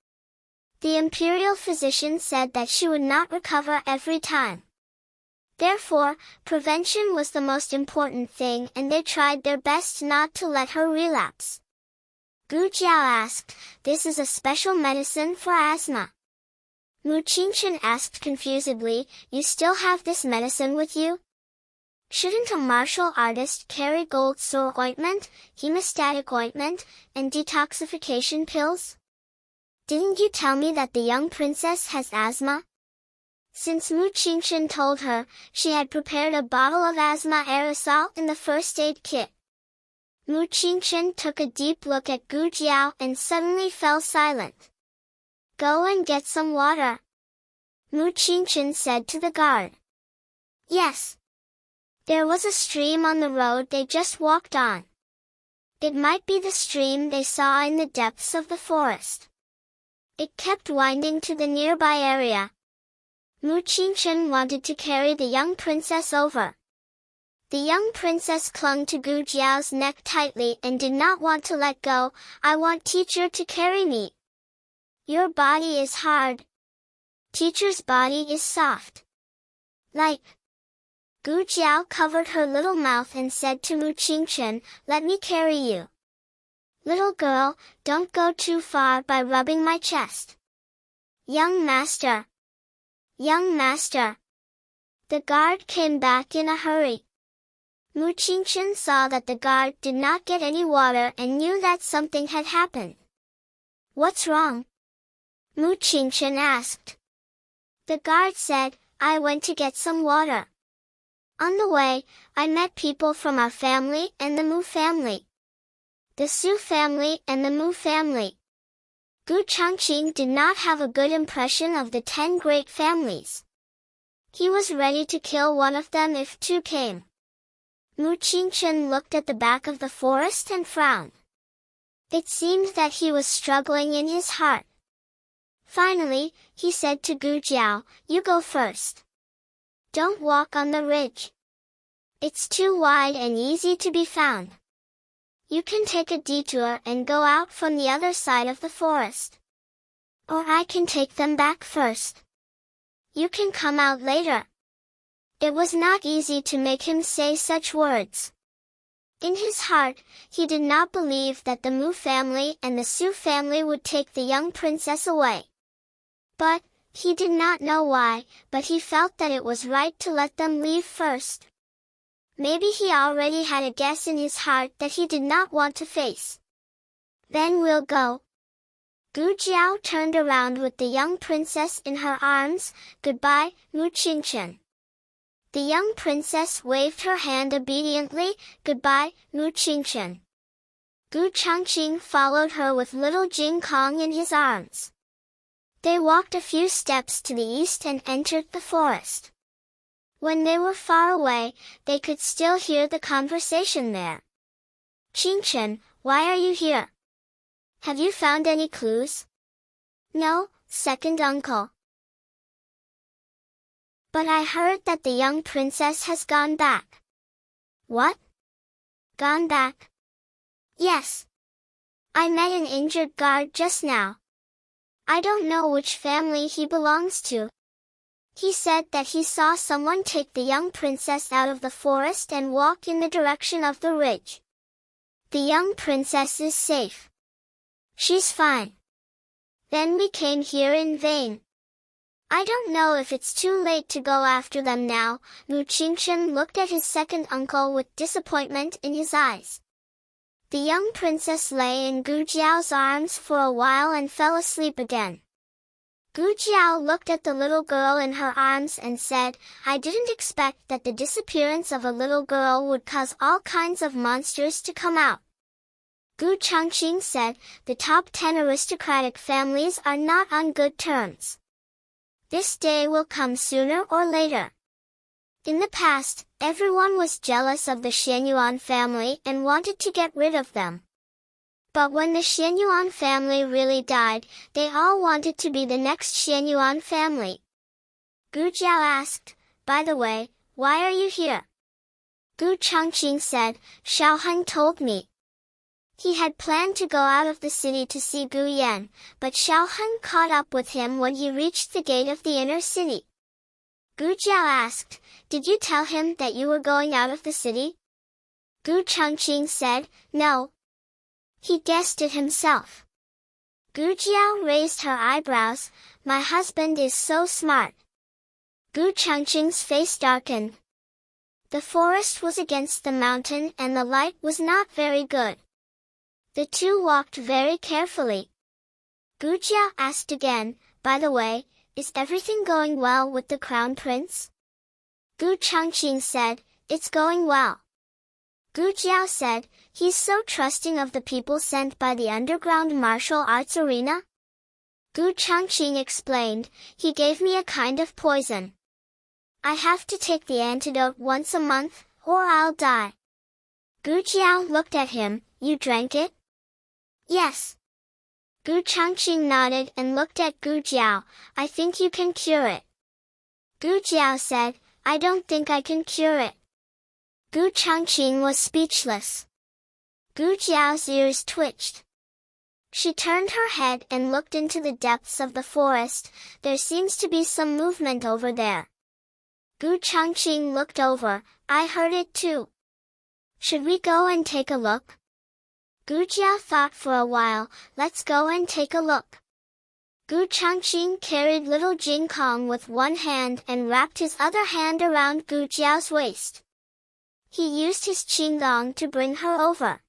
The imperial physician said that she would not recover every time. Therefore, prevention was the most important thing and they tried their best not to let her relapse. Gu Jiao asked, "This is a special medicine for asthma?" Mu Qingchen asked confusedly, "You still have this medicine with you? Shouldn't a martial artist carry gold sore ointment, hemostatic ointment, and detoxification pills? Didn't you tell me that the young princess has asthma?" Since Mu Qingchen told her, she had prepared a bottle of asthma aerosol in the first aid kit. Mu Qingchen took a deep look at Gu Jiao and suddenly fell silent. "Go and get some water," Mu Qingchen said to the guard. Yes. There was a stream on the road they just walked on. It might be the stream they saw in the depths of the forest. It kept winding to the nearby area. Mu Qingchen wanted to carry the young princess over. The young princess clung to Gu Jiao's neck tightly and did not want to let go. "I want teacher to carry me." "Your body is hard. Teacher's body is soft. Light." Gu Jiao covered her little mouth and said to Mu Qingchen, "Let me carry you." "Little girl, don't go too far by rubbing my chest." "Young master. Young master." The guard came back in a hurry. Mu Qingchen saw that the guard did not get any water and knew that something had happened. "What's wrong?" Mu Qingchen asked. The guard said, "I went to get some water. On the way, I met people from our family and the Mu family. The Su family and the Mu family." Gu Changqing did not have a good impression of the 10 great families. He was ready to kill one of them if two came. Mu Qingchen looked at the back of the forest and frowned. It seemed that he was struggling in his heart. Finally, he said to Gu Jiao, "You go first. Don't walk on the ridge. It's too wide and easy to be found. You can take a detour and go out from the other side of the forest. Or I can take them back first. You can come out later." It was not easy to make him say such words. In his heart, he did not believe that the Mu family and the Su family would take the young princess away. But, he did not know why, but he felt that it was right to let them leave first. Maybe he already had a guess in his heart that he did not want to face. "Then we'll go." Gu Jiao turned around with the young princess in her arms. "Goodbye, Mu Qingchen." The young princess waved her hand obediently. "Goodbye, Mu Qingchen." Gu Changqing followed her with little Jing Kong in his arms. They walked a few steps to the east and entered the forest. When they were far away, they could still hear the conversation there. "Qingchen, why are you here? Have you found any clues?" "No, second uncle. But I heard that the young princess has gone back." "What? Gone back?" "Yes. I met an injured guard just now. I don't know which family he belongs to. He said that he saw someone take the young princess out of the forest and walk in the direction of the ridge. The young princess is safe. She's fine. Then we came here in vain. I don't know if it's too late to go after them now." Mu Qingchen looked at his second uncle with disappointment in his eyes. The young princess lay in Gu Jiao's arms for a while and fell asleep again. Gu Jiao looked at the little girl in her arms and said, "I didn't expect that the disappearance of a little girl would cause all kinds of monsters to come out." Gu Changqing said, "The top 10 aristocratic families are not on good terms. This day will come sooner or later. In the past, everyone was jealous of the Xianyuan family and wanted to get rid of them. But when the Xianyuan family really died, they all wanted to be the next Xianyuan family." Gu Jiao asked, "By the way, why are you here?" Gu Changqing said, "Xiao Hun told me." He had planned to go out of the city to see Gu Yan, but Xiao Hun caught up with him when he reached the gate of the inner city. Gu Jiao asked, "Did you tell him that you were going out of the city?" Gu Changqing said, "No. He guessed it himself." Gu Jiao raised her eyebrows. "My husband is so smart." Gu Changqing's face darkened. The forest was against the mountain and the light was not very good. The two walked very carefully. Gu Jiao asked again, "By the way, Is everything going well with the crown prince? Gu Changqing said, it's going well. Gu Jiao said, he's so trusting of the people sent by the underground martial arts arena. Gu Changqing explained, he gave me a kind of poison. I have to take the antidote once a month, or I'll die. Gu Jiao looked at him, you drank it? Yes. Gu Changqing nodded and looked at Gu Jiao, I think you can cure it. Gu Jiao said, I don't think I can cure it. Gu Changqing was speechless. Gu Jiao's ears twitched. She turned her head and looked into the depths of the forest, there seems to be some movement over there. Gu Changqing looked over, I heard it too. Should we go and take a look? Gu Jiao thought for a while, let's go and take a look. Gu Changqing carried little Jing Kong with one hand and wrapped his other hand around Gu Jiao's waist. He used his qinggong to bring her over.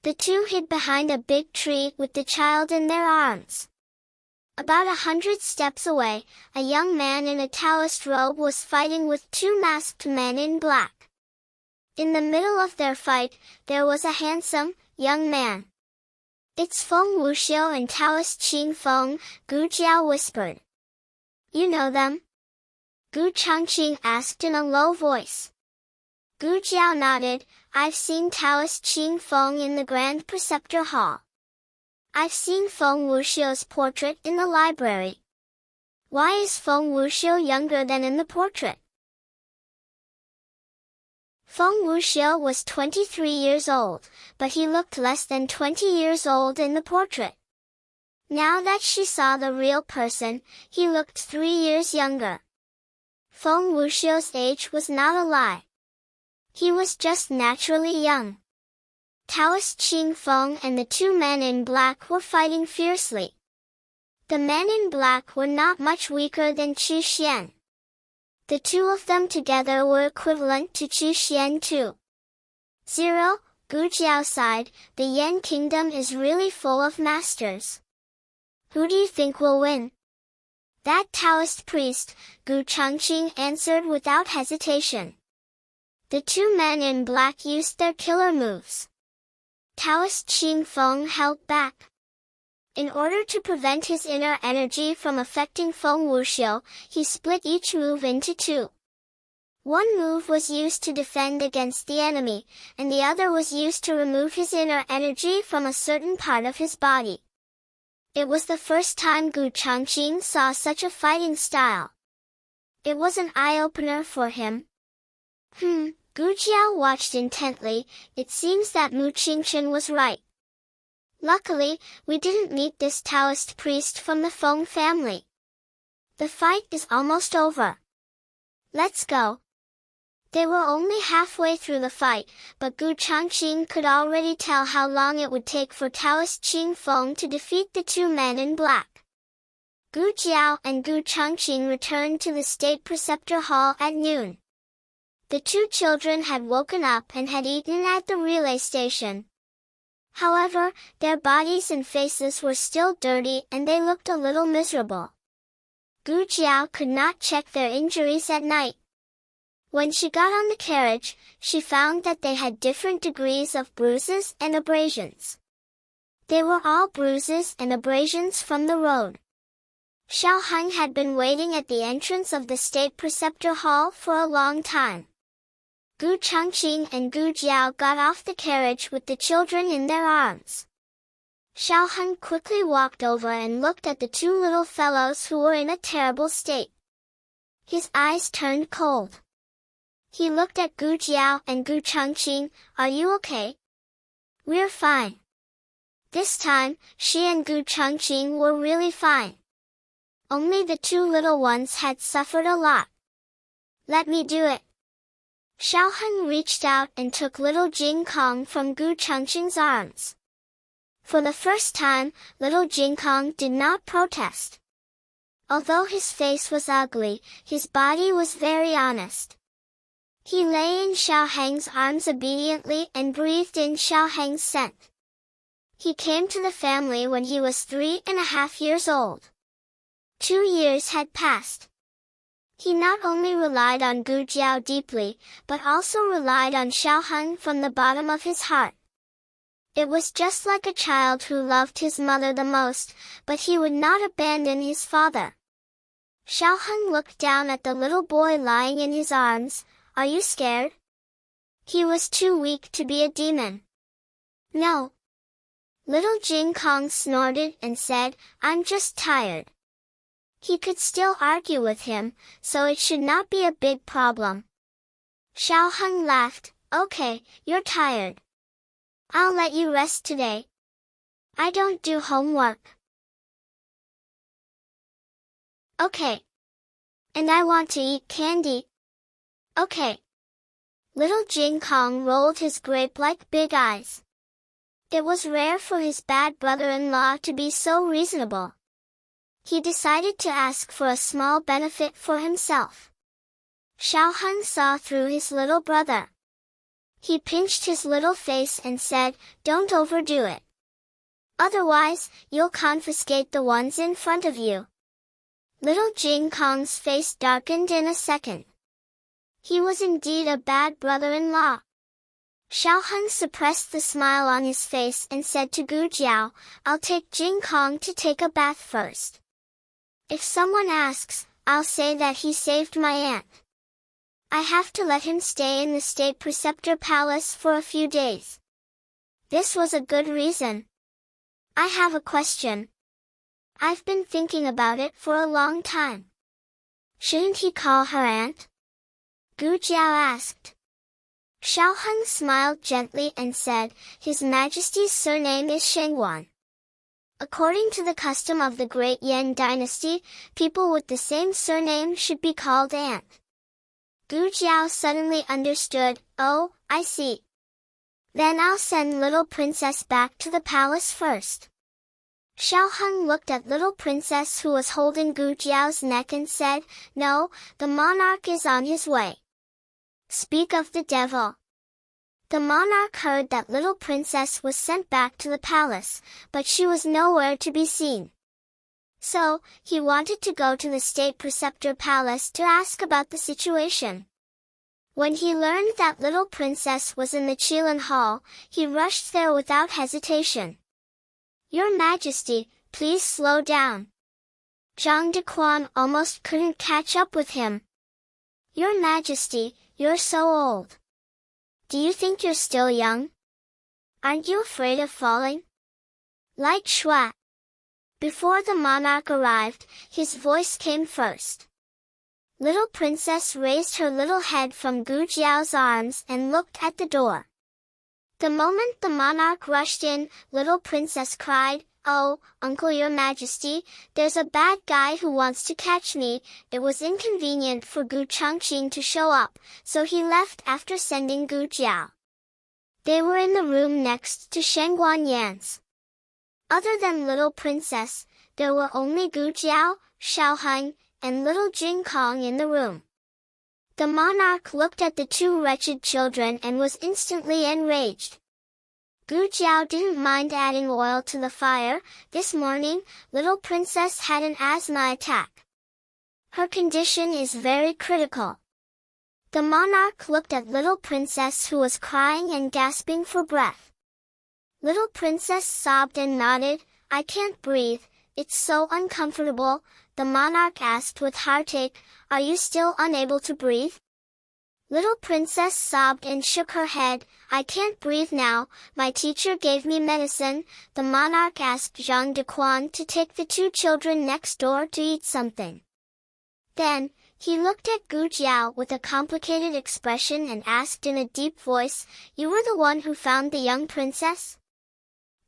The two hid behind a big tree with the child in their arms. About 100 steps away, a young man in a Taoist robe was fighting with two masked men in black. In the middle of their fight, there was a handsome, young man. It's Feng Wuxiu and Taoist Qing Feng, Gu Jiao whispered. You know them? Gu Changqing asked in a low voice. Gu Jiao nodded, I've seen Taoist Qing Feng in the Grand Preceptor Hall. I've seen Feng Wuxiu's portrait in the library. Why is Feng Wuxiu younger than in the portrait? Feng Wuxiu was 23 years old, but he looked less than 20 years old in the portrait. Now that she saw the real person, he looked 3 years younger. Feng Wuxiu's age was not a lie. He was just naturally young. Taoist Qing Feng and the two men in black were fighting fiercely. The men in black were not much weaker than Qu Xian. The two of them together were equivalent to Qu Xian too. 0. Gu Jiao sighed, the Yan kingdom is really full of masters. Who do you think will win? That Taoist priest, Gu Changqing answered without hesitation. The two men in black used their killer moves. Taoist Qing Feng held back. In order to prevent his inner energy from affecting Feng Wuxiu, he split each move into two. One move was used to defend against the enemy, and the other was used to remove his inner energy from a certain part of his body. It was the first time Gu Changqing saw such a fighting style. It was an eye-opener for him. Gu Jiao watched intently, it seems that Mu Qingchen was right. Luckily, we didn't meet this Taoist priest from the Feng family. The fight is almost over. Let's go. They were only halfway through the fight, but Gu Changqing could already tell how long it would take for Taoist Qing Feng to defeat the two men in black. Gu Jiao and Gu Changqing returned to the State Preceptor Hall at noon. The two children had woken up and had eaten at the relay station. However, their bodies and faces were still dirty and they looked a little miserable. Gu Jiao could not check their injuries at night. When she got on the carriage, she found that they had different degrees of bruises and abrasions. They were all bruises and abrasions from the road. Xiao Heng had been waiting at the entrance of the State Preceptor Hall for a long time. Gu Changqing and Gu Jiao got off the carriage with the children in their arms. Xiao Heng quickly walked over and looked at the two little fellows who were in a terrible state. His eyes turned cold. He looked at Gu Jiao and Gu Changqing, are you okay? We're fine. This time, she and Gu Changqing were really fine. Only the two little ones had suffered a lot. Let me do it. Xiao Heng reached out and took little Jing Kong from Gu Changqing's arms. For the first time, little Jing Kong did not protest. Although his face was ugly, his body was very honest. He lay in Xiao Heng's arms obediently and breathed in Xiao Heng's scent. He came to the family when he was 3.5 years old. 2 years had passed. He not only relied on Gu Jiao deeply, but also relied on Xiaoheng from the bottom of his heart. It was just like a child who loved his mother the most, but he would not abandon his father. Xiaoheng looked down at the little boy lying in his arms. Are you scared? He was too weak to be a demon. No. Little Jing Kong snorted and said, I'm just tired. He could still argue with him, so it should not be a big problem. Xiaoheng laughed. Okay, you're tired. I'll let you rest today. I don't do homework. Okay. And I want to eat candy. Okay. Little Jing Kong rolled his grape-like big eyes. It was rare for his bad brother-in-law to be so reasonable. He decided to ask for a small benefit for himself. Xiaoheng saw through his little brother. He pinched his little face and said, Don't overdo it. Otherwise, you'll confiscate the ones in front of you. Little Jing Kong's face darkened in a second. He was indeed a bad brother-in-law. Xiaoheng suppressed the smile on his face and said to Gu Jiao, I'll take Jing Kong to take a bath first. If someone asks, I'll say that he saved my aunt. I have to let him stay in the State Preceptor Palace for a few days. This was a good reason. I have a question. I've been thinking about it for a long time. Shouldn't he call her aunt? Gu Jiao asked. Xiaoheng smiled gently and said, His Majesty's surname is Shengwan. According to the custom of the Great Yan dynasty, people with the same surname should be called aunt. Gu Jiao suddenly understood. Oh, I see. Then I'll send little princess back to the palace first. Xiaoheng looked at little princess who was holding Gu Jiao's neck and said, No, the monarch is on his way. Speak of the devil. The monarch heard that little princess was sent back to the palace, but she was nowhere to be seen. So, he wanted to go to the State Preceptor Palace to ask about the situation. When he learned that little princess was in the Qilin Hall, he rushed there without hesitation. Your Majesty, please slow down. Zhang Dequan almost couldn't catch up with him. Your Majesty, you're so old. Do you think you're still young? Aren't you afraid of falling? Like Shua. Before the monarch arrived, his voice came first. Little princess raised her little head from Gu Jiao's arms and looked at the door. The moment the monarch rushed in, little princess cried, Oh, Uncle Your Majesty, there's a bad guy who wants to catch me. It was inconvenient for Gu Changqing to show up, so he left after sending Gu Jiao. They were in the room next to Shengguan Yan's. Other than little princess, there were only Gu Jiao, Xiaoheng, and little Jing Kong in the room. The monarch looked at the two wretched children and was instantly enraged. Gu Jiao didn't mind adding oil to the fire. This morning, little princess had an asthma attack. Her condition is very critical. The monarch looked at little princess who was crying and gasping for breath. Little princess sobbed and nodded. I can't breathe, it's so uncomfortable. The monarch asked with heartache, Are you still unable to breathe? Little princess sobbed and shook her head. I can't breathe now, my teacher gave me medicine. The monarch asked Zhang Dequan to take the two children next door to eat something. Then, he looked at Gu Jiao with a complicated expression and asked in a deep voice, You were the one who found the young princess?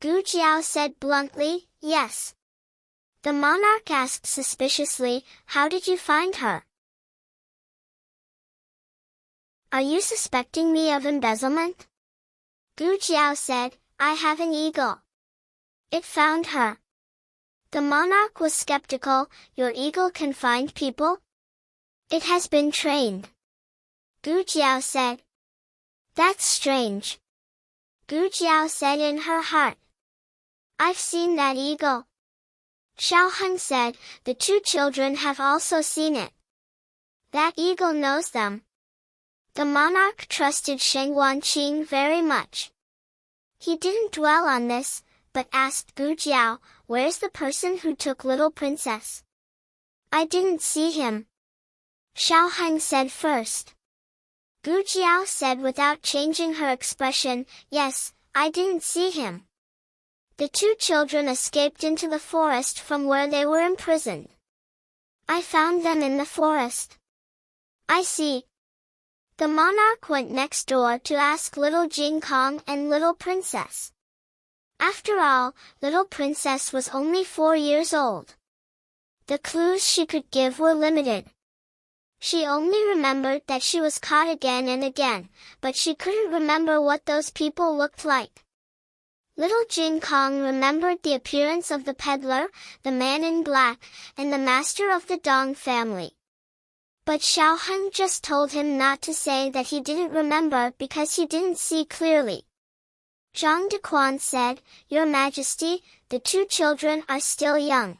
Gu Jiao said bluntly, Yes. The monarch asked suspiciously, How did you find her? Are you suspecting me of embezzlement? Gu Jiao said, I have an eagle. It found her. The monarch was skeptical. Your eagle can find people? It has been trained. Gu Jiao said. That's strange. Gu Jiao said in her heart. I've seen that eagle. Xiao said, the two children have also seen it. That eagle knows them. The monarch trusted Sheng Wanqing very much. He didn't dwell on this, but asked Gu Jiao, where's the person who took little princess? I didn't see him. Xiao said first. Gu Jiao said without changing her expression, yes, I didn't see him. The two children escaped into the forest from where they were imprisoned. I found them in the forest. I see. The monarch went next door to ask little Jing Kong and little princess. After all, little princess was only 4 years old. The clues she could give were limited. She only remembered that she was caught again and again, but she couldn't remember what those people looked like. Little Jing Kong remembered the appearance of the peddler, the man in black, and the master of the Dong family. But Xiao just told him not to say that he didn't remember because he didn't see clearly. Zhang Dequan said, Your Majesty, the two children are still young.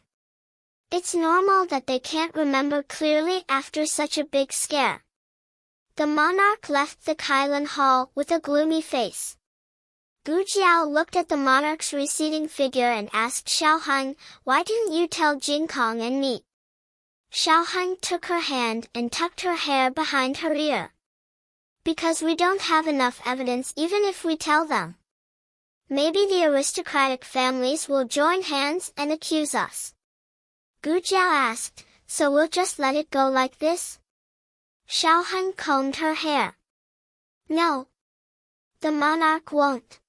It's normal that they can't remember clearly after such a big scare. The monarch left the Kailan Hall with a gloomy face. Gu Jiao looked at the monarch's receding figure and asked Xiao why didn't you tell Jing Kong and me? Xiao took her hand and tucked her hair behind her ear. Because we don't have enough evidence even if we tell them. Maybe the aristocratic families will join hands and accuse us. Gu Jiao asked, so we'll just let it go like this? Xiao combed her hair. No. The monarch won't.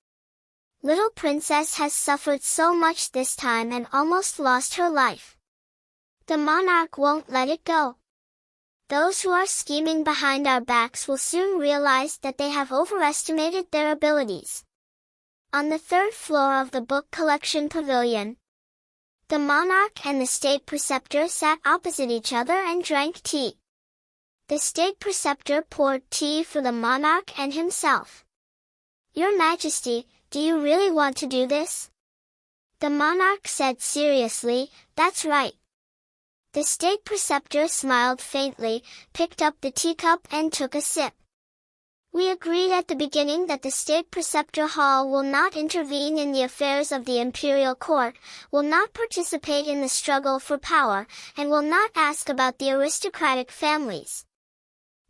Little princess has suffered so much this time and almost lost her life. The monarch won't let it go. Those who are scheming behind our backs will soon realize that they have overestimated their abilities. On the 3rd floor of the book collection pavilion, the monarch and the state preceptor sat opposite each other and drank tea. The state preceptor poured tea for the monarch and himself. Your Majesty, do you really want to do this? The monarch said seriously, that's right. The state preceptor smiled faintly, picked up the teacup and took a sip. We agreed at the beginning that the state preceptor hall will not intervene in the affairs of the imperial court, will not participate in the struggle for power, and will not ask about the aristocratic families.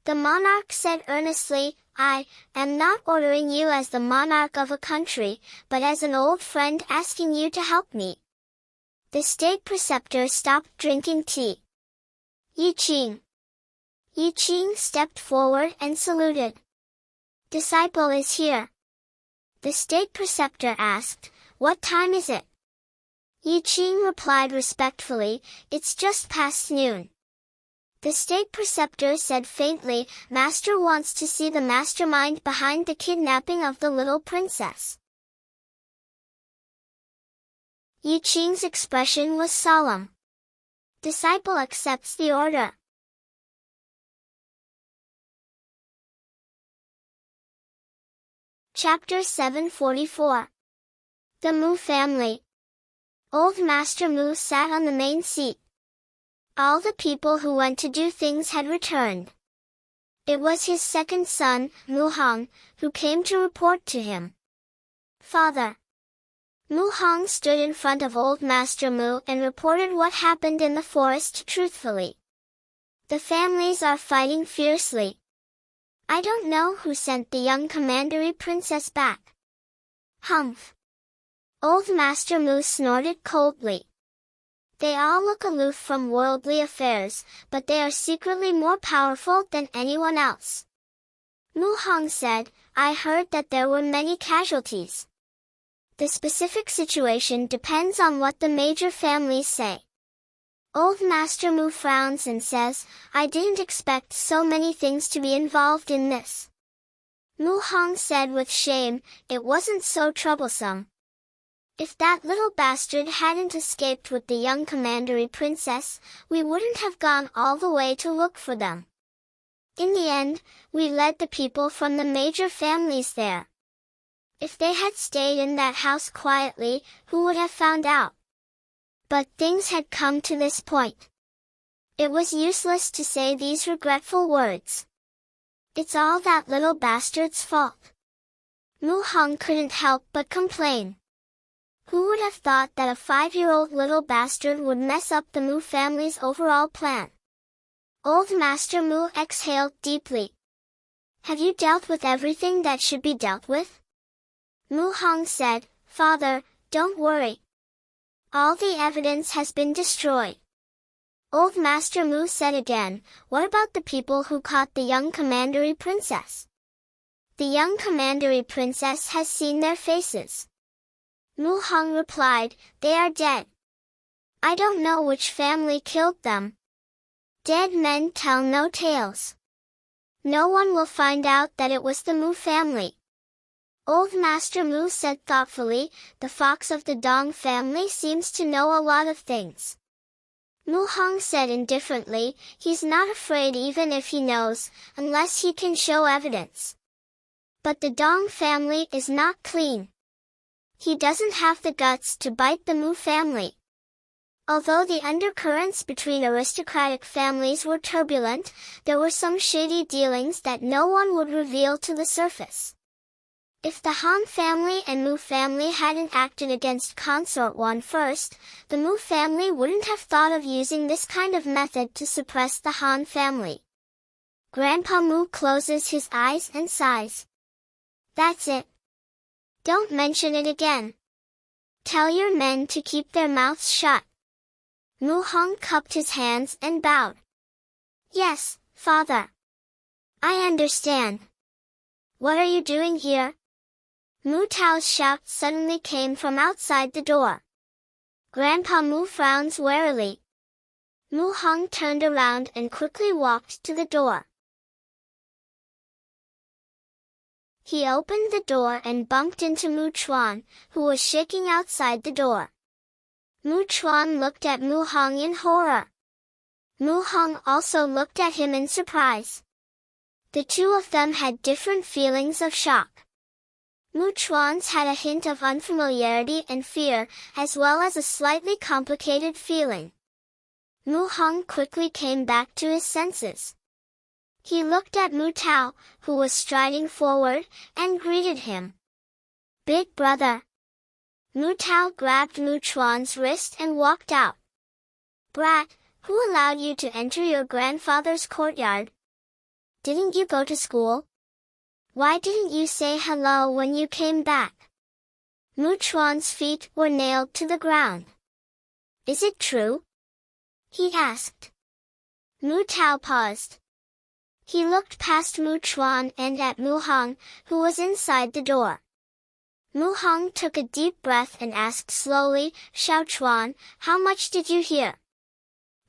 The monarch said earnestly, I am not ordering you as the monarch of a country, but as an old friend asking you to help me. The state preceptor stopped drinking tea. Yi Qing. Yi Qing stepped forward and saluted. Disciple is here. The state preceptor asked, what time is it? Yi Qing replied respectfully, it's just past noon. The state preceptor said faintly, Master wants to see the mastermind behind the kidnapping of the little princess. Yi Qing's expression was solemn. Disciple accepts the order. Chapter 744. The Mu family. Old Master Mu sat on the main seat. All the people who went to do things had returned. It was his second son, Mu Hong, who came to report to him. Father. Mu Hong stood in front of Old Master Mu and reported what happened in the forest truthfully. The families are fighting fiercely. I don't know who sent the young commandery princess back. Humph. Old Master Mu snorted coldly. They all look aloof from worldly affairs, but they are secretly more powerful than anyone else. Mu Hong said, I heard that there were many casualties. The specific situation depends on what the major families say. Old Master Mu frowns and says, I didn't expect so many things to be involved in this. Mu Hong said with shame, it wasn't so troublesome. If that little bastard hadn't escaped with the young commandery princess, we wouldn't have gone all the way to look for them. In the end, we led the people from the major families there. If they had stayed in that house quietly, who would have found out? But things had come to this point. It was useless to say these regretful words. It's all that little bastard's fault. Mu Hong couldn't help but complain. Who would have thought that a 5-year-old little bastard would mess up the Mu family's overall plan? Old Master Mu exhaled deeply. Have you dealt with everything that should be dealt with? Mu Hong said, Father, don't worry. All the evidence has been destroyed. Old Master Mu said again, what about the people who caught the young commandery princess? The young commandery princess has seen their faces. Mu Hong replied, they are dead. I don't know which family killed them. Dead men tell no tales. No one will find out that it was the Mu family. Old Master Mu said thoughtfully, the fox of the Dong family seems to know a lot of things. Mu Hong said indifferently, he's not afraid even if he knows, unless he can show evidence. But the Dong family is not clean. He doesn't have the guts to bite the Mu family. Although the undercurrents between aristocratic families were turbulent, there were some shady dealings that no one would reveal to the surface. If the Han family and Mu family hadn't acted against Consort Wan first, the Mu family wouldn't have thought of using this kind of method to suppress the Han family. Grandpa Mu closes his eyes and sighs. That's it. Don't mention it again. Tell your men to keep their mouths shut. Mu Hong cupped his hands and bowed. Yes, Father. I understand. What are you doing here? Mu Tao's shout suddenly came from outside the door. Grandpa Mu frowns warily. Mu Hong turned around and quickly walked to the door. He opened the door and bumped into Mu Chuan, who was shaking outside the door. Mu Chuan looked at Mu Hong in horror. Mu Hong also looked at him in surprise. The two of them had different feelings of shock. Mu Chuan's had a hint of unfamiliarity and fear, as well as a slightly complicated feeling. Mu Hong quickly came back to his senses. He looked at Mu Tao, who was striding forward, and greeted him. Big brother. Mu Tao grabbed Mu Chuan's wrist and walked out. Brat, who allowed you to enter your grandfather's courtyard? Didn't you go to school? Why didn't you say hello when you came back? Mu Chuan's feet were nailed to the ground. Is it true? He asked. Mu Tao paused. He looked past Mu Chuan and at Mu Hong, who was inside the door. Mu Hong took a deep breath and asked slowly, Xiao Chuan, how much did you hear?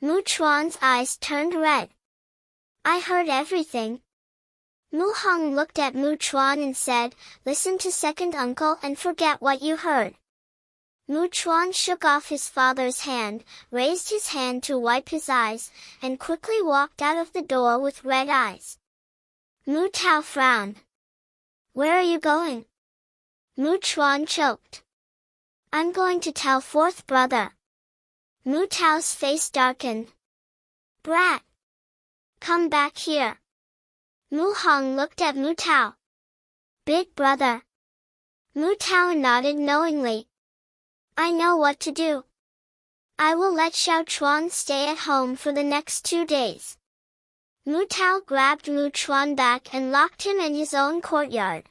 Mu Chuan's eyes turned red. I heard everything. Mu Hong looked at Mu Chuan and said, listen to second uncle and forget what you heard. Mu Chuan shook off his father's hand, raised his hand to wipe his eyes, and quickly walked out of the door with red eyes. Mu Tao frowned. Where are you going? Mu Chuan choked. I'm going to tell fourth brother. Mu Tao's face darkened. Brat! Come back here. Mu Hong looked at Mu Tao. Big brother. Mu Tao nodded knowingly. I know what to do. I will let Xiao Chuan stay at home for the next 2 days. Mu Tao grabbed Mu Chuan back and locked him in his own courtyard.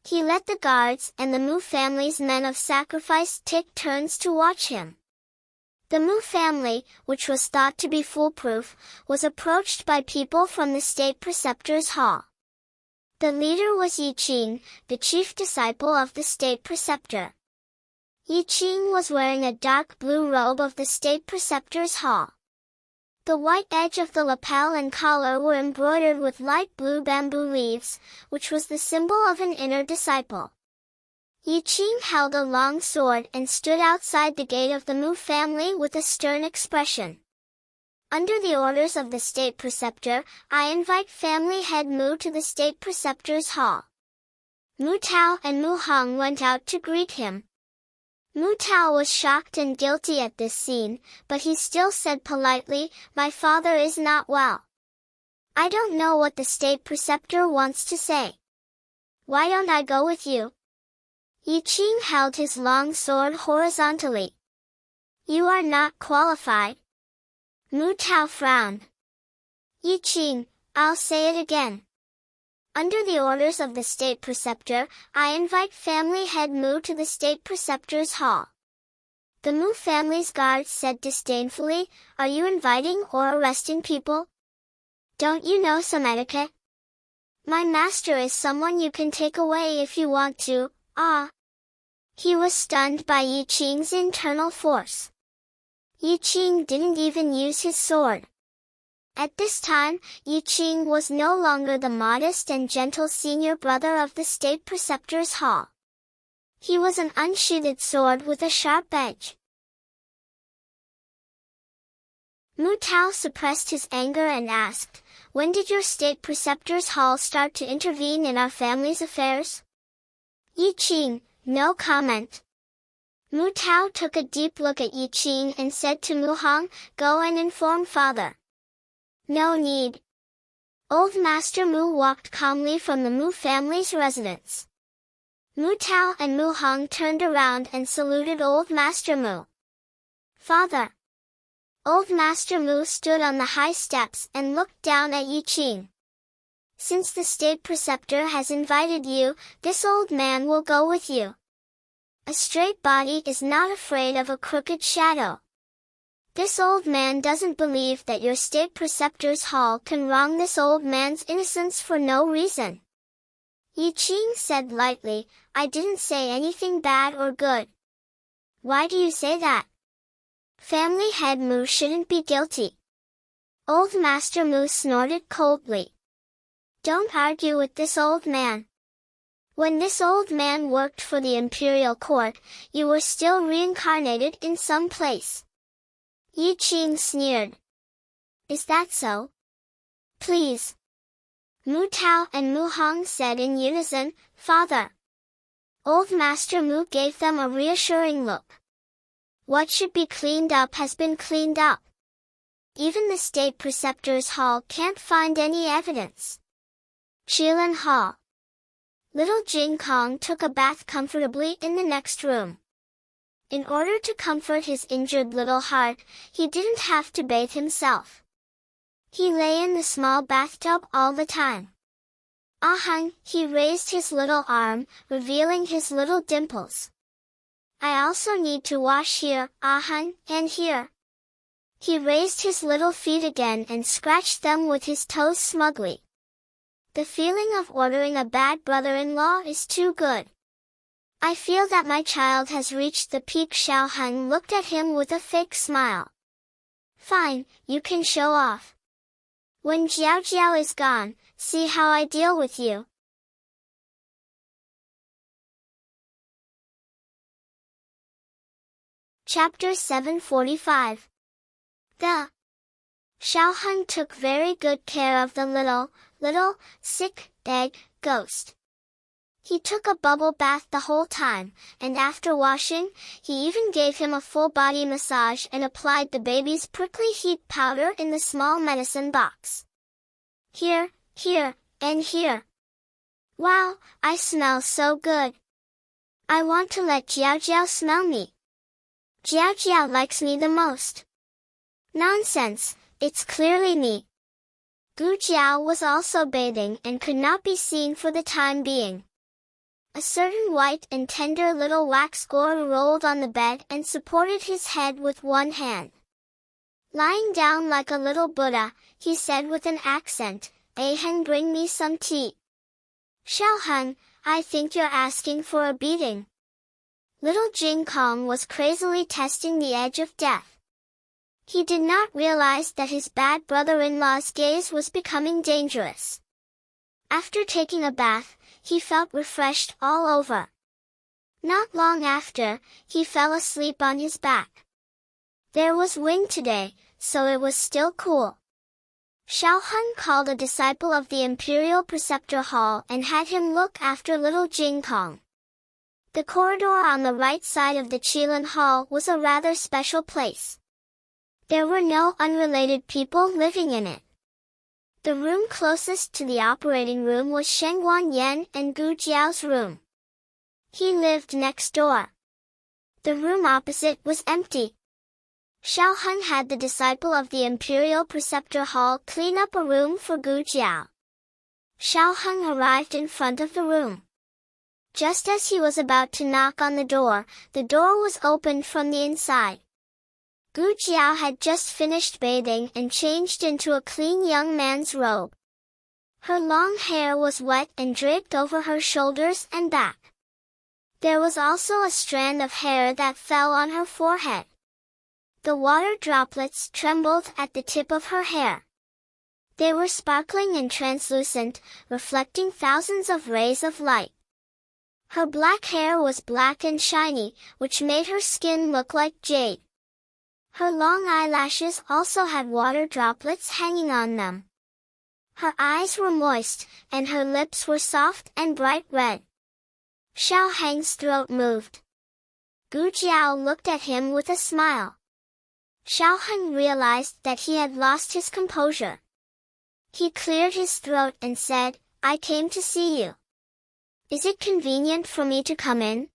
He let the guards and the Mu family's men of sacrifice take turns to watch him. The Mu family, which was thought to be foolproof, was approached by people from the state preceptor's hall. The leader was Yi Qing, the chief disciple of the state preceptor. Yi Qing was wearing a dark blue robe of the state preceptor's hall. The white edge of the lapel and collar were embroidered with light blue bamboo leaves, which was the symbol of an inner disciple. Yi Qing held a long sword and stood outside the gate of the Mu family with a stern expression. Under the orders of the state preceptor, I invite family head Mu to the state preceptor's hall. Mu Tao and Mu Hong went out to greet him. Mu Tao was shocked and guilty at this scene, but he still said politely, "My father is not well. I don't know what the state preceptor wants to say. Why don't I go with you?" Yi Qing held his long sword horizontally. "You are not qualified." Mu Tao frowned. "Yi Qing, I'll say it again. Under the orders of the state preceptor, I invite family head Mu to the state preceptor's hall." The Mu family's guard said disdainfully, "Are you inviting or arresting people? Don't you know some etiquette? My master is someone you can take away if you want to." Ah! He was stunned by Yi Qing's internal force. Yi Qing didn't even use his sword. At this time, Yi Qing was no longer the modest and gentle senior brother of the state preceptor's hall. He was an unsheathed sword with a sharp edge. Mu Tao suppressed his anger and asked, "When did your state preceptor's hall start to intervene in our family's affairs?" Yi Qing, no comment. Mu Tao took a deep look at Yi Qing and said to Mu Hong, "Go and inform father." "No need." Old Master Mu walked calmly from the Mu family's residence. Mu Tao and Mu Hong turned around and saluted Old Master Mu. "Father." Old Master Mu stood on the high steps and looked down at Yi Qing. "Since the state preceptor has invited you, this old man will go with you. A straight body is not afraid of a crooked shadow. This old man doesn't believe that your state preceptor's hall can wrong this old man's innocence for no reason." Yi Qing said lightly, "I didn't say anything bad or good." "Why do you say that? Family head Mu shouldn't be guilty." Old Master Mu snorted coldly. "Don't argue with this old man. When this old man worked for the imperial court, you were still reincarnated in some place." Yi Qing sneered. "Is that so? Please." Mu Tao and Mu Hong said in unison, "Father." Old Master Mu gave them a reassuring look. What should be cleaned up has been cleaned up. Even the state preceptor's hall can't find any evidence. Qilin Hall. Little Jing Kong took a bath comfortably in the next room. In order to comfort his injured little heart, he didn't have to bathe himself. He lay in the small bathtub all the time. "Ahang," he raised his little arm, revealing his little dimples. "I also need to wash here, Ahang, and here." He raised his little feet again and scratched them with his toes smugly. The feeling of ordering a bad brother-in-law is too good. "I feel that my child has reached the peak." Xiao Heng looked at him with a fake smile. "Fine, you can show off. When Jiao Jiao is gone, see how I deal with you." Chapter 745. The Xiao Heng took very good care of the little, sick, dead ghost. He took a bubble bath the whole time, and after washing, he even gave him a full-body massage and applied the baby's prickly heat powder in the small medicine box. "Here, and here. Wow, I smell so good. I want to let Jiao Jiao smell me. Jiao Jiao likes me the most." "Nonsense, it's clearly me." Gu Jiao was also bathing and could not be seen for the time being. A certain white and tender little wax gourd rolled on the bed and supported his head with one hand. Lying down like a little Buddha, he said with an accent, "Aheng, bring me some tea." "Xiao Heng, I think you're asking for a beating." Little Jing Kong was crazily testing the edge of death. He did not realize that his bad brother-in-law's gaze was becoming dangerous. After taking a bath, he felt refreshed all over. Not long after, he fell asleep on his back. There was wind today, so it was still cool. Xiao Heng called a disciple of the Imperial Preceptor Hall and had him look after little Jing Kong. The corridor on the right side of the Qilin Hall was a rather special place. There were no unrelated people living in it. The room closest to the operating room was Shengguan Yan and Gu Jiao's room. He lived next door. The room opposite was empty. Xiao Heng had the disciple of the Imperial Preceptor Hall clean up a room for Gu Jiao. Xiao Heng arrived in front of the room. Just as he was about to knock on the door was opened from the inside. Gu Jiao had just finished bathing and changed into a clean young man's robe. Her long hair was wet and draped over her shoulders and back. There was also a strand of hair that fell on her forehead. The water droplets trembled at the tip of her hair. They were sparkling and translucent, reflecting thousands of rays of light. Her black hair was black and shiny, which made her skin look like jade. Her long eyelashes also had water droplets hanging on them. Her eyes were moist, and her lips were soft and bright red. Xiao Heng's throat moved. Gu Jiao looked at him with a smile. Xiao Heng realized that he had lost his composure. He cleared his throat and said, "I came to see you. Is it convenient for me to come in?"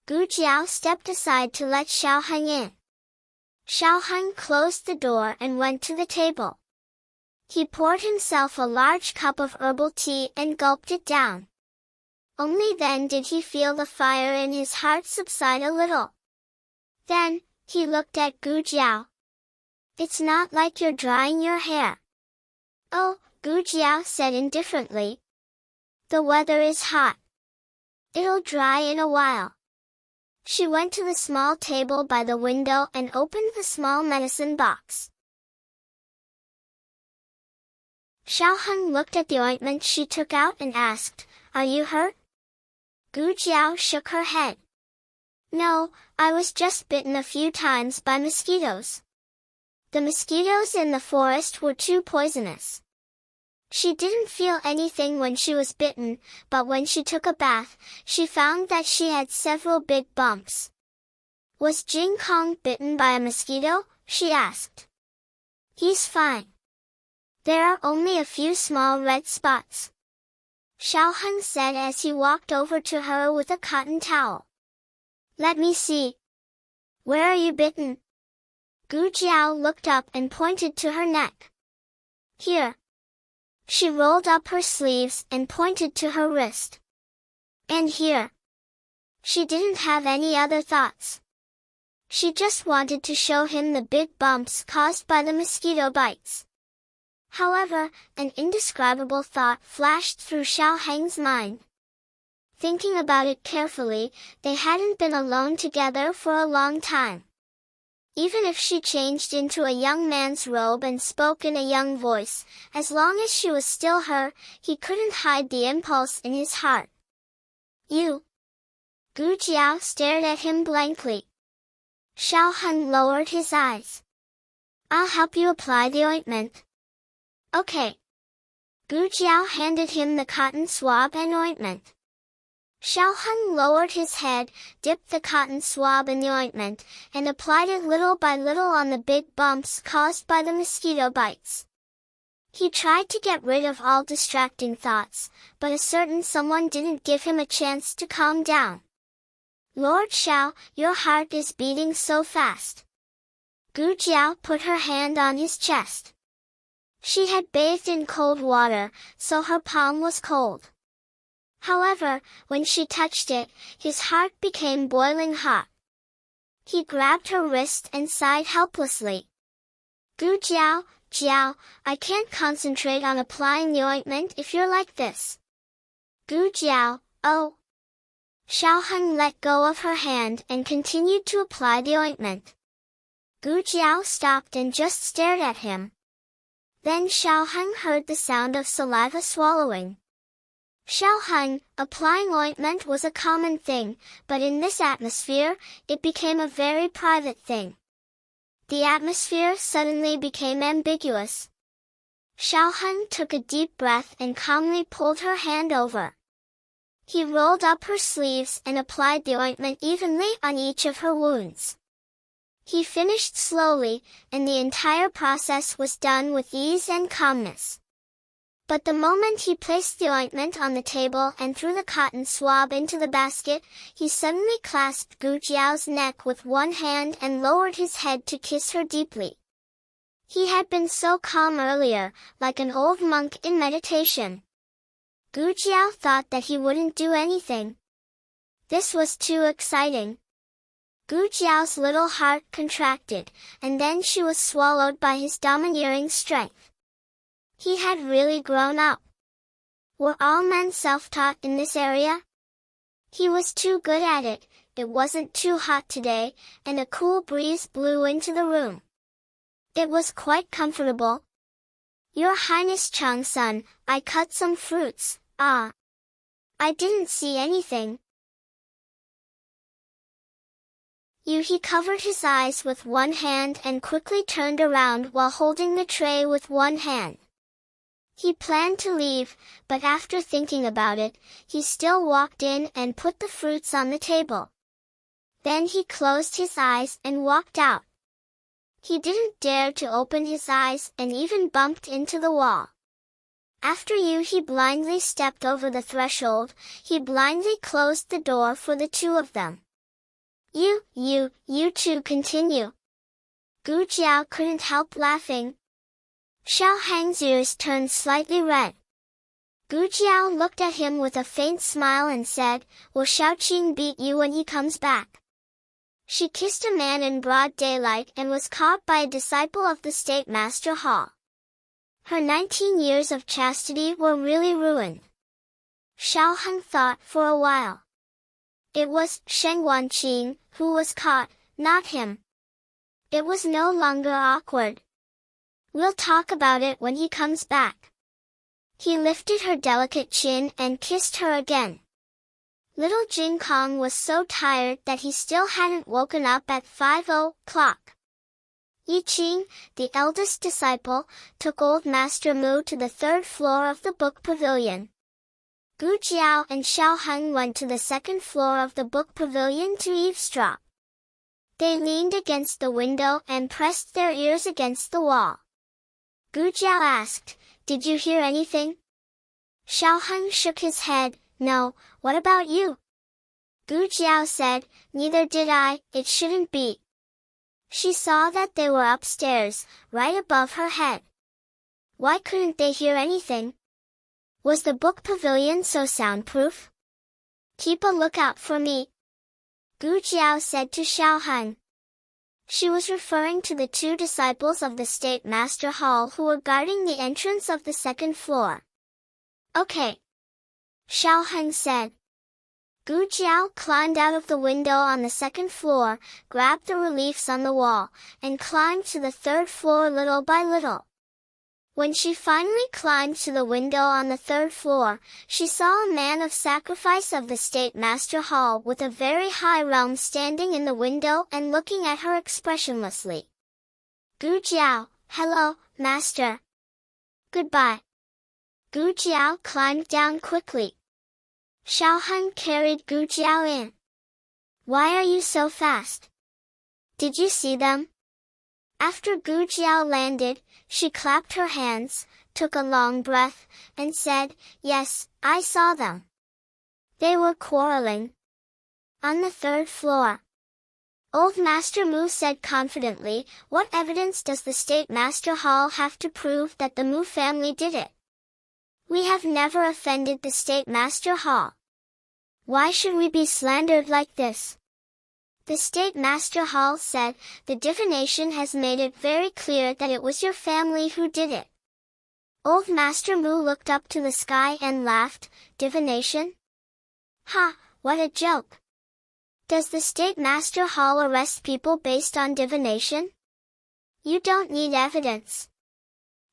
Gu Jiao stepped aside to let Xiao Heng in. Xiao Heng closed the door and went to the table. He poured himself a large cup of herbal tea and gulped it down. Only then did he feel the fire in his heart subside a little. Then, he looked at Gu Jiao. "It's not like you're drying your hair." "Oh," Gu Jiao said indifferently. "The weather is hot. It'll dry in a while." She went to the small table by the window and opened the small medicine box. Xiao Heng looked at the ointment she took out and asked, "Are you hurt?" Gu Jiao shook her head. "No, I was just bitten a few times by mosquitoes. The mosquitoes in the forest were too poisonous." She didn't feel anything when she was bitten, but when she took a bath, she found that she had several big bumps. "Was Jing Kong bitten by a mosquito?" she asked. "He's fine. There are only a few small red spots," Xiao Heng said as he walked over to her with a cotton towel. "Let me see. Where are you bitten?" Gu Jiao looked up and pointed to her neck. "Here." She rolled up her sleeves and pointed to her wrist. "And here." She didn't have any other thoughts. She just wanted to show him the big bumps caused by the mosquito bites. However, an indescribable thought flashed through Xiao Heng's mind. Thinking about it carefully, they hadn't been alone together for a long time. Even if she changed into a young man's robe and spoke in a young voice, as long as she was still her, he couldn't hide the impulse in his heart. "You?" Gu Jiao stared at him blankly. Xiao Heng lowered his eyes. "I'll help you apply the ointment." "Okay." Gu Jiao handed him the cotton swab and ointment. Xiao Heng lowered his head, dipped the cotton swab in the ointment, and applied it little by little on the big bumps caused by the mosquito bites. He tried to get rid of all distracting thoughts, but a certain someone didn't give him a chance to calm down. "Lord Xiao, your heart is beating so fast." Gu Jiao put her hand on his chest. She had bathed in cold water, so her palm was cold. However, when she touched it, his heart became boiling hot. He grabbed her wrist and sighed helplessly. "Gu Jiao, Jiao, I can't concentrate on applying the ointment if you're like this." Gu Jiao, "Oh." Xiao Heng let go of her hand and continued to apply the ointment. Gu Jiao stopped and just stared at him. Then Xiao Heng heard the sound of saliva swallowing. Xiao Heng, applying ointment was a common thing, but in this atmosphere, it became a very private thing. The atmosphere suddenly became ambiguous. Xiao Heng took a deep breath and calmly pulled her hand over. He rolled up her sleeves and applied the ointment evenly on each of her wounds. He finished slowly, and the entire process was done with ease and calmness. But the moment he placed the ointment on the table and threw the cotton swab into the basket, he suddenly clasped Gu Jiao's neck with one hand and lowered his head to kiss her deeply. He had been so calm earlier, like an old monk in meditation. Gu Jiao thought that he wouldn't do anything. This was too exciting. Gu Jiao's little heart contracted, and then she was swallowed by his domineering strength. He had really grown up. Were all men self-taught in this area? He was too good at it. It wasn't too hot today, and a cool breeze blew into the room. It was quite comfortable. Your Highness Changsun, I cut some fruits. Ah. I didn't see anything. He covered his eyes with one hand and quickly turned around while holding the tray with one hand. He planned to leave, but after thinking about it, he still walked in and put the fruits on the table. Then he closed his eyes and walked out. He didn't dare to open his eyes and even bumped into the wall. After he blindly stepped over the threshold. He blindly closed the door for the two of them. You two continue. Gu Jiao couldn't help laughing. Xiao Hang's ears turned slightly red. Gu Jiao looked at him with a faint smile and said, "Will Xiaoqing beat you when he comes back?" She kissed a man in broad daylight and was caught by a disciple of the State Master Hall. Her 19 years of chastity were really ruined. Xiao Heng thought for a while. It was Sheng Wanqing who was caught, not him. It was no longer awkward. We'll talk about it when he comes back. He lifted her delicate chin and kissed her again. Little Jing Kong was so tired that he still hadn't woken up at 5 o'clock. Yi Qing, the eldest disciple, took old Master Mu to the third floor of the book pavilion. Gu Jiao and Xiao Heng went to the second floor of the book pavilion to eavesdrop. They leaned against the window and pressed their ears against the wall. Gu Jiao asked, "Did you hear anything?" Xiao Heng shook his head. "No, what about you?" Gu Jiao said, "Neither did I, it shouldn't be." She saw that they were upstairs, right above her head. Why couldn't they hear anything? Was the book pavilion so soundproof? "Keep a lookout for me," Gu Jiao said to Xiao Heng. She was referring to the two disciples of the State Master Hall who were guarding the entrance of the second floor. "Okay," Xiao Heng said. Gu Jiao climbed out of the window on the second floor, grabbed the reliefs on the wall, and climbed to the third floor little by little. When she finally climbed to the window on the third floor, she saw a man of sacrifice of the State Master Hall with a very high realm standing in the window and looking at her expressionlessly. Gu Jiao, "Hello, Master." "Goodbye." Gu Jiao climbed down quickly. Xiao Heng carried Gu Jiao in. "Why are you so fast? Did you see them?" After Gu Jiao landed, she clapped her hands, took a long breath, and said, "Yes, I saw them. They were quarreling." On the third floor. Old Master Mu said confidently, "What evidence does the State Master Hall have to prove that the Mu family did it? We have never offended the State Master Hall. Why should we be slandered like this?" The State Master Hall said, "The divination has made it very clear that it was your family who did it." Old Master Mu looked up to the sky and laughed. "Divination? Ha, what a joke! Does the State Master Hall arrest people based on divination? You don't need evidence."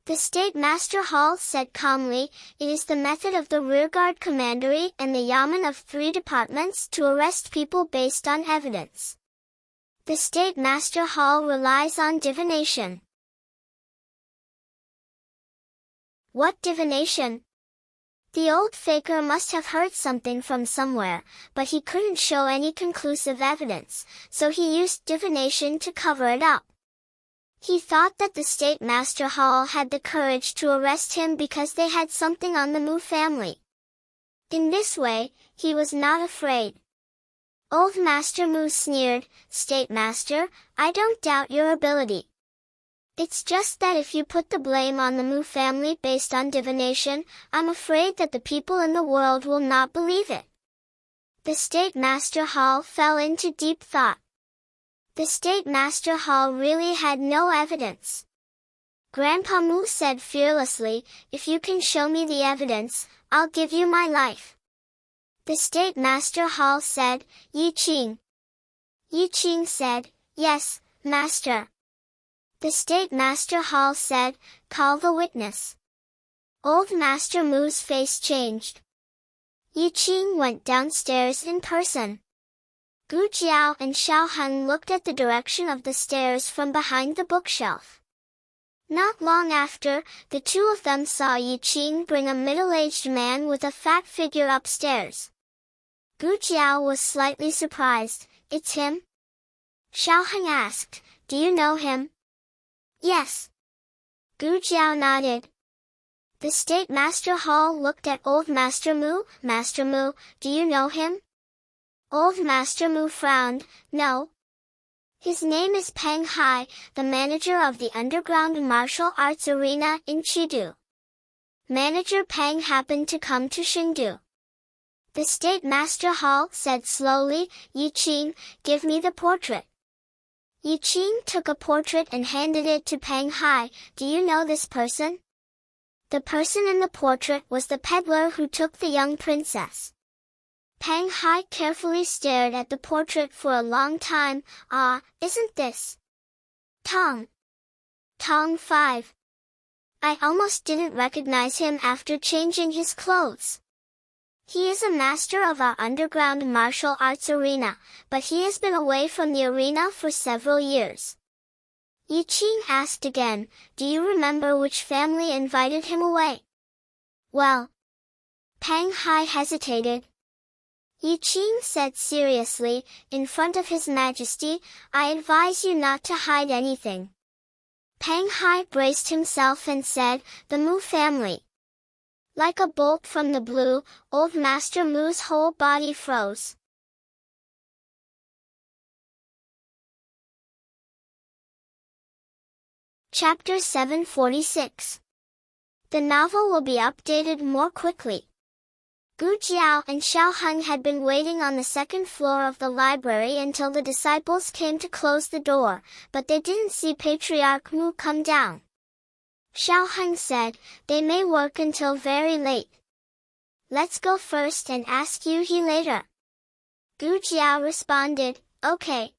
The State Master Hall said calmly, "It is the method of the rearguard commandery and the yamen of 3 departments to arrest people based on evidence. The State Master Hall relies on divination." "What divination?" The old faker must have heard something from somewhere, but he couldn't show any conclusive evidence, so he used divination to cover it up. He thought that the State Master Hall had the courage to arrest him because they had something on the Mu family. In this way, he was not afraid. Old Master Mu sneered, "State Master, I don't doubt your ability. It's just that if you put the blame on the Mu family based on divination, I'm afraid that the people in the world will not believe it." The State Master Hall fell into deep thought. The State Master Hall really had no evidence. Grandpa Mu said fearlessly, "If you can show me the evidence, I'll give you my life." The State Master Hall said, "Yi Qing." Yi Qing said, "Yes, Master." The State Master Hall said, "Call the witness." Old Master Mu's face changed. Yi Qing went downstairs in person. Gu Jiao and Xiao Han looked at the direction of the stairs from behind the bookshelf. Not long after, the two of them saw Yi Qing bring a middle-aged man with a fat figure upstairs. Gu Jiao was slightly surprised. "It's him?" Xiao Han asked, "Do you know him?" "Yes." Gu Jiao nodded. The State Master Hall looked at Old Master Mu. "Master Mu, do you know him?" Old Master Mu frowned. "No. His name is Peng Hai, the manager of the underground martial arts arena in Chengdu." Manager Peng happened to come to Chengdu. The State Master Hall said slowly, "Yi Qing, give me the portrait." Yi Qing took a portrait and handed it to Peng Hai. "Do you know this person?" The person in the portrait was the peddler who took the young princess. Peng Hai carefully stared at the portrait for a long time. "Ah, isn't this Tong? Tong 5. I almost didn't recognize him after changing his clothes. He is a master of our underground martial arts arena, but he has been away from the arena for several years." Yi Qing asked again, "Do you remember which family invited him away?" "Well..." Peng Hai hesitated. Yi Qing said seriously, "In front of His Majesty, I advise you not to hide anything." Peng Hai braced himself and said, "The Mu family." Like a bolt from the blue, Old Master Mu's whole body froze. Chapter 746. The novel will be updated more quickly. Gu Jiao and Xiao Han had been waiting on the second floor of the library until the disciples came to close the door, but they didn't see Patriarch Mu come down. Xiao Han said, "They may work until very late. Let's go first and ask Yuhi later." Gu Jiao responded, "Okay."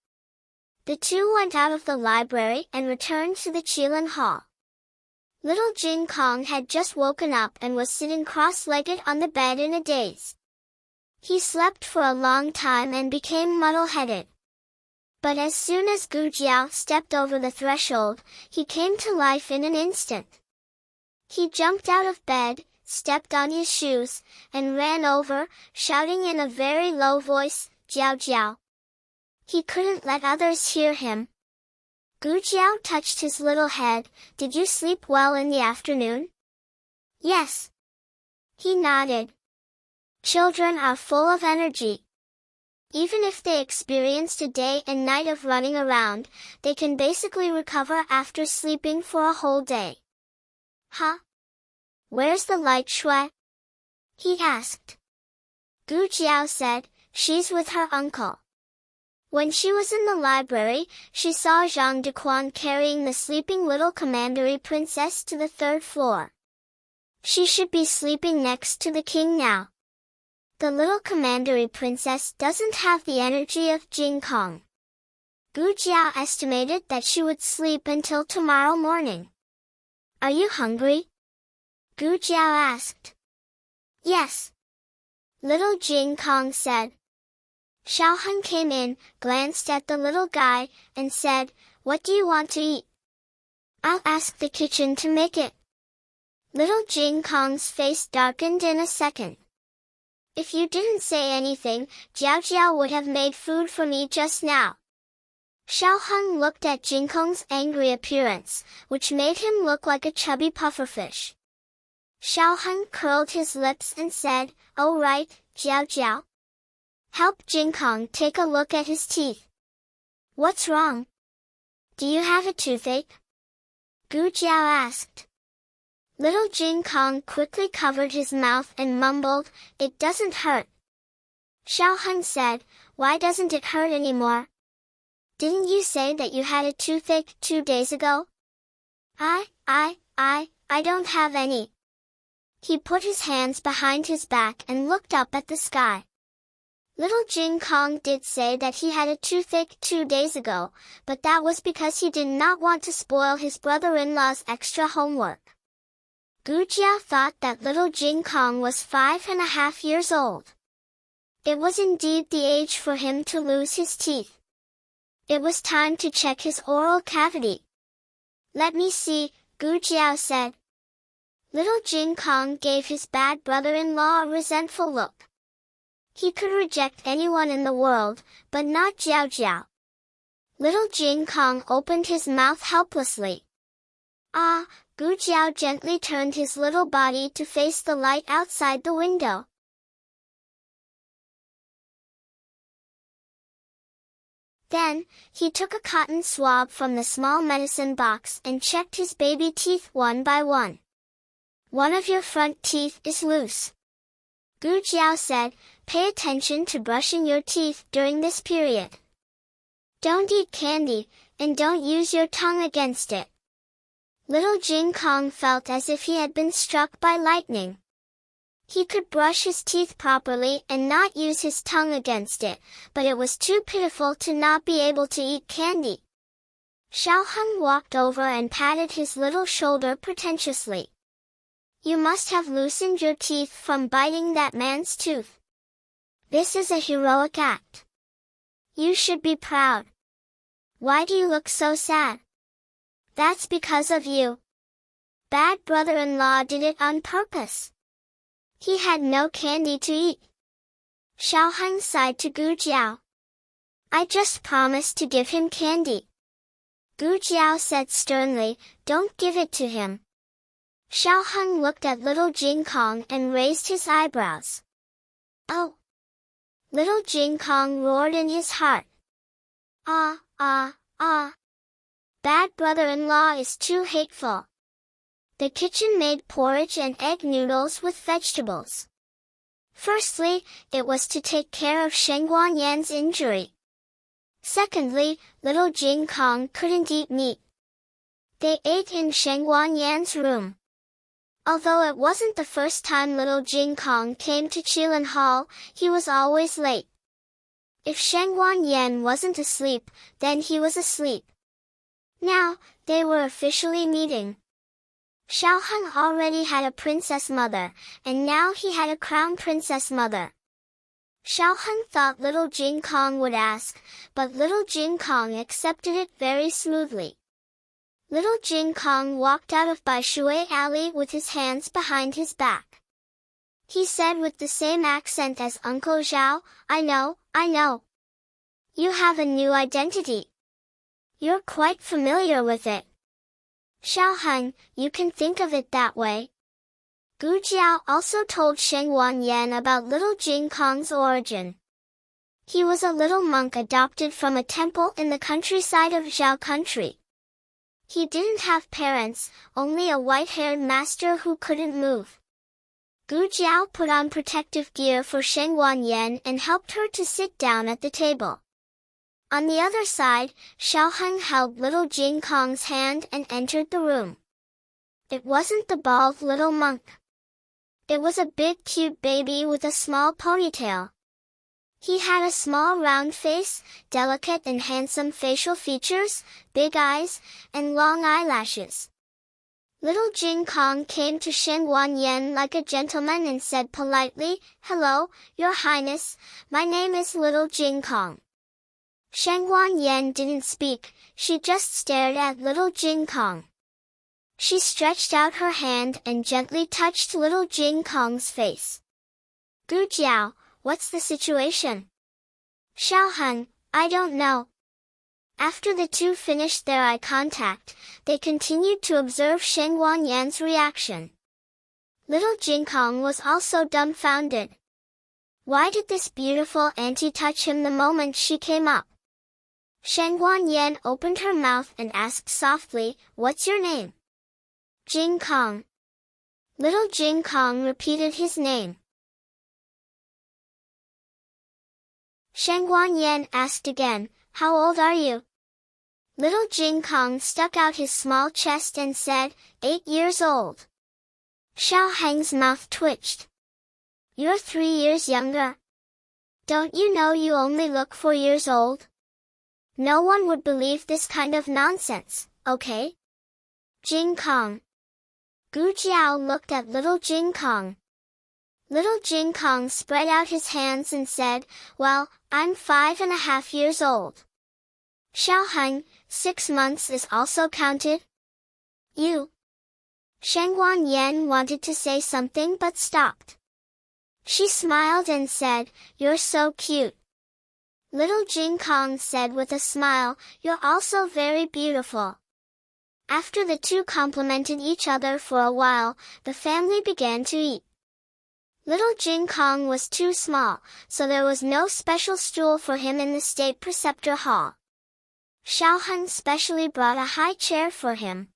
The two went out of the library and returned to the Qilin Hall. Little Jin Kong had just woken up and was sitting cross-legged on the bed in a daze. He slept for a long time and became muddle-headed. But as soon as Gu Jiao stepped over the threshold, he came to life in an instant. He jumped out of bed, stepped on his shoes, and ran over, shouting in a very low voice, "Jiao Jiao." He couldn't let others hear him. Gu Jiao touched his little head. "Did you sleep well in the afternoon?" "Yes." He nodded. Children are full of energy. Even if they experienced a day and night of running around, they can basically recover after sleeping for a whole day. "Huh? Where's the light Shui?" he asked. Gu Jiao said, "She's with her uncle." When she was in the library, she saw Zhang Dequan carrying the sleeping little commandery princess to the third floor. She should be sleeping next to the king now. The little commandery princess doesn't have the energy of Jin Kong. Gu Jiao estimated that she would sleep until tomorrow morning. "Are you hungry?" Gu Jiao asked. "Yes." Little Jin Kong said. Xiao Han came in, glanced at the little guy, and said, "What do you want to eat?" "I'll ask the kitchen to make it." Little Jing Kong's face darkened in a second. If you didn't say anything, Jiao Jiao would have made food for me just now. Xiao Heng looked at Jing Kong's angry appearance, which made him look like a chubby pufferfish. Xiao Heng curled his lips and said, "Oh right, Jiao Jiao. Help Jing Kong take a look at his teeth." "What's wrong? Do you have a toothache?" Gu Jiao asked. Little Jing Kong quickly covered his mouth and mumbled, "It doesn't hurt." Xiao Heng said, "Why doesn't it hurt anymore? Didn't you say that you had a toothache 2 days ago?" I don't have any." He put his hands behind his back and looked up at the sky. Little Jing Kong did say that he had a toothache 2 days ago, but that was because he did not want to spoil his brother-in-law's extra homework. Gu Jia thought that little Jing Kong was 5.5 years old. It was indeed the age for him to lose his teeth. It was time to check his oral cavity. "Let me see," Gu Jiao said. Little Jing Kong gave his bad brother-in-law a resentful look. He could reject anyone in the world, but not Jiao Jiao. Little Jing Kong opened his mouth helplessly. Gu Jiao gently turned his little body to face the light outside the window. Then, he took a cotton swab from the small medicine box and checked his baby teeth one by one. "One of your front teeth is loose." Gu Jiao said, "Pay attention to brushing your teeth during this period. Don't eat candy, and don't use your tongue against it." Little Jing Kong felt as if he had been struck by lightning. He could brush his teeth properly and not use his tongue against it, but it was too pitiful to not be able to eat candy. Xiao Heng walked over and patted his little shoulder pretentiously. "You must have loosened your teeth from biting that man's tooth. This is a heroic act. You should be proud. Why do you look so sad?" "That's because of you. Bad brother-in-law did it on purpose. He had no candy to eat." Xiao Heng sighed to Gu Jiao. "I just promised to give him candy." Gu Jiao said sternly, "Don't give it to him." Xiao Heng looked at little Jing Kong and raised his eyebrows. "Oh!" Little Jing Kong roared in his heart. Ah! Bad brother-in-law is too hateful." The kitchen made porridge and egg noodles with vegetables. Firstly, it was to take care of Sheng Guanyan's injury. Secondly, little Jing Kong couldn't eat meat. They ate in Sheng Guanyan's room. Although it wasn't the first time little Jing Kong came to Qilin Hall, he was always late. If Sheng Guanyan wasn't asleep, then he was asleep. Now, they were officially meeting. Xiao Heng already had a princess mother, and now he had a crown princess mother. Xiao Heng thought little Jing Kong would ask, but little Jing Kong accepted it very smoothly. Little Jing Kong walked out of Bai Shui Alley with his hands behind his back. He said with the same accent as Uncle Zhao, I know. You have a new identity. You're quite familiar with it." "Xiao Heng, you can think of it that way." Gu Jiao also told Sheng Guanyan about little Jing Kong's origin. He was a little monk adopted from a temple in the countryside of Zhao country. He didn't have parents, only a white-haired master who couldn't move. Gu Jiao put on protective gear for Sheng Guanyan and helped her to sit down at the table. On the other side, Xiao Heng held little Jing Kong's hand and entered the room. It wasn't the bald little monk. It was a big cute baby with a small ponytail. He had a small round face, delicate and handsome facial features, big eyes, and long eyelashes. Little Jing Kong came to Sheng Guanyan like a gentleman and said politely, "Hello, Your Highness, my name is little Jing Kong." Sheng Guanyan didn't speak, she just stared at little Jing Kong. She stretched out her hand and gently touched little Jing Kong's face. Gu Jiao, what's the situation? Xiaoheng, I don't know. After the two finished their eye contact, they continued to observe Sheng Wanyan's reaction. Little Jing Kong was also dumbfounded. Why did this beautiful auntie touch him the moment she came up? Sheng Wanyan opened her mouth and asked softly, "What's your name?" Jing Kong. Little Jing Kong repeated his name. Sheng Wanyan asked again, "How old are you?" Little Jing Kong stuck out his small chest and said, 8 years old. Xiaoheng's mouth twitched. You're 3 years younger. Don't you know you only look 4 years old? No one would believe this kind of nonsense, okay? Jing Kong. Gu Jiao looked at little Jing Kong. Little Jing Kong spread out his hands and said, "Well, I'm 5.5 years old." Xiaoheng, 6 months is also counted? You. Sheng Wanyan wanted to say something but stopped. She smiled and said, "You're so cute." Little Jing Kong said with a smile, "You're also very beautiful." After the two complimented each other for a while, the family began to eat. Little Jing Kong was too small, so there was no special stool for him in the state preceptor hall. Xiaoheng specially brought a high chair for him.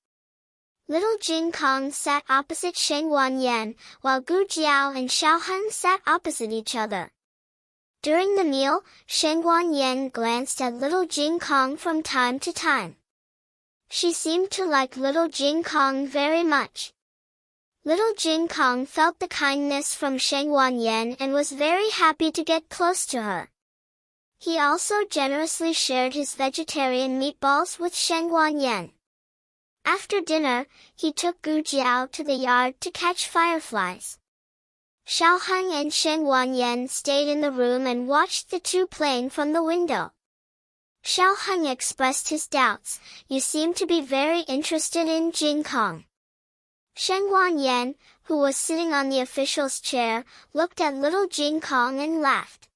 Little Jing Kong sat opposite Sheng Wanyan, while Gu Jiao and Xiaoheng sat opposite each other. During the meal, Sheng Wanyan glanced at little Jing Kong from time to time. She seemed to like little Jing Kong very much. Little Jing Kong felt the kindness from Sheng Wanyan and was very happy to get close to her. He also generously shared his vegetarian meatballs with Sheng Wanyan. After dinner, he took Gu Jiao to the yard to catch fireflies. Xiaoheng and Sheng Wanyan stayed in the room and watched the two playing from the window. Xiaoheng expressed his doubts. "You seem to be very interested in Jing Kong." Sheng Wanyan, who was sitting on the official's chair, looked at little Jing Kong and laughed.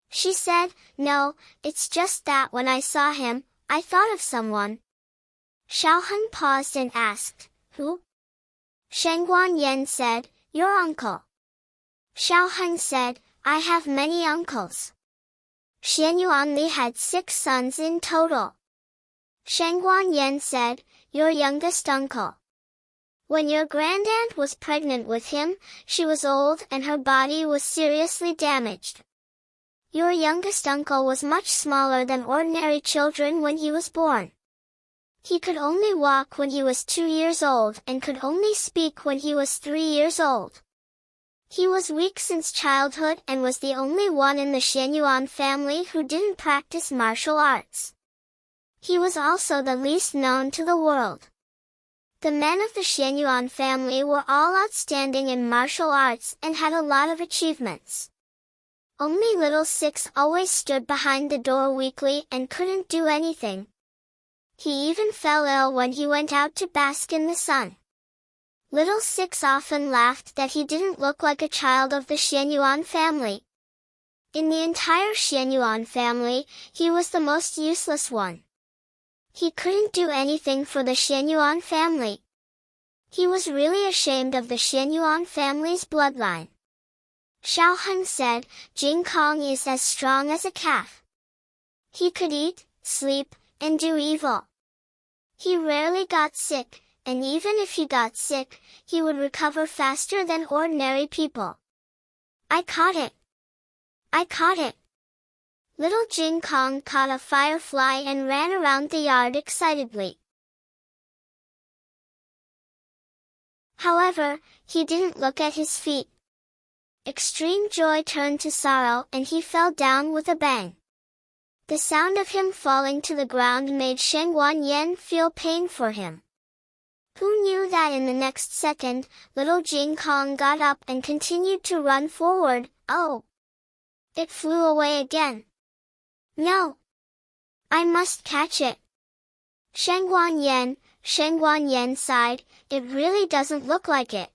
She said, "No, it's just that when I saw him, I thought of someone." Xiaoheng paused and asked, "Who?" Sheng Wanyan said, "Your uncle." Xiaoheng said, "I have many uncles." Xianyuan Li had 6 sons in total. Sheng Wanyan said, "Your youngest uncle. When your grandaunt was pregnant with him, she was old and her body was seriously damaged. Your youngest uncle was much smaller than ordinary children when he was born. He could only walk when he was 2 years old and could only speak when he was 3 years old. He was weak since childhood and was the only one in the Xianyuan family who didn't practice martial arts. He was also the least known to the world. The men of the Xianyuan family were all outstanding in martial arts and had a lot of achievements. Only little Six always stood behind the door weakly and couldn't do anything. He even fell ill when he went out to bask in the sun. Little Six often laughed that he didn't look like a child of the Xianyuan family. In the entire Xianyuan family, he was the most useless one. He couldn't do anything for the Xianyuan family. He was really ashamed of the Xianyuan family's bloodline. Xiaoheng said, "Jing Kong is as strong as a calf. He could eat, sleep, and do evil. He rarely got sick, and even if he got sick, he would recover faster than ordinary people. I caught it! I caught it!" Little Jing Kong caught a firefly and ran around the yard excitedly. However, he didn't look at his feet. Extreme joy turned to sorrow and he fell down with a bang. The sound of him falling to the ground made Sheng Wanyan feel pain for him. Who knew that in the next second, little Jing Kong got up and continued to run forward. Oh! It flew away again. No! I must catch it. Sheng Wanyan, Sheng Wanyan sighed, it really doesn't look like it.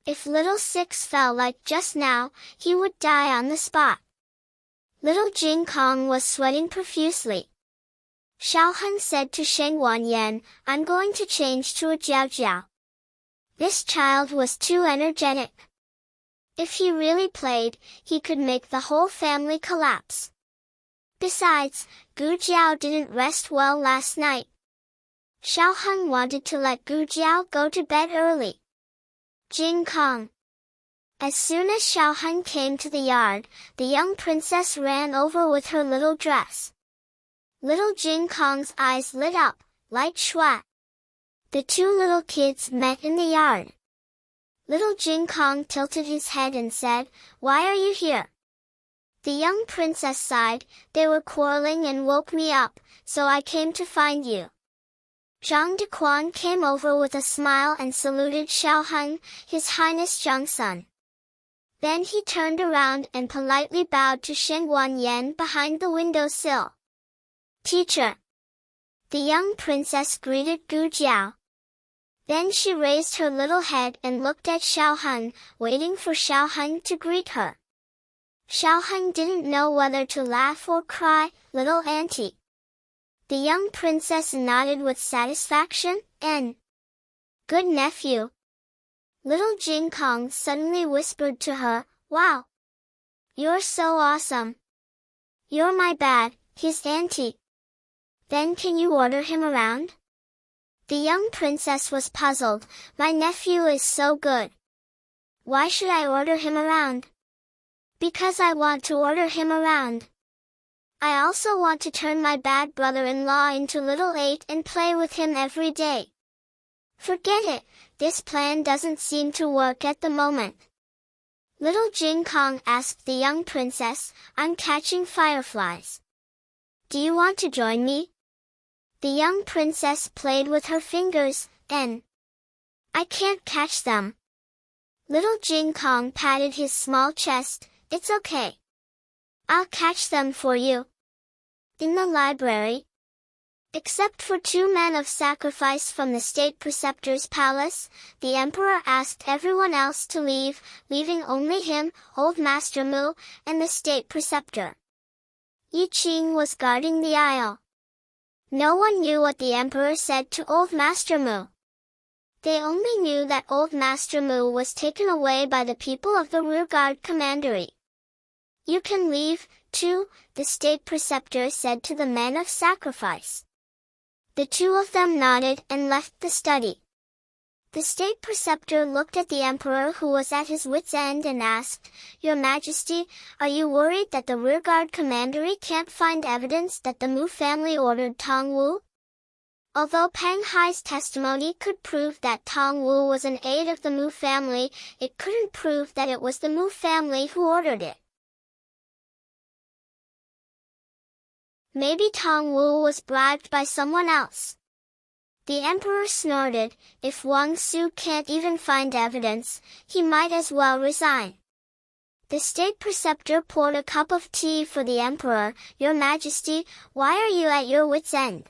If little Six fell like just now, he would die on the spot. Little Jing Kong was sweating profusely. Xiao Hun said to Sheng Wanyan, I'm going to change to a Jiao Jiao. This child was too energetic. If he really played, he could make the whole family collapse. Besides, Gu Jiao didn't rest well last night. Xiao Hun wanted to let Gu Jiao go to bed early. Jing Kong. As soon as Xiao Hun came to the yard, the young princess ran over with her little dress. Little Jing Kong's eyes lit up, like Shua. The two little kids met in the yard. Little Jing Kong tilted his head and said, Why are you here? The young princess sighed, They were quarreling and woke me up, so I came to find you. Zhang Dequan came over with a smile and saluted Xiao Hun, His Highness Zhang-sun. Then he turned around and politely bowed to Sheng Wanyan behind the window-sill. Teacher. The young princess greeted Gu Jiao. Then she raised her little head and looked at Xiao Hun, waiting for Xiao Hun to greet her. Xiao Hun didn't know whether to laugh or cry, little auntie. The young princess nodded with satisfaction, and good nephew. Little Jing Kong suddenly whispered to her, Wow! You're so awesome. You're my bad, his auntie. Then can you order him around? The young princess was puzzled, My nephew is so good. Why should I order him around? Because I want to order him around. I also want to turn my bad brother-in-law into Little 8 and play with him every day. Forget it, this plan doesn't seem to work at the moment. Little Jing Kong asked the young princess, I'm catching fireflies. Do you want to join me? The young princess played with her fingers, and I can't catch them. Little Jing Kong patted his small chest, It's okay. I'll catch them for you. In the library, except for 2 men of sacrifice from the state preceptor's palace, the emperor asked everyone else to leave, leaving only him, old Master Mu, and the state preceptor. Yi Qing was guarding the aisle. No one knew what the emperor said to old Master Mu. They only knew that old Master Mu was taken away by the people of the rearguard commandery. You can leave, too, the state preceptor said to the men of sacrifice. The 2 of them nodded and left the study. The state preceptor looked at the emperor who was at his wit's end and asked, Your Majesty, are you worried that the rearguard commandery can't find evidence that the Mu family ordered Tong Wu? Although Peng Hai's testimony could prove that Tong Wu was an aide of the Mu family, it couldn't prove that it was the Mu family who ordered it. Maybe Tong Wu was bribed by someone else. The emperor snorted, If Wang Su can't even find evidence, he might as well resign. The state preceptor poured a cup of tea for the emperor. Your Majesty, why are you at your wit's end?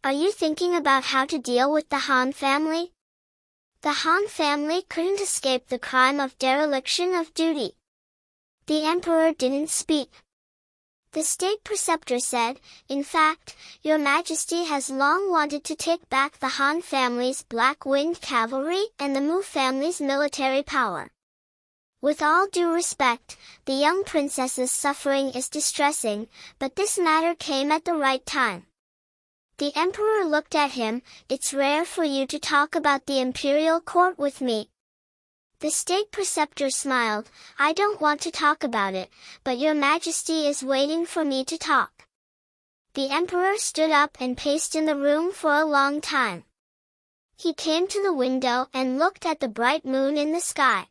Are you thinking about how to deal with the Han family? The Han family couldn't escape the crime of dereliction of duty. The emperor didn't speak. The state preceptor said, In fact, Your Majesty has long wanted to take back the Han family's Black Winged Cavalry and the Mu family's military power. With all due respect, the young princess's suffering is distressing, but this matter came at the right time. The emperor looked at him, It's rare for you to talk about the imperial court with me. The state preceptor smiled, I don't want to talk about it, but Your Majesty is waiting for me to talk. The emperor stood up and paced in the room for a long time. He came to the window and looked at the bright moon in the sky.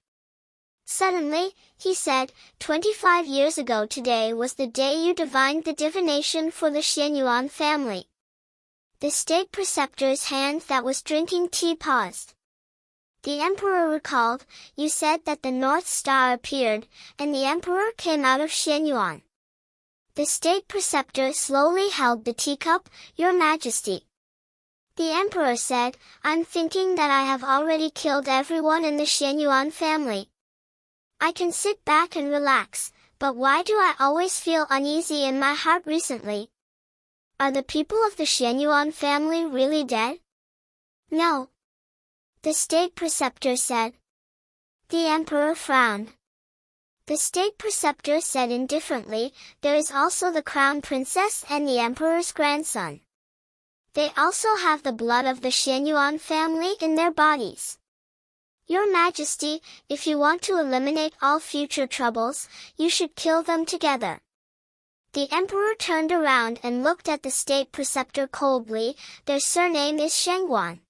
Suddenly, he said, 25 years ago today was the day you divined the divination for the Xianyuan family. The state preceptor's hand that was drinking tea paused. The emperor recalled, You said that the North Star appeared, and the emperor came out of Xianyuan. The state preceptor slowly held the teacup, Your Majesty. The emperor said, "I'm thinking that I have already killed everyone in the Xianyuan family. I can sit back and relax, but why do I always feel uneasy in my heart recently? Are the people of the Xianyuan family really dead?" "No," the state preceptor said. The emperor frowned. The state preceptor said indifferently, "There is also the crown princess and the emperor's grandson. They also have the blood of the Xianyuan family in their bodies. Your Majesty, if you want to eliminate all future troubles, you should kill them together." The emperor turned around and looked at the state preceptor coldly. "Their surname is Shengguan."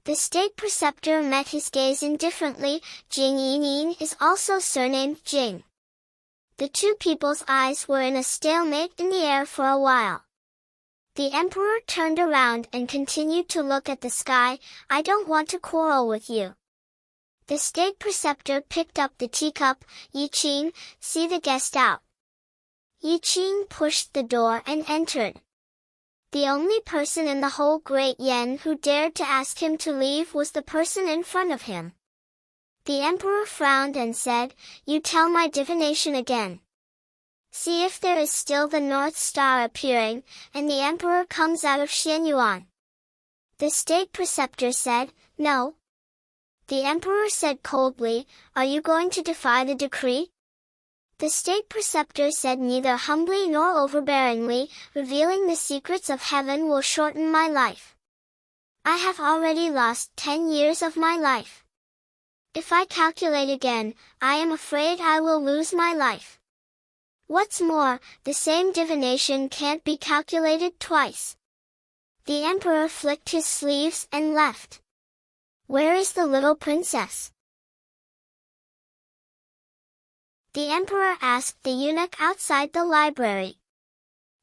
The state preceptor met his gaze indifferently. "Jing Yinin is also surnamed Jing." The two people's eyes were in a stalemate in the air for a while. The emperor turned around and continued to look at the sky. "I don't want to quarrel with you." The state preceptor picked up the teacup. "Yi Qing, see the guest out." Yi Qing pushed the door and entered. The only person in the whole Great Yen who dared to ask him to leave was the person in front of him. The emperor frowned and said, "You tell my divination again. See if there is still the North Star appearing, and the emperor comes out of Xianyuan." The state preceptor said, "No." The emperor said coldly, "Are you going to defy the decree?" The state preceptor said neither humbly nor overbearingly, "Revealing the secrets of heaven will shorten my life. I have already lost 10 years of my life. If I calculate again, I am afraid I will lose my life. What's more, the same divination can't be calculated twice." The emperor flicked his sleeves and left. "Where is the little princess?" the emperor asked the eunuch outside the library.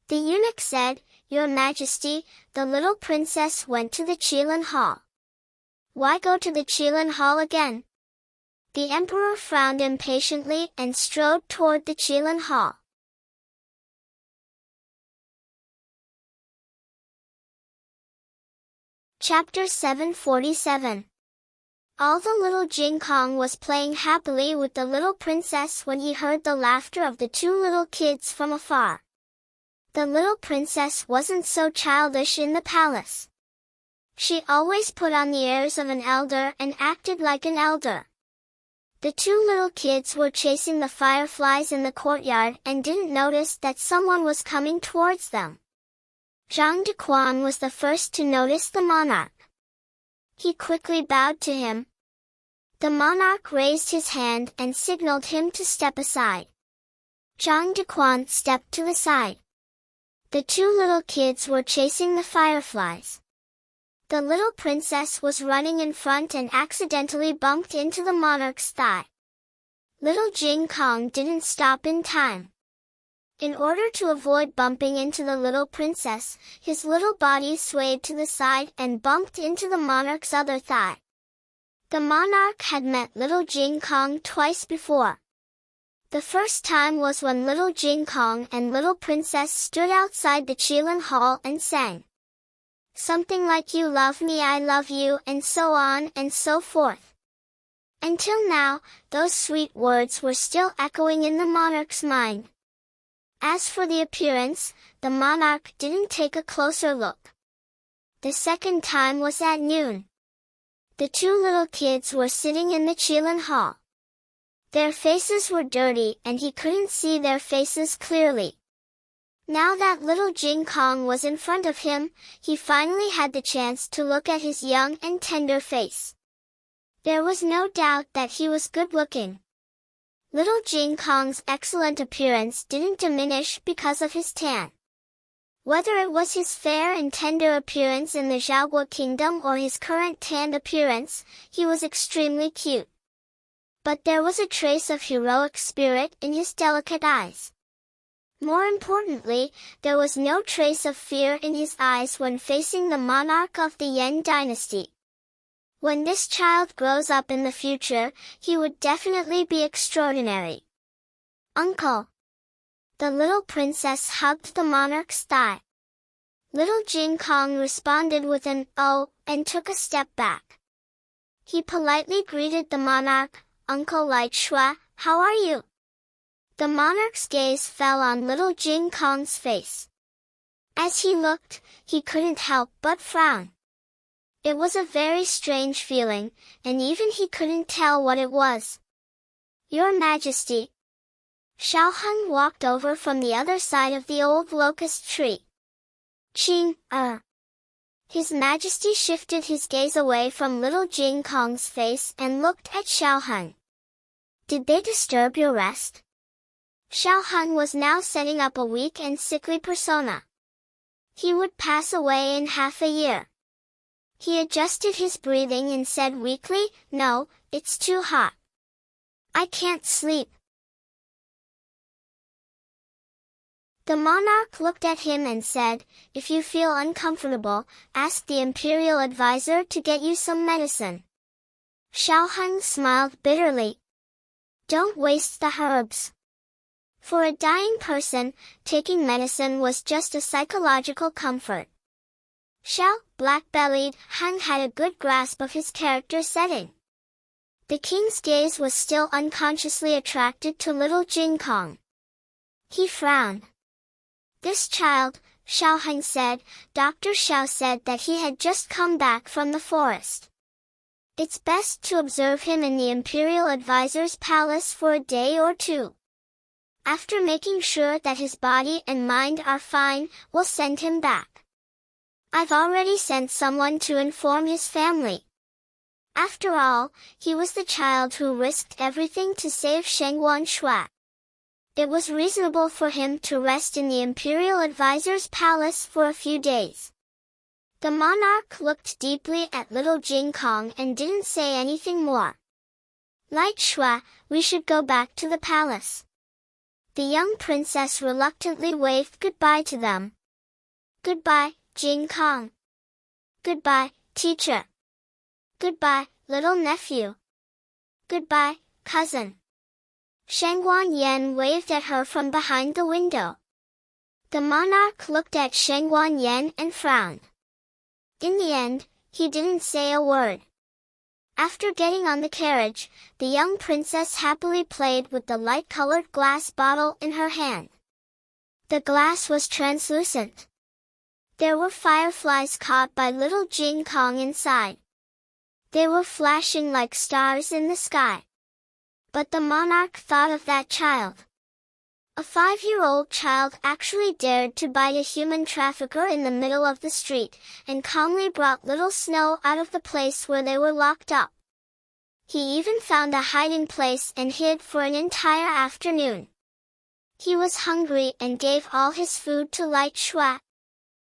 The eunuch said, "Your Majesty, the little princess went to the Qilin Hall." "Why go to the Qilin Hall again?" The emperor frowned impatiently and strode toward the Qilin Hall. Chapter 747. All the little Jing Kong was playing happily with the little princess when he heard the laughter of the two little kids from afar. The little princess wasn't so childish in the palace. She always put on the airs of an elder and acted like an elder. The two little kids were chasing the fireflies in the courtyard and didn't notice that someone was coming towards them. Zhang Dequan was the first to notice the monarch. He quickly bowed to him. The monarch raised his hand and signaled him to step aside. Zhang Dequan stepped to the side. The two little kids were chasing the fireflies. The little princess was running in front and accidentally bumped into the monarch's thigh. Little Jing Kong didn't stop in time. In order to avoid bumping into the little princess, his little body swayed to the side and bumped into the monarch's other thigh. The monarch had met little Jing Kong twice before. The first time was when little Jing Kong and little princess stood outside the Qilin Hall and sang something like "You love me, I love you," and so on and so forth. Until now, those sweet words were still echoing in the monarch's mind. As for the appearance, the monarch didn't take a closer look. The second time was at noon. The two little kids were sitting in the Qilin Hall. Their faces were dirty and he couldn't see their faces clearly. Now that little Jing Kong was in front of him, he finally had the chance to look at his young and tender face. There was no doubt that he was good-looking. Little Jing Kong's excellent appearance didn't diminish because of his tan. Whether it was his fair and tender appearance in the Zhaoguo kingdom or his current tanned appearance, he was extremely cute. But there was a trace of heroic spirit in his delicate eyes. More importantly, there was no trace of fear in his eyes when facing the monarch of the Yan dynasty. When this child grows up in the future, he would definitely be extraordinary. "Uncle!" The little princess hugged the monarch's thigh. Little Jing Kong responded with an "oh" and took a step back. He politely greeted the monarch, "Uncle Light Shua, how are you?" The monarch's gaze fell on little Jing Kong's face. As he looked, he couldn't help but frown. It was a very strange feeling, and even he couldn't tell what it was. "Your Majesty." Xiao Hung walked over from the other side of the old locust tree. "Ching, His Majesty shifted his gaze away from little Jing Kong's face and looked at Xiao Hung. "Did they disturb your rest?" Xiao Hung was now setting up a weak and sickly persona. He would pass away in half a year. He adjusted his breathing and said weakly, "No, it's too hot. I can't sleep." The monarch looked at him and said, "If you feel uncomfortable, ask the imperial advisor to get you some medicine." Xiao Hung smiled bitterly. "Don't waste the herbs." For a dying person, taking medicine was just a psychological comfort. Xiao, black-bellied, Hung had a good grasp of his character setting. The king's gaze was still unconsciously attracted to little Jing Kong. He frowned. "This child," Xiao Hung said, "Dr. Xiao said that he had just come back from the forest. It's best to observe him in the imperial advisor's palace for a day or two. After making sure that his body and mind are fine, we'll send him back. I've already sent someone to inform his family. After all, he was the child who risked everything to save Shengguan Shui. It was reasonable for him to rest in the imperial advisor's palace for a few days." The monarch looked deeply at little Jing Kong and didn't say anything more. "Light Shua, we should go back to the palace." The young princess reluctantly waved goodbye to them. "Goodbye, Jing Kong." "Goodbye, teacher." "Goodbye, little nephew." "Goodbye, cousin." Shengguan Yan waved at her from behind the window. The monarch looked at Shengguan Yan and frowned. In the end, he didn't say a word. After getting on the carriage, the young princess happily played with the light-colored glass bottle in her hand. The glass was translucent. There were fireflies caught by little Jing Kong inside. They were flashing like stars in the sky. But the monarch thought of that child. A 5-year-old child actually dared to bite a human trafficker in the middle of the street, and calmly brought little Snow out of the place where they were locked up. He even found a hiding place and hid for an entire afternoon. He was hungry and gave all his food to Light Shua.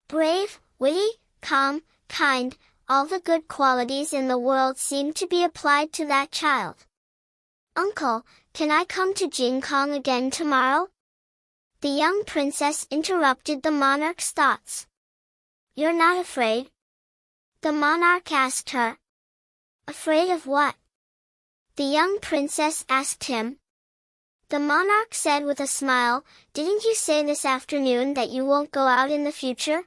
Brave, witty, calm, kind, all the good qualities in the world seemed to be applied to that child. "Uncle, can I come to Jing Kong again tomorrow?" The young princess interrupted the monarch's thoughts. "You're not afraid?" the monarch asked her. "Afraid of what?" the young princess asked him. The monarch said with a smile, "Didn't you say this afternoon that you won't go out in the future?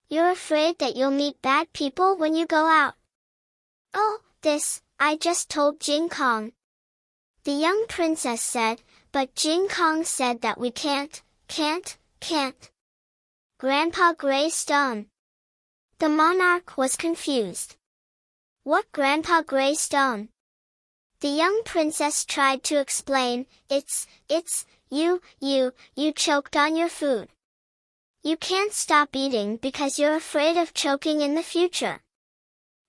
You're afraid that you'll meet bad people when you go out." "Oh, I just told Jing Kong." The young princess said, "But Jing Kong said that we can't. Grandpa Grey Stone." The monarch was confused. "What Grandpa Grey Stone?" The young princess tried to explain, It's, you choked on your food. You can't stop eating because you're afraid of choking in the future.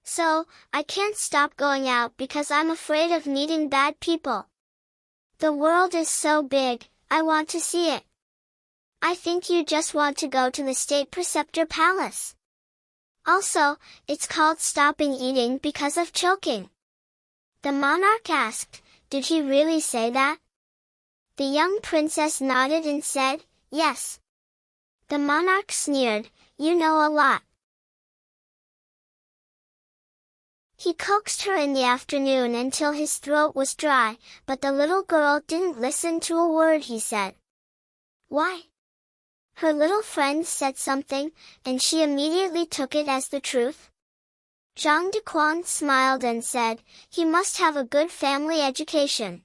So, I can't stop going out because I'm afraid of meeting bad people. The world is so big, I want to see it. I think you just want to go to the State Preceptor Palace. Also, it's called stopping eating because of choking." The monarch asked, "Did he really say that?" The young princess nodded and said, "Yes." The monarch sneered, "You know a lot." He coaxed her in the afternoon until his throat was dry, but the little girl didn't listen to a word he said. "Why? Her little friend said something, and she immediately took it as the truth. Zhang Dequan smiled and said, "He must have a good family education.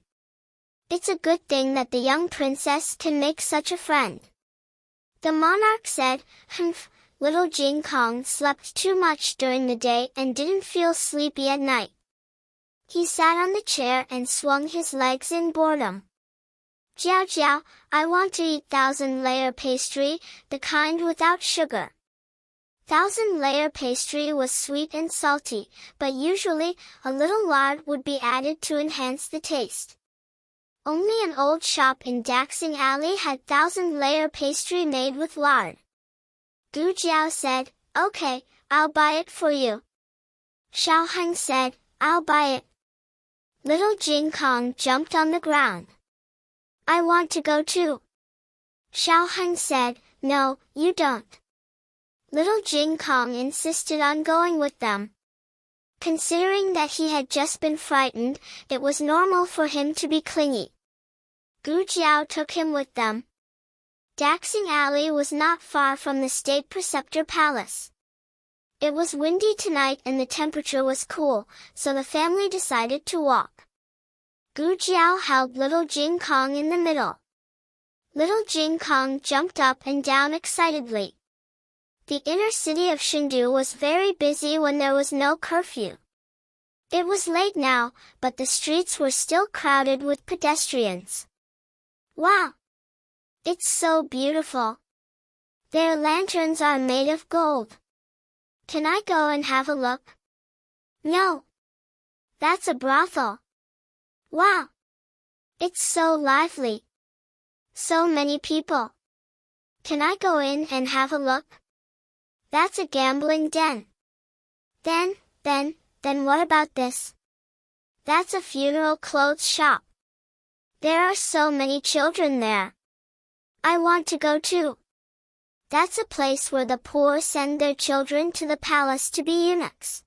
It's a good thing that the young princess can make such a friend." The monarch said, "Humph, little Jing Kong slept too much during the day and didn't feel sleepy at night. He sat on the chair and swung his legs in boredom. Jiao Jiao, I want to eat 1,000-layer pastry, the kind without sugar." 1,000-layer pastry was sweet and salty, but usually, a little lard would be added to enhance the taste. Only an old shop in Daxing Alley had 1,000-layer pastry made with lard. Gu Jiao said, "Okay, I'll buy it for you." Xiao Heng said, "I'll buy it." Little Jing Kong jumped on the ground. "I want to go too." Xiao Heng said, "No, you don't." Little Jing Kong insisted on going with them. Considering that he had just been frightened, it was normal for him to be clingy. Gu Jiao took him with them. Daxing Alley was not far from the State Preceptor Palace. It was windy tonight and the temperature was cool, so the family decided to walk. Gu Jiao held little Jing Kong in the middle. Little Jing Kong jumped up and down excitedly. The inner city of Chengdu was very busy when there was no curfew. It was late now, but the streets were still crowded with pedestrians. Wow! It's so beautiful. Their lanterns are made of gold. Can I go and have a look? No. That's a brothel. Wow! It's so lively. So many people. Can I go in and have a look? That's a gambling den. Then what about this? That's a funeral clothes shop. There are so many children there. I want to go too. That's a place where the poor send their children to the palace to be eunuchs.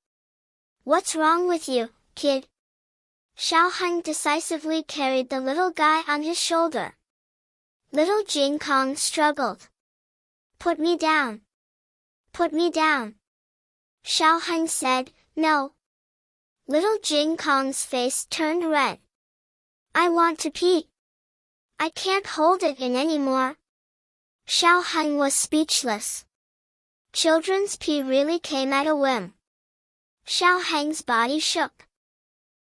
What's wrong with you, kid? Xiao Heng decisively carried the little guy on his shoulder. Little Jing Kong struggled. "Put me down. Put me down." Xiao Heng said, "No." Little Jing Kong's face turned red. "I want to pee. I can't hold it in anymore." Xiao Heng was speechless. Children's pee really came at a whim. Xiao Heng's body shook.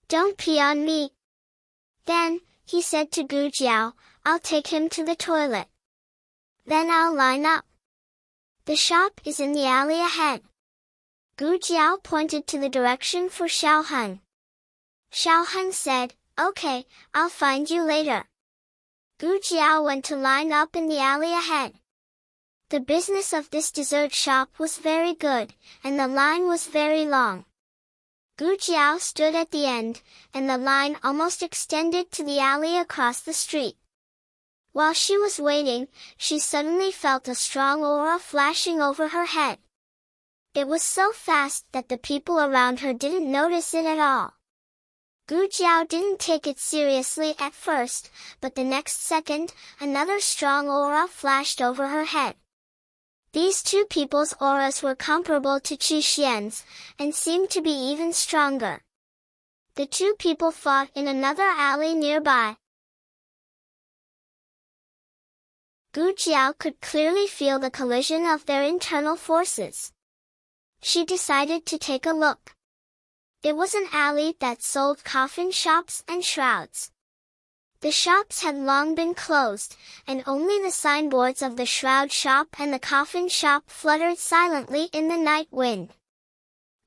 "Don't pee on me." Then, he said to Gu Jiao, "I'll take him to the toilet. Then I'll line up. The shop is in the alley ahead." Gu Jiao pointed to the direction for Xiao Heng. Xiao Heng said, "Okay, I'll find you later." Gu Jiao went to line up in the alley ahead. The business of this dessert shop was very good, and the line was very long. Gu Jiao stood at the end, and the line almost extended to the alley across the street. While she was waiting, she suddenly felt a strong aura flashing over her head. It was so fast that the people around her didn't notice it at all. Gu Jiao didn't take it seriously at first, but the next second, another strong aura flashed over her head. These two people's auras were comparable to Qi Xian's, and seemed to be even stronger. The two people fought in another alley nearby. Gu Jiao could clearly feel the collision of their internal forces. She decided to take a look. It was an alley that sold coffin shops and shrouds. The shops had long been closed, and only the signboards of the shroud shop and the coffin shop fluttered silently in the night wind.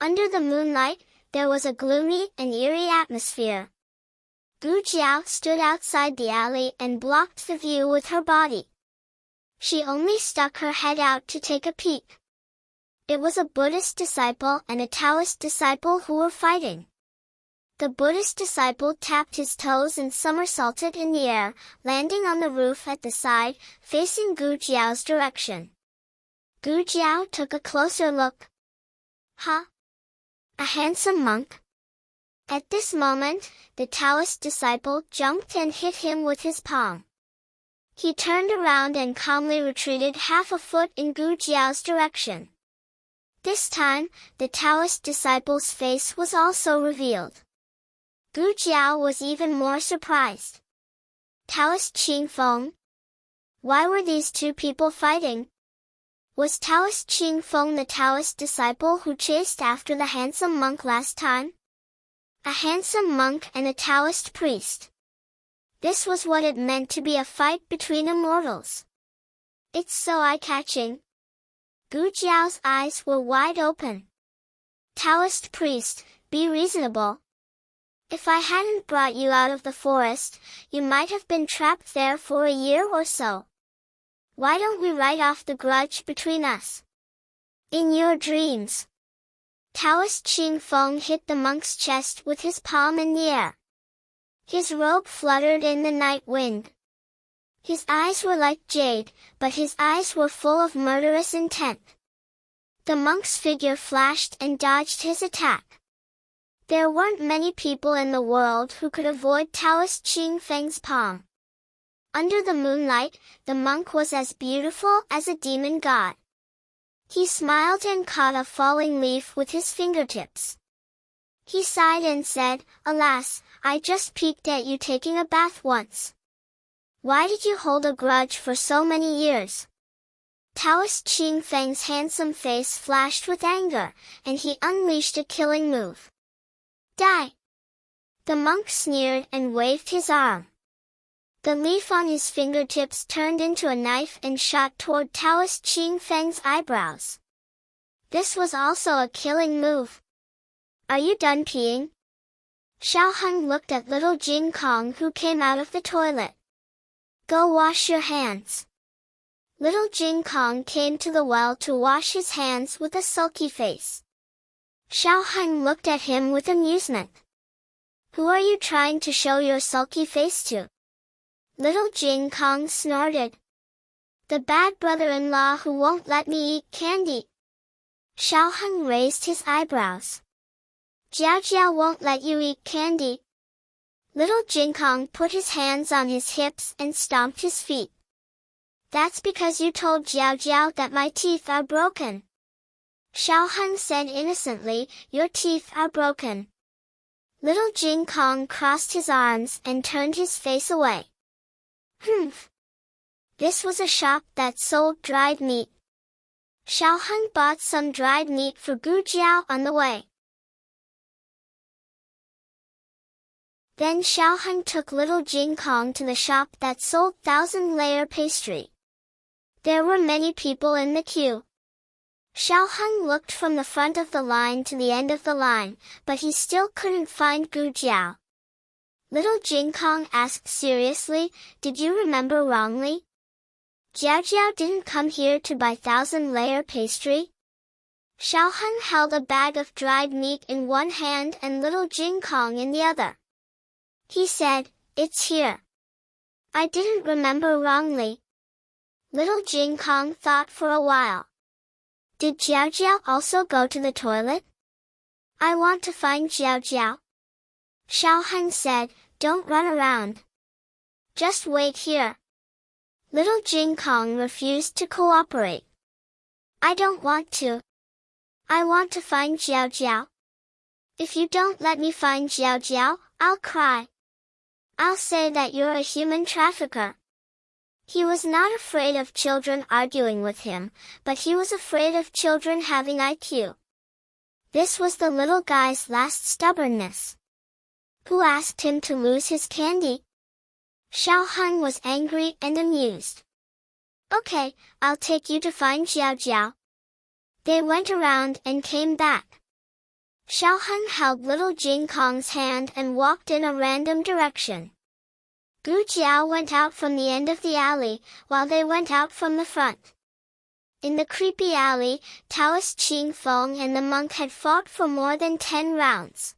Under the moonlight, there was a gloomy and eerie atmosphere. Gu Jiao stood outside the alley and blocked the view with her body. She only stuck her head out to take a peek. It was a Buddhist disciple and a Taoist disciple who were fighting. The Buddhist disciple tapped his toes and somersaulted in the air, landing on the roof at the side, facing Gu Jiao's direction. Gu Jiao took a closer look. Huh? A handsome monk? At this moment, the Taoist disciple jumped and hit him with his palm. He turned around and calmly retreated half a foot in Gu Jiao's direction. This time, the Taoist disciple's face was also revealed. Gu Jiao was even more surprised. Taoist Qing Feng? Why were these two people fighting? Was Taoist Qing Feng the Taoist disciple who chased after the handsome monk last time? A handsome monk and a Taoist priest. This was what it meant to be a fight between immortals. It's so eye-catching. Gu Jiao's eyes were wide open. Taoist priest, be reasonable. If I hadn't brought you out of the forest, you might have been trapped there for a year or so. Why don't we write off the grudge between us? In your dreams. Taoist Qing Feng hit the monk's chest with his palm in the air. His robe fluttered in the night wind. His eyes were like jade, but his eyes were full of murderous intent. The monk's figure flashed and dodged his attack. There weren't many people in the world who could avoid Taoist Qing Feng's palm. Under the moonlight, the monk was as beautiful as a demon god. He smiled and caught a falling leaf with his fingertips. He sighed and said, "Alas, I just peeked at you taking a bath once. Why did you hold a grudge for so many years?" Taoist Qing Feng's handsome face flashed with anger, and he unleashed a killing move. "Die!" The monk sneered and waved his arm. The leaf on his fingertips turned into a knife and shot toward Taoist Qing Feng's eyebrows. This was also a killing move. "Are you done peeing?" Xiao Heng looked at little Jin Kong who came out of the toilet. "Go wash your hands." Little Jin Kong came to the well to wash his hands with a sulky face. Xiao Heng looked at him with amusement. "Who are you trying to show your sulky face to?" Little Jin Kong snorted. "The bad brother-in-law who won't let me eat candy." Xiao Heng raised his eyebrows. "Jiao Jiao won't let you eat candy." Little Jin Kong put his hands on his hips and stomped his feet. "That's because you told Jiao Jiao that my teeth are broken." Xiao Heng said innocently, "Your teeth are broken." Little Jin Kong crossed his arms and turned his face away. Humph! This was a shop that sold dried meat. Xiao Heng bought some dried meat for Gu Jiao on the way. Then Xiao Heng took little Jin Kong to the shop that sold 1,000-layer pastry. There were many people in the queue. Xiao Heng looked from the front of the line to the end of the line, but he still couldn't find Gu Jiao. Little Jin Kong asked seriously, "Did you remember wrongly? Jiao Jiao didn't come here to buy 1,000-layer pastry?" Xiao Heng held a bag of dried meat in one hand and little Jin Kong in the other. He said, "It's here. I didn't remember wrongly." Little Jin Kong thought for a while. "Did Jiao Jiao also go to the toilet?" "I want to find Jiao Jiao." Xiao Heng said, "Don't run around. Just wait here." Little Jin Kong refused to cooperate. "I don't want to. I want to find Jiao Jiao. If you don't let me find Jiao Jiao, I'll cry. I'll say that you're a human trafficker." He was not afraid of children arguing with him, but he was afraid of children having IQ. This was the little guy's last stubbornness. Who asked him to lose his candy? Xiao Heng was angry and amused. "Okay, I'll take you to find Jiao Jiao." They went around and came back. Xiao Heng held little Jin Kong's hand and walked in a random direction. Gu Jiao went out from the end of the alley, while they went out from the front. In the creepy alley, Taoist Qing Feng and the monk had fought for more than 10 rounds.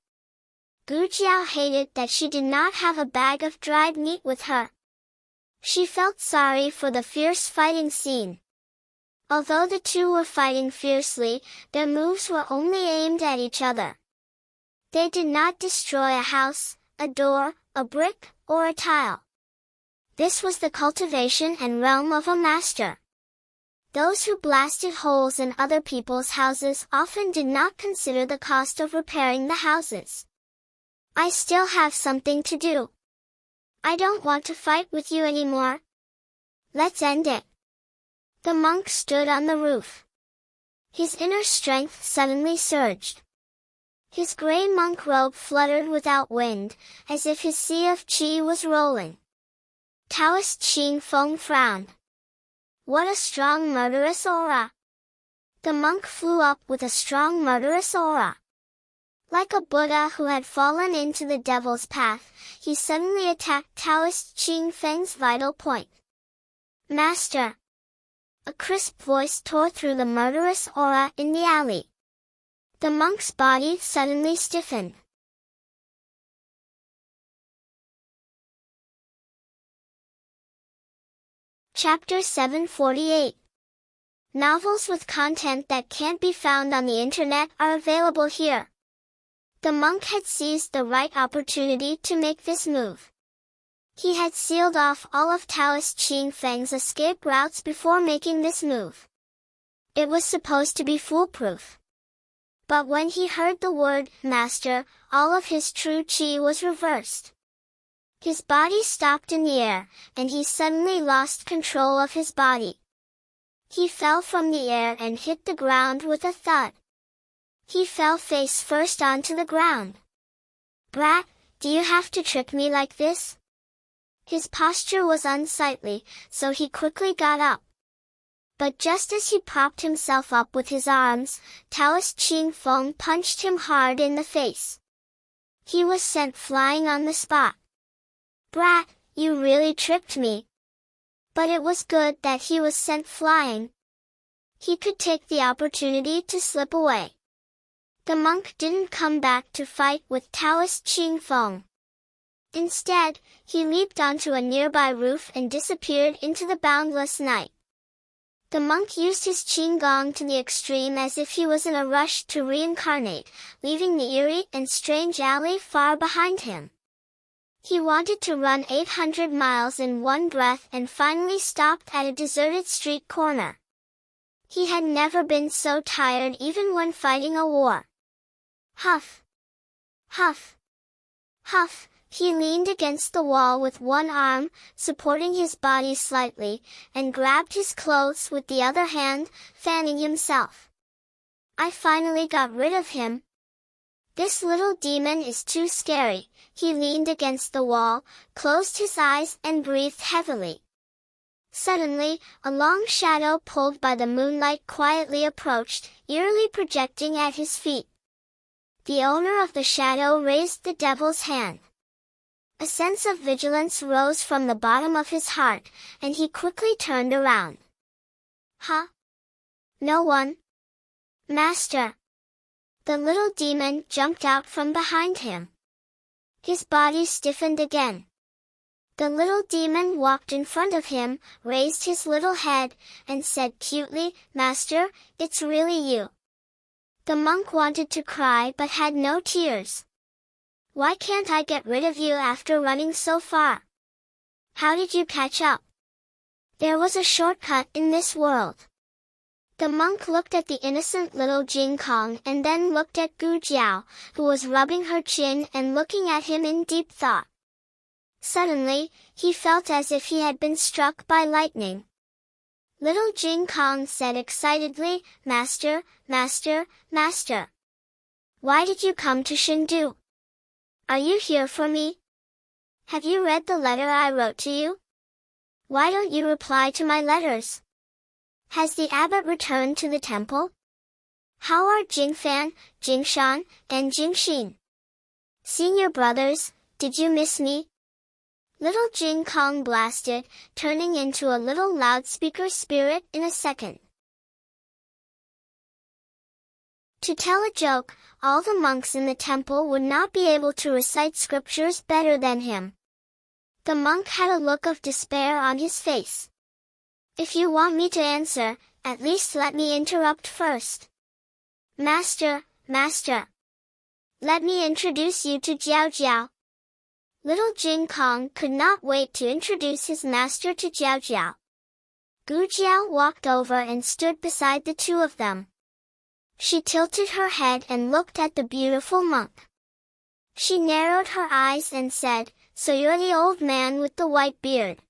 Gu Jiao hated that she did not have a bag of dried meat with her. She felt sorry for the fierce fighting scene. Although the two were fighting fiercely, their moves were only aimed at each other. They did not destroy a house, a door, a brick, or a tile. This was the cultivation and realm of a master. Those who blasted holes in other people's houses often did not consider the cost of repairing the houses. I still have something to do. I don't want to fight with you anymore. Let's end it. The monk stood on the roof. His inner strength suddenly surged. His gray monk robe fluttered without wind, as if his sea of qi was rolling. Taoist Xing Feng frowned. What a strong murderous aura! The monk flew up with a strong murderous aura. Like a Buddha who had fallen into the devil's path, he suddenly attacked Taoist Xing Feng's vital point. Master! A crisp voice tore through the murderous aura in the alley. The monk's body suddenly stiffened. Chapter 748. Novels with content that can't be found on the internet are available here. The monk had seized the right opportunity to make this move. He had sealed off all of Taoist Xing Feng's escape routes before making this move. It was supposed to be foolproof. But when he heard the word master, all of his true qi was reversed. His body stopped in the air, and he suddenly lost control of his body. He fell from the air and hit the ground with a thud. He fell face first onto the ground. Brat, do you have to trick me like this? His posture was unsightly, so he quickly got up. But just as he propped himself up with his arms, Taoist Xing Feng punched him hard in the face. He was sent flying on the spot. Brat, you really tricked me. But it was good that he was sent flying. He could take the opportunity to slip away. The monk didn't come back to fight with Taoist Xing Feng. Instead, he leaped onto a nearby roof and disappeared into the boundless night. The monk used his qigong to the extreme as if he was in a rush to reincarnate, leaving the eerie and strange alley far behind him. He wanted to run 800 miles in one breath and finally stopped at a deserted street corner. He had never been so tired even when fighting a war. Huff! Huff! Huff! He leaned against the wall with one arm, supporting his body slightly, and grabbed his clothes with the other hand, fanning himself. I finally got rid of him. This little demon is too scary. He leaned against the wall, closed his eyes and breathed heavily. Suddenly, a long shadow pulled by the moonlight quietly approached, eerily projecting at his feet. The owner of the shadow raised the devil's hand. A sense of vigilance rose from the bottom of his heart, and he quickly turned around. Huh? No one? Master! The little demon jumped out from behind him. His body stiffened again. The little demon walked in front of him, raised his little head, and said cutely, Master, it's really you. The monk wanted to cry but had no tears. Why can't I get rid of you after running so far? How did you catch up? There was a shortcut in this world. The monk looked at the innocent little Jing Kong and then looked at Gu Jiao, who was rubbing her chin and looking at him in deep thought. Suddenly, he felt as if he had been struck by lightning. Little Jing Kong said excitedly, Master, Master, Master. Why did you come to Shindu? Are you here for me? Have you read the letter I wrote to you? Why don't you reply to my letters? Has the abbot returned to the temple? How are Jingfan, Jingshan, and Jingxin? Senior brothers, did you miss me? Little Jing Kong blasted, turning into a little loudspeaker spirit in a second. To tell a joke, all the monks in the temple would not be able to recite scriptures better than him. The monk had a look of despair on his face. If you want me to answer, at least let me interrupt first. Master, Master. Let me introduce you to Jiao Jiao. Little Jing Kong could not wait to introduce his master to Jiao Jiao. Gu Jiao walked over and stood beside the two of them. She tilted her head and looked at the beautiful monk. She narrowed her eyes and said, "So you're the old man with the white beard."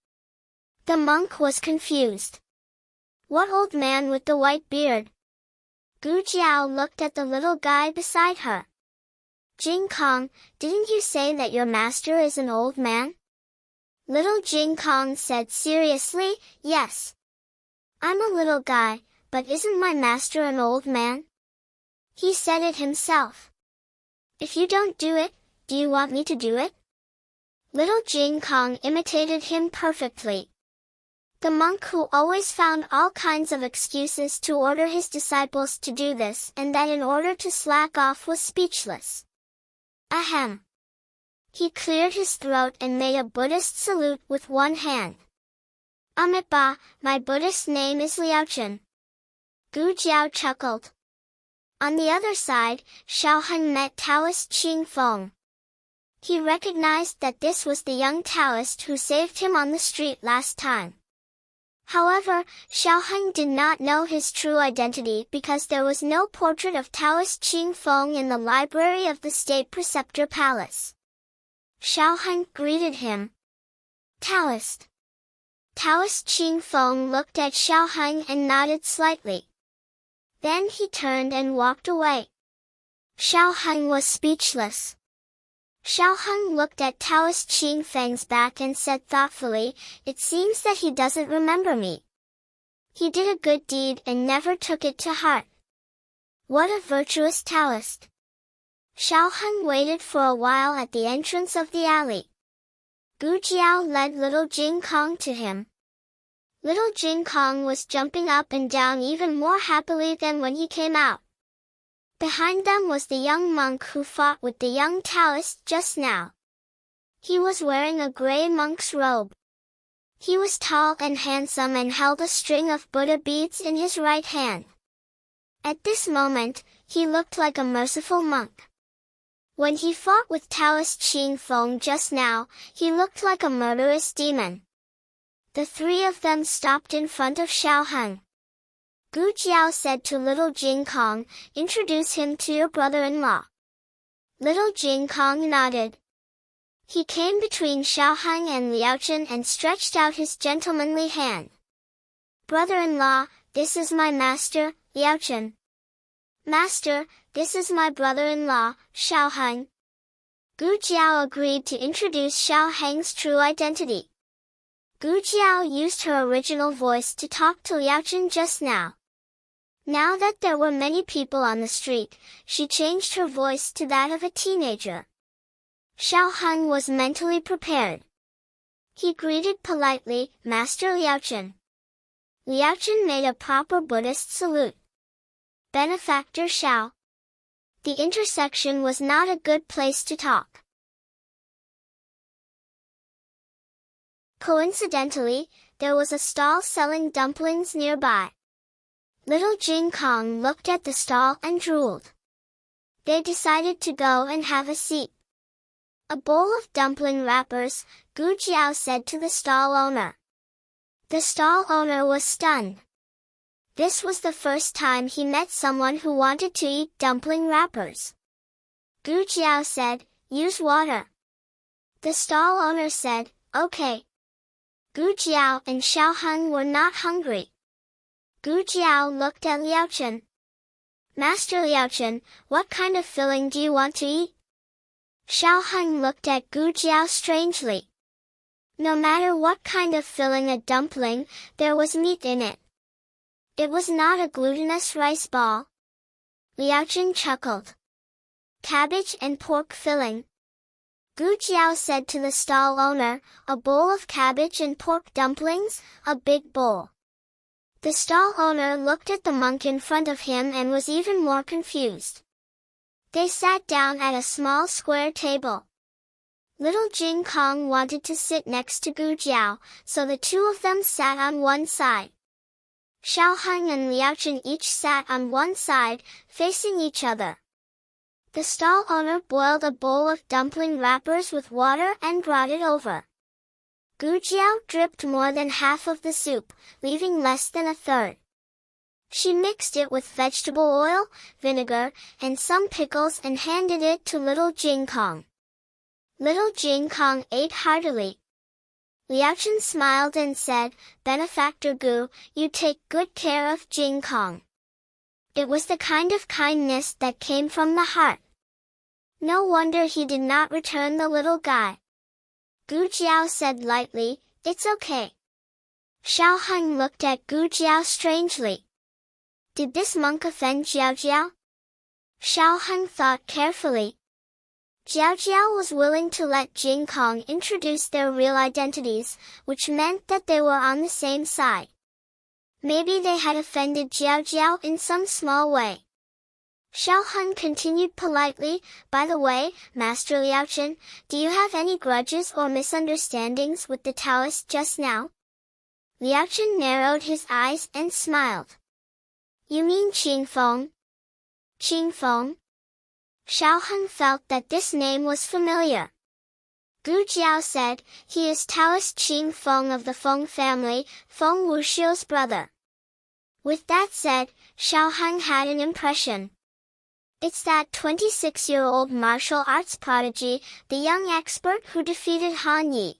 The monk was confused. "What old man with the white beard?" Gu Jiao looked at the little guy beside her. "Jing Kong, didn't you say that your master is an old man?" Little Jing Kong said seriously, "Yes. I'm a little guy, but isn't my master an old man?" He said it himself. "If you don't do it, do you want me to do it?" Little Jing Kong imitated him perfectly. The monk, who always found all kinds of excuses to order his disciples to do this and that in order to slack off, was speechless. Ahem. He cleared his throat and made a Buddhist salute with one hand. "Amitabha, my Buddhist name is Liaochen." Gu Jiao chuckled. On the other side, Xiaoheng met Taoist Qing Feng. He recognized that this was the young Taoist who saved him on the street last time. However, Xiaoheng did not know his true identity because there was no portrait of Taoist Qing Feng in the library of the State Preceptor Palace. Xiaoheng greeted him. "Taoist." Taoist Qing Feng looked at Xiaoheng and nodded slightly. Then he turned and walked away. Xiaoheng was speechless. Xiaoheng looked at Taoist Qing Feng's back and said thoughtfully, "It seems that he doesn't remember me. He did a good deed and never took it to heart. What a virtuous Taoist." Xiaoheng waited for a while at the entrance of the alley. Gu Jiao led little Jing Kong to him. Little Jing Kong was jumping up and down even more happily than when he came out. Behind them was the young monk who fought with the young Taoist just now. He was wearing a gray monk's robe. He was tall and handsome and held a string of Buddha beads in his right hand. At this moment, he looked like a merciful monk. When he fought with Taoist Qing Feng just now, he looked like a murderous demon. The three of them stopped in front of Xiaoheng. Gu Jiao said to little Jing Kong, "Introduce him to your brother-in-law." Little Jing Kong nodded. He came between Xiaoheng and Liaochen and stretched out his gentlemanly hand. "Brother-in-law, this is my master, Liaochen." "Master, this is my brother-in-law, Xiaoheng." Gu Jiao agreed to introduce Xiaoheng's true identity. Gu Jiao used her original voice to talk to Liaochen just now. Now that there were many people on the street, she changed her voice to that of a teenager. Xiaoheng was mentally prepared. He greeted politely, "Master Liaochen." Liaochen made a proper Buddhist salute. "Benefactor Xiao." The intersection was not a good place to talk. Coincidentally, there was a stall selling dumplings nearby. Little Jing Kong looked at the stall and drooled. They decided to go and have a seat. "A bowl of dumpling wrappers," Gu Jiao said to the stall owner. The stall owner was stunned. This was the first time he met someone who wanted to eat dumpling wrappers. Gu Jiao said, "Use water." The stall owner said, "Okay." Gu Jiao and Xiaoheng were not hungry. Gu Jiao looked at Liaochen. "Master Liaochen, what kind of filling do you want to eat?" Xiaoheng looked at Gu Jiao strangely. No matter what kind of filling a dumpling, there was meat in it. It was not a glutinous rice ball. Liaochen chuckled. "Cabbage and pork filling." Gu Jiao said to the stall owner, "A bowl of cabbage and pork dumplings, a big bowl." The stall owner looked at the monk in front of him and was even more confused. They sat down at a small square table. Little Jing Kong wanted to sit next to Gu Jiao, so the two of them sat on one side. Xiaoheng and Liaochen each sat on one side, facing each other. The stall owner boiled a bowl of dumpling wrappers with water and brought it over. Gu Jiao dripped more than half of the soup, leaving less than a third. She mixed it with vegetable oil, vinegar, and some pickles and handed it to little Jing Kong. Little Jing Kong ate heartily. Liaochen smiled and said, "Benefactor Gu, you take good care of Jing Kong." It was the kind of kindness that came from the heart. No wonder he did not return the little guy. Gu Jiao said lightly, "It's okay." Xiao Heng looked at Gu Jiao strangely. Did this monk offend Jiao Jiao? Xiao Heng thought carefully. Jiao Jiao was willing to let Jing Kong introduce their real identities, which meant that they were on the same side. Maybe they had offended Jiao Jiao in some small way. Xiao Heng continued politely, "By the way, Master Liaochen, do you have any grudges or misunderstandings with the Taoist just now?" Liaochen narrowed his eyes and smiled. "You mean Qing Feng?" "Qing Feng?" Xiao Heng felt that this name was familiar. Gu Jiao said, "He is Taoist Qing Feng of the Feng family, Feng Wuxiu's brother." With that said, Xiao Heng had an impression. It's that 26-year-old martial arts prodigy, the young expert who defeated Han Yi.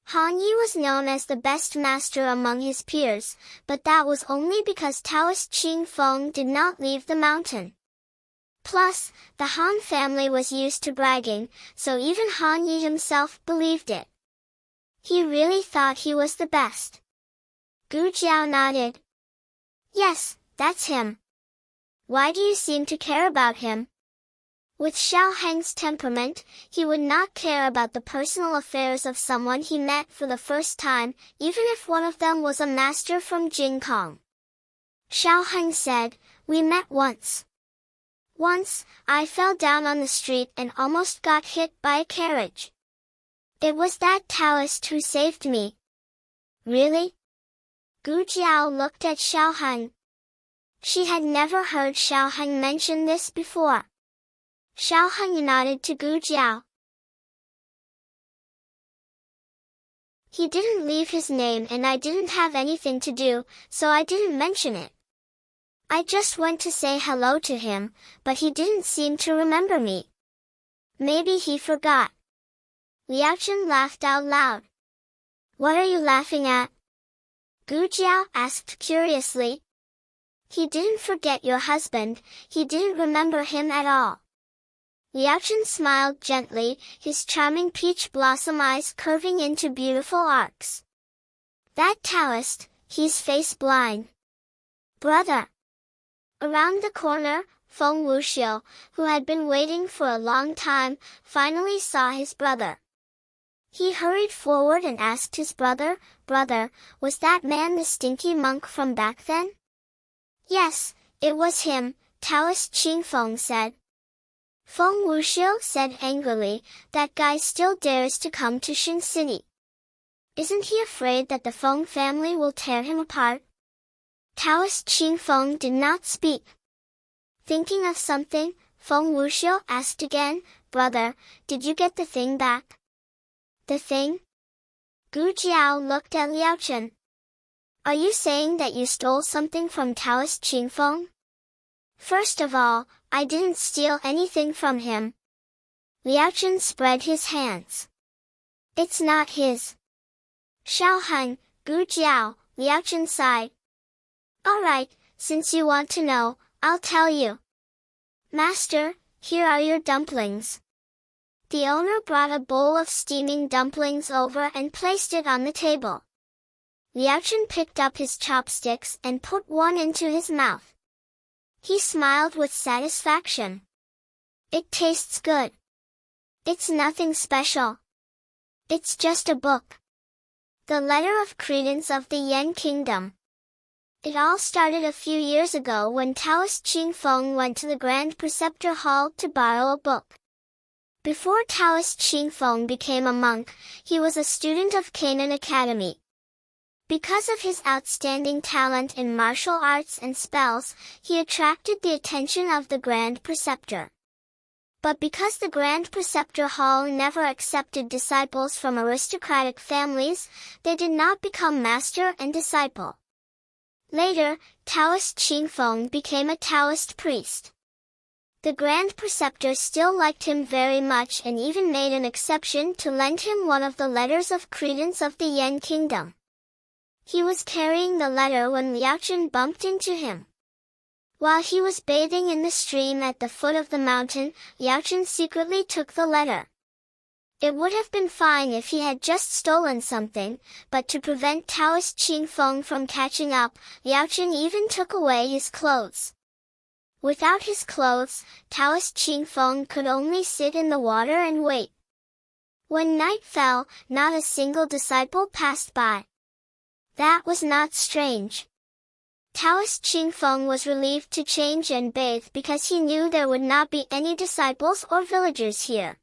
Han Yi was known as the best master among his peers, but that was only because Taoist Qing Feng did not leave the mountain. Plus, the Han family was used to bragging, so even Han Yi himself believed it. He really thought he was the best. Gu Jiao nodded. "Yes, that's him. Why do you seem to care about him?" With Xiao Heng's temperament, he would not care about the personal affairs of someone he met for the first time, even if one of them was a master from Jing Kong. Xiao Heng said, "We met once. Once, I fell down on the street and almost got hit by a carriage. It was that Taoist who saved me." "Really?" Gu Jiao looked at Xiao Heng. She had never heard Xiao Heng mention this before. Xiao Heng nodded to Gu Jiao. "He didn't leave his name and I didn't have anything to do, so I didn't mention it. I just went to say hello to him, but he didn't seem to remember me. Maybe he forgot." Liaochen laughed out loud. "What are you laughing at?" Gu Jiao asked curiously. "He didn't forget your husband, he didn't remember him at all." Liaochen smiled gently, his charming peach blossom eyes curving into beautiful arcs. "That Taoist, he's face blind." "Brother." Around the corner, Feng Wuxiu, who had been waiting for a long time, finally saw his brother. He hurried forward and asked his brother, "Brother, was that man the stinky monk from back then?" "Yes, it was him," Taoist Qing Feng said. Feng Wuxiu said angrily, "That guy still dares to come to Xin City. Isn't he afraid that the Feng family will tear him apart?" Taoist Qing Feng did not speak. Thinking of something, Feng Wuxiu asked again, "Brother, did you get the thing back?" "The thing?" Gu Jiao looked at Liaochen. "Are you saying that you stole something from Taoist Qing Feng?" "First of all, I didn't steal anything from him." Liaochen spread his hands. "It's not his." Xiao Heng, Gu Jiao, Liaochen sighed. "All right, since you want to know, I'll tell you. Master, here are your dumplings." The owner brought a bowl of steaming dumplings over and placed it on the table. Liaochen picked up his chopsticks and put one into his mouth. He smiled with satisfaction. "It tastes good. It's nothing special. It's just a book. The letter of credence of the Yan Kingdom." It all started a few years ago when Taoist Qing Feng went to the Grand Preceptor Hall to borrow a book. Before Taoist Qing Feng became a monk, he was a student of Canaan Academy. Because of his outstanding talent in martial arts and spells, he attracted the attention of the Grand Preceptor. But because the Grand Preceptor Hall never accepted disciples from aristocratic families, they did not become master and disciple. Later, Taoist Qingfeng became a Taoist priest. The Grand Preceptor still liked him very much and even made an exception to lend him one of the letters of credence of the Yan Kingdom. He was carrying the letter when Liaochen bumped into him. While he was bathing in the stream at the foot of the mountain, Liaochen secretly took the letter. It would have been fine if he had just stolen something, but to prevent Taoist Qingfeng from catching up, Liaochen even took away his clothes. Without his clothes, Taoist Qingfeng could only sit in the water and wait. When night fell, not a single disciple passed by. That was not strange. Taoist Qingfeng was relieved to change and bathe because he knew there would not be any disciples or villagers here.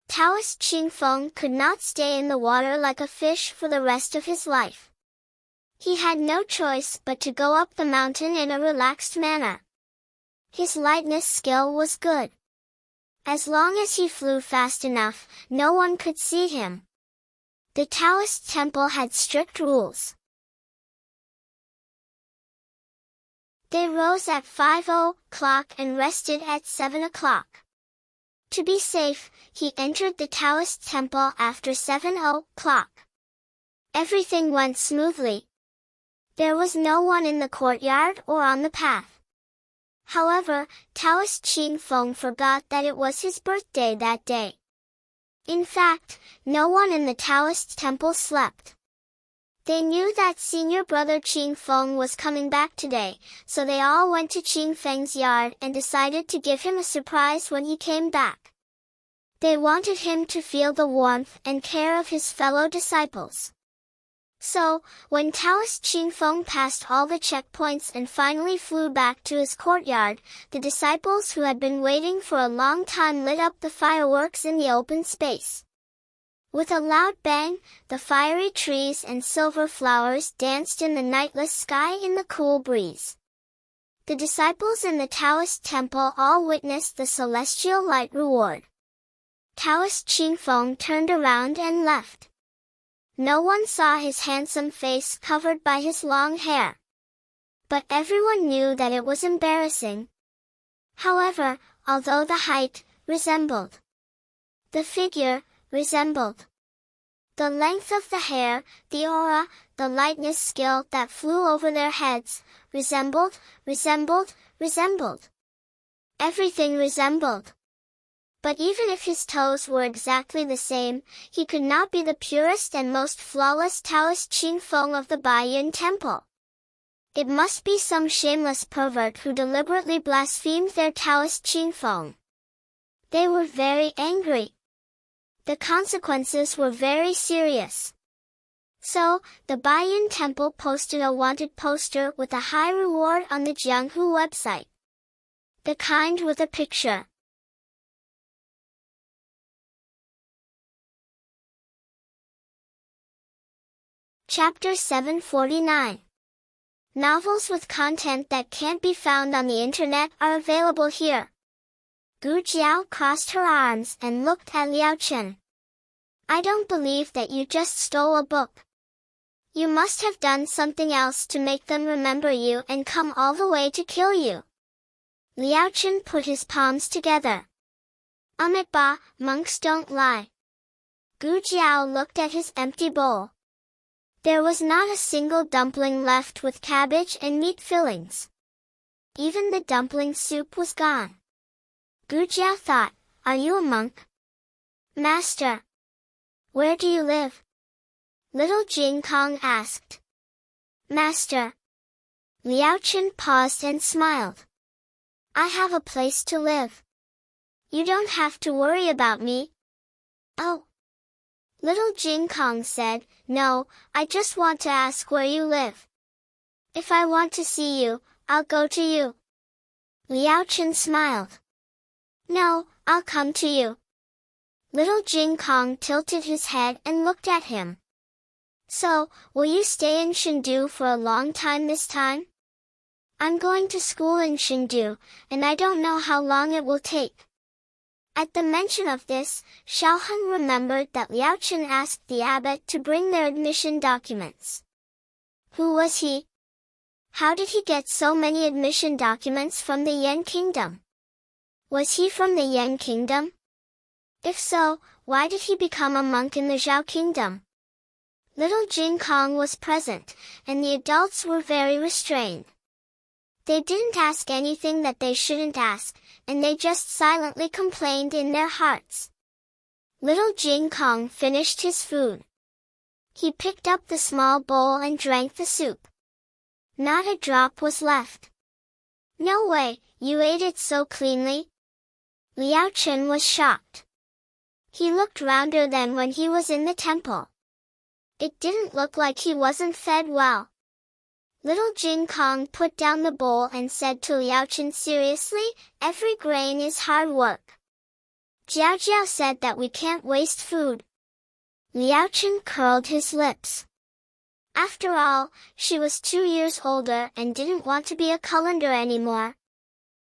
Taoist Qingfeng could not stay in the water like a fish for the rest of his life. He had no choice but to go up the mountain in a relaxed manner. His lightness skill was good. As long as he flew fast enough, no one could see him. The Taoist temple had strict rules. They rose at 5 o'clock and rested at 7 o'clock. To be safe, he entered the Taoist temple after 7 o'clock. Everything went smoothly. There was no one in the courtyard or on the path. However, Taoist Qingfeng forgot that it was his birthday that day. In fact, no one in the Taoist temple slept. They knew that senior brother Qingfeng was coming back today, so they all went to Qingfeng's yard and decided to give him a surprise when he came back. They wanted him to feel the warmth and care of his fellow disciples. So, when Taoist Qingfeng passed all the checkpoints and finally flew back to his courtyard, the disciples who had been waiting for a long time lit up the fireworks in the open space. With a loud bang, the fiery trees and silver flowers danced in the nightless sky in the cool breeze. The disciples in the Taoist temple all witnessed the celestial light reward. Taoist Qingfeng turned around and left. No one saw his handsome face covered by his long hair. But everyone knew that it was embarrassing. However, although the height resembled, the figure resembled, the length of the hair, the aura, the lightness skill that flew over their heads, resembled. Everything resembled. But even if his toes were exactly the same, he could not be the purest and most flawless Taoist Qingfeng of the Baiyin Temple. It must be some shameless pervert who deliberately blasphemed their Taoist Qingfeng. They were very angry. The consequences were very serious. So, the Baiyin Temple posted a wanted poster with a high reward on the Jianghu website. The kind with a picture. Chapter 749. Novels with content that can't be found on the internet are available here. Gu Jiao crossed her arms and looked at Liaochen. I don't believe that you just stole a book. You must have done something else to make them remember you and come all the way to kill you. Liaochen put his palms together. It ba, monks don't lie. Gu Jiao looked at his empty bowl. There was not a single dumpling left with cabbage and meat fillings. Even the dumpling soup was gone. Gu Jiao thought, are you a monk? Master. Where do you live? Little Jing Kong asked. Master. Liaochen paused and smiled. I have a place to live. You don't have to worry about me. Oh. Little Jing Kong said, no, I just want to ask where you live. If I want to see you, I'll go to you. Liaochen smiled. No, I'll come to you. Little Jing Kong tilted his head and looked at him. So, will you stay in Chengdu for a long time this time? I'm going to school in Chengdu, and I don't know how long it will take. At the mention of this, Xiaoheng remembered that Liao Chen asked the abbot to bring their admission documents. Who was he? How did he get so many admission documents from the Yan Kingdom? Was he from the Yan Kingdom? If so, why did he become a monk in the Zhao Kingdom? Little Jin Kong was present, and the adults were very restrained. They didn't ask anything that they shouldn't ask, and they just silently complained in their hearts. Little Jin Kong finished his food. He picked up the small bowl and drank the soup. Not a drop was left. No way, you ate it so cleanly? Liao Chen was shocked. He looked rounder than when he was in the temple. It didn't look like he wasn't fed well. Little Jin Kong put down the bowl and said to Liao Chen seriously, every grain is hard work. Jiao Jiao said that we can't waste food. Liao Chen curled his lips. After all, she was 2 years older and didn't want to be a colander anymore.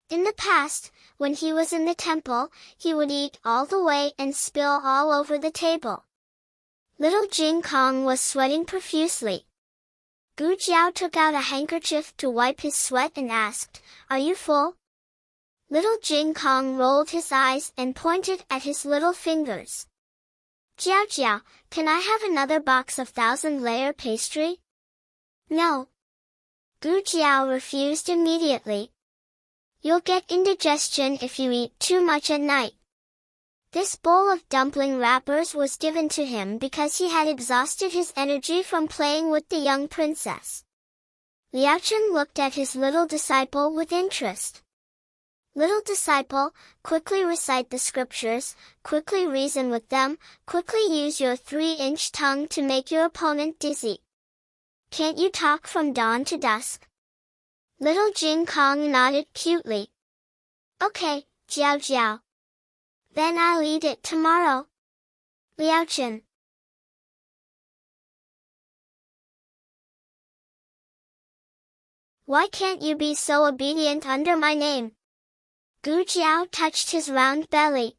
In the past, when he was in the temple, he would eat all the way and spill all over the table. Little Jin Kong was sweating profusely. Gu Jiao took out a handkerchief to wipe his sweat and asked, "Are you full?" Little Jin Kong rolled his eyes and pointed at his little fingers. "Jiao Jiao, can I have another box of 1,000-layer pastry?" "No." Gu Jiao refused immediately. "You'll get indigestion if you eat too much at night." This bowl of dumpling wrappers was given to him because he had exhausted his energy from playing with the young princess. Liao Chen looked at his little disciple with interest. "Little disciple, quickly recite the scriptures, quickly reason with them, quickly use your 3-inch tongue to make your opponent dizzy. Can't you talk from dawn to dusk?" Little Jin Kong nodded cutely. "Okay, Jiao Jiao. Then I'll eat it tomorrow." Liao Chen. Why can't you be so obedient under my name? Gu Jiao touched his round belly.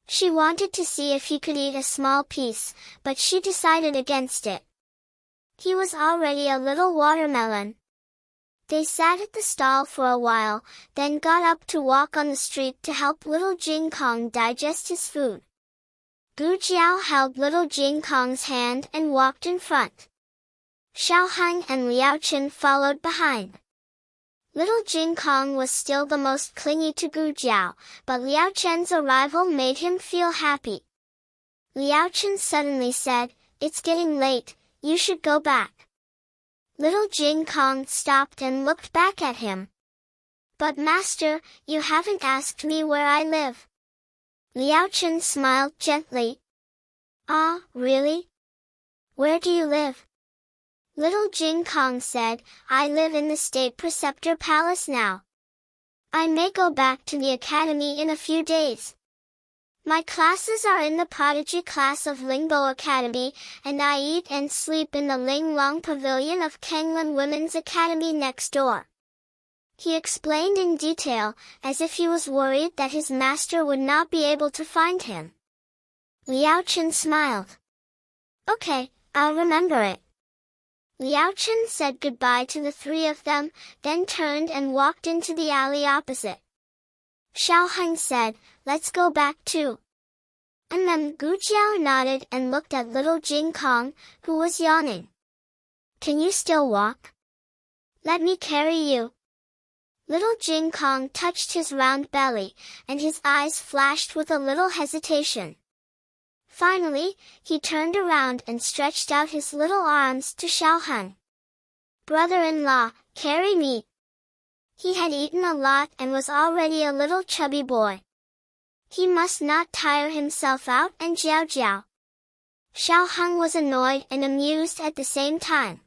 She wanted to see if he could eat a small piece, but she decided against it. He was already a little watermelon. They sat at the stall for a while, then got up to walk on the street to help little Jin Kong digest his food. Gu Jiao held little Jin Kong's hand and walked in front. Xiaoheng and Liao Chen followed behind. Little Jin Kong was still the most clingy to Gu Jiao, but Liao Chen's arrival made him feel happy. Liao Chen suddenly said, "It's getting late, you should go back." Little Jin Kong stopped and looked back at him. "But master, you haven't asked me where I live." Liao Chen smiled gently. "Ah, really? Where do you live?" Little Jin Kong said, "I live in the State Preceptor Palace now. I may go back to the academy in a few days. My classes are in the prodigy class of Lingbo Academy, and I eat and sleep in the Linglong Pavilion of Kanglan Women's Academy next door." He explained in detail, as if he was worried that his master would not be able to find him. Liao Chen smiled. "Okay, I'll remember it." Liao Chen said goodbye to the three of them, then turned and walked into the alley opposite. Xiaoheng said, "Let's go back too." And then Gu Jiao nodded and looked at little Jin Kong, who was yawning. "Can you still walk? Let me carry you." Little Jin Kong touched his round belly, and his eyes flashed with a little hesitation. Finally, he turned around and stretched out his little arms to Xiaoheng. "Brother-in-law, carry me." He had eaten a lot and was already a little chubby boy. He must not tire himself out and Jiao Jiao. Xiaoheng was annoyed and amused at the same time.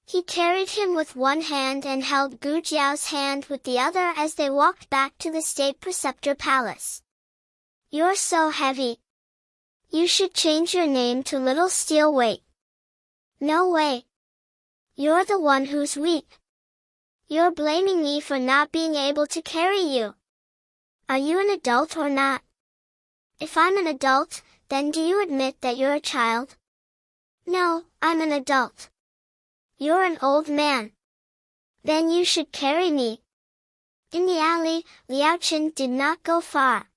He carried him with one hand and held Gu Jiao's hand with the other as they walked back to the State Preceptor Palace. "You're so heavy. You should change your name to Little Steel Weight." "No way. You're the one who's weak. You're blaming me for not being able to carry you. Are you an adult or not?" If I'm an adult, then do you admit that you're a child? No, I'm an adult. You're an old man. Then you should carry me. In the alley, Liaochin did not go far.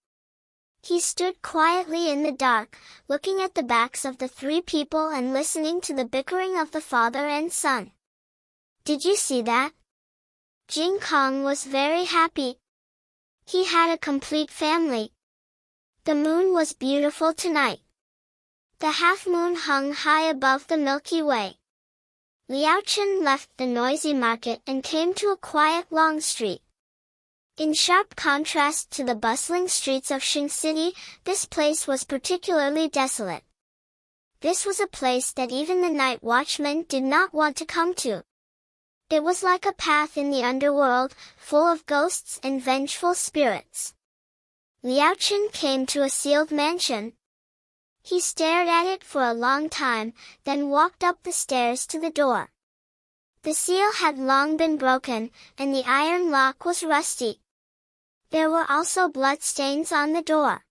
He stood quietly in the dark, looking at the backs of the three people and listening to the bickering of the father and son. Did you see that? Jing Kong was very happy. He had a complete family. The moon was beautiful tonight. The half-moon hung high above the Milky Way. Liaochin left the noisy market and came to a quiet long street. In sharp contrast to the bustling streets of Xing City, this place was particularly desolate. This was a place that even the night watchmen did not want to come to. It was like a path in the underworld, full of ghosts and vengeful spirits. Liaochin came to a sealed mansion. He stared at it for a long time, then walked up the stairs to the door. The seal had long been broken, and the iron lock was rusty. There were also bloodstains on the door.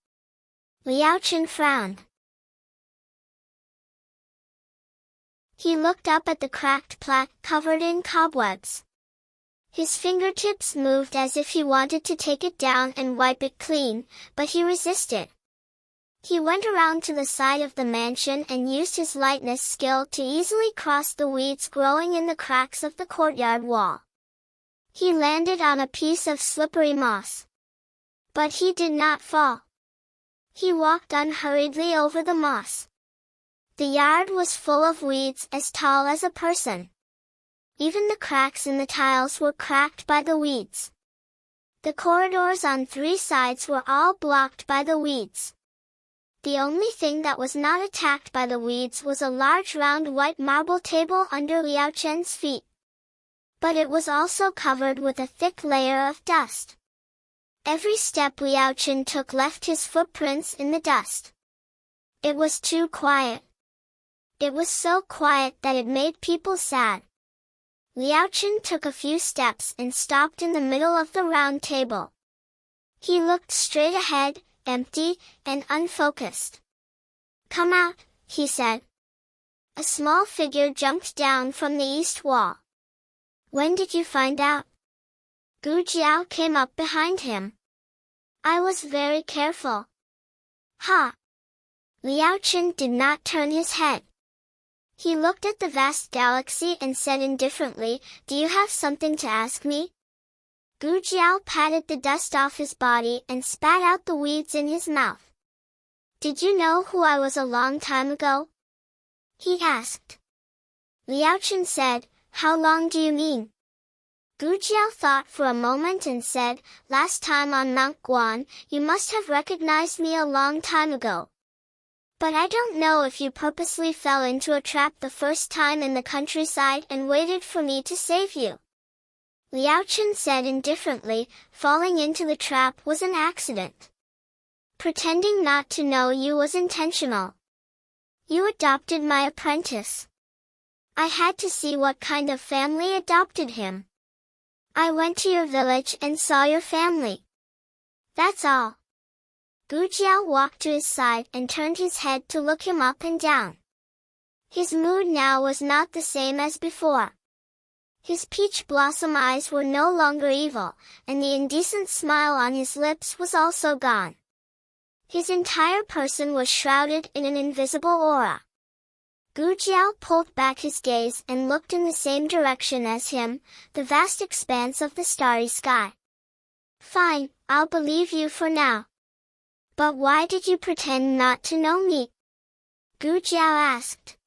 Liaochin frowned. He looked up at the cracked plaque covered in cobwebs. His fingertips moved as if he wanted to take it down and wipe it clean, but he resisted. He went around to the side of the mansion and used his lightness skill to easily cross the weeds growing in the cracks of the courtyard wall. He landed on a piece of slippery moss. But he did not fall. He walked unhurriedly over the moss. The yard was full of weeds as tall as a person. Even the cracks in the tiles were cracked by the weeds. The corridors on three sides were all blocked by the weeds. The only thing that was not attacked by the weeds was a large round white marble table under Liaochen's feet. But it was also covered with a thick layer of dust. Every step Liaochin took left his footprints in the dust. It was too quiet. It was so quiet that it made people sad. Liaochin took a few steps and stopped in the middle of the round table. He looked straight ahead, empty and unfocused. "Come out," he said. A small figure jumped down from the east wall. "When did you find out?" Gu Jiao came up behind him. "I was very careful." "Ha!" Liaochin did not turn his head. He looked at the vast galaxy and said indifferently, "Do you have something to ask me?" Gu Jiao patted the dust off his body and spat out the weeds in his mouth. "Did you know who I was a long time ago?" he asked. Liaochin said, "How long do you mean?" Gu Jiao thought for a moment and said, "Last time on Mount Guan, you must have recognized me a long time ago. But I don't know if you purposely fell into a trap the first time in the countryside and waited for me to save you." Liaochin said indifferently, "Falling into the trap was an accident. Pretending not to know you was intentional. You adopted my apprentice. I had to see what kind of family adopted him. I went to your village and saw your family. That's all." Gu Jiao walked to his side and turned his head to look him up and down. His mood now was not the same as before. His peach blossom eyes were no longer evil, and the indecent smile on his lips was also gone. His entire person was shrouded in an invisible aura. Gu Jiao pulled back his gaze and looked in the same direction as him, the vast expanse of the starry sky. "Fine, I'll believe you for now. But why did you pretend not to know me?" Gu Jiao asked.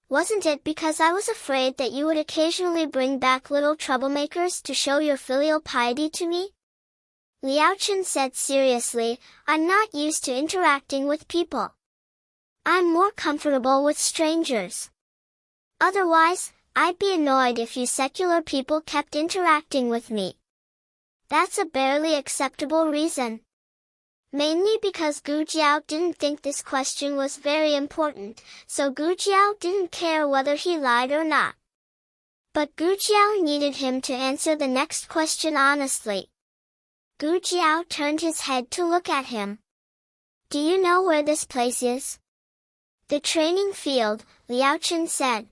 "Wasn't it because I was afraid that you would occasionally bring back little troublemakers to show your filial piety to me?" Liaochin said seriously, "I'm not used to interacting with people. I'm more comfortable with strangers. Otherwise, I'd be annoyed if you secular people kept interacting with me. That's a barely acceptable reason." Mainly because Gu Jiao didn't think this question was very important, so Gu Jiao didn't care whether he lied or not. But Gu Jiao needed him to answer the next question honestly. Gu Jiao turned his head to look at him. Do you know where this place is? The training field, Liaochen said.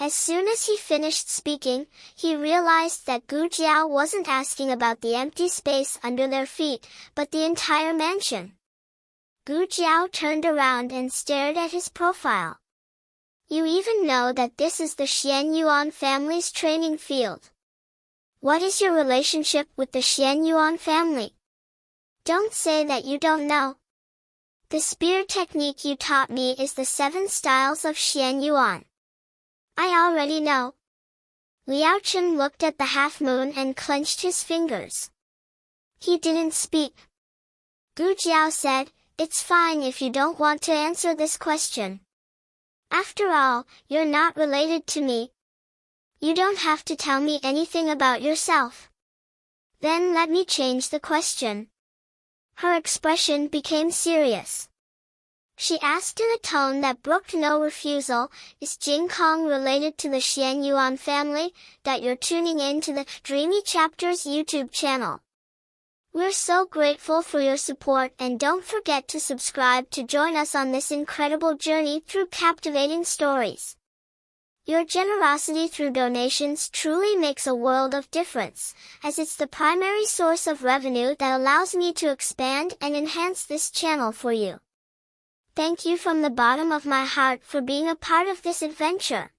As soon as he finished speaking, he realized that Gu Jiao wasn't asking about the empty space under their feet, but the entire mansion. Gu Jiao turned around and stared at his profile. You even know that this is the Xian Yuan family's training field. What is your relationship with the Xian Yuan family? Don't say that you don't know. The spear technique you taught me is the 7 styles of Xian Yuan. I already know. Liaochen looked at the half-moon and clenched his fingers. He didn't speak. Gu Jiao said, "It's fine if you don't want to answer this question. After all, you're not related to me. You don't have to tell me anything about yourself." Then let me change the question. Her expression became serious. She asked in a tone that brooked no refusal, "Is Jing Kong related to the Xian Yuan family, that you're tuning in to the Dreamy Chapters YouTube channel? We're so grateful for your support, and don't forget to subscribe to join us on this incredible journey through captivating stories. Your generosity through donations truly makes a world of difference, as it's the primary source of revenue that allows me to expand and enhance this channel for you. Thank you from the bottom of my heart for being a part of this adventure.